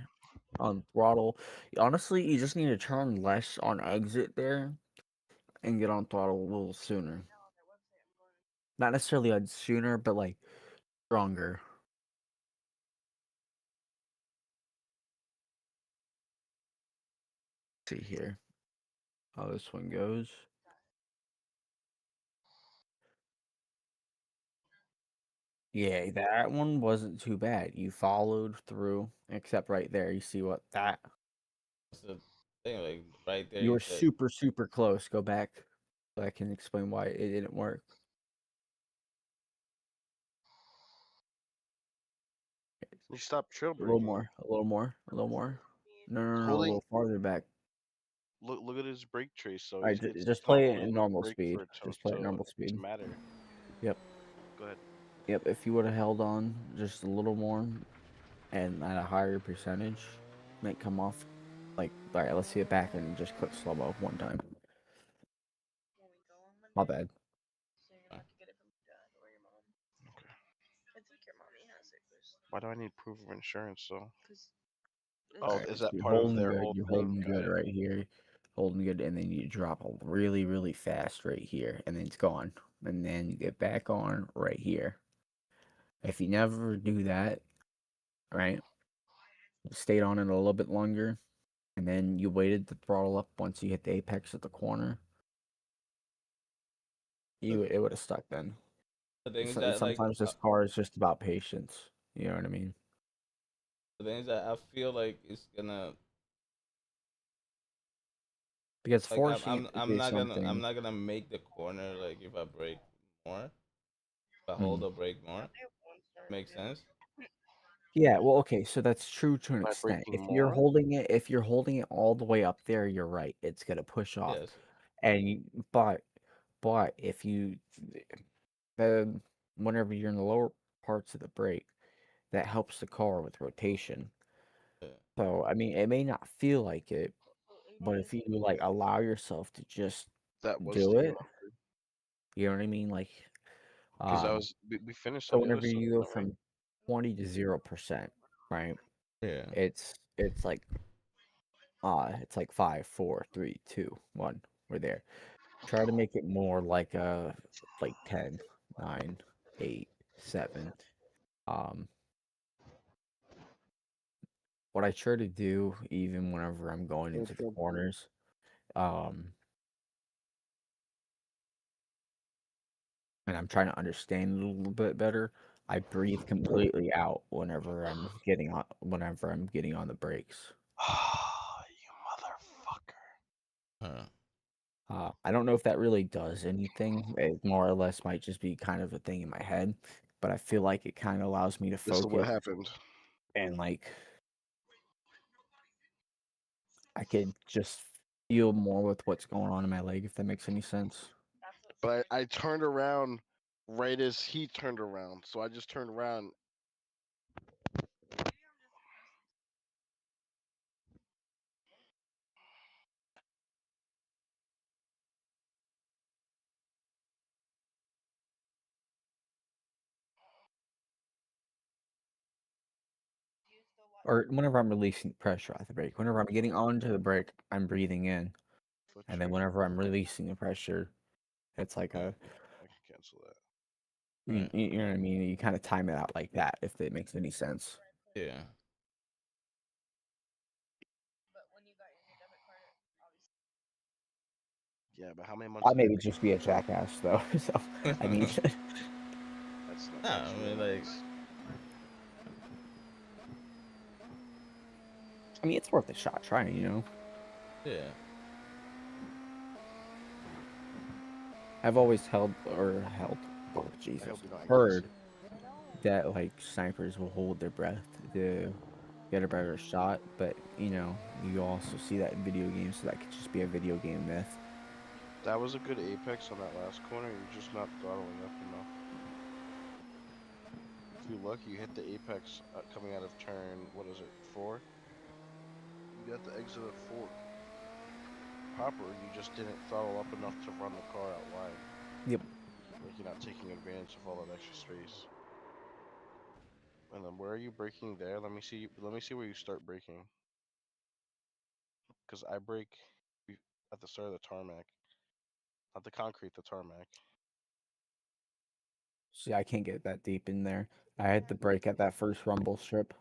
Speaker 3: on throttle. Honestly, you just need to turn less on exit there and get on throttle a little sooner. Not necessarily on sooner, but like stronger. See here how this one goes. Yeah, that one wasn't too bad. You followed through, except right there. You see what that?
Speaker 1: That's the thing. Like right there,
Speaker 3: You
Speaker 1: you
Speaker 3: were
Speaker 1: said
Speaker 3: super, super close. Go back so I can explain why it didn't work.
Speaker 9: You stop trail
Speaker 3: A little
Speaker 9: braking.
Speaker 3: more, a little more, a little more. No, no, no, a
Speaker 9: Holding.
Speaker 3: little farther back.
Speaker 9: Look at his brake trace. So
Speaker 3: All right,
Speaker 9: it's
Speaker 3: just
Speaker 9: not
Speaker 3: play it
Speaker 9: holding
Speaker 3: in
Speaker 9: enough
Speaker 3: normal
Speaker 9: brake
Speaker 3: speed.
Speaker 9: for it
Speaker 3: Just play it in normal
Speaker 9: to
Speaker 3: speed.
Speaker 9: matter.
Speaker 3: Yep.
Speaker 9: Go ahead.
Speaker 3: Yep. If you would have held on just a little more and at a higher percentage, might come off. Like, all right, let's see it back and just click slow mo one time.
Speaker 10: When we go on
Speaker 3: My
Speaker 10: Monday,
Speaker 3: bad.
Speaker 10: so you're gonna have to get it from your dad or your mom.
Speaker 9: Okay.
Speaker 10: I think your mommy has it, Chris.
Speaker 9: Why do I need proof of insurance though?
Speaker 10: Cause
Speaker 3: All
Speaker 9: Oh,
Speaker 3: right,
Speaker 9: is
Speaker 3: so
Speaker 9: that
Speaker 3: you're
Speaker 9: part of
Speaker 3: holding
Speaker 9: their
Speaker 3: good.
Speaker 9: whole
Speaker 3: You're
Speaker 9: thing?
Speaker 3: holding
Speaker 9: Got
Speaker 3: good
Speaker 9: it.
Speaker 3: right here. Holding good, and then you drop a really, really fast right here, and then it's gone. And then you get back on right here. If you never do that, right, stayed on it a little bit longer, and then you waited to throttle up once you hit the apex at the corner, it would have stuck then.
Speaker 1: The thing is that like
Speaker 3: Sometimes this car is just about patience. You know what I mean?
Speaker 1: the thing is that I feel like it's gonna
Speaker 3: Because
Speaker 1: like
Speaker 3: forcing it to do
Speaker 1: I'm
Speaker 3: something.
Speaker 1: not gonna make the corner like if I brake more, if I hold
Speaker 3: Hmm.
Speaker 1: the brake more.
Speaker 10: they have one star
Speaker 1: Makes
Speaker 10: review.
Speaker 1: sense.
Speaker 3: Yeah, well, okay, so that's true to an
Speaker 9: By
Speaker 3: extent.
Speaker 9: braking more.
Speaker 3: If you're holding it all the way up there, you're right. It's gonna push off.
Speaker 1: Yes.
Speaker 3: And but if you then whenever you're in the lower parts of the brake, that helps the car with rotation.
Speaker 1: Yeah.
Speaker 3: So I mean, it may not feel like it,
Speaker 10: Oh, and
Speaker 3: but
Speaker 10: guys,
Speaker 3: if you like allow yourself to just
Speaker 9: That was
Speaker 3: do
Speaker 9: the
Speaker 3: it,
Speaker 9: E100
Speaker 3: you know what I mean? Like,
Speaker 9: because I
Speaker 3: um,
Speaker 9: was we finished
Speaker 3: so
Speaker 9: on the other
Speaker 3: whenever
Speaker 9: side,
Speaker 3: you go
Speaker 9: didn't we?
Speaker 3: from 20 to 0%, right?
Speaker 1: Yeah.
Speaker 3: It's like it's like 5, 4, 3, 2, 1. We're there. Try to make it more like 10, 9, 8, 7. Um, what I try to do even whenever I'm going into the corners, um, and I'm trying to understand it a little bit better, I breathe completely out whenever I'm getting on the brakes.
Speaker 9: You motherfucker.
Speaker 1: Huh.
Speaker 3: I don't know if that really does anything. It more or less might just be kind of a thing in my head, but I feel like it kind of allows me to
Speaker 9: This is what
Speaker 3: focus
Speaker 9: happened.
Speaker 3: and like I could just feel more with what's going on in my leg, if that makes any sense.
Speaker 10: that's what
Speaker 9: But I turned around right as he turned around, so I just turned around.
Speaker 10: maybe I'm just do you still watch
Speaker 3: Or whenever I'm releasing pressure off the brake, whenever I'm getting onto the brake, I'm breathing in,
Speaker 9: Foot
Speaker 3: and then
Speaker 9: trigger.
Speaker 3: whenever I'm releasing the pressure, it's like a
Speaker 9: I can cancel that.
Speaker 1: Right.
Speaker 3: you know what I mean. You kind of time it out like that, if it makes any sense.
Speaker 1: Yeah.
Speaker 10: but when you got your new debit card obviously
Speaker 9: Yeah, but how many months
Speaker 3: I
Speaker 9: did it
Speaker 3: maybe
Speaker 9: take?
Speaker 3: just be a jackass though. So I mean,
Speaker 9: That's not
Speaker 1: Nah, I
Speaker 9: actually
Speaker 1: mean
Speaker 9: what it
Speaker 1: like
Speaker 9: is.
Speaker 3: I mean, it's worth a shot trying.
Speaker 1: yeah.
Speaker 3: I've always oh
Speaker 9: I
Speaker 3: Jesus,
Speaker 9: hope you don't exit.
Speaker 3: heard that like snipers will hold their breath to get a better shot, but you also see that in video games, so that could just be a video game myth.
Speaker 9: That was a good apex on that last corner. You're just not throttling up enough. If you're lucky, you hit the apex coming out of turn. What is it? 4. You got the exit of 4 proper. You just didn't throttle up enough to run the car out wide.
Speaker 3: Yep.
Speaker 9: Like you're not taking advantage of all that extra space. And then where are you braking there? Let me see. Let me see where you start braking. Because I brake at the start of the tarmac, not the concrete, the tarmac.
Speaker 3: See, I can't get that deep in there. I had to brake at that first rumble strip,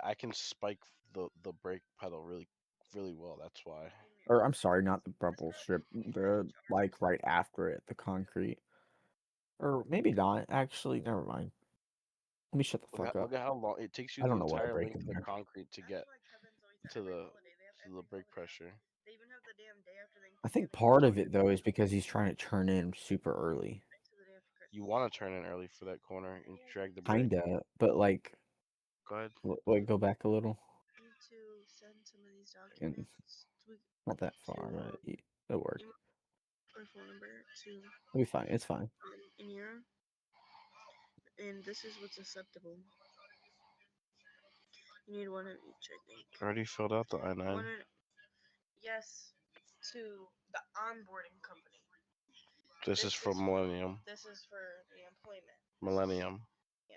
Speaker 9: I can spike the brake pedal really well. That's why.
Speaker 3: or I'm sorry, not the rumble strip, the like right after it, the concrete, or maybe not. Actually, never mind. Let me shut the fuck up.
Speaker 9: Look at how long it takes you
Speaker 3: I
Speaker 9: the
Speaker 3: don't know what I
Speaker 9: entire
Speaker 3: break
Speaker 9: length
Speaker 3: in
Speaker 9: of the
Speaker 3: there.
Speaker 9: concrete to
Speaker 10: I
Speaker 9: get
Speaker 10: feel like Heaven's always
Speaker 9: to
Speaker 10: every
Speaker 9: the
Speaker 10: holiday. They have
Speaker 9: to the
Speaker 10: everything
Speaker 9: brake
Speaker 10: for like
Speaker 9: pressure.
Speaker 10: they even have the damn day after
Speaker 3: I
Speaker 10: Thanksgiving
Speaker 3: think
Speaker 10: and the
Speaker 3: part
Speaker 10: day
Speaker 3: of it though is because he's trying to turn in super early.
Speaker 10: to the day after
Speaker 9: You
Speaker 10: Christmas.
Speaker 9: want to turn in early for that corner and drag the brake.
Speaker 3: Kinda, but like
Speaker 9: Go ahead.
Speaker 3: Wait, go back a little.
Speaker 10: I need to send some of these
Speaker 3: And
Speaker 10: documents
Speaker 3: not that far, but it'll work.
Speaker 10: or phone number to
Speaker 3: It'll be fine. It's fine.
Speaker 10: in Euro. And this is what's acceptable. You need one of each, I think.
Speaker 9: I already filled out the I-9.
Speaker 10: Yes, to the onboarding company.
Speaker 9: This is from Millennium.
Speaker 10: This is for the employment.
Speaker 9: Millennium.
Speaker 10: Yeah.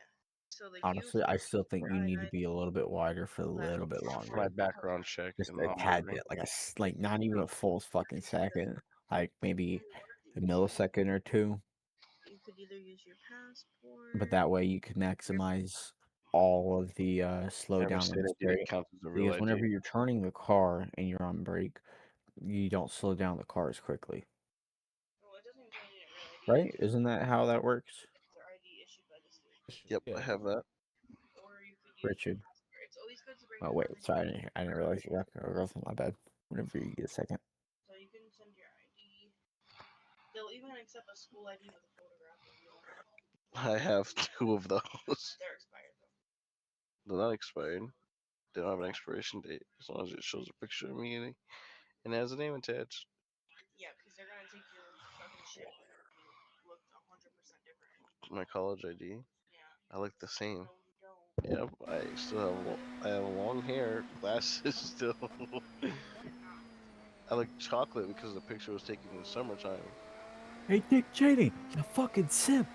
Speaker 10: So the
Speaker 3: Honestly, I still think you need to be a little bit wider for a little bit
Speaker 9: My
Speaker 3: longer.
Speaker 9: background check
Speaker 3: Just
Speaker 9: and
Speaker 3: a tad
Speaker 9: onboarding.
Speaker 3: bit, like not even a full fucking second, like maybe a millisecond or two.
Speaker 10: You could either use your passport.
Speaker 3: But that way you can maximize all of the slow
Speaker 9: Never
Speaker 3: down
Speaker 9: say
Speaker 3: on this
Speaker 9: that
Speaker 3: brake.
Speaker 9: counts as a real
Speaker 3: Because
Speaker 9: ID.
Speaker 3: whenever you're turning the car and you're on brake, you don't slow down the car as quickly.
Speaker 10: Well, it doesn't mean a real ID.
Speaker 3: Right? Isn't that how that works?
Speaker 10: Their ID issued by the state.
Speaker 9: Yep,
Speaker 1: Yeah.
Speaker 9: I have that.
Speaker 10: Or you could use
Speaker 3: Richard.
Speaker 10: your passport. It's always good to bring
Speaker 3: Oh
Speaker 10: your
Speaker 3: wait,
Speaker 10: driver's
Speaker 3: sorry, I didn't realize you got a girlfriend. My bad. Whenever you get a second.
Speaker 10: So you can send your ID. They'll even accept a school ID with a photograph of you.
Speaker 9: I have 2 of those.
Speaker 10: They're expired though.
Speaker 9: They're not expired. They don't have an expiration date as long as it shows a picture of me and has a name attached.
Speaker 10: Yeah, because they're gonna take your fucking shit when you look 100% different.
Speaker 9: My college ID.
Speaker 10: Yeah.
Speaker 9: I look the same.
Speaker 10: No, you don't.
Speaker 9: Yep, I still have long hair, glasses still. I look chocolate because the picture was taken in the summertime.
Speaker 3: Hey Dick Cheney, you fucking simp.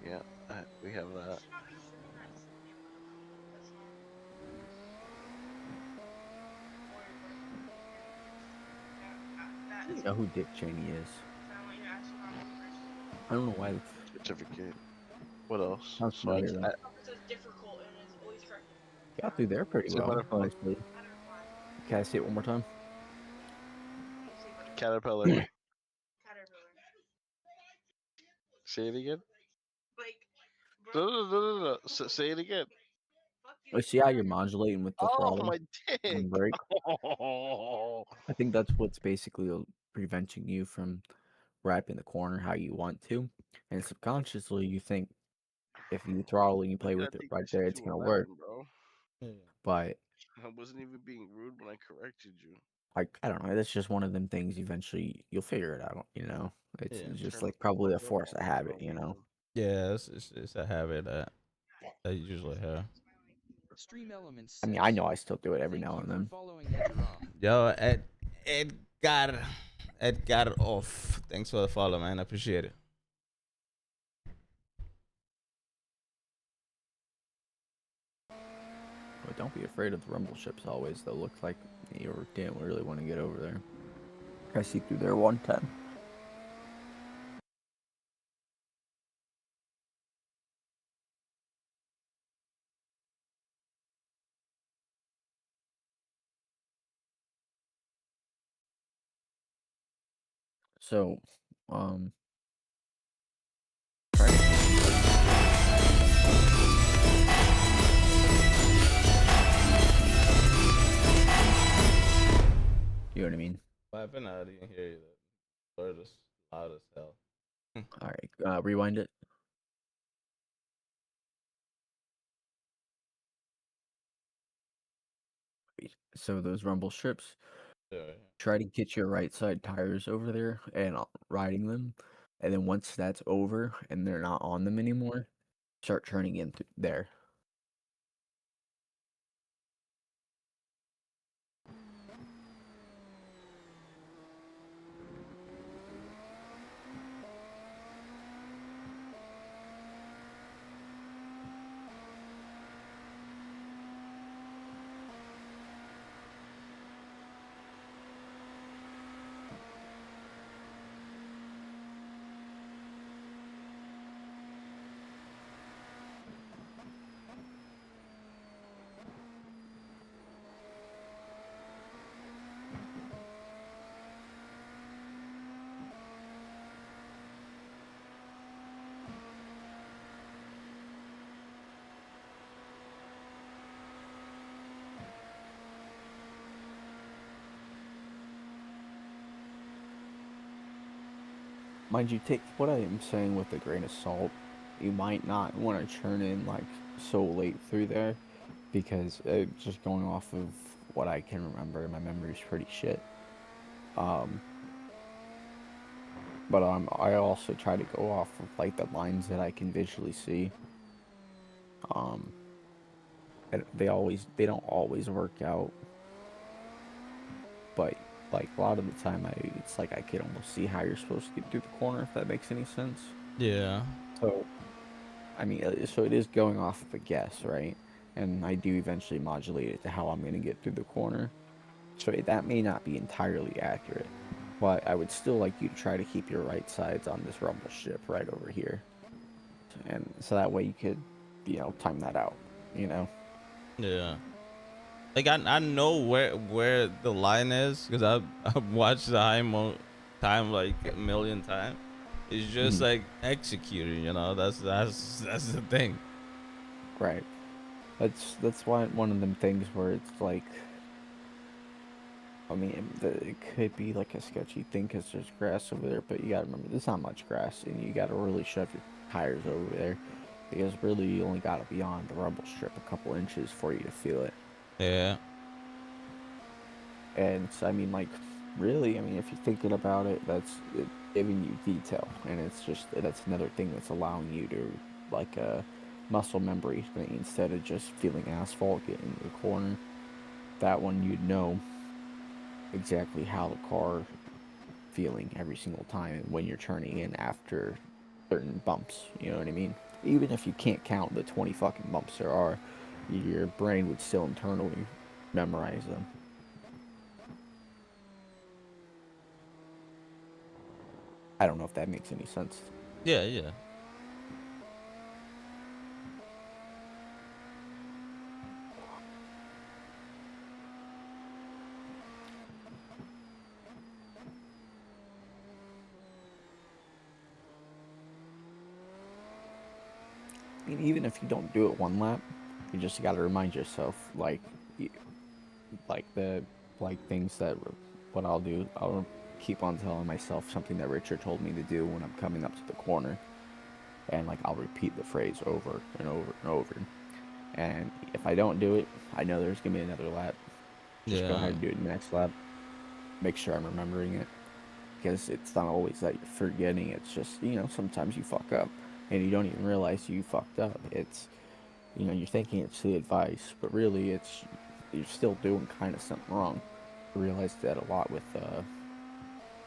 Speaker 9: Yeah, we have that.
Speaker 10: You should not be shooting that silly amount of money. That's not. Or your boyfriend. That
Speaker 3: I
Speaker 10: is.
Speaker 3: don't know who Dick Cheney is.
Speaker 10: Can I want you to ask you how many first?
Speaker 3: I don't know why.
Speaker 9: Certificate. What else?
Speaker 3: Sounds
Speaker 9: So
Speaker 3: familiar though.
Speaker 10: It says difficult and it's always corrected.
Speaker 3: Got through there pretty
Speaker 9: Say
Speaker 3: well,
Speaker 9: butterfly.
Speaker 3: honestly.
Speaker 10: Caterpillar.
Speaker 3: Can I see it one more time?
Speaker 10: You say butterfly.
Speaker 9: Caterpillar.
Speaker 10: Caterpillar.
Speaker 9: Say it again.
Speaker 10: Like.
Speaker 9: No. Say it again.
Speaker 10: Fuck you.
Speaker 3: Oh, see how you're modulating with the
Speaker 9: Oh,
Speaker 3: throttle
Speaker 9: my dick.
Speaker 3: and brake?
Speaker 9: Oh.
Speaker 3: I think that's what's basically preventing you from wrapping the corner how you want to. And subconsciously, you think if you throttle and you play
Speaker 9: You
Speaker 3: with
Speaker 9: gotta
Speaker 3: it
Speaker 9: take
Speaker 3: right
Speaker 9: this
Speaker 3: there,
Speaker 9: shit
Speaker 3: it's
Speaker 9: to
Speaker 3: going to
Speaker 9: 11,
Speaker 3: work.
Speaker 9: bro.
Speaker 3: But
Speaker 9: I wasn't even being rude when I corrected you.
Speaker 3: I don't know. That's just one of them things. Eventually, you'll figure it out. You know, it's
Speaker 1: Yeah.
Speaker 3: just
Speaker 9: Turn
Speaker 3: like
Speaker 9: up
Speaker 3: probably a
Speaker 9: the
Speaker 3: force of habit.
Speaker 9: volume,
Speaker 3: You know.
Speaker 1: Yeah, it's a habit that I usually have.
Speaker 2: Stream Elements
Speaker 3: I
Speaker 2: says,
Speaker 3: mean, I know I still do it every
Speaker 2: "Thank
Speaker 3: now
Speaker 2: you
Speaker 3: and
Speaker 2: for
Speaker 3: then.
Speaker 2: following Edgerom.
Speaker 1: Yo, Edgar off. Thanks for the follow, man. I appreciate it.
Speaker 3: But don't be afraid of the rumble ships always. Though looks like you didn't really want to get over there. I see through there 110. So, you know what I mean?
Speaker 1: What happened? I didn't hear you. The word was loud as hell.
Speaker 3: All right, rewind it. So those rumble strips,
Speaker 1: Yeah.
Speaker 3: try to get your right side tires over there and riding them, and then once that's over and they're not on them anymore, start turning in there. mind you, take what I am saying with a grain of salt. You might not want to turn in like so late through there because just going off of what I can remember, my memory's pretty shit. Um, but I also try to go off of like the lines that I can visually see. Um, and they don't always work out, but like a lot of the time, it's like I can almost see how you're supposed to get through the corner if that makes any sense.
Speaker 1: Yeah.
Speaker 3: So I mean, so it is going off of a guess, right? And I do eventually modulate it to how I'm going to get through the corner. So that may not be entirely accurate, but I would still like you to try to keep your right sides on this rumble strip right over here. And so that way you could, time that out, you know?
Speaker 1: Yeah. Like I know where the line is because I've watched the time like a million times. It's just
Speaker 3: Mhm.
Speaker 1: like executing, you know. That's the thing.
Speaker 3: Right. That's why one of them things where it's like, I mean, it could be like a sketchy thing because there's grass over there, but you gotta remember there's not much grass, and you gotta really shove your tires over there because really you only gotta be on the rumble strip a couple inches for you to feel it.
Speaker 1: Yeah.
Speaker 3: And so, I mean, like, really, I mean, if you're thinking about it, giving you detail, and it's just that's another thing that's allowing you to like muscle memory thing instead of just feeling asphalt getting into the corner. That one you'd know exactly how the car feeling every single time when you're turning in after certain bumps. You know what I mean? Even if you can't count the 20 fucking bumps there are, your brain would still internally memorize them. I don't know if that makes any sense.
Speaker 1: Yeah, yeah.
Speaker 3: I mean, even if you don't do it one lap, you just got to remind yourself, like the like things that what I'll do. I'll keep on telling myself something that Richard told me to do when I'm coming up to the corner, and like I'll repeat the phrase over and over and over. And if I don't do it, I know there's gonna be another lap. Just go ahead
Speaker 1: Yeah.
Speaker 3: and do it next lap. Make sure I'm remembering it because it's not always that you're forgetting. It's just sometimes you fuck up and you don't even realize you fucked up. It's you're thinking it's the advice, but really it's you're still doing kind of something wrong. I realized that a lot with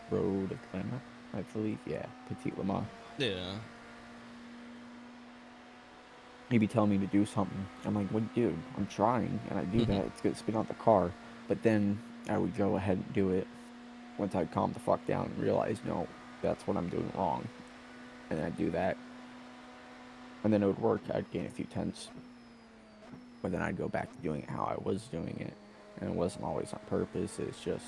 Speaker 3: Road Atlanta, I believe. Yeah, Petit Le Mans.
Speaker 1: Yeah.
Speaker 3: He'd be telling me to do something. I'm like, what, dude? I'm trying, and I do that. It's gonna spin out the car. But then I would go ahead and do it once I'd calm the fuck down and realize, no, that's what I'm doing wrong. And then I'd do that, and then it would work. I'd gain a few tenths, but then I'd go back to doing it how I was doing it, and it wasn't always on purpose. It's just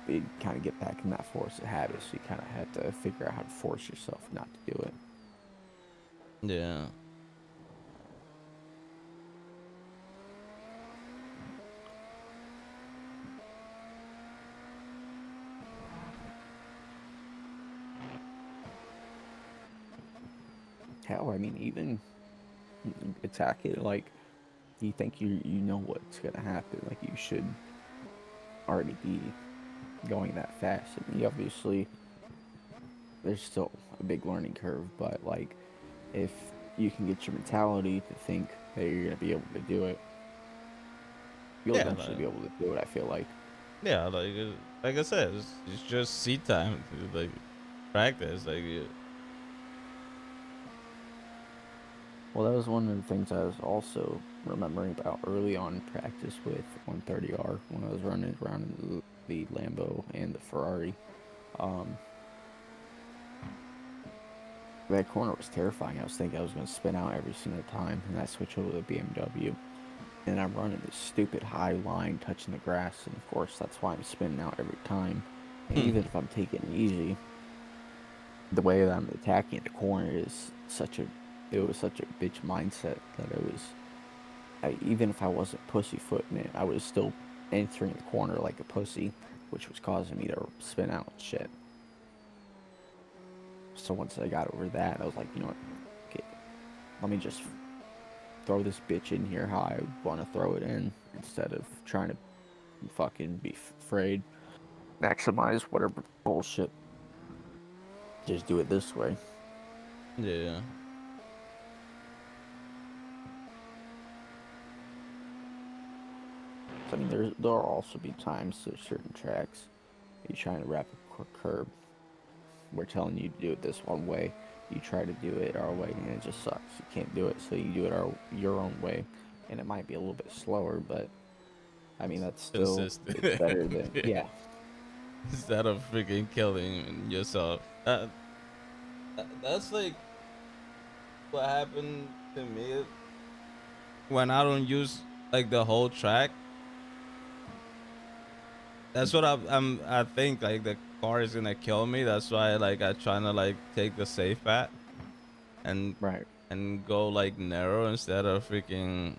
Speaker 3: you kind of get back in that force of habit, so you kind of had to figure out how to force yourself not to do it.
Speaker 1: Yeah.
Speaker 3: Hell, I mean, even attack it like you think you know what's gonna happen. Like you should already be going that fast. I mean, obviously, there's still a big learning curve, but like if you can get your mentality to think that you're gonna be able to do it, you'll
Speaker 1: Yeah,
Speaker 3: eventually be able to do it. I feel like.
Speaker 1: yeah, like I said, it's just seat time, like practice, like
Speaker 3: Well, that was one of the things I was also remembering about early on in practice with 130R when I was running around in the Lambo and the Ferrari. Um, that corner was terrifying. I was thinking I was going to spin out every single time, and I switch over to the BMW. And I'm running this stupid high line touching the grass, and of course that's why I'm spinning out every time. And even if I'm taking it easy, the way that I'm attacking the corner is it was such a bitch mindset that even if I wasn't pussyfooting it, I was still entering the corner like a pussy, which was causing me to spin out and shit. So once I got over that, I was like, you know what? Okay, let me just throw this bitch in here how I want to throw it in instead of trying to fucking be afraid. Maximize whatever bullshit. Just do it this way.
Speaker 1: Yeah.
Speaker 3: So, I mean, there'll also be times there's certain tracks you're trying to wrap a curb. We're telling you to do it this one way. You try to do it our way, and it just sucks. You can't do it, so you do it your own way, and it might be a little bit slower, but I mean that's still it's
Speaker 1: Consistent.
Speaker 3: better than yeah.
Speaker 1: Instead of freaking killing yourself. That's like what happened to me when I don't use like the whole track. That's what I think like the car is gonna kill me. That's why like I trying to like take the safe path and
Speaker 3: Right.
Speaker 1: and go like narrow instead of freaking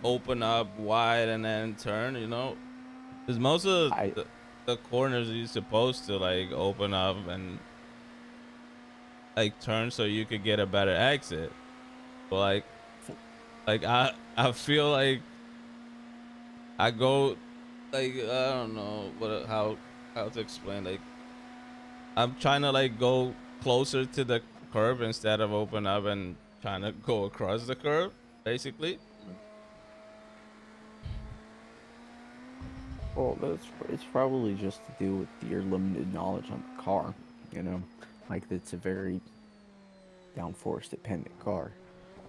Speaker 1: open up wide and then turn. Because most of
Speaker 3: I
Speaker 1: the corners you're supposed to like open up and like turn so you could get a better exit. But like I feel like I go like I don't know how to explain. Like I'm trying to like go closer to the curb instead of open up and trying to go across the curb, basically.
Speaker 3: well, it's probably just to do with your limited knowledge on the car. You know, like it's a very downforce dependent car.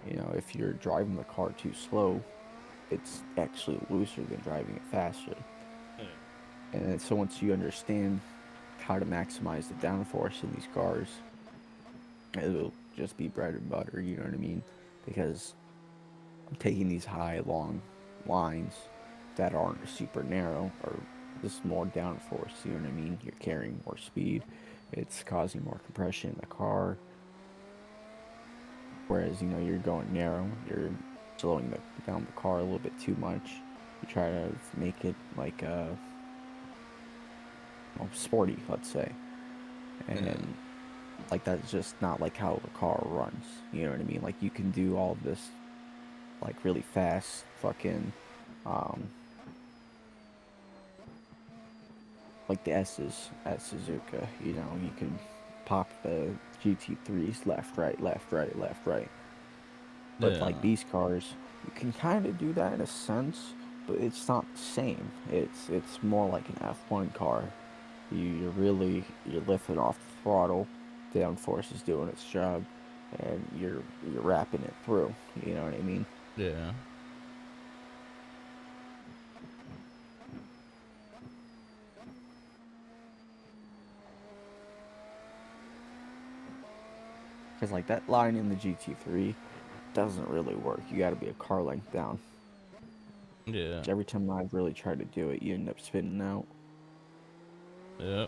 Speaker 3: You know, if you're driving the car too slow, it's actually looser than driving it faster. And then, so once you understand how to maximize the downforce in these cars, it'll just be bread and butter. You know what I mean? Because I'm taking these high, long lines that aren't super narrow or just more downforce. You know what I mean? You're carrying more speed. It's causing more compression in the car. Whereas you're going narrow. You're slowing down the car a little bit too much. You try to make it like sporty, let's say,
Speaker 1: Yeah.
Speaker 3: and like that's just not like how the car runs. You know what I mean? Like you can do all this like really fast fucking um like the S's at Suzuka. You can pop the GT3s left, right, left, right, left, right. But
Speaker 1: Yeah.
Speaker 3: like these cars, you can kind of do that in a sense, but it's not the same. It's more like an F1 car. You're lifting off the throttle, downforce is doing its job, and you're wrapping it through. You know what I mean?
Speaker 1: Yeah.
Speaker 3: Because like that line in the GT3 doesn't really work. You got to be a car length down.
Speaker 1: Yeah.
Speaker 3: Which every time I've really tried to do it, you end up spinning out.
Speaker 1: Yeah.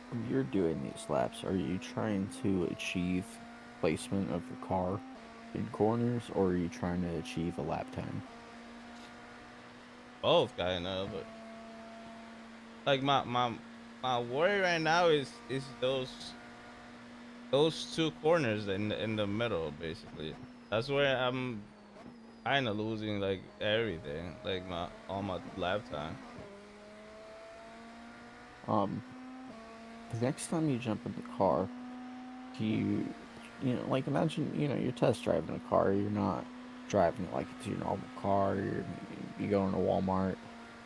Speaker 3: When you're doing these laps, are you trying to achieve placement of your car in corners, or are you trying to achieve a lap time?
Speaker 1: Both kind of, but like my worry right now is those two corners in the middle, basically. That's where I'm kind of losing like everything, like my all my lap time.
Speaker 3: Um, the next time you jump in the car, like imagine, you're test driving a car. You're not driving it like it's your normal car. You go into Walmart,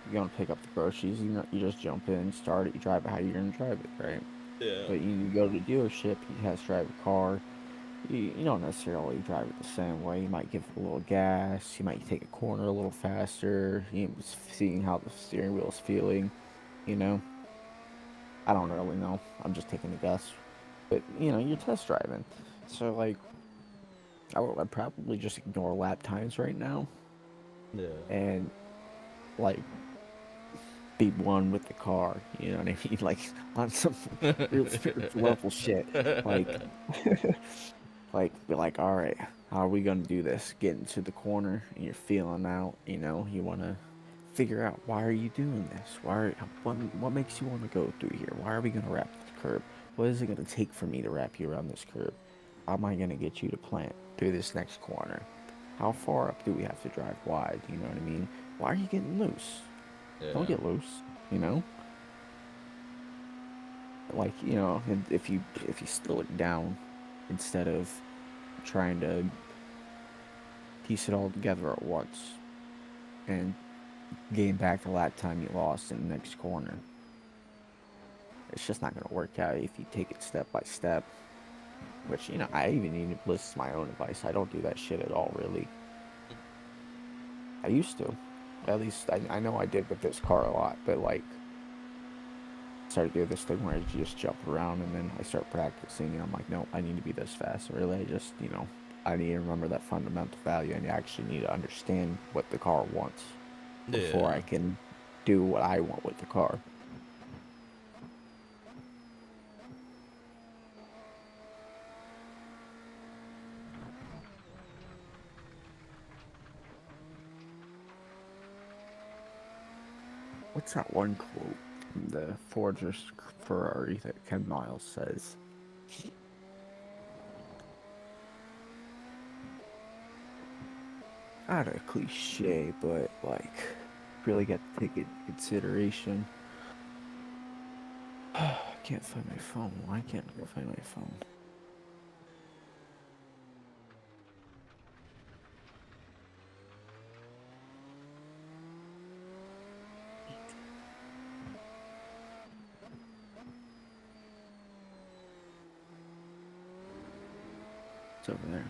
Speaker 3: you go and pick up the groceries. You just jump in, start it, you drive it how you're gonna drive it, right?
Speaker 1: Yeah.
Speaker 3: But you go to the dealership, you test drive a car. You don't necessarily drive it the same way. You might give it a little gas. You might take a corner a little faster. Seeing how the steering wheel is feeling. You know, I don't really know. I'm just taking a guess. But you're test driving. So like, I'd probably just ignore lap times right now
Speaker 1: Yeah.
Speaker 3: and like be one with the car. You know what I mean? Like on some real spiritual level shit. Like, like be like, all right, how are we gonna do this? Get into the corner and you're feeling out. You know, you want to figure out why are you doing this? What makes you want to go through here? Why are we gonna wrap this curb? What is it gonna take for me to wrap you around this curb? How am I gonna get you to plant through this next corner? How far up do we have to drive wide? You know what I mean? Why are you getting loose? Don't
Speaker 1: Yeah.
Speaker 3: get loose. You know, like if you slow it down instead of trying to piece it all together at once and gain back the lap time you lost in the next corner. It's just not going to work out if you take it step by step. Which, I even need to listen to my own advice. I don't do that shit at all, really. I used to. At least I know I did with this car a lot, but like, started doing this thing where I just jump around and then I start practicing and I'm like, no, I need to be this fast. Really, I need to remember that fundamental value and I actually need to understand what the car wants before
Speaker 1: Yeah.
Speaker 3: I can do what I want with the car. What's that one quote from the Forger's Ferrari that Ken Miles says? Not a cliche, but like really got to take it into consideration. I can't find my phone. Why can't I find my phone? It's over there.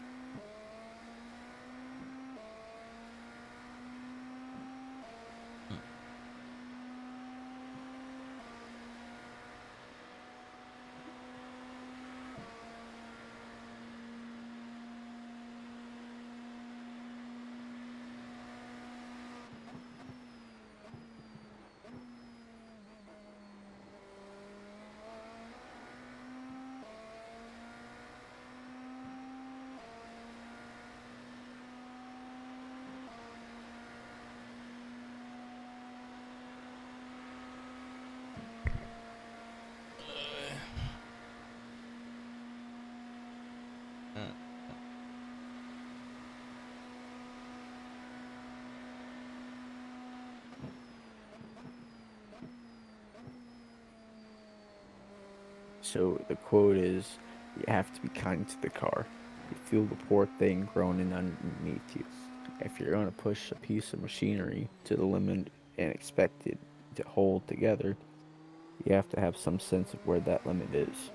Speaker 1: Uh,
Speaker 3: So the quote is, "You have to be kind to the car. You feel the poor thing groaning underneath you. If you're going to push a piece of machinery to the limit and expect it to hold together, you have to have some sense of where that limit is."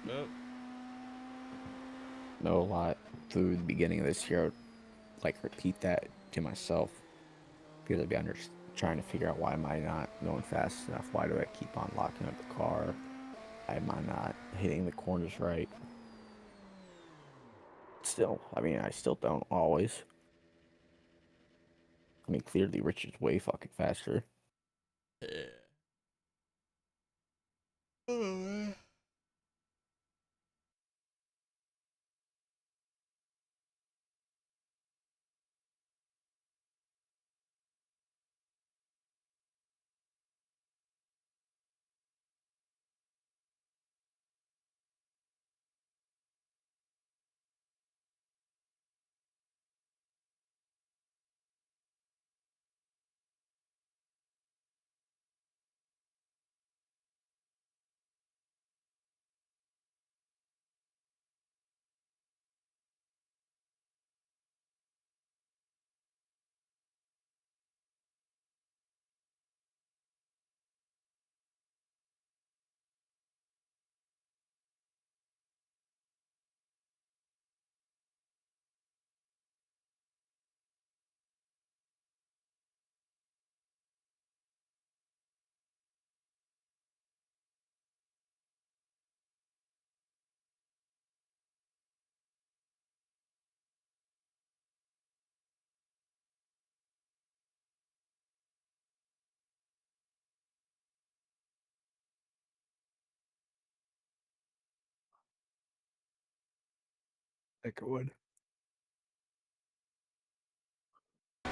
Speaker 1: Yep.
Speaker 3: Know a lot through the beginning of this year. I would like repeat that to myself because I'd be trying to figure out why am I not going fast enough? Why do I keep on locking up the car? Why am I not hitting the corners right? Still, I still don't always. Clearly Richard's way fucking faster.
Speaker 1: Yeah.
Speaker 3: Second one. Okay.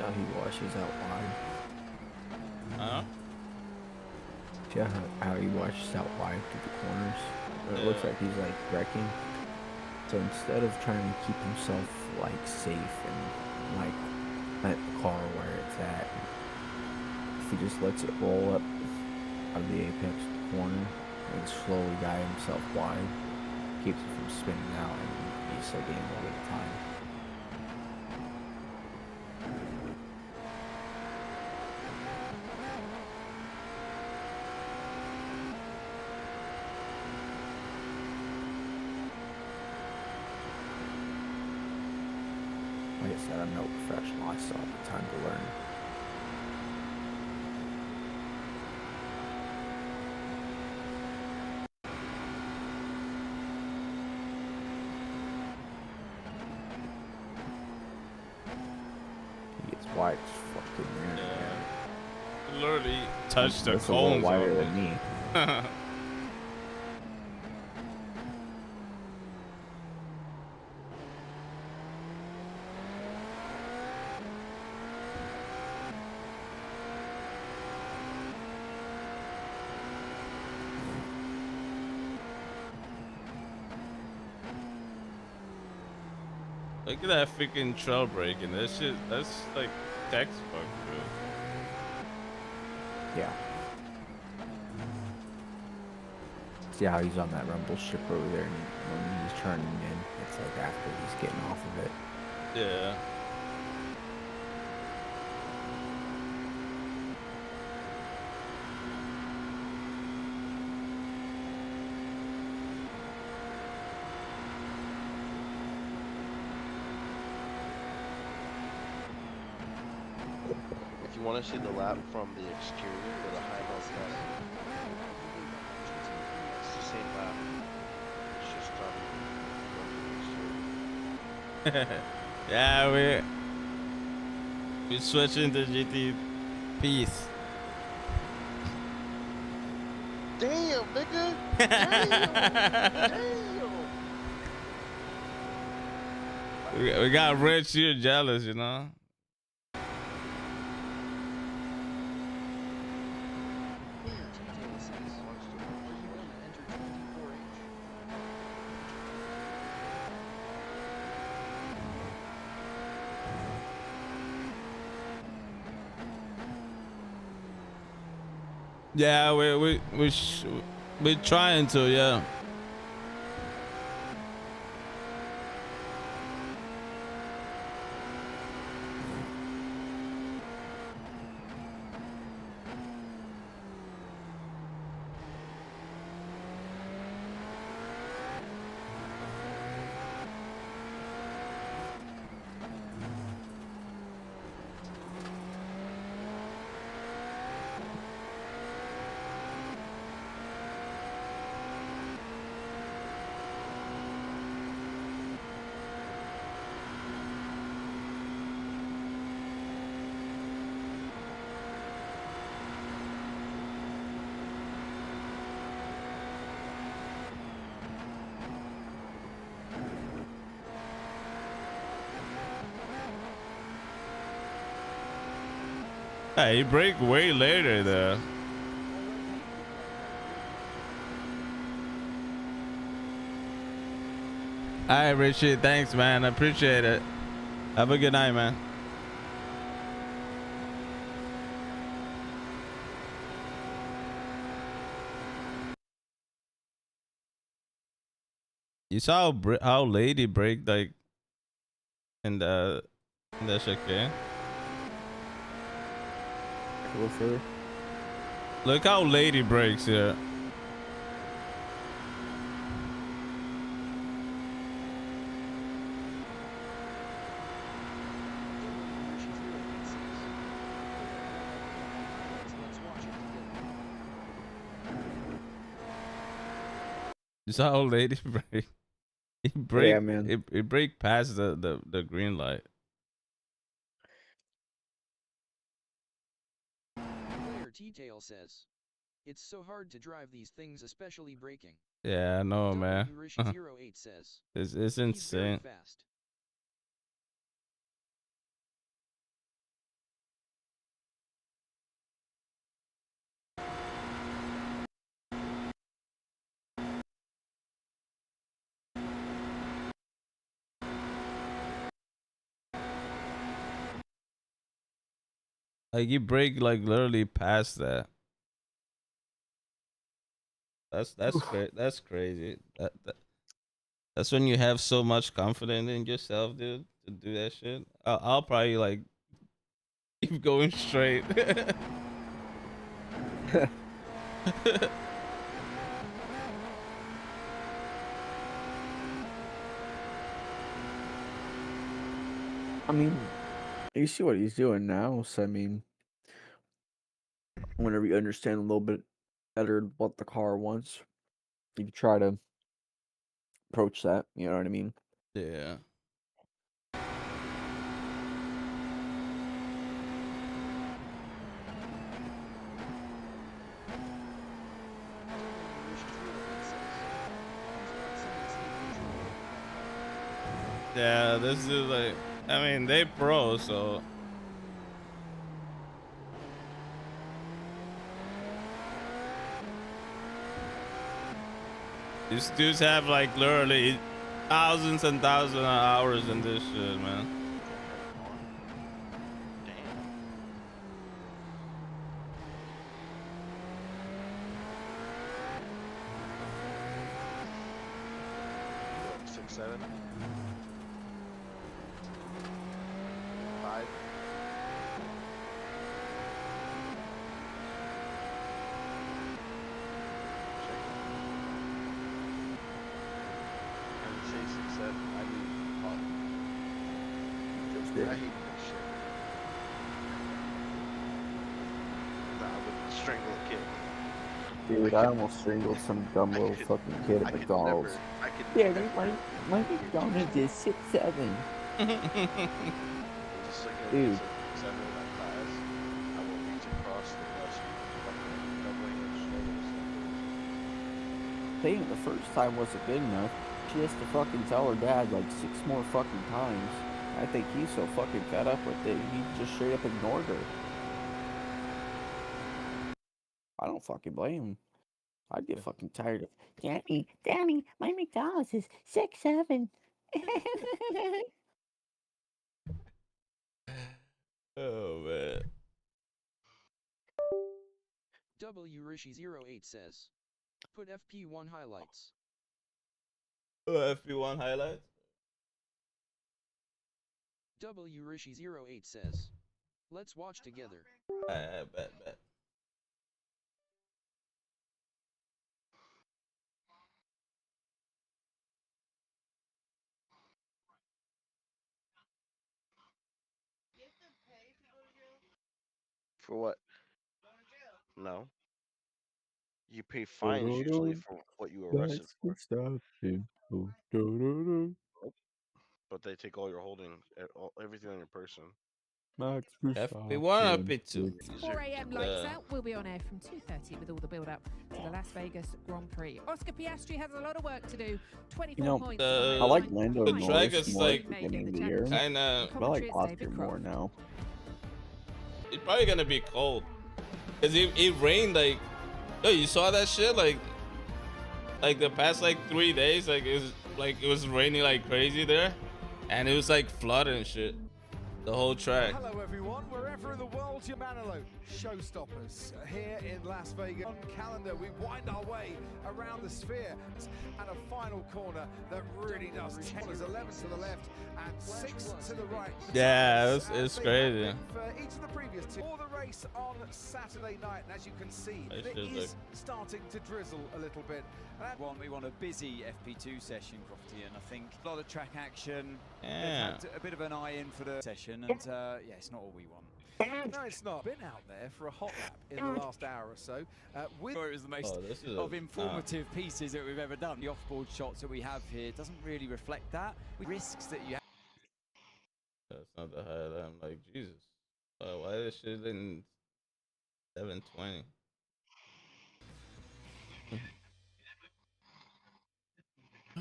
Speaker 3: How he washes out wide.
Speaker 1: Huh?
Speaker 3: See how he washes out wide through the corners? It looks like he's like wrecking. So instead of trying to keep himself like safe and like let the car where it's at, if he just lets it roll up out of the apex of the corner and slowly guide himself wide, keeps it from spinning out, and he's still getting a little bit of time. Like I said, I'm no professional. I still have time to learn. He gets wide as fucking there.
Speaker 1: Yeah. Literally touched the
Speaker 3: That's a little
Speaker 1: cones
Speaker 3: wider
Speaker 1: almost.
Speaker 3: than me.
Speaker 1: Look at that freaking trail braking. That shit, that's like textbook, dude.
Speaker 3: Yeah. See how he's on that rumble strip over there, and when he's turning in, it's like after he's getting off of it.
Speaker 1: Yeah.
Speaker 9: If you want to see the lap from the exterior or the high note test, it's the same lap. It's just from the exterior.
Speaker 1: Yeah, we switching to GT piece.
Speaker 9: Damn, nigga! Damn! Damn!
Speaker 1: We got rich, you're jealous, you know.
Speaker 2: Player T-Tail says, are you gonna enter 24H?
Speaker 1: Yeah, we're trying to, yeah. Hey, he break way later though. All right, Richie. Thanks, man. I appreciate it. Have a good night, man. You saw how lady break like in the chicane.
Speaker 3: Refer.
Speaker 1: Look how late he breaks here. You saw how late he break. He break.
Speaker 3: Yeah, man.
Speaker 1: It break past the green light.
Speaker 2: Player T-Tail says, "It's so hard to drive these things, especially braking."
Speaker 1: Yeah, I know, man.
Speaker 2: Rishi08 says,
Speaker 1: It's
Speaker 2: "He's very
Speaker 1: insane.
Speaker 2: fast."
Speaker 1: Like you break like literally past that. That's crazy. That's when you have so much confidence in yourself, dude, to do that shit. I'll probably like keep going straight.
Speaker 3: I mean, you see what he's doing now, so I mean, whenever you understand a little bit better what the car wants, you can try to approach that, you know what I mean?
Speaker 1: Yeah. Yeah, this is like, I mean, they pro, so. These dudes have like literally thousands and thousands of hours in this shit, man.
Speaker 9: Damn. 6, 7, 5. I would say 6, 7. I mean,
Speaker 3: Just
Speaker 9: I
Speaker 3: did.
Speaker 9: hate this shit. Nah, I would strangle a kid.
Speaker 3: Dude, I almost strangled some dumb little
Speaker 9: could-
Speaker 3: fucking kid
Speaker 9: I
Speaker 3: at
Speaker 9: could
Speaker 3: McDonald's.
Speaker 9: never. I could
Speaker 3: Yeah,
Speaker 9: never.
Speaker 3: dude, my McDonald's is 6'7".
Speaker 9: Just looking at
Speaker 3: Dude.
Speaker 9: this at 7 in my class, I will reach across the desk, fucking doubling and strangling.
Speaker 3: Saying the first time wasn't good enough. She has to fucking tell her dad like 6 more fucking times. I think he's so fucking fed up with it, he just straight up ignored her. I don't fucking blame him. I'd get fucking tired of, Daddy, my McDonald's is 6'7".
Speaker 1: Oh man.
Speaker 2: Rishi08 says, "Put FP1 highlights."
Speaker 1: FP1 highlights.
Speaker 2: Rishi08 says, "Let's watch together."
Speaker 1: I bet.
Speaker 10: You have to pay to go to jail?
Speaker 9: For what?
Speaker 10: Go to jail.
Speaker 9: No. You pay fines usually for what you were arrested for. But they take all your holding, everything on your person.
Speaker 3: Max
Speaker 1: FP1 or FP2?
Speaker 11: 4 a.m. lights out. We'll be on air from 2:30 with all the build-up to the Las Vegas Grand Prix. Oscar Piastri has a lot of work to do. 24 points.
Speaker 3: I like Lando
Speaker 1: the
Speaker 3: Norris
Speaker 1: track is
Speaker 3: more
Speaker 1: like
Speaker 3: at the beginning of the year.
Speaker 1: kinda.
Speaker 3: But I like Oscar more now.
Speaker 1: It's probably gonna be cold. Cause it rained like, yo, you saw that shit like the past like 3 days, like it was raining like crazy there, and it was like flooding and shit, the whole track.
Speaker 12: Hello everyone, wherever in the world Manalo, showstoppers here in Las Vegas. On calendar, we wind our way around the sphere and a final corner that really does. 10 is 11 to the left and 6 to the right.
Speaker 1: Yeah, it's crazy.
Speaker 12: For each of the previous two, for the race on Saturday night, and as you can see, it is starting to drizzle a little bit.
Speaker 13: We want a busy FP2 session, Crofty, and I think a lot of track action.
Speaker 1: Yeah.
Speaker 13: They've had a bit of an eye in for the session, and yeah, it's not all we want.
Speaker 12: No, it's not. Been out there for a hot lap in the last hour or so.
Speaker 13: It was the most of informative pieces that we've ever done. The off-board shots that we have here doesn't really reflect that. Risks that you have.
Speaker 1: That's not the highlight. I'm like, Jesus. Why is shit in 720?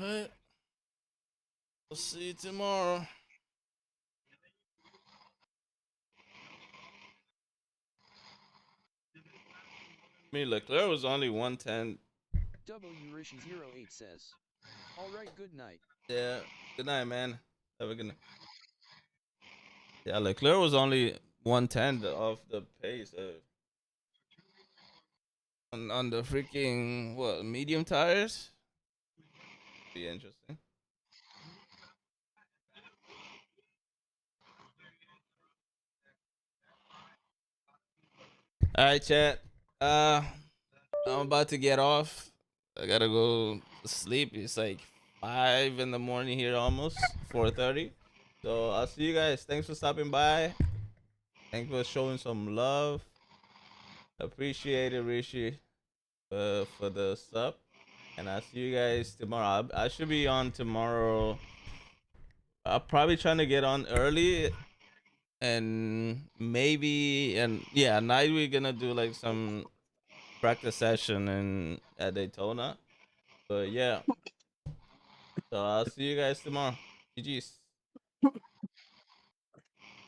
Speaker 1: Alright. We'll see you tomorrow. I mean, Leclerc was only 110.
Speaker 2: W Rishi08 says, alright, good night.
Speaker 1: Yeah, good night, man. Have a good night. Yeah, Leclerc was only 110 off the pace. On the freaking, what, medium tires? Be interesting. All right, chat. I'm about to get off. I gotta go to sleep. It's like 5 in the morning here, almost 4:30. So I'll see you guys. Thanks for stopping by. Thanks for showing some love. Appreciate it, Rishi, for the sub. And I'll see you guys tomorrow. I should be on tomorrow. I'm probably trying to get on early, and maybe, and yeah, at night we're gonna do like some practice session in at Daytona. But yeah, so I'll see you guys tomorrow. GG's.